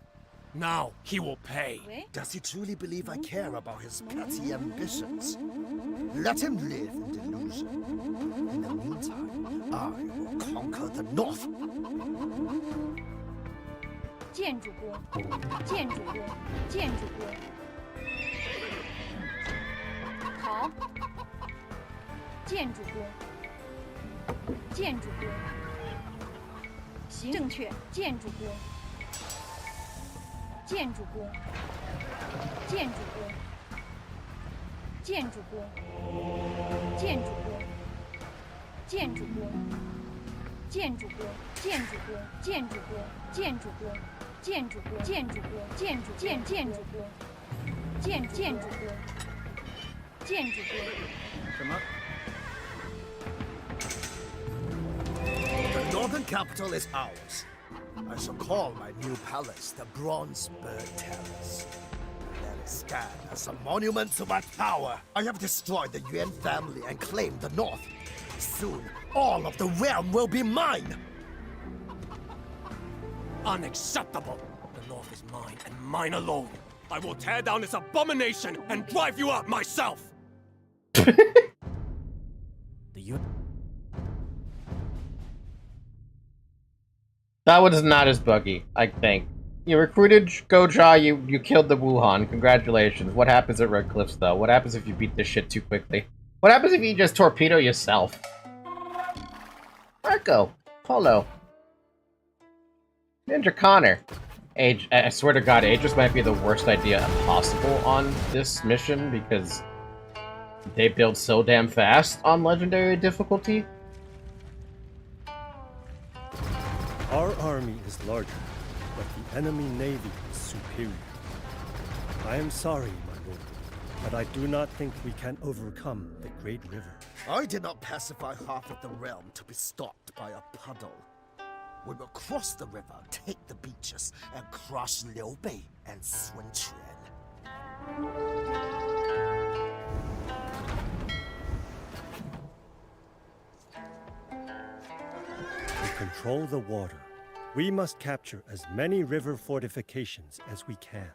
Now he will pay. Does he truly believe I care about his petty ambitions? Let him live in delusion. In the meantime, I will conquer the north. 建筑工，建筑工，建筑工。好，建筑工，建筑工。行，正确，建筑工，建筑工，建筑工，建筑工，建筑工，建筑工，建筑工，建筑工，建筑工，建筑工。建筑工，建筑工，建筑建筑工，建筑工，建筑工。什么？ The northern capital is ours. I shall call my new palace the Bronze Bird Terrace. Let it stand as a monument to my power. I have destroyed the Yuan family and claimed the north. Soon, all of the realm will be mine. Unacceptable! The north is mine and mine alone. I will tear down this abomination and drive you out myself! That one is not as buggy, I think. You recruited Goja, you killed the Wuhan. Congratulations. What happens at Red Cliffs, though? What happens if you beat this shit too quickly? What happens if you just torpedo yourself? Marco. Polo. Ninja Connor. I swear to God, Aegis might be the worst idea possible on this mission because they build so damn fast on Legendary difficulty. Our army is larger, but the enemy navy is superior. I am sorry, my lord, but I do not think we can overcome the Great River. I did not pacify half of the realm to be stopped by a puddle. We will cross the river, take the beaches, and crush Liu Bei and Sun Quan. To control the water, we must capture as many river fortifications as we can.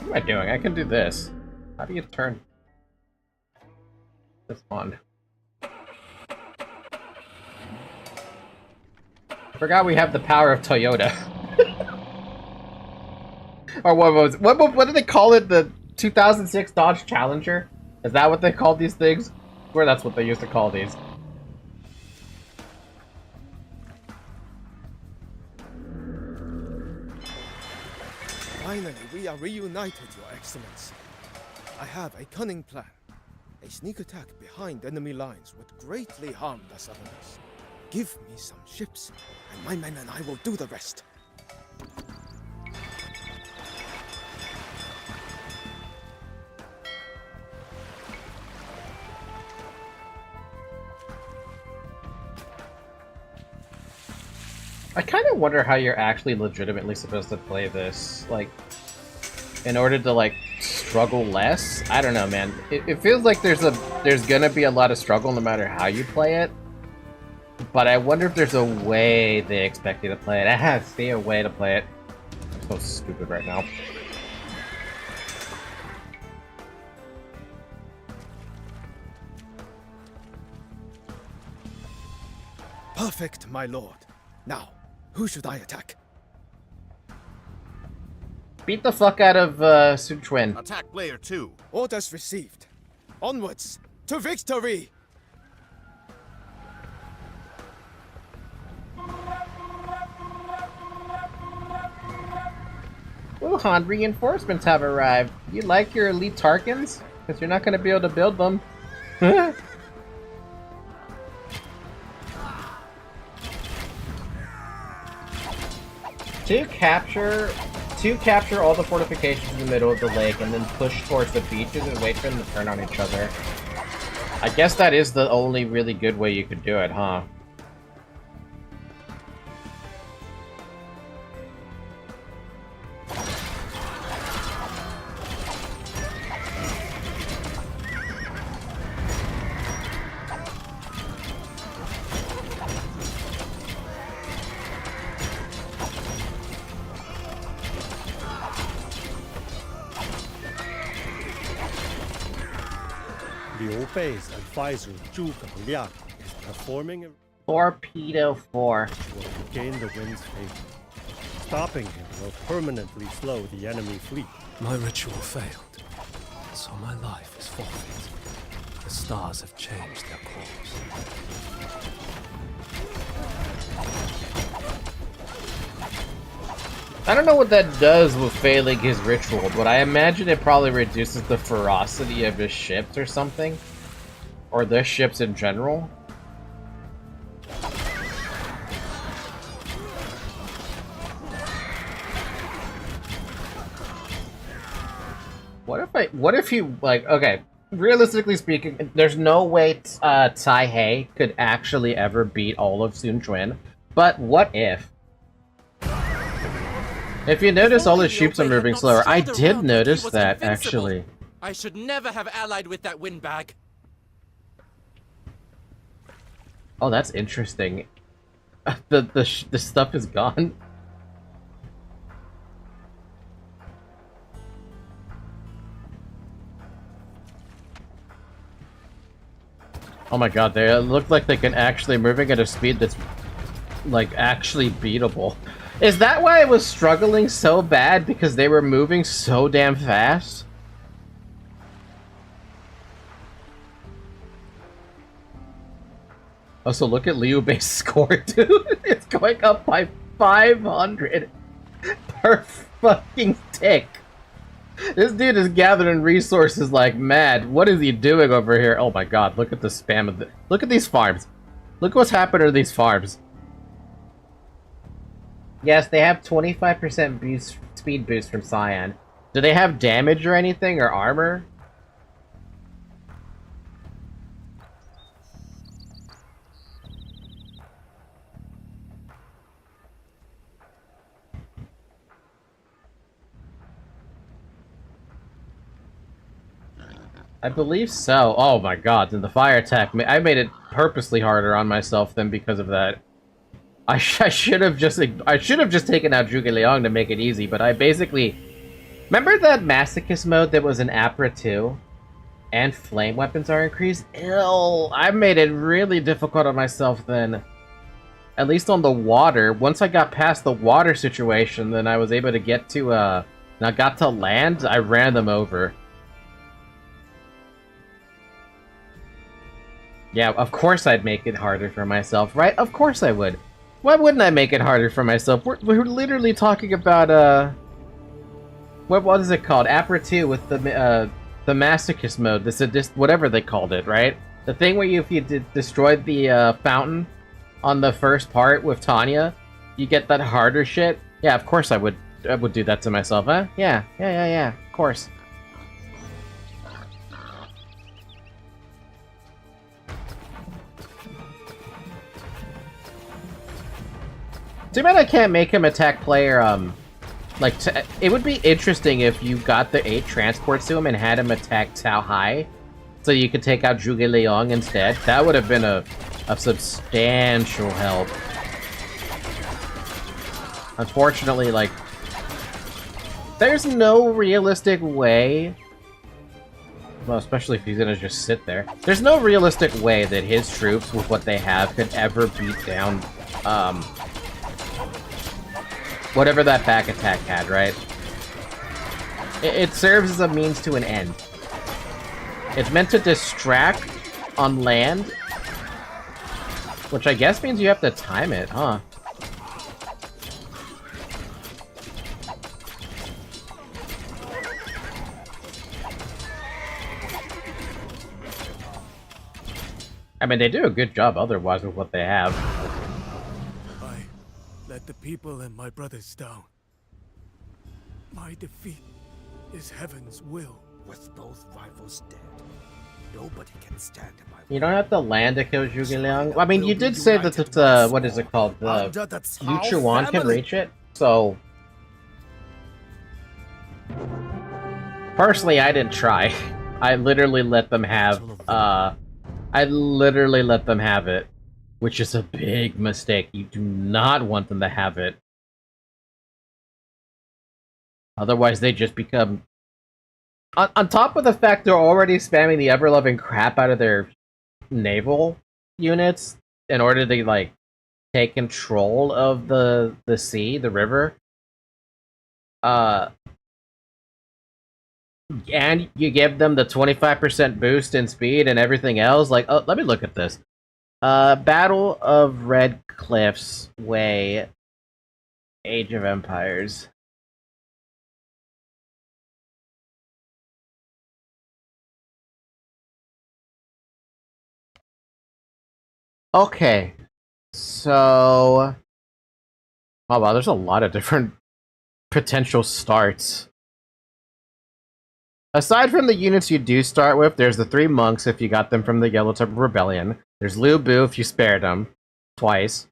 What am I doing? I can do this. How do you turn this on? Forgot we have the power of Toyota. Or what did they call it? The 2006 Dodge Challenger? Is that what they called these things? Or that's what they used to call these. Finally, we are reunited, Your Excellency. I have a cunning plan. A sneak attack behind enemy lines would greatly harm the Southerners. Give me some ships, and my men and I will do the rest. I kind of wonder how you're actually legitimately supposed to play this, like, in order to, like, struggle less? I don't know, man. It feels like there's gonna be a lot of struggle no matter how you play it. But I wonder if there's a way they expect you to play it. I have to see a way to play it. I'm so stupid right now. Perfect, my lord. Now, who should I attack? Beat the fuck out of Sun Quan. Attack player 2. Orders received. Onwards to victory! Wuhan, reinforcements have arrived. You like your elite Tarkins? Because you're not going to be able to build them. To capture all the fortifications in the middle of the lake and then push towards the beaches and wait for them to turn on each other. I guess that is the only really good way you could do it, huh? Liu Bei's advisor Zhuge Liang is performing a Torpedo 4. will gain the wind's favor. Stopping him will permanently slow the enemy fleet. My ritual failed, so my life is forfeit. The stars have changed their course. I don't know what that does with failing his ritual, but I imagine it probably reduces the ferocity of his ships or something. Or the ships in general. What if he, like, okay, realistically speaking, there's no way Tai He could actually ever beat all of Sun Quan, but what if? If you notice, all his ships are moving slower. I did notice that, actually. I should never have allied with that windbag. Oh, that's interesting. The stuff is gone. Oh my god, they look like they can actually moving at a speed that's, like, actually beatable. Is that why I was struggling so bad? Because they were moving so damn fast? Also, look at Liu Bei's score, dude. It's going up by 500 per fucking tick. This dude is gathering resources like mad. What is he doing over here? Oh my god, look at the spam of the... Look at these farms. Look what's happened to these farms. Yes, they have 25% speed boost from Cyan. Do they have damage or anything, or armor? I believe so. Oh my god, and the fire attack, I made it purposely harder on myself than because of that. I should have just taken out Zhuge Liang to make it easy, but I basically... Remember that masochist mode that was in APRA 2? And flame weapons are increased? Ew, I made it really difficult on myself then. at least on the water. Once I got past the water situation, then I was able to get to, and I got to land, I ran them over. Yeah, of course I'd make it harder for myself, right? Of course I would. Why wouldn't I make it harder for myself? We're literally talking about, what is it called? Apra 2 with the masochist mode, the sadist, whatever they called it, right? The thing where if you destroyed the, fountain on the first part with Tanya, you get that harder shit? Yeah, of course I would do that to myself, huh? Yeah, of course. Too bad I can't make him attack player, like, it would be interesting if you got the 8 transports to him and had him attack Cao Hai, so you could take out Zhuge Liang instead. That would have been a substantial help. Unfortunately, like, there's no realistic way, well, especially if he's gonna just sit there, there's no realistic way that his troops, with what they have, could ever beat down, whatever that back attack had, right? It serves as a means to an end. It's meant to distract on land, which I guess means you have to time it, huh? I mean, they do a good job otherwise with what they have. I let the people and my brothers down. My defeat is heaven's will. With both rivals dead, nobody can stand in my way. You don't have to land to kill Zhuge Liang. I mean, you did say that it's, what is it called? Yu Chuan can reach it, so... Personally, I didn't try. I literally let them have, I literally let them have it, which is a big mistake. You do not want them to have it. Otherwise, they just become... On top of the fact they're already spamming the ever-loving crap out of their naval units in order to, like, take control of the sea, the river. And you give them the 25% boost in speed and everything else. Like, oh, let me look at this. Battle of Red Cliffs Way, Age of Empires. Okay, so... Oh wow, there's a lot of different potential starts. Aside from the units you do start with, there's the 3 monks if you got them from the Yellow Temple Rebellion. There's Liu Bu if you spared them. Twice.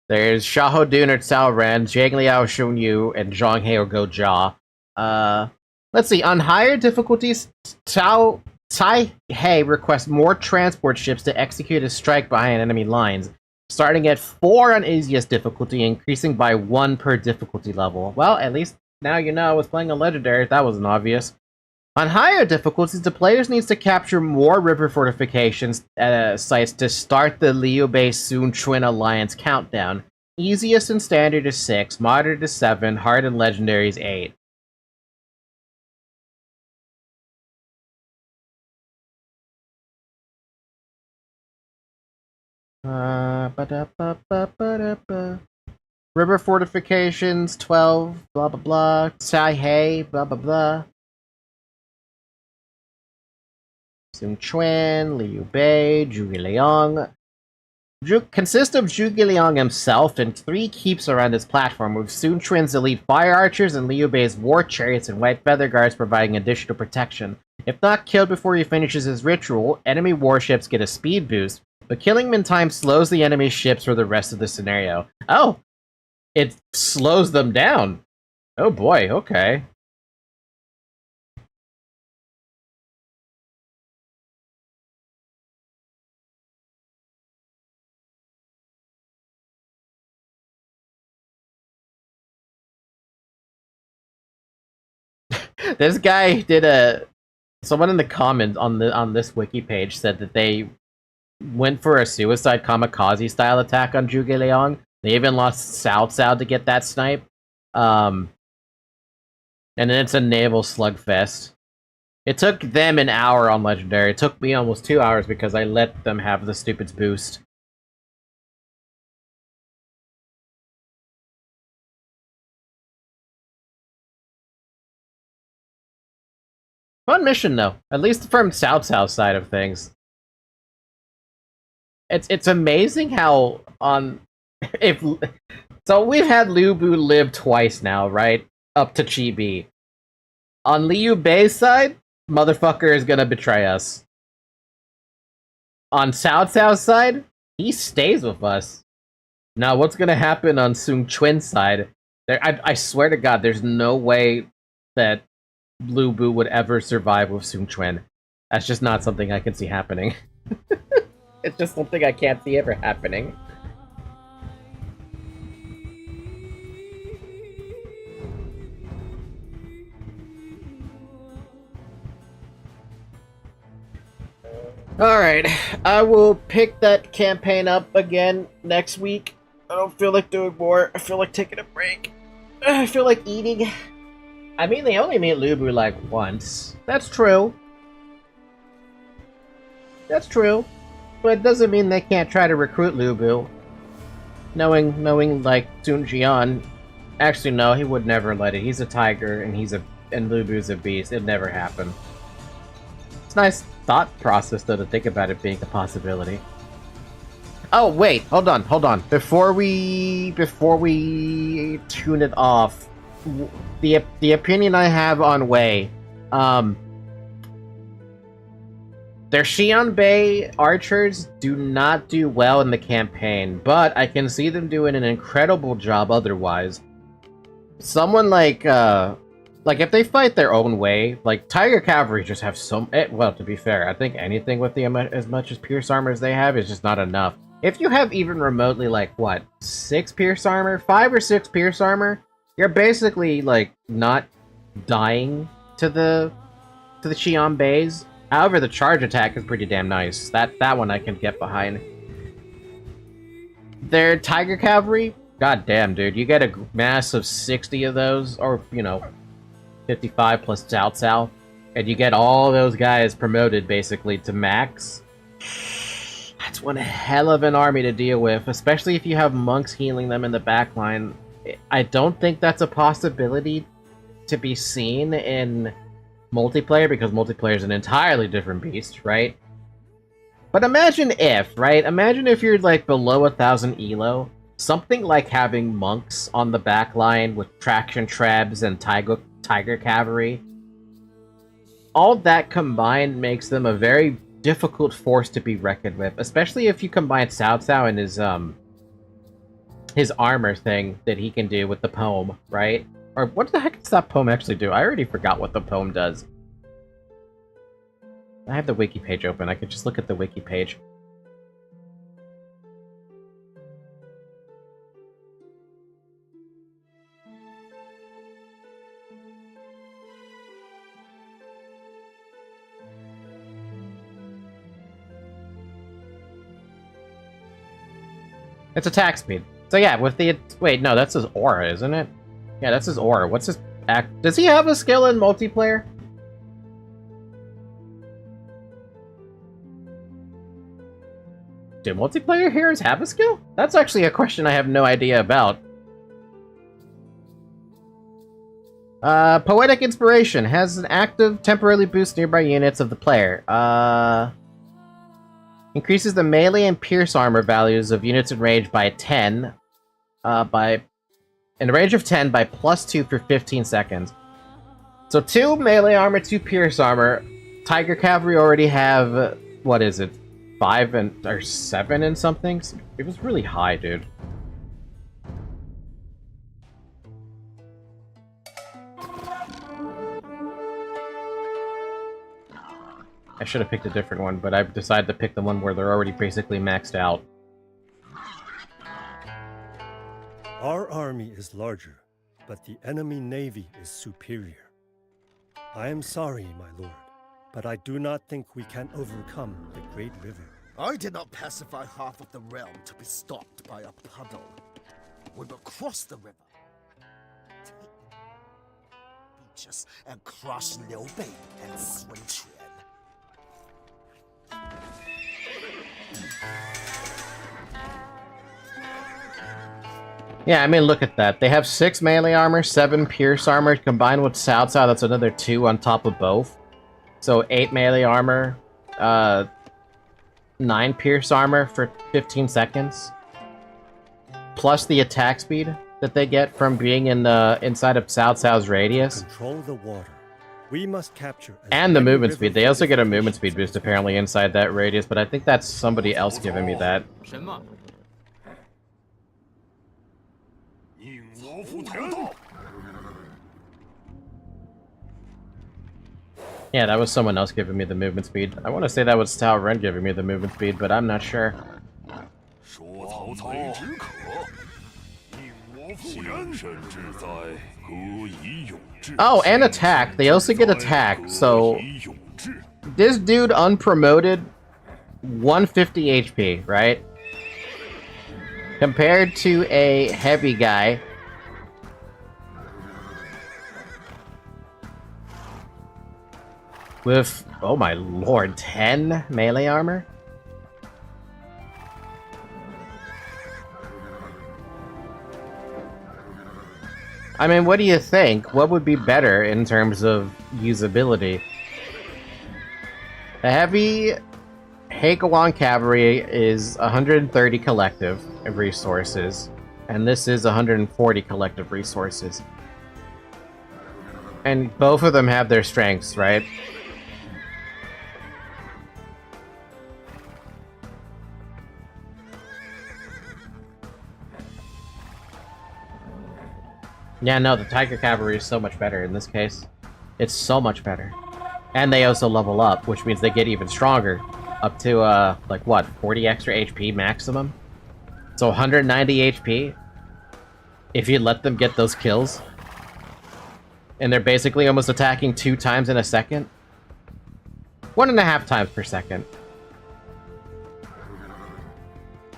There's Xiahou Dun or Cao Ren, Zhang Liao Shun Yu, and Zhang He or Go Jia. Let's see, on higher difficulties, Cai He requests more transport ships to execute a strike behind enemy lines, starting at 4 on easiest difficulty, increasing by 1 per difficulty level. Well, at least now you know I was playing a legendary, that wasn't obvious. On higher difficulties, the players needs to capture more river fortifications sites to start the Liu Bei Sun Quan Alliance countdown. Easiest and standard is 6, moderate is 7, hard and legendary is 8. River fortifications, 12, blah blah blah. Cai He, blah blah blah. Sun Quan, Liu Bei, Zhuge Liang. Consists of Zhuge Liang himself and 3 keeps around his platform, with Sun Quan's elite fire archers and Liu Bei's war chariots and white feather guards providing additional protection. If not killed before he finishes his ritual, enemy warships get a speed boost, but killing him in time slows the enemy's ships for the rest of the scenario. Oh! It slows them down! Oh boy, okay. This guy did someone in the comments on this wiki page said that they went for a suicide kamikaze style attack on Zhuge Liang. They even lost Cao Cao to get that snipe. And then it's a naval slugfest. It took them an hour on Legendary. It took me almost 2 hours because I let them have the stupid boost. Fun mission, though. At least from Cao Cao's side of things. It's amazing how so we've had Liu Bu live twice now, right? Up to Chibi. On Liu Bei's side, motherfucker is gonna betray us. On Cao Cao's side, he stays with us. Now, what's gonna happen on Sun Quan's side? I swear to God, there's no way that Liu Bu would ever survive with Sun Quan. That's just not something I can see happening. It's just something I can't see ever happening. Alright, I will pick that campaign up again next week. I don't feel like doing more. I feel like taking a break. I feel like eating. I mean, they only meet Liu Bu like once. That's true. That's true. But it doesn't mean they can't try to recruit Liu Bu. Knowing like Sun Jian. Actually, no, he would never let it. He's a tiger, and Liu Bu's a beast. It'd never happen. It's a nice thought process, though, to think about it being a possibility. Oh, wait, hold on. Before we tune it off, the opinion I have on Wei, their Xianbei archers do not do well in the campaign, but I can see them doing an incredible job otherwise. Someone like if they fight their own way, like, Tiger Cavalry just have well, to be fair, I think anything with as much as Pierce Armor as they have is just not enough. If you have even remotely, like, what, 6 Pierce Armor? 5 or 6 Pierce Armor? You're basically, like, not dying to the Xianbeis. However, the charge attack is pretty damn nice. That one I can get behind. Their Tiger Cavalry, god damn, dude, you get a mass of 60 of those, or, 55 plus Cao Cao, and you get all those guys promoted, basically, to max. That's one hell of an army to deal with, especially if you have monks healing them in the backline. I don't think that's a possibility to be seen in multiplayer, because multiplayer is an entirely different beast, right? But imagine if, right? Imagine if you're, like, below 1,000 elo, something like having monks on the backline with traction trebs and Tiger Cavalry. All that combined makes them a very difficult force to be reckoned with, especially if you combine Cao Cao and his armor thing that he can do with the poem, right? Or what the heck does that poem actually do? I already forgot what the poem does. I have the wiki page open. I could just look at the wiki page. It's attack speed. So yeah, with the... Wait, no, that's his aura, isn't it? Yeah, that's his aura. What's his... Does he have a skill in multiplayer? Do multiplayer heroes have a skill? That's actually a question I have no idea about. Poetic Inspiration has an active temporarily boost nearby units of the player. Increases the melee and pierce armor values of units in range by 10. In a range of 10 by +2 for 15 seconds. So 2 melee armor, 2 pierce armor. Tiger Cavalry already have, what is it, 5 or 7 and something? It was really high, dude. I should have picked a different one, but I've decided to pick the one where they're already basically maxed out. Our army is larger, but the enemy navy is superior. I am sorry, my lord, but I do not think we can overcome the Great River. I did not pacify half of the realm to be stopped by a puddle. We will cross the river, take beaches, and crush Liu Bei and Sun Quan. Yeah, I mean, look at that. They have 6 melee armor, 7 pierce armor, combined with Cao Cao, that's another 2 on top of both. So 8 melee armor, 9 pierce armor for 15 seconds. Plus the attack speed that they get from being in the inside of Cao Cao's radius. Control the water. We must capture. And the movement speed. They also get a movement speed boost apparently inside that radius, but I think that's somebody else giving me that. Yeah, that was someone else giving me the movement speed. I want to say that was Cao Ren giving me the movement speed, but I'm not sure. Oh, and attack. They also get attack, so... This dude unpromoted, 150 HP, right? Compared to a heavy guy... with, oh my lord, 10 melee armor? I mean, what do you think? What would be better in terms of usability? The heavy Heikawan Cavalry is 130 collective resources, and this is 140 collective resources. And both of them have their strengths, right? Yeah, no, the Tiger Cavalry is so much better in this case. It's so much better. And they also level up, which means they get even stronger. Up to, like what, 40 extra HP maximum? So 190 HP? If you let them get those kills? And they're basically almost attacking 2 times in a second? 1.5 times per second.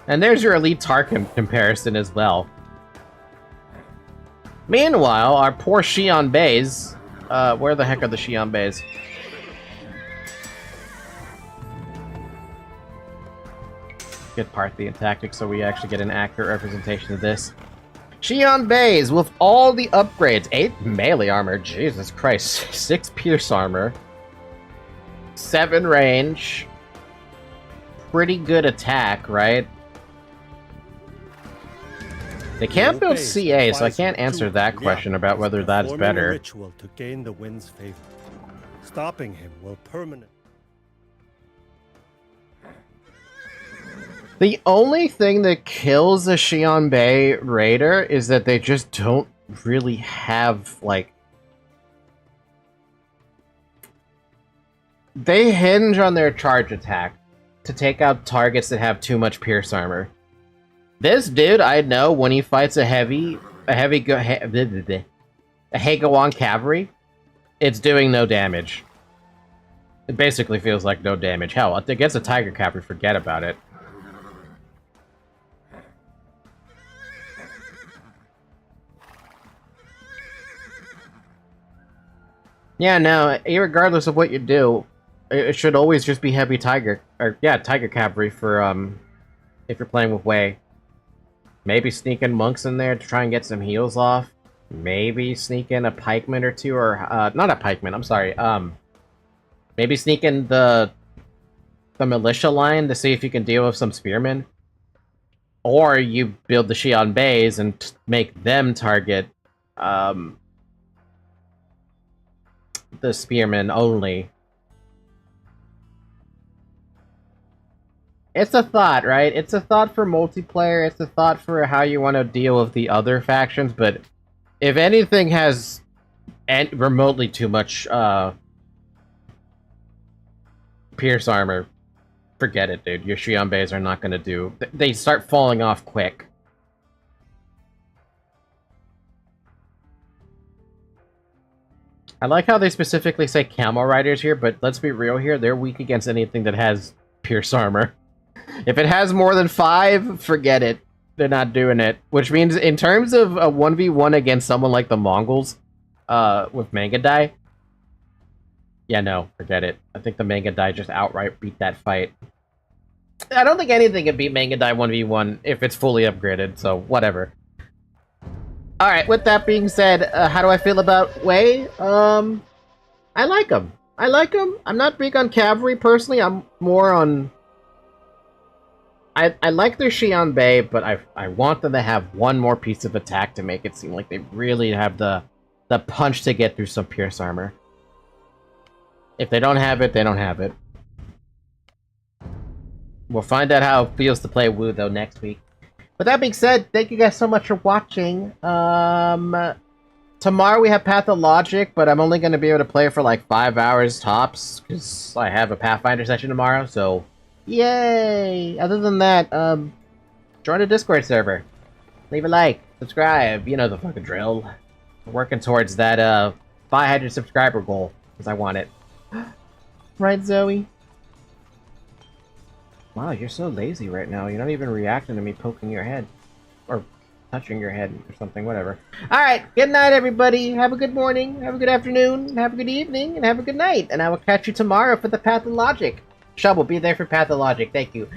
And there's your Elite Tarkin comparison as well. Meanwhile, our poor Xi'an Beis... where the heck are the Xi'an Beis? Get Parthian tactics so we actually get an accurate representation of this. Xi'an Beis with all the upgrades. 8 melee armor, Jesus Christ. 6 pierce armor. 7 range. Pretty good attack, right? They can't build CA, so I can't answer that question about whether that's better. Ritual to gain the wind's favor. Stopping him will permanently. The only thing that kills a Xi'an Bei raider is that they just don't really have, like... They hinge on their charge attack to take out targets that have too much pierce armor. This dude, I know, when he fights a Heikawan Cavalry, it's doing no damage. It basically feels like no damage. Hell, against a Tiger Cavalry, forget about it. Yeah, no, regardless of what you do, it should always just be heavy Tiger, or yeah, Tiger Cavalry for, if you're playing with Wei. Maybe sneak in monks in there to try and get some heals off. Maybe sneak in a pikeman or 2, or, not a pikeman, I'm sorry, maybe sneak in the militia line to see if you can deal with some spearmen. Or you build the Xi'an Beis and make them target, the spearmen only. It's a thought, right? It's a thought for multiplayer, it's a thought for how you want to deal with the other factions, but if anything has remotely too much pierce armor, forget it, dude. Your Xi'an Beis are not going to do... They start falling off quick. I like how they specifically say Camel Riders here, but let's be real here, they're weak against anything that has pierce armor. If it has more than 5, forget it. They're not doing it. Which means, in terms of a 1v1 against someone like the Mongols, with Mangadai, yeah, no, forget it. I think the Mangadai just outright beat that fight. I don't think anything can beat Mangadai 1v1 if it's fully upgraded, so whatever. Alright, with that being said, how do I feel about Wei? I like him. I like him. I'm not big on cavalry, personally. I'm more on... I like their Xi'an Bei, but I want them to have one more piece of attack to make it seem like they really have the punch to get through some Pierce armor. If they don't have it, they don't have it. We'll find out how it feels to play Wu, though, next week. With that being said, thank you guys so much for watching. Tomorrow we have Pathologic, but I'm only going to be able to play for like 5 hours tops, because I have a Pathfinder session tomorrow, so yay! Other than that, join a Discord server. Leave a like, subscribe, you know the fucking drill. We're working towards that 500 subscriber goal, because I want it. Right, Zoe? Wow, you're so lazy right now. You're not even reacting to me poking your head. Or touching your head or something, whatever. Alright, good night, everybody. Have a good morning, have a good afternoon, have a good evening, and have a good night. And I will catch you tomorrow for the Pathologic. Shub will be there for Pathologic. Thank you.